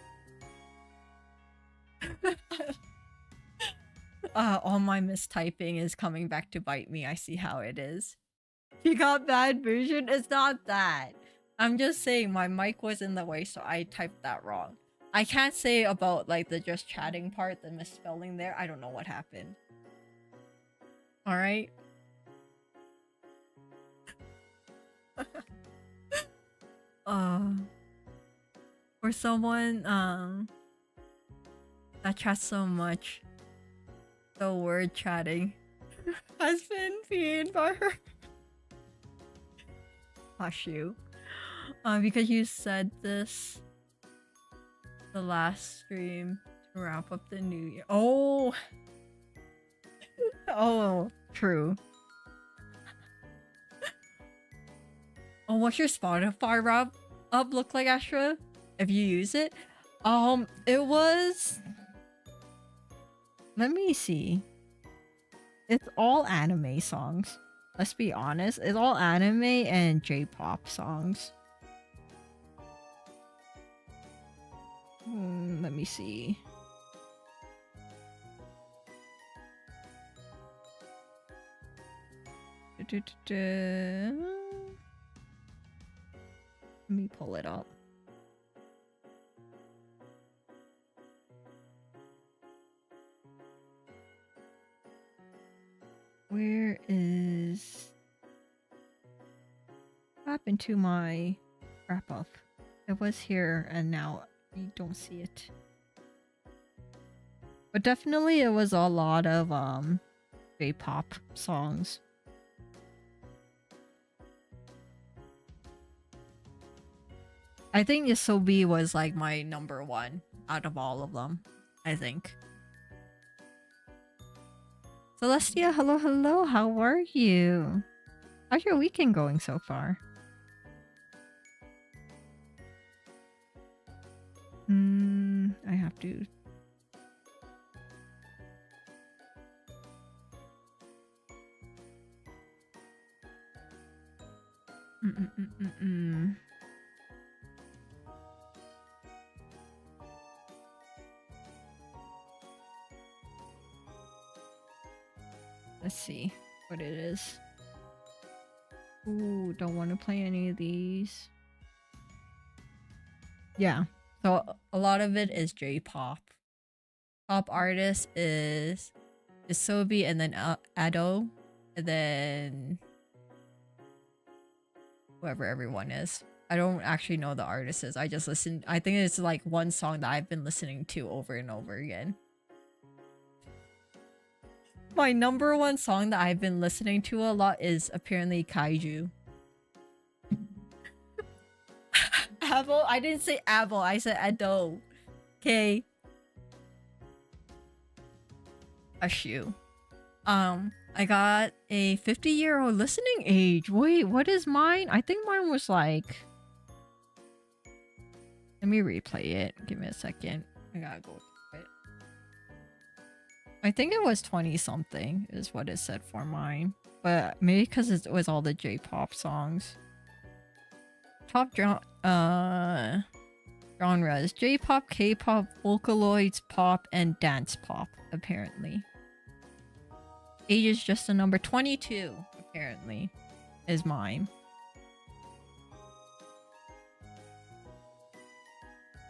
All my mistyping is coming back to bite me. I see how it is. You got bad vision? It's not that. I'm just saying my mic was in the way, so I typed that wrong. I can't say about like the just chatting part, the misspelling there. I don't know what happened. Alright? For someone that chats so much, the word chatting has been peed by her. Hush you. Because you said this the last stream to wrap up the new year. Oh! Oh, true. Oh, what's your Spotify wrap up look like, Astra? If you use it? It was... Let me see. It's all anime songs. Let's be honest. It's all anime and J-pop songs. Let me see. Let me pull it up. happened to my wrap-up? It was here and now you don't see it. But definitely it was a lot of J-pop songs. I think Yosobi was like my number one out of all of them, I think. Celestia, hello, hello, how are you? How's your weekend going so far? I have to... Let's see what it is. Ooh, don't want to play any of these. Yeah, so a lot of it is J-pop. Top artist is Isobi and then Ado, and then whoever everyone is. I don't actually know the artists. I just listen. I think it's like one song that I've been listening to over and over again. My number one song that I've been listening to a lot is apparently Kaiju. Abo? I didn't say Abo, I said Ado. Okay. Ashu. I got a 50-year-old listening age. Wait, what is mine? I think mine was like... Let me replay it. Give me a second. I gotta go through it. I think it was 20-something is what it said for mine. But maybe because it was all the J-pop songs. Top genres. J-pop, K-pop, Vocaloids, pop, and dance pop, apparently. Age is just a number. 22, apparently, is mine.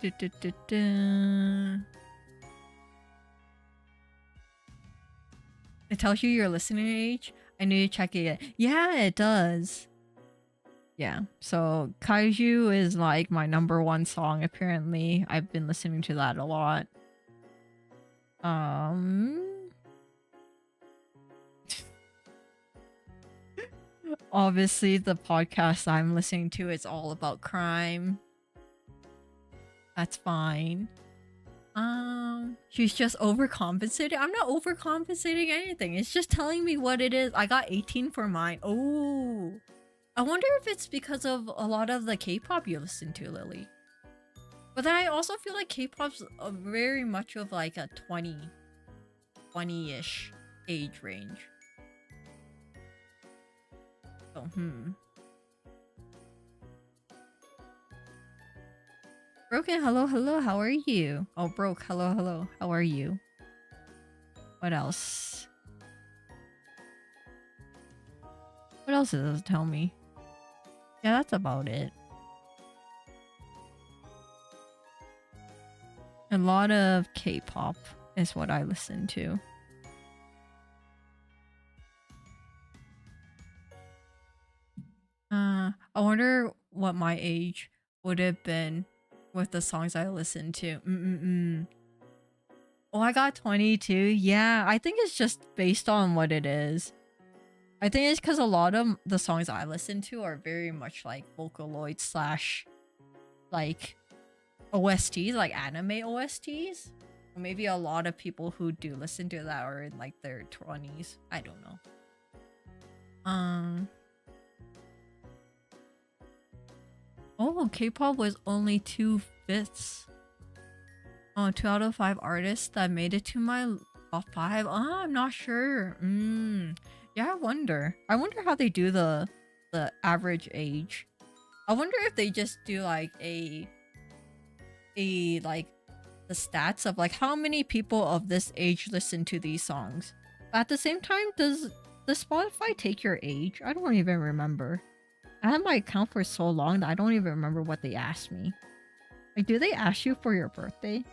It tells you your listening age. I need to check it. Yeah, it does. Yeah, so Kaiju is like my number one song, apparently. I've been listening to that a lot. Obviously, the podcast I'm listening to is all about crime. That's fine. She's just overcompensating. I'm not overcompensating anything. It's just telling me what it is. I got 18 for mine. Oh, I wonder if it's because of a lot of the K-pop you listen to, Lily. But then I also feel like K-pop's very much of like a 20-ish age range. So, Broken, hello, hello, how are you? Oh, Broke, hello, hello, how are you? What else? What else does it tell me? Yeah, that's about it. A lot of K-pop is what I listen to. I wonder what my age would have been with the songs I listened to. Oh, I got 22. Yeah, I think it's just based on what it is. I think it's because a lot of the songs I listen to are very much like Vocaloid slash like OSTs, like anime OSTs. Or maybe a lot of people who do listen to that are in like their 20s. I don't know. Oh, K-pop was only 2/5. Oh, 2 out of 5 artists that made it to my top 5. Oh, I'm not sure. Yeah, I wonder how they do the average age. I wonder if they just do like a like the stats of like how many people of this age listen to these songs. But at the same time, does Spotify take your age? I don't even remember. I had my account for so long that I don't even remember what they asked me. Like, do they ask you for your birthday?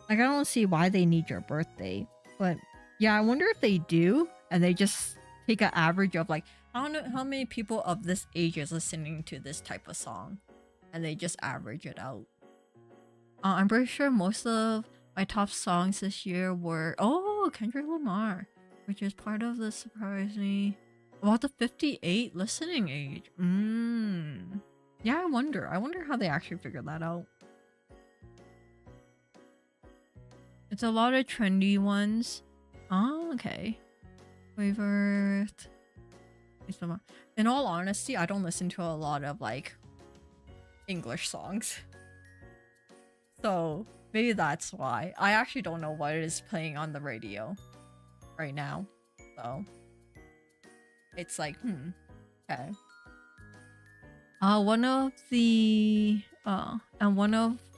Like, I don't see why they need your birthday. But yeah, I wonder if they do and they just take an average of like, I don't know how many people of this age is listening to this type of song, and they just average it out. I'm pretty sure most of my top songs this year were Kendrick Lamar, which is part of the surprising about the 58 listening age. Yeah, I wonder how they actually figured that out. It's a lot of trendy ones. Oh, okay. Favorite. In all honesty, I don't listen to a lot of like English songs. So maybe that's why. I actually don't know what is playing on the radio right now. So it's like, okay. One of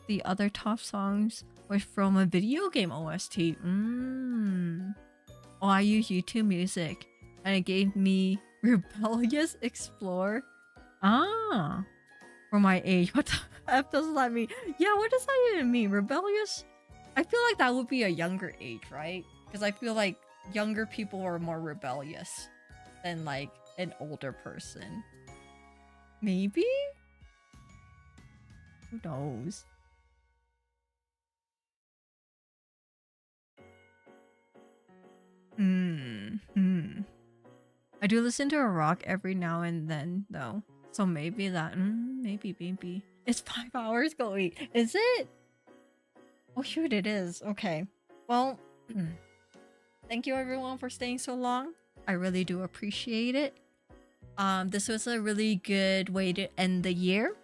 the other top songs was from a video game OST. I use YouTube Music, and it gave me Rebellious Explore. For my age. What the F does that mean? Yeah, what does that even mean? Rebellious? I feel like that would be a younger age, right? Because I feel like younger people are more rebellious than like an older person. Maybe? Who knows? I do listen to a rock every now and then, though. So maybe that, maybe. It's 5 hours going. Is it? Oh shoot, it is. Okay. Well, thank you everyone for staying so long. I really do appreciate it. This was a really good way to end the year.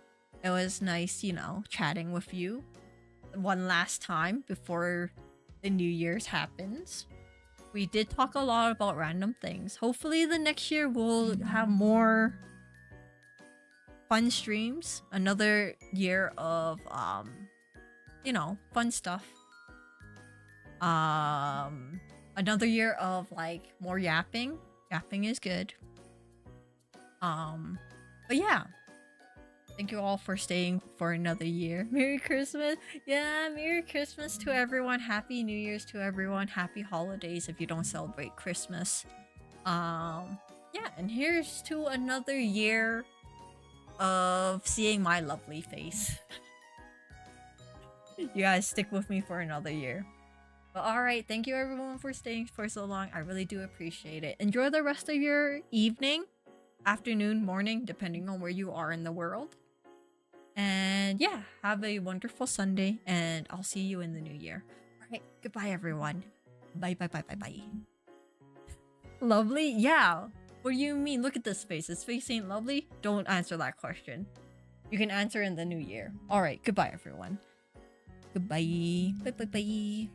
It was nice, chatting with you one last time before the New Year's happens. We did talk a lot about random things. Hopefully the next year we'll have more fun streams. Another year of fun stuff. Another year of like more yapping. Yapping is good. But yeah. Thank you all for staying for another year. Merry Christmas. Yeah, Merry Christmas to everyone. Happy New Year's to everyone. Happy holidays if you don't celebrate Christmas. Yeah, and here's to another year of seeing my lovely face. You guys stick with me for another year. But alright, thank you everyone for staying for so long. I really do appreciate it. Enjoy the rest of your evening, afternoon, morning, depending on where you are in the world. And yeah, have a wonderful Sunday, and I'll see you in the new year. Alright, goodbye everyone. Bye. Lovely? Yeah. What do you mean? Look at this face. This face ain't lovely? Don't answer that question. You can answer in the new year. Alright, goodbye everyone. Goodbye. Bye.